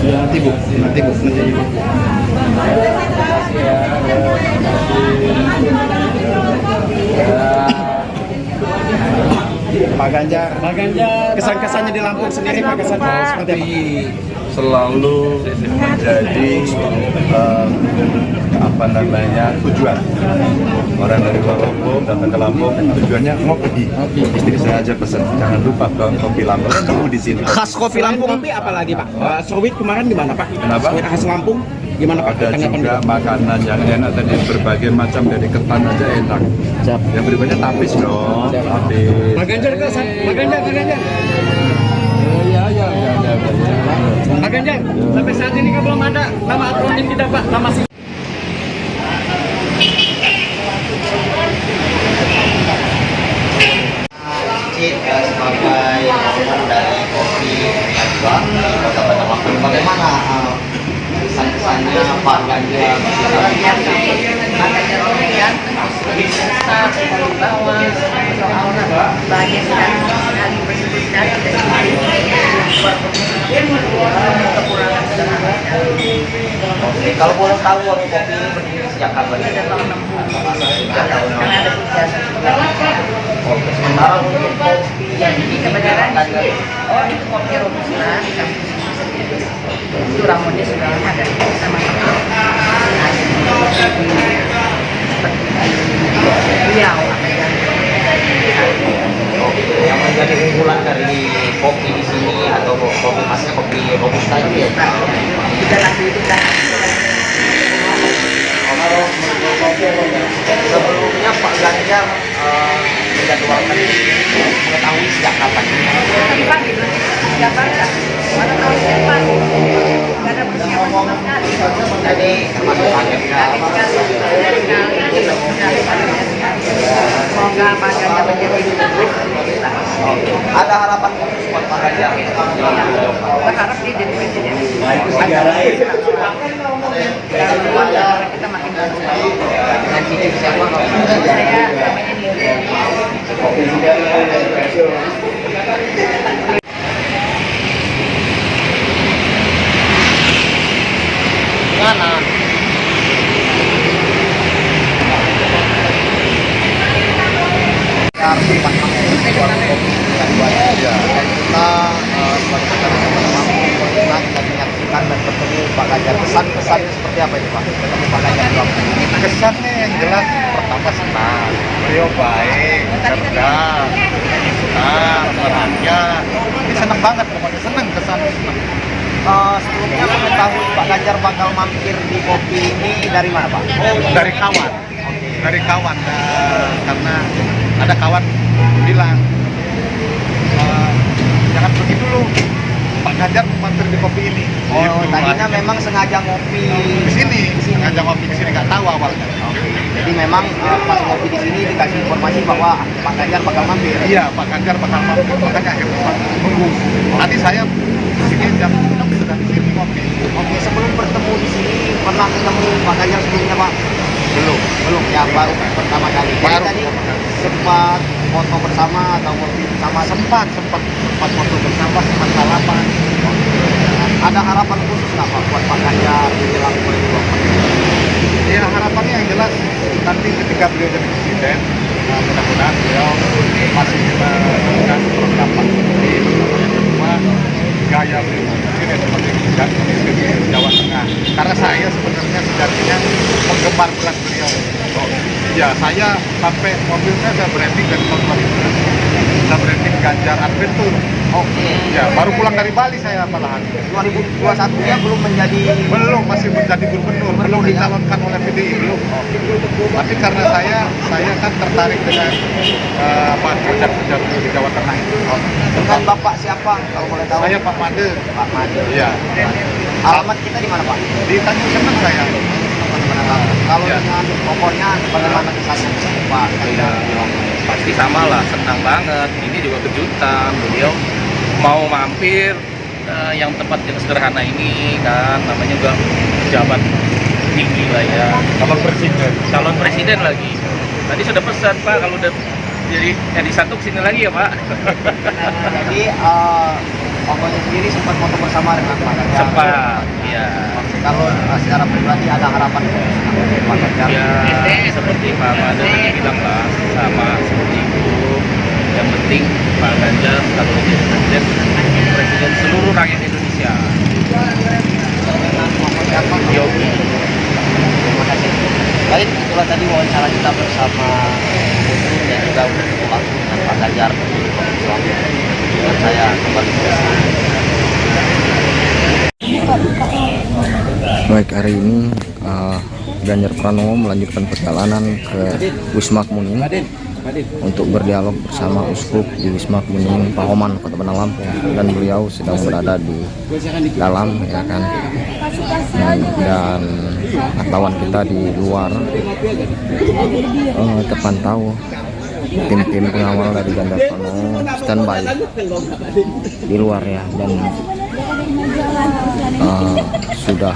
Ya, nanti bu. Pak Ganjar. Kesan-kesannya di Lampung sendiri Pak kesan seperti apa? Selalu menjadi tujuan orang dari luar Lampung datang ke Lampung tujuannya ngopi. Istri saya aja pesen jangan lupa dong kopi Lampung kamu di sini. Khas kopi Lampung kopi apa lagi Pak? Sawit kemarin gimana Pak? Kenapa? Sawit khas Lampung gimana Pak? Ada juga makanan yang enak tadi berbagai macam dari ketan aja enak. Yang berikutnya tapis dong. Tapis. Pak Ganjar kesan, Pak Ganjar. Pak Ganjar, sampai saat ini kan belum ada nama akronim kita Pak, nama sebagai owner dari kopi Dunia 2 di Kota Bandar Lampung, bagaimana kesan-kesannya Pak Ganjar? Luar biasa, Pak Ganjar ini kan besar dari bawah soal bahagia sekali bersyukur sekali kekurangan segala Oke, kalau boleh tahu warung kopi ini berdiri sejak kapan? Sejak tahun 60 karena ada sejarah. Oke, sementara untuk kopi yang Jadi kebenaran itu kopi robusta di kampus itu Ramonnya sudah lama dari sama-sama Riau yang menjadi unggulan dari kopi di sini atau kopi khasnya kopi robusta itu ya? Tiga lagu itu kan. Sebelumnya Pak Ganjar menjadwalkan mengetahui sejak kapan? Tadi pagi belum sejak pagi. Mana tahu sejak pagi? Nggak ada persiapan sama sekali. Jadi termasuk kaget Kaget sekali. Semoga Pak Ganjar menjadi ada harapan khusus buat Pak Ganjar? Berharap dia jadi presiden. Kita makin bagus. Dengan cici siapa? Saya namanya Mana? Tempat warung kopi dan kita sebagai masyarakat Bandar Lampung kita menyaksikan dan bertemu Pak Ganjar. Kesannya seperti apa ini Pak? Ketemu Pak Ganjar di Lampung. Kesannya yang jelas pertama senang, beliau baik, cerdas, perhatian. Ini senang banget pokoknya, senang kesannya senang. Sebelumnya mengetahui Pak Ganjar bakal mampir di kopi ini dari mana Pak? Dari kawan, karena ada kawan bilang jangan pergi dulu, Pak Ganjar mampir di kopi ini. Oh, tadinya memang sengaja ngopi di sini, nggak tahu awalnya. Jadi memang pas ngopi di sini dikasih informasi bahwa Pak Ganjar bakal mampir. Iya, Pak Ganjar bakal mampir, makanya akhirnya tunggu. Tadi saya di sini jam 6 sudah di sini ngopi. Oke, sebelum bertemu di sini pernah ketemu Pak Ganjar sebelumnya Pak? Belum ya, baru pertama kali. Jadi tadi sempat foto bersama atau ngopi bersama? Sempat foto bersama, sempat salaman. Ada harapan khusus nggak Pak buat Pak Ganjar menjelang 2024? Ya harapannya yang jelas nanti ketika beliau jadi presiden, mudah-mudahan beliau masih meneruskan program Pak Jokowi. Yang kedua, gaya beliau presiden seperti di Jawa Tengah. Karena saya sebenarnya sejatinya penggemar berat beliau. Ya saya sampai mobilnya saya branding dari tahun 2011. Saya branding Ganjar Adventure. Oke. Ya baru pulang dari Bali saya malahan. 2021-nya belum masih menjadi gubernur, belum dicalonkan oleh PDI belum. Tapi karena saya kan tertarik dengan kerja-kerja di Jawa Tengah itu. Dengan Bapak siapa kalau boleh tahu? Saya Pak Made. Pak Made. Iya. Alamat kita di mana Pak? Di Tanjung Seneng saya. Kalau dengan pokoknya bagaimana kesannya Pak Ganjar? Pasti sama lah, senang banget. Ini juga kejutan, beliau mau mampir yang tempat yang sederhana ini kan, namanya juga pejabat tinggi lah ya, calon presiden lagi. Tadi sudah pesan Pak, kalau udah jadi satu kesini lagi ya Pak. Jadi pokoknya sendiri sempat foto bersama dengan Pak Ganjar. Sempat, ya. Kalau secara pribadi ada harapan Pak Ganjar? Ya, seperti Pak Made tadi bilang lah, sama seperti itu. Yang penting Pak Ganjar kalau jadi presiden seluruh rakyat Indonesia. Yogi. Terima kasih. Baik, itulah tadi wawancara kita bersama Putri dan juga bertemu langsung dengan Pak Ganjar. Dan saya kembali ke sini. Baik, hari ini Ganjar Pranowo melanjutkan perjalanan ke Wisma Kuning untuk berdialog bersama Uskup di Wisma Kuning Pahoman, Kota Bandar Lampung, dan beliau sedang berada di dalam, ya kan, dan kawan kita di luar terpantau tim-tim pengawal dari Ganjar Pranowo standby di luar, ya, dan sudah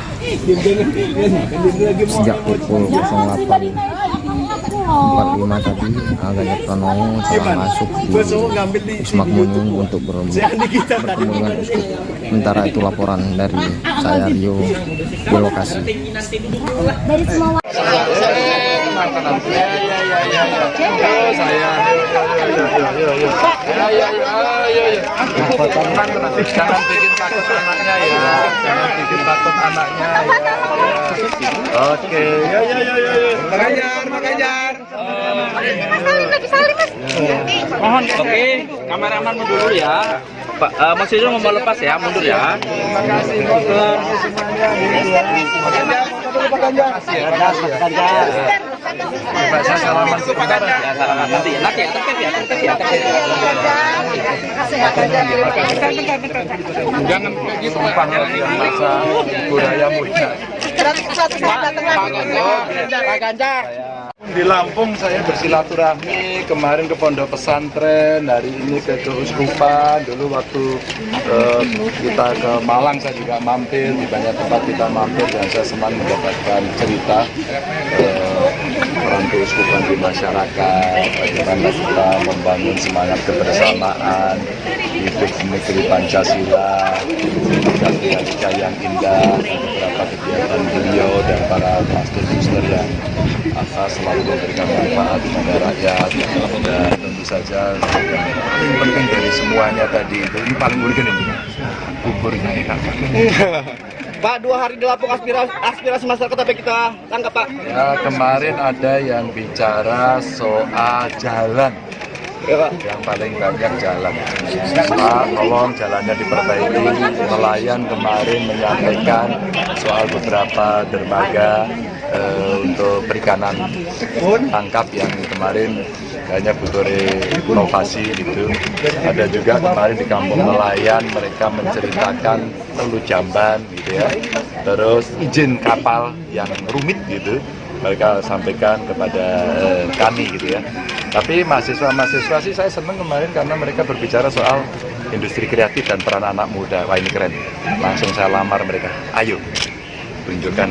sejak pukul 08.45 tadi Ganjar Pranowo telah masuk di Wisma Kuning untuk bertemu dengan Uskup. Sementara itu laporan dari saya, Rio, di lokasi. Dari semua Jangan bikin takut anaknya ya, jangan bikin takut anaknya ya. Oke, Pak Ganjar. Mohon, oke, kameraman mundur dulu ya. Pak, Mas Yusuf mau lepas ya, mundur ya. Terima kasih semuanya. Pak Ganjar. Pak, saya salaman sebentar. Ya, salaman nanti ya, Jangan kayak gitu, Pak. Masa budaya muda. Pak Ganjar. Di Lampung saya bersilaturahmi kemarin ke pondok pesantren, hari ini ke Keuskupan. Dulu waktu kita ke Malang saya juga mampir, di banyak tempat kita mampir, dan saya senang mendapatkan cerita peran keuskupan di masyarakat, bagaimana kita membangun semangat kebersamaan, hidup di negeri Pancasila, dinamika yang indah, beberapa kegiatan beliau dan para pastor-pastor yang selalu memberikan manfaat kepada rakyat. Dan tentu saja yang paling penting dari semuanya tadi itu, ini paling urgen ini, buburnya enak. Pak, 2 hari di Lampung, aspirasi masyarakat apa kita tangkap, Pak? Ya, kemarin ada yang bicara soal jalan. Yang paling banyak jalan. Pak, tolong jalannya diperbaiki. Nelayan kemarin menyampaikan soal beberapa dermaga untuk perikanan tangkap yang kemarin hanya butuh inovasi gitu. Ada juga kemarin di kampung nelayan mereka menceritakan perlu jamban gitu ya. Terus izin kapal yang rumit gitu mereka sampaikan kepada kami gitu ya. Tapi mahasiswa-mahasiswa sih saya senang kemarin karena mereka berbicara soal industri kreatif dan peran anak muda. Wah, ini keren. Langsung saya lamar mereka. Ayo, tunjukkan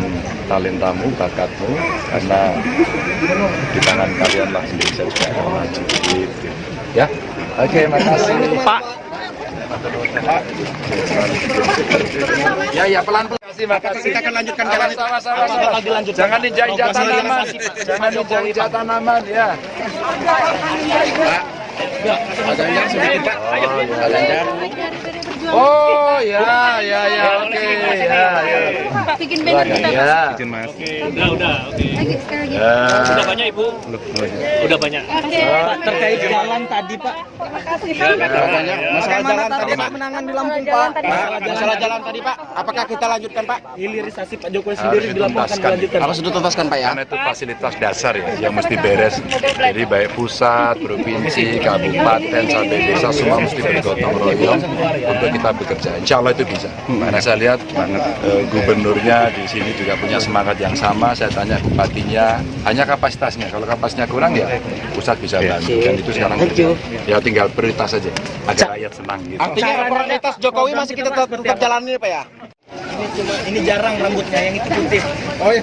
talentamu, bakatmu, karena di tangan kalian lah Indonesia juga akan maju. Gitu. Ya, oke, makasih Pak. Ya, pelan-pelan. Makasih. Kita akan lanjutkan jalan. Sama-sama. Jangan injak-injak tanaman. Jangan injak-injak tanaman, ya. Pak Ganjar sedikit, Pak. Pak Ganjar. Oh ya, oke, ya. Bikin banner kita, Pak. Ya. Izin Mas. Udah, oke. Lagi sekali lagi. Udah banyak Ibu? Udah banyak. Pak, terkait jalan tadi, Pak. Masalah jalan tadi, Pak. Menangan di Lampung, Pak. Masalah jalan tadi, Pak. Apakah kita lanjutkan, Pak? Hilirisasi Pak Jokowi sendiri di Lampung akan dilanjutkan. Harus dituntaskan, Pak ya. Karena itu fasilitas dasar ya, yang mesti beres. Jadi baik pusat, provinsi, kabupaten, sampai desa semua mesti bergotong royong untuk kita bekerja. Insya Allah itu bisa. Karena saya lihat gubernurnya di sini juga punya semangat yang sama. Saya tanya bupatinya, hanya kapasitasnya. Kalau kapasitasnya kurang ya pusat bisa bantu. Dan itu sekarang ya tinggal prioritas saja agar rakyat senang gitu. Artinya prioritas Jokowi masih kita tetap jalani, Pak ya? Ini jarang rambutnya yang itu putih. Oh ya,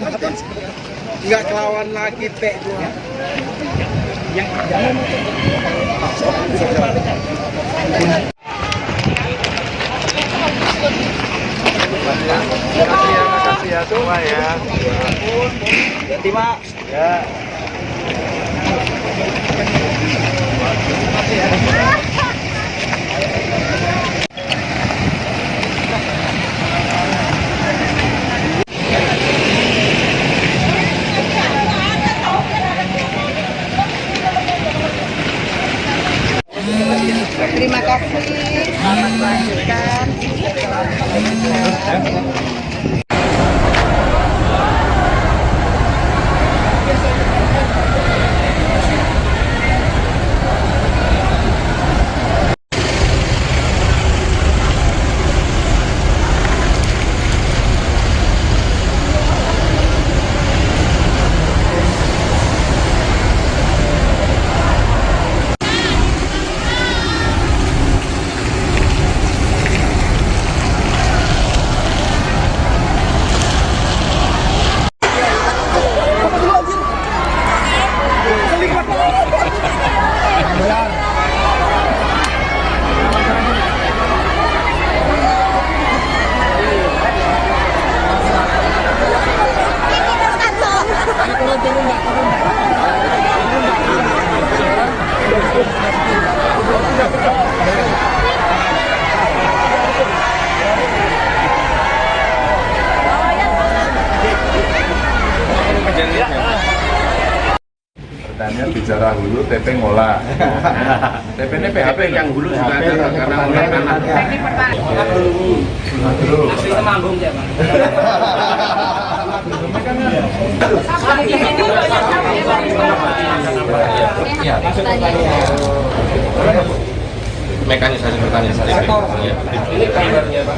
nggak kelawan lagi Pak. Yang jalan. Makasih ya semua ya. Jadi Pak. Ya. Terima kasih. Selamat melanjutkan. Pertanyaan bicara hulu, TP ngolah. TP ini PHP yang hulu juga ada karena mulai tanah. Asli Temanggung ya, Pak. Mekanisasi mekanisasi. Ini kabarnya, Pak.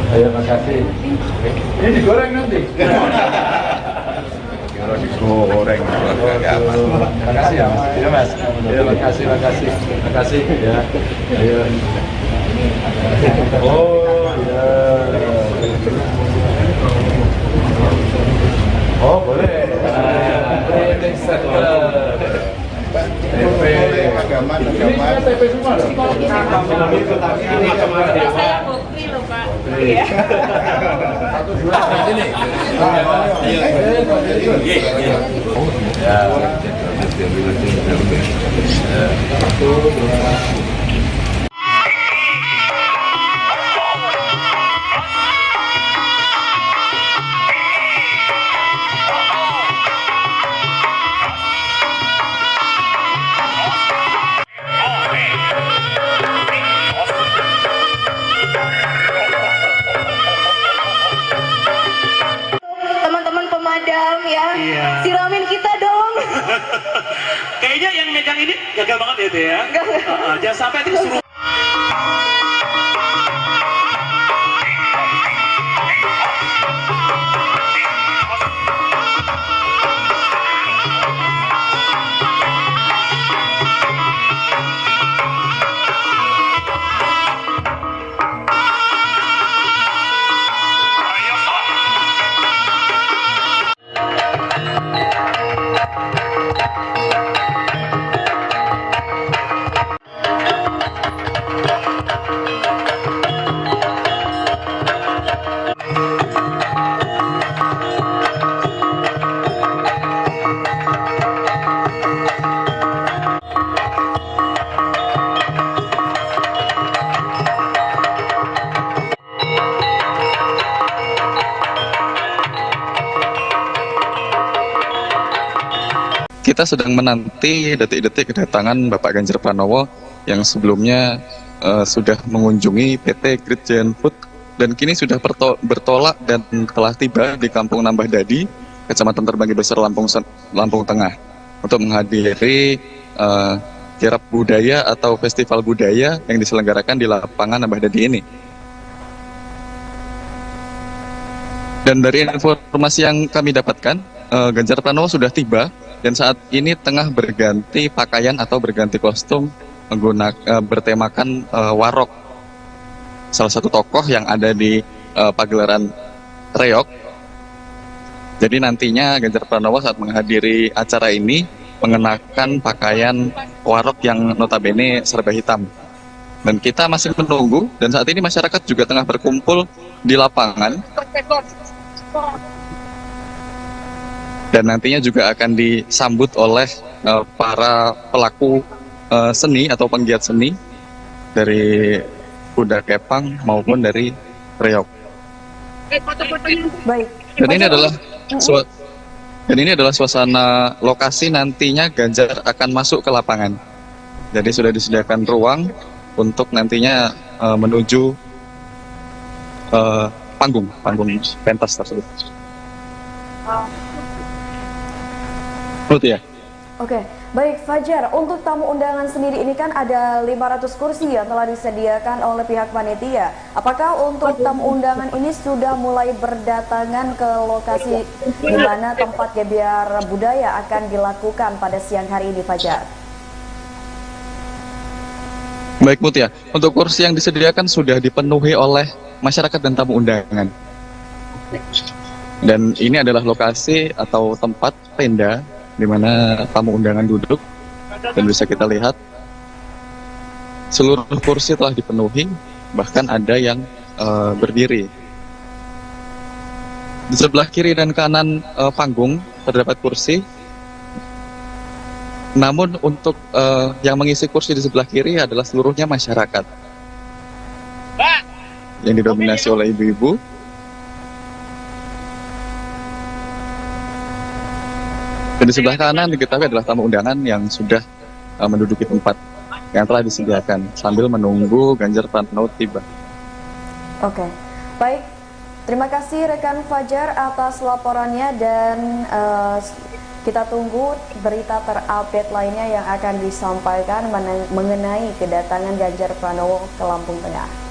Ayo, makasih. Ini digoreng nanti. Kira digoreng. Makasih ya, Mas. Ya, Mas. Ya, makasih. Makasih ya. Ayo. Oh, ya. Oh, boleh. TP agama TP semua loh. Saya bukti loh Pak. Sini. Teman-teman pemadam ya, Iya. siramin kita dong. Kayaknya yang megang ini gagal banget ya itu ya. Jangan sampai nanti disuruh. Kita sedang menanti detik-detik kedatangan Bapak Ganjar Pranowo yang sebelumnya sudah mengunjungi PT Great Giant Food dan kini sudah bertolak dan telah tiba di Kampung Nambah Dadi, Kecamatan Terbanggi Besar, Lampung Tengah untuk menghadiri kirap budaya atau festival budaya yang diselenggarakan di lapangan Nambah Dadi ini. Dan dari informasi yang kami dapatkan, Ganjar Pranowo sudah tiba dan saat ini tengah berganti pakaian atau berganti kostum bertemakan warok, salah satu tokoh yang ada di pagelaran reog. Jadi nantinya Ganjar Pranowo saat menghadiri acara ini mengenakan pakaian warok yang notabene serba hitam. Dan kita masih menunggu, dan saat ini masyarakat juga tengah berkumpul di lapangan. dan nantinya juga akan disambut oleh para pelaku seni atau penggiat seni dari Kuda Kepang maupun dari Reog. Baik. Dan ini adalah suasana lokasi nantinya Ganjar akan masuk ke lapangan. Jadi sudah disediakan ruang untuk nantinya menuju panggung pentas tersebut. Ya. Oke, baik Fajar, untuk tamu undangan sendiri ini kan ada 500 kursi yang telah disediakan oleh pihak panitia. Apakah untuk tamu undangan ini sudah mulai berdatangan ke lokasi di mana tempat gebiar budaya akan dilakukan pada siang hari ini, Fajar? Baik Mutia, untuk kursi yang disediakan sudah dipenuhi oleh masyarakat dan tamu undangan. Dan ini adalah lokasi atau tempat tenda di mana tamu undangan duduk, dan bisa kita lihat seluruh kursi telah dipenuhi, bahkan ada yang berdiri. Di sebelah kiri dan kanan panggung terdapat kursi, namun untuk yang mengisi kursi di sebelah kiri adalah seluruhnya masyarakat yang didominasi oleh ibu-ibu. Dan di sebelah kanan diketahui adalah tamu undangan yang sudah menduduki tempat yang telah disediakan sambil menunggu Ganjar Pranowo tiba. Oke, baik. Terima kasih rekan Fajar atas laporannya, dan kita tunggu berita terupdate lainnya yang akan disampaikan mengenai kedatangan Ganjar Pranowo ke Lampung Tengah.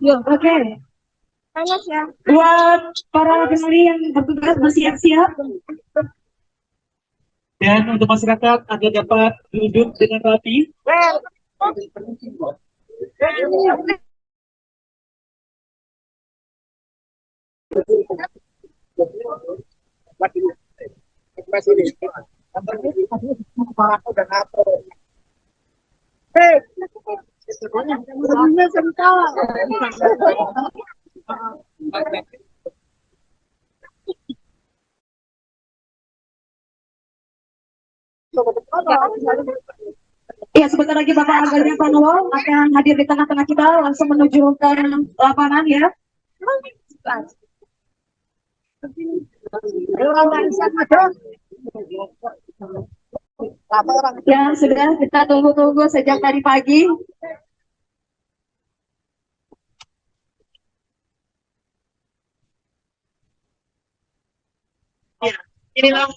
Yo, oke. Panas ya. Buat para penari yang bertugas bersiap-siap. Dan untuk masyarakat agar dapat duduk dengan rapi. Iya, sebentar lagi Bapak Ganjar Pranowo akan hadir di tengah-tengah kita, langsung menuju ke lapangan ya. Ya, sudah kita tunggu-tunggu sejak tadi pagi. Ya, inilah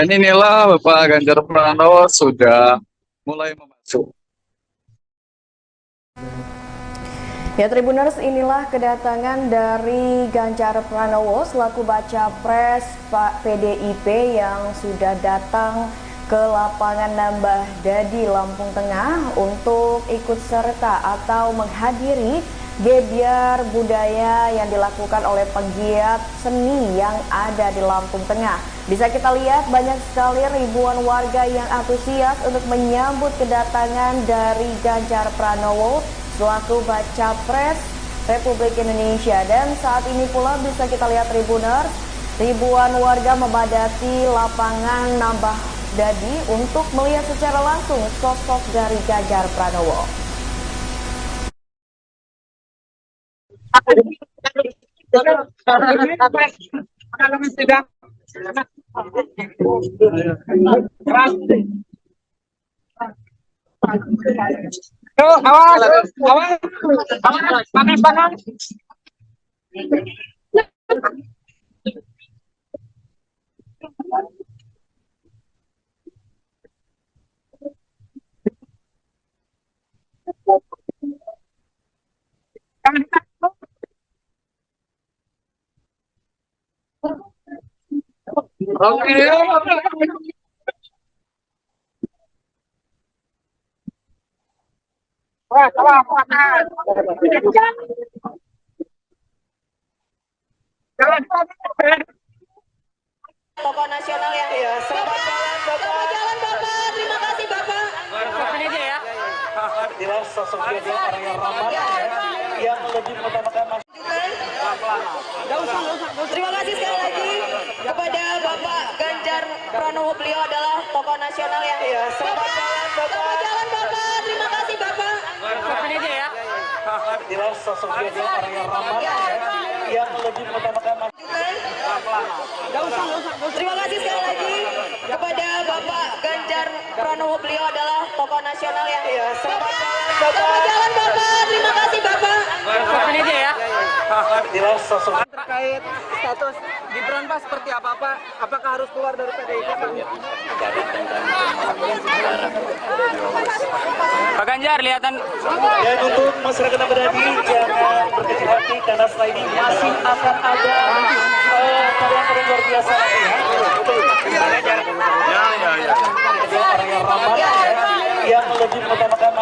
Dan inilah Bapak Ganjar Pranowo sudah mulai memasuk. Ya Tribuners, inilah kedatangan dari Ganjar Pranowo selaku baca pres Pak PDIP yang sudah datang ke lapangan Nambah Dadi Lampung Tengah untuk ikut serta atau menghadiri gebyar budaya yang dilakukan oleh pegiat seni yang ada di Lampung Tengah. Bisa kita lihat banyak sekali ribuan warga yang antusias untuk menyambut kedatangan dari Ganjar Pranowo selaku baca pres Republik Indonesia. Dan saat ini pula bisa kita lihat Tribuners, ribuan warga memadati lapangan Nambah Dadi untuk melihat secara langsung sosok dari Ganjar Pranowo. Awas, panas. Tokoh nasional yang sempat jalan Bapak. Terima kasih Bapak. Sosoknya aja ya. Sosok dia orang yang ramah yang lebih mengutamakan masyarakat. Terima kasih sekali lagi kepada Bapak Ganjar Pranowo. Beliau adalah tokoh nasional yang selamat jalan Bapak. Terima kasih Bapak. Ini aja ya. Inilah sosok dia orang yang ramah yang lebih mengutamakan Terima kasih sekali lagi kepada Bapak Ganjar Pranowo. Beliau adalah tokoh nasional yang selamat jalan Bapak. Terima kasih Bapak. Ini aja ya. Inilah sosok Terkait status Gibran Pak seperti apa Pak? Apakah harus keluar dari PDIP Pak? Pak Ganjar lihatan. Dan untuk masyarakat yang berada di jangan berkecil hati karena setelah ini masih akan ada karya-karya luar biasa lagi ya. Orang yang ramah yang lebih mengutamakan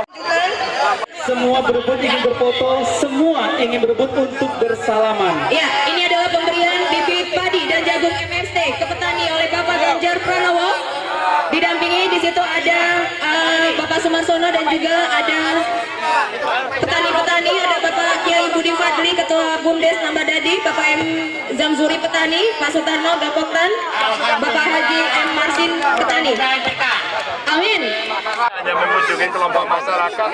semua berebut ingin berfoto, semua ingin berebut untuk bersalaman. Ya, ini adalah pemberian bibit padi dan jagung MST ke petani oleh Bapak Ganjar Pranowo. Didampingi di situ ada Bapak Sumarsono dan juga ada petani-petani, ada Bapak Kiai Budi Fadli, Ketua BUMDes Nambadadi, Bapak M Zamzuri petani, Pak Sutarno Gapoktan, Bapak Haji M Marsin petani. Amin. Hanya mengunjungi kelompok masyarakat,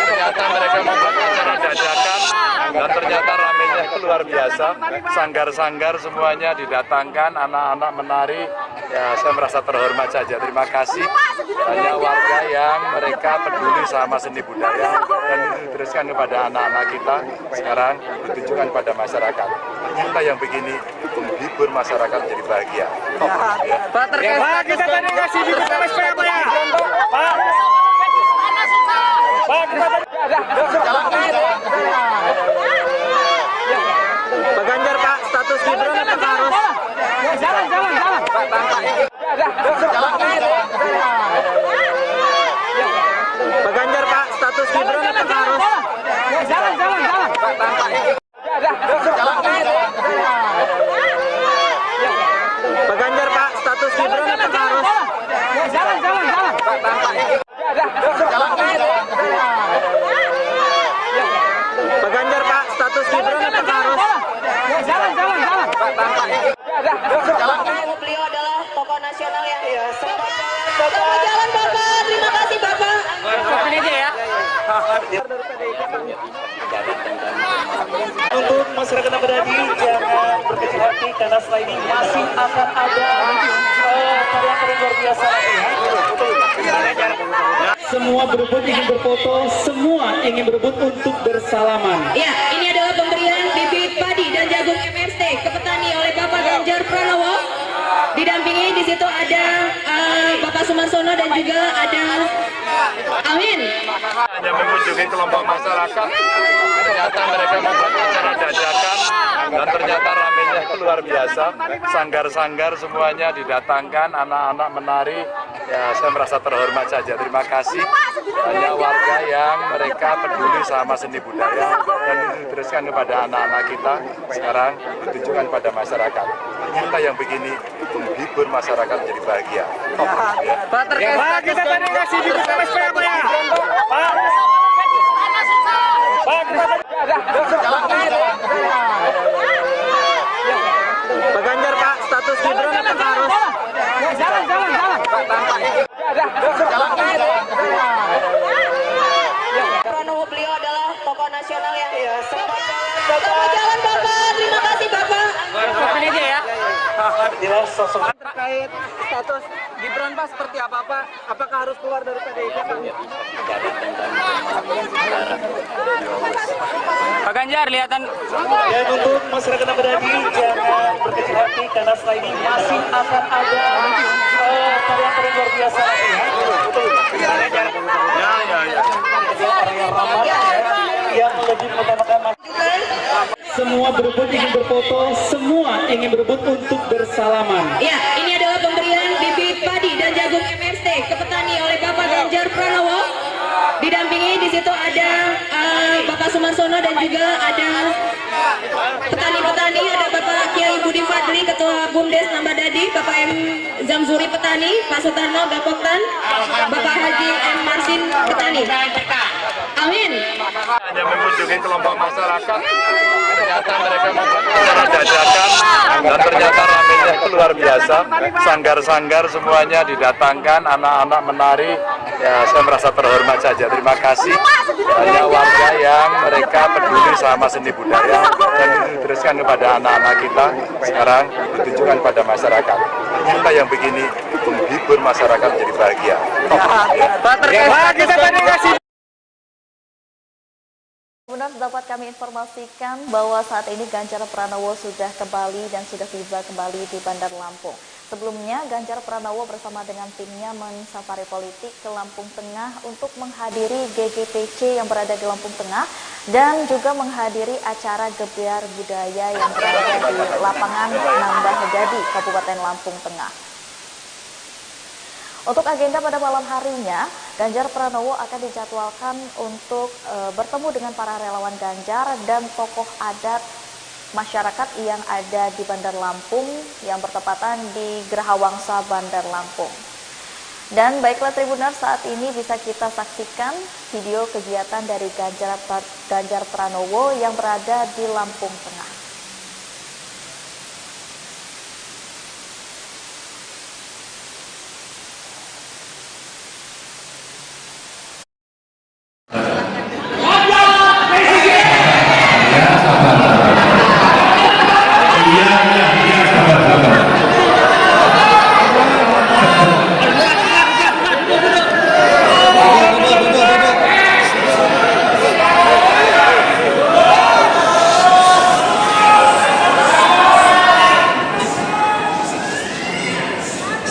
ternyata mereka membuat acara dadakan dan ternyata ramenya itu luar biasa. Sanggar-sanggar semuanya didatangkan, anak-anak menari. Ya, saya merasa terhormat saja. Terima kasih banyak warga yang mereka peduli sama seni budaya dan diteruskan kepada anak-anak kita. Sekarang ditunjukkan pada masyarakat. Kita yang begini menghibur masyarakat menjadi bahagia. Pak terkait kita tadi kasih di MSP apa ya? Pak. Pak Pak Ganjar Pak, status Gibran apakah harus jalan. Pak Ganjar Pak, status Gibran apakah harus jalan. Pak Ganjar Pak, status Gibran apakah harus jalan. Pak Ganjar Pak, status Gibran apakah harus jalan. Beliau adalah tokoh nasional yang selamat jalan Bapak. Terima kasih Bapak. Ini aja ya. Untuk masyarakat yang berada di jangan berkecil hati karena setelah ini masih akan ada karya-karya luar biasa lagi ya. Semua berebut ingin berfoto, semua ingin berebut untuk bersalaman. Ya, ini adalah pemberian bibit padi dan jagung MST ke petani oleh Bapak Ganjar Pranowo. Didampingi di situ ada Bapak Sumarsono dan juga ada Amin. Hanya mengunjungi kelompok masyarakat, ternyata mereka membuat acara dadakan dan ternyata ramenya itu luar biasa. Sanggar-sanggar semuanya didatangkan, anak-anak menari. Ya, saya merasa terhormat saja. Terima kasih banyak warga yang mereka peduli sama seni budaya dan diteruskan kepada anak-anak kita. Sekarang ditunjukkan pada masyarakat. Kita yang begini menghibur masyarakat menjadi bahagia. Pak terkait kita tadi kasih di MSP apa ya? Pak. Pak Ganjar Pak, status Gibran apakah harus jalan. Pranowo beliau adalah tokoh nasional yang selamat jalan Bapak. Terima kasih Bapak. Ini aja ya. Inilah sosok terkait status Gibran Pak seperti apa Pak? Apakah harus keluar dari PDIP Pak? Pak Ganjar lihatan. Dan untuk masyarakat yang berada di jangan berkecil hati karena setelah ini masih akan ada karya-karya luar biasa lagi ya. Orang yang ramah yang lebih mengutamakan semua berebut ingin berfoto, semua ingin berebut untuk bersalaman. Ya, ini adalah pemberian bibit padi dan jagung MST ke petani oleh Bapak Ganjar Pranowo. Didampingi di situ ada Bapak Sumarsono dan juga ada petani-petani, ada Bapak Kiai Budi Fadli, Ketua BUMDes Nambadadi, Bapak M Zamzuri petani, Pak Sutarno Gapoktan, Bapak Haji M Marsin petani. Amin. Hanya mengunjungi kelompok masyarakat, ternyata mereka membuat secara dadakan dan ternyata ramenya itu luar biasa. Sanggar-sanggar semuanya didatangkan, anak-anak menari. Ya, saya merasa terhormat saja. Terima kasih banyak warga yang mereka peduli sama seni budaya dan diteruskan kepada anak-anak kita. Sekarang ditunjukkan pada masyarakat. Kita yang begini menghibur masyarakat menjadi bahagia. Benar dapat kami informasikan bahwa saat ini Ganjar Pranowo sudah kembali dan sudah tiba kembali di Bandar Lampung. Sebelumnya Ganjar Pranowo bersama dengan timnya mensafari politik ke Lampung Tengah untuk menghadiri GGPC yang berada di Lampung Tengah dan juga menghadiri acara Gebyar Budaya yang berada di lapangan Nambah Gadi, Kabupaten Lampung Tengah. Untuk agenda pada malam harinya, Ganjar Pranowo akan dijadwalkan untuk bertemu dengan para relawan Ganjar dan tokoh adat masyarakat yang ada di Bandar Lampung yang bertepatan di Geraha Wangsa Bandar Lampung. Dan baiklah Tribuners, saat ini bisa kita saksikan video kegiatan dari Ganjar Pranowo yang berada di Lampung Tengah.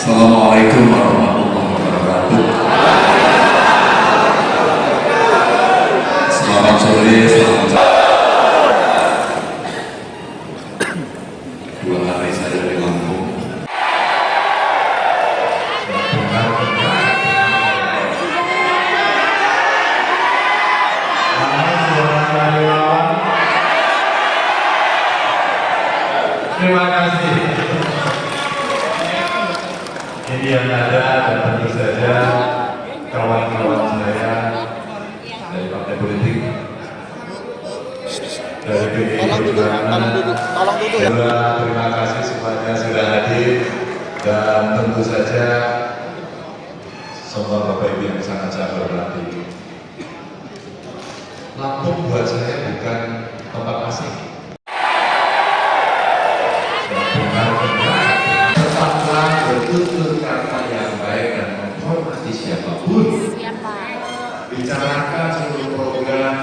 Assalamualaikum warahmatullahi wabarakatuh. Selamat sore, dua hari saya di Lampung. Terima kasih. Ini yang ada dan tentu saja kawan-kawan saya dari partai politik, dari PDI Perjuangan. Terima kasih semuanya sudah hadir dan tentu saja semua Bapak Ibu yang sangat saya hormati. Lampung buat saya bukan tempat asing. Tetaplah bertutur kata yang baik dan menghormati siapapun. Bicarakan seluruh program,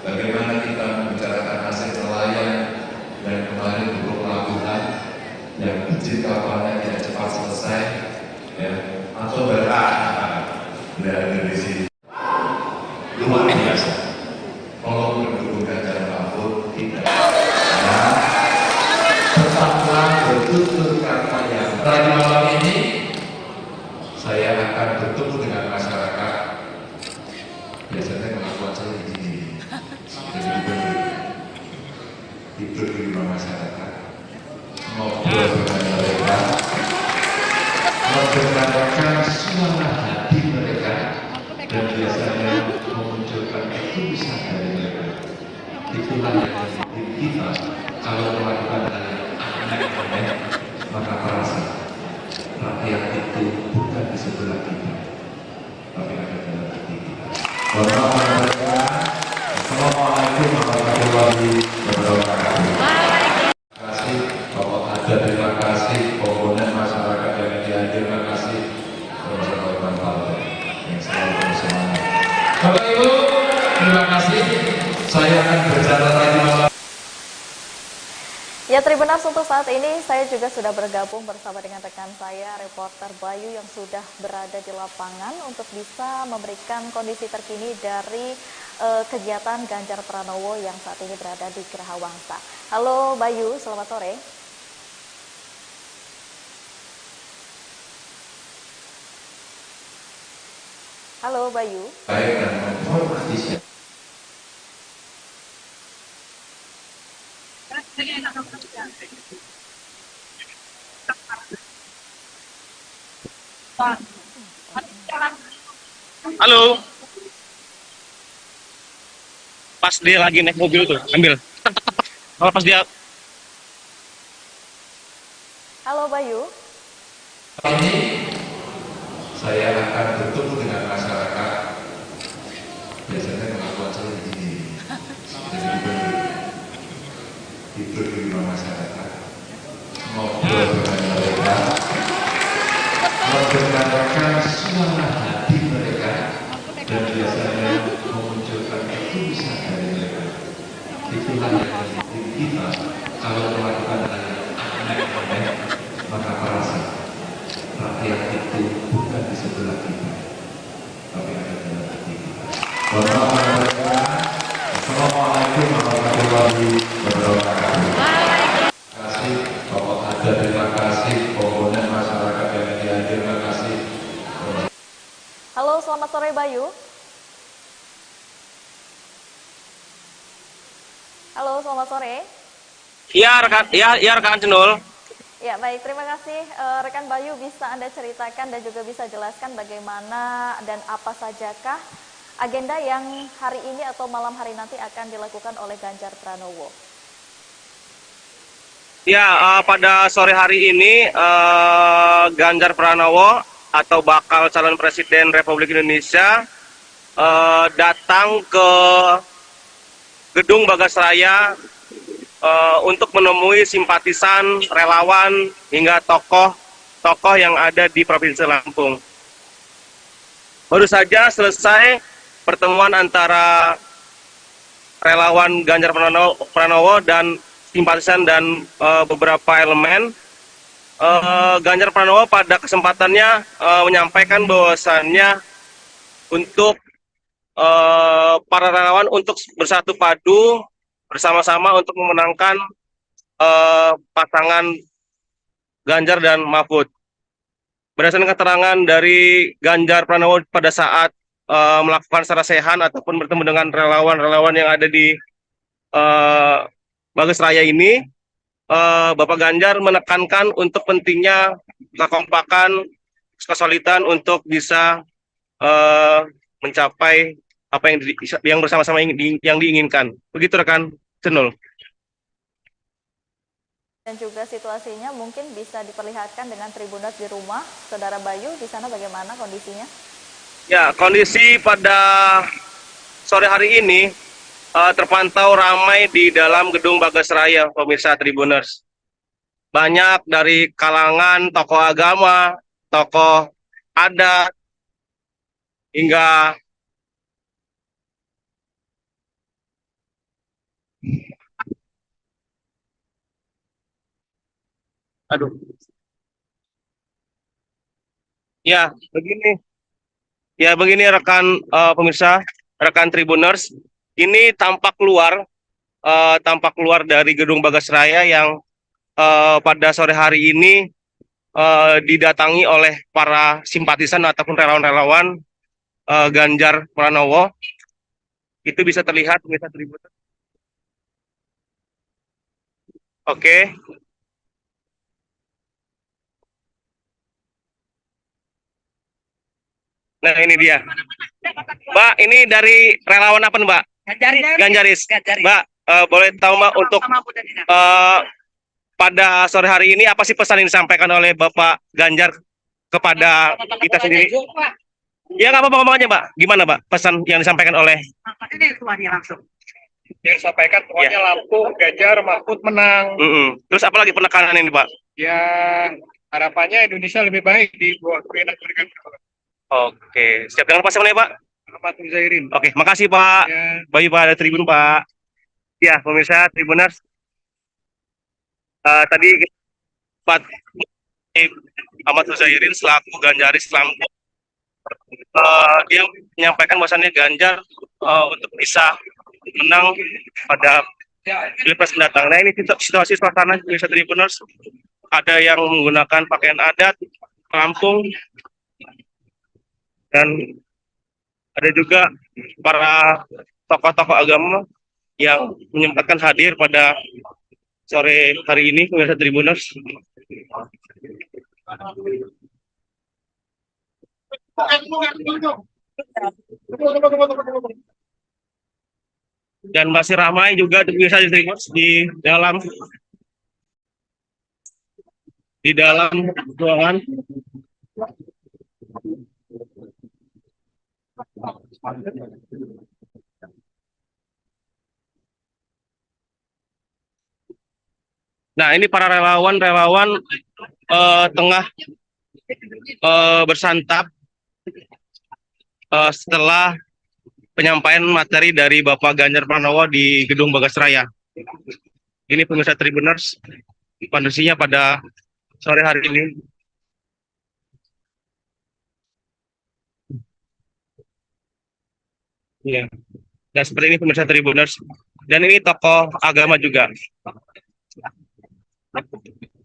bagaimana kita membicarakan hasil nelayan dan kemarin untuk pelabuhan yang izin kapalnya tidak cepat selesai, ya, atau berada di sini. Luar biasa. Kalau mendukung Ganjar Mahfud tidak. Tetaplah bertutur kata yang tadi malam ini saya akan bertemu dengan masyarakat. Biasanya kelakuan saya begini, tidur di rumah masyarakat, ngobrol dengan mereka, mendengarkan suara hati mereka, dan biasanya memunculkan ketulusan dari mereka. Itulah yang penting kita kalau melakukan hal yang aneh-aneh, maka perasa rakyat itu bukan di sebelah kita, tapi ada dalam hati kita. Assalamualaikum warahmatullahi wabarakatuh. Terima kasih Bapak Ada, terima kasih komponen masyarakat yang dihadir, terima kasih teman-teman partai yang selalu bersemangat. Bapak Ibu, terima kasih. Saya akan berjalan lagi malam. Ya Tribuners, untuk saat ini saya juga sudah bergabung bersama dengan rekan saya, reporter Bayu yang sudah berada di lapangan untuk bisa memberikan kondisi terkini dari kegiatan Ganjar Pranowo yang saat ini berada di Geraha Wangsa. Halo Bayu, selamat sore. Halo Bayu. Baik dan menghormati siapa. Halo. Pas dia lagi naik mobil tuh, ambil. Kalau pas dia Halo Bayu. Ini saya akan bertemu dengan masyarakat. Biasanya pengakuan saya begini, hidup di rumah masyarakat, ngobrol dengan mereka, mendengarkan suara hati mereka, dan biasanya memunculkan ketulusan dari mereka. Itulah yang penting kita kalau melakukan hal yang aneh, maka perasa rakyat itu bukan di sebelah kita, tapi ada di dalam hati kita. Assalamualaikum warahmatullahi wabarakatuh. Terima kasih Bapak Ada, terima kasih komponen masyarakat yang hadir, terima kasih. Halo, selamat sore Bayu. Halo, selamat sore. Iya rekan Cendol. Ya, baik. Terima kasih rekan Bayu, bisa Anda ceritakan dan juga bisa jelaskan bagaimana dan apa sajakah agenda yang hari ini atau malam hari nanti akan dilakukan oleh Ganjar Pranowo? Ya, pada sore hari ini Ganjar Pranowo atau bakal calon presiden Republik Indonesia datang ke Gedung Bagasraya untuk menemui simpatisan, relawan, hingga tokoh-tokoh yang ada di Provinsi Lampung. Baru saja selesai pertemuan antara relawan Ganjar Pranowo dan simpatisan dan beberapa elemen. Ganjar Pranowo pada kesempatannya menyampaikan bahwasannya untuk para relawan untuk bersatu padu bersama-sama untuk memenangkan pasangan Ganjar dan Mahfud. Berdasarkan keterangan dari Ganjar Pranowo pada saat melakukan sarasehan ataupun bertemu dengan relawan-relawan yang ada di Bagasraya ini, Bapak Ganjar menekankan untuk pentingnya kekompakan, kesolidan untuk bisa mencapai apa yang bersama-sama yang diinginkan. Begitu rekan Cenul. Dan juga situasinya mungkin bisa diperlihatkan dengan Tribuners di rumah. Saudara Bayu, di sana bagaimana kondisinya? Ya, kondisi pada sore hari ini terpantau ramai di dalam Gedung Bagasraya, pemirsa Tribuners. Banyak dari kalangan tokoh agama, tokoh adat, hingga begini rekan pemirsa, rekan Tribuners, ini tampak keluar dari Gedung Bagasraya yang pada sore hari ini didatangi oleh para simpatisan ataupun relawan-relawan Ganjar Pranowo. Itu bisa terlihat pemirsa Tribuners. Oke. Nah, ini dia. Mbak, ini dari relawan apa, Mbak? Ganjaris. Mbak, boleh tahu Mbak untuk pada sore hari ini apa sih pesan yang disampaikan oleh Bapak Ganjar kepada kita sendiri? Ya nggak apa-apa, ngomong aja Mbak. Gimana Mbak pesan yang disampaikan oleh? Ini semuanya langsung. Yang disampaikan pokoknya Lampung, Ganjar, Mahfud menang. Terus apa lagi penekanan ini Pak? Ya harapannya Indonesia lebih baik di bawah kepemimpinan. Oke, siap dengan pasangannya Pak? Ahmad Muzairin. Oke, makasih Pak. Ya. Bayu Pak, ada Tribun Pak. Ya, pemirsa Tribuners. Tadi Pak Ahmad Muzairin selaku Ganjaris Lampung. Dia menyampaikan bahwasannya Ganjar untuk bisa menang pada Pilpres mendatang. Nah, ini situasi suasana pemirsa Tribuners. Ada yang menggunakan pakaian adat Lampung, dan ada juga para tokoh-tokoh agama yang menyempatkan hadir pada sore hari ini, pemirsa Tribuners. dan masih ramai juga bisa diterima di dalam ruangan. Nah, ini para relawan tengah bersantap setelah penyampaian materi dari Bapak Ganjar Pranowo di Gedung Bagasraya. Ini pemirsa Tribuners, kondisinya pada sore hari ini. Ya, dan seperti ini pemirsa Tribuners. Dan ini tokoh agama juga.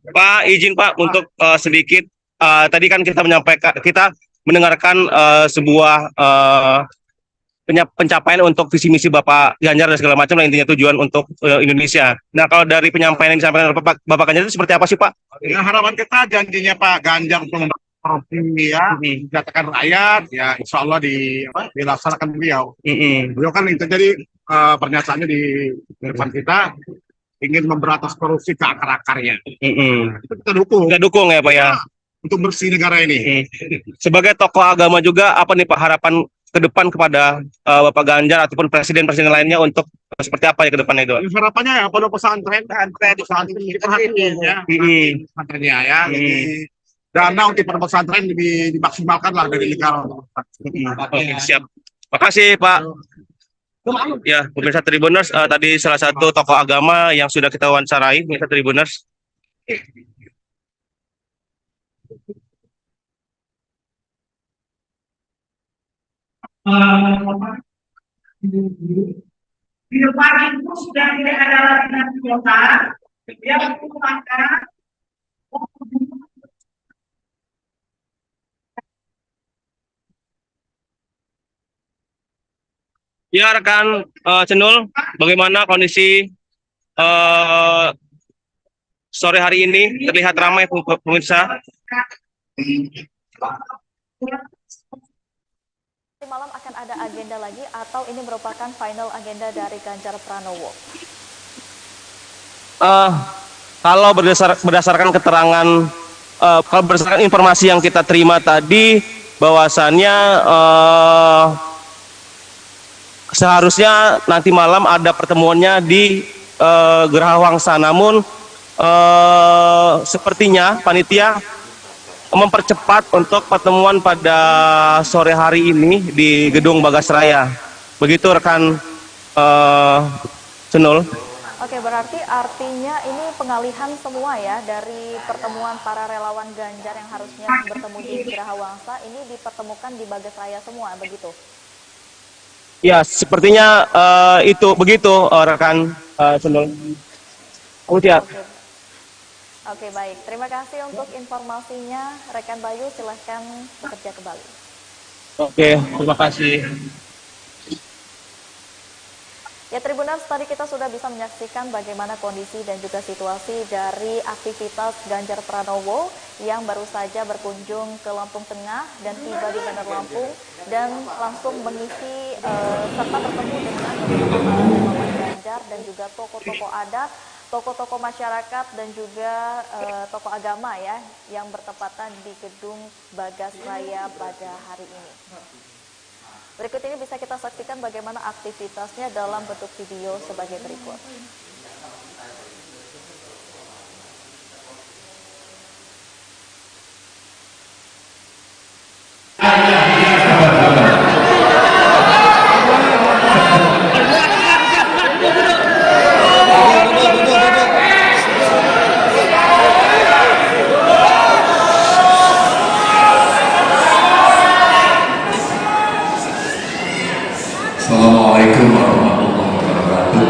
Pak, izin Pak untuk sedikit tadi kan kita mendengarkan sebuah pencapaian untuk visi misi Bapak Ganjar dan segala macam, intinya tujuan untuk Indonesia. Nah, kalau dari penyampaian yang disampaikan oleh Bapak Ganjar itu seperti apa sih Pak? Ya, harapan kita janjinya Pak Ganjar untuk menjatakan rakyat, ya insya Allah dilaksanakan beliau. Beliau kan itu jadi pernyataannya di depan kita, ingin memberantas korupsi ke akar-akarnya. Itu kita dukung. Kita dukung ya Pak ya. Untuk bersih negara ini. Sebagai tokoh agama juga, apa nih Pak harapan ke depan kepada Bapak Ganjar ataupun presiden-presiden lainnya untuk seperti apa ya ke depannya itu? Harapannya ya pada pesantren diperhatiin ya. Pesantrennya ya. Dana untuk pesantren lebih dimaksimalkan lah dari negara. Oke, siap. Makasih Pak. Ya, pemirsa Tribuners, tadi salah satu tokoh agama yang sudah kita wawancarai, pemirsa Tribuners. Di depan itu sudah tidak ada lagi nasi kota yang merupakan Ya rekan Cenul, bagaimana kondisi sore hari ini? Terlihat ramai pemirsa. Malam akan ada agenda lagi atau ini merupakan final agenda dari Ganjar Pranowo? Kalau berdasarkan keterangan, kalau berdasarkan informasi yang kita terima tadi, bahwasannya seharusnya nanti malam ada pertemuannya di Geraha Wangsa, namun sepertinya panitia mempercepat untuk pertemuan pada sore hari ini di Gedung Bagasraya. Begitu rekan Cenul. Oke, berarti artinya ini pengalihan semua ya dari pertemuan para relawan Ganjar yang harusnya bertemu di Geraha Wangsa, ini dipertemukan di Bagasraya semua, begitu? Ya, sepertinya itu begitu rekan Cenul. Siap. Oke, baik. Terima kasih untuk informasinya. Rekan Bayu, silahkan bekerja kembali. Oke, terima kasih. Ya, Tribuners, tadi kita sudah bisa menyaksikan bagaimana kondisi dan juga situasi dari aktivitas Ganjar Pranowo yang baru saja berkunjung ke Lampung Tengah dan tiba di Bandar Lampung dan langsung mengisi serta bertemu dengan relawan Ganjar dan juga tokoh-tokoh adat, tokoh-tokoh masyarakat dan juga tokoh agama ya yang bertepatan di Gedung Bagasraya pada hari ini. Berikut ini bisa kita saksikan bagaimana aktivitasnya dalam bentuk video sebagai berikut. Assalamualaikum warahmatullahi wabarakatuh.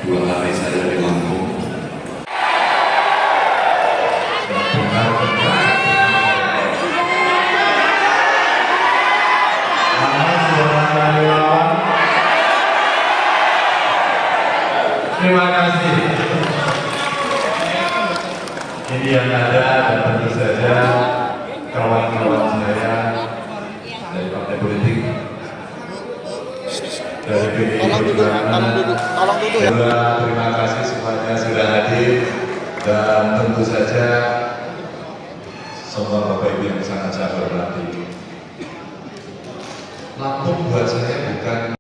2 hari saya di Lampung. Terima kasih. Ini yang ada dan tentu saja kawan-kawan saya dari partai politik, dari PDI Perjuangan. Terima kasih semuanya sudah hadir dan tentu saja semua Bapak Ibu yang sangat saya hormati. Lampung buat saya bukan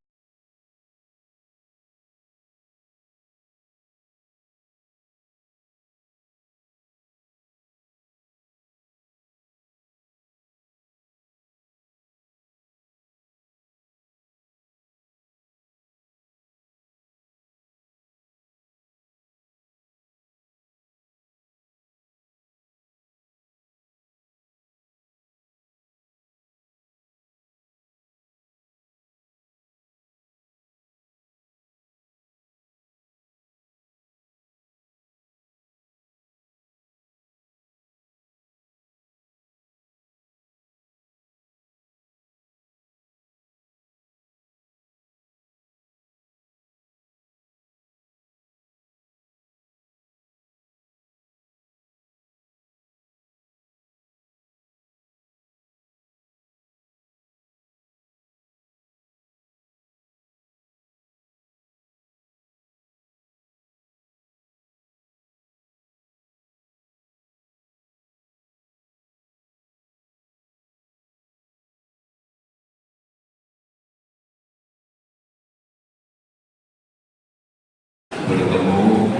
bertemu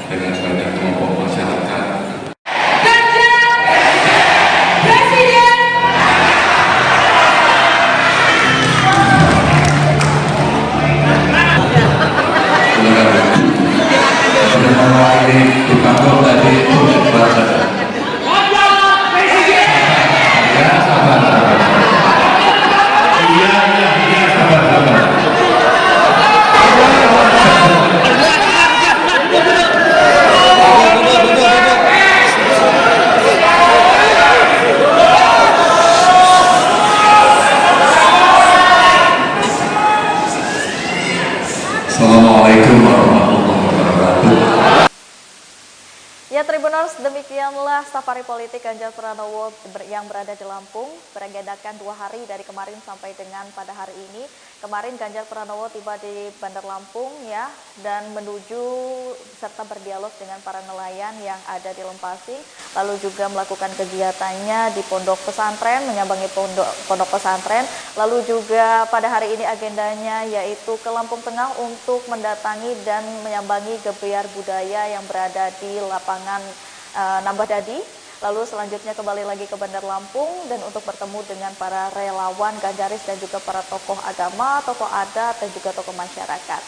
dengan banyak kelompok masyarakat. Mewakili di kantor tadi itu buat saya. Ya, sabar. Iya, sabar. Assalamualaikum warahmatullahi wabarakatuh. Ya Tribuners, demikianlah safari politik Ganjar Pranowo yang berada di Lampung, beragendakan 2 hari dari kemarin sampai dengan pada hari ini. Kemarin Ganjar Pranowo tiba di Bandar Lampung ya, dan menuju serta berdialog dengan para nelayan yang ada di Lempasing, lalu juga melakukan kegiatannya di pondok pesantren, menyambangi pondok pesantren, lalu juga pada hari ini agendanya yaitu ke Lampung Tengah untuk mendatangi dan menyambangi gebiar budaya yang berada di lapangan Nambah Dadi, lalu selanjutnya kembali lagi ke Bandar Lampung dan untuk bertemu dengan para relawan Ganjaris dan juga para tokoh agama, tokoh adat dan juga tokoh masyarakat.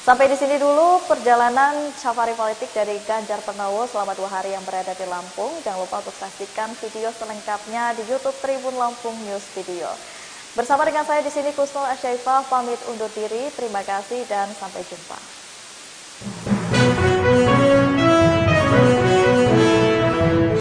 Sampai di sini dulu perjalanan safari politik dari Ganjar Pranowo selama 2 hari yang berada di Lampung. Jangan lupa untuk saksikan video selengkapnya di YouTube Tribun Lampung News Video. Bersama dengan saya di sini Kusnul Asyaifah pamit undur diri. Terima kasih dan sampai jumpa.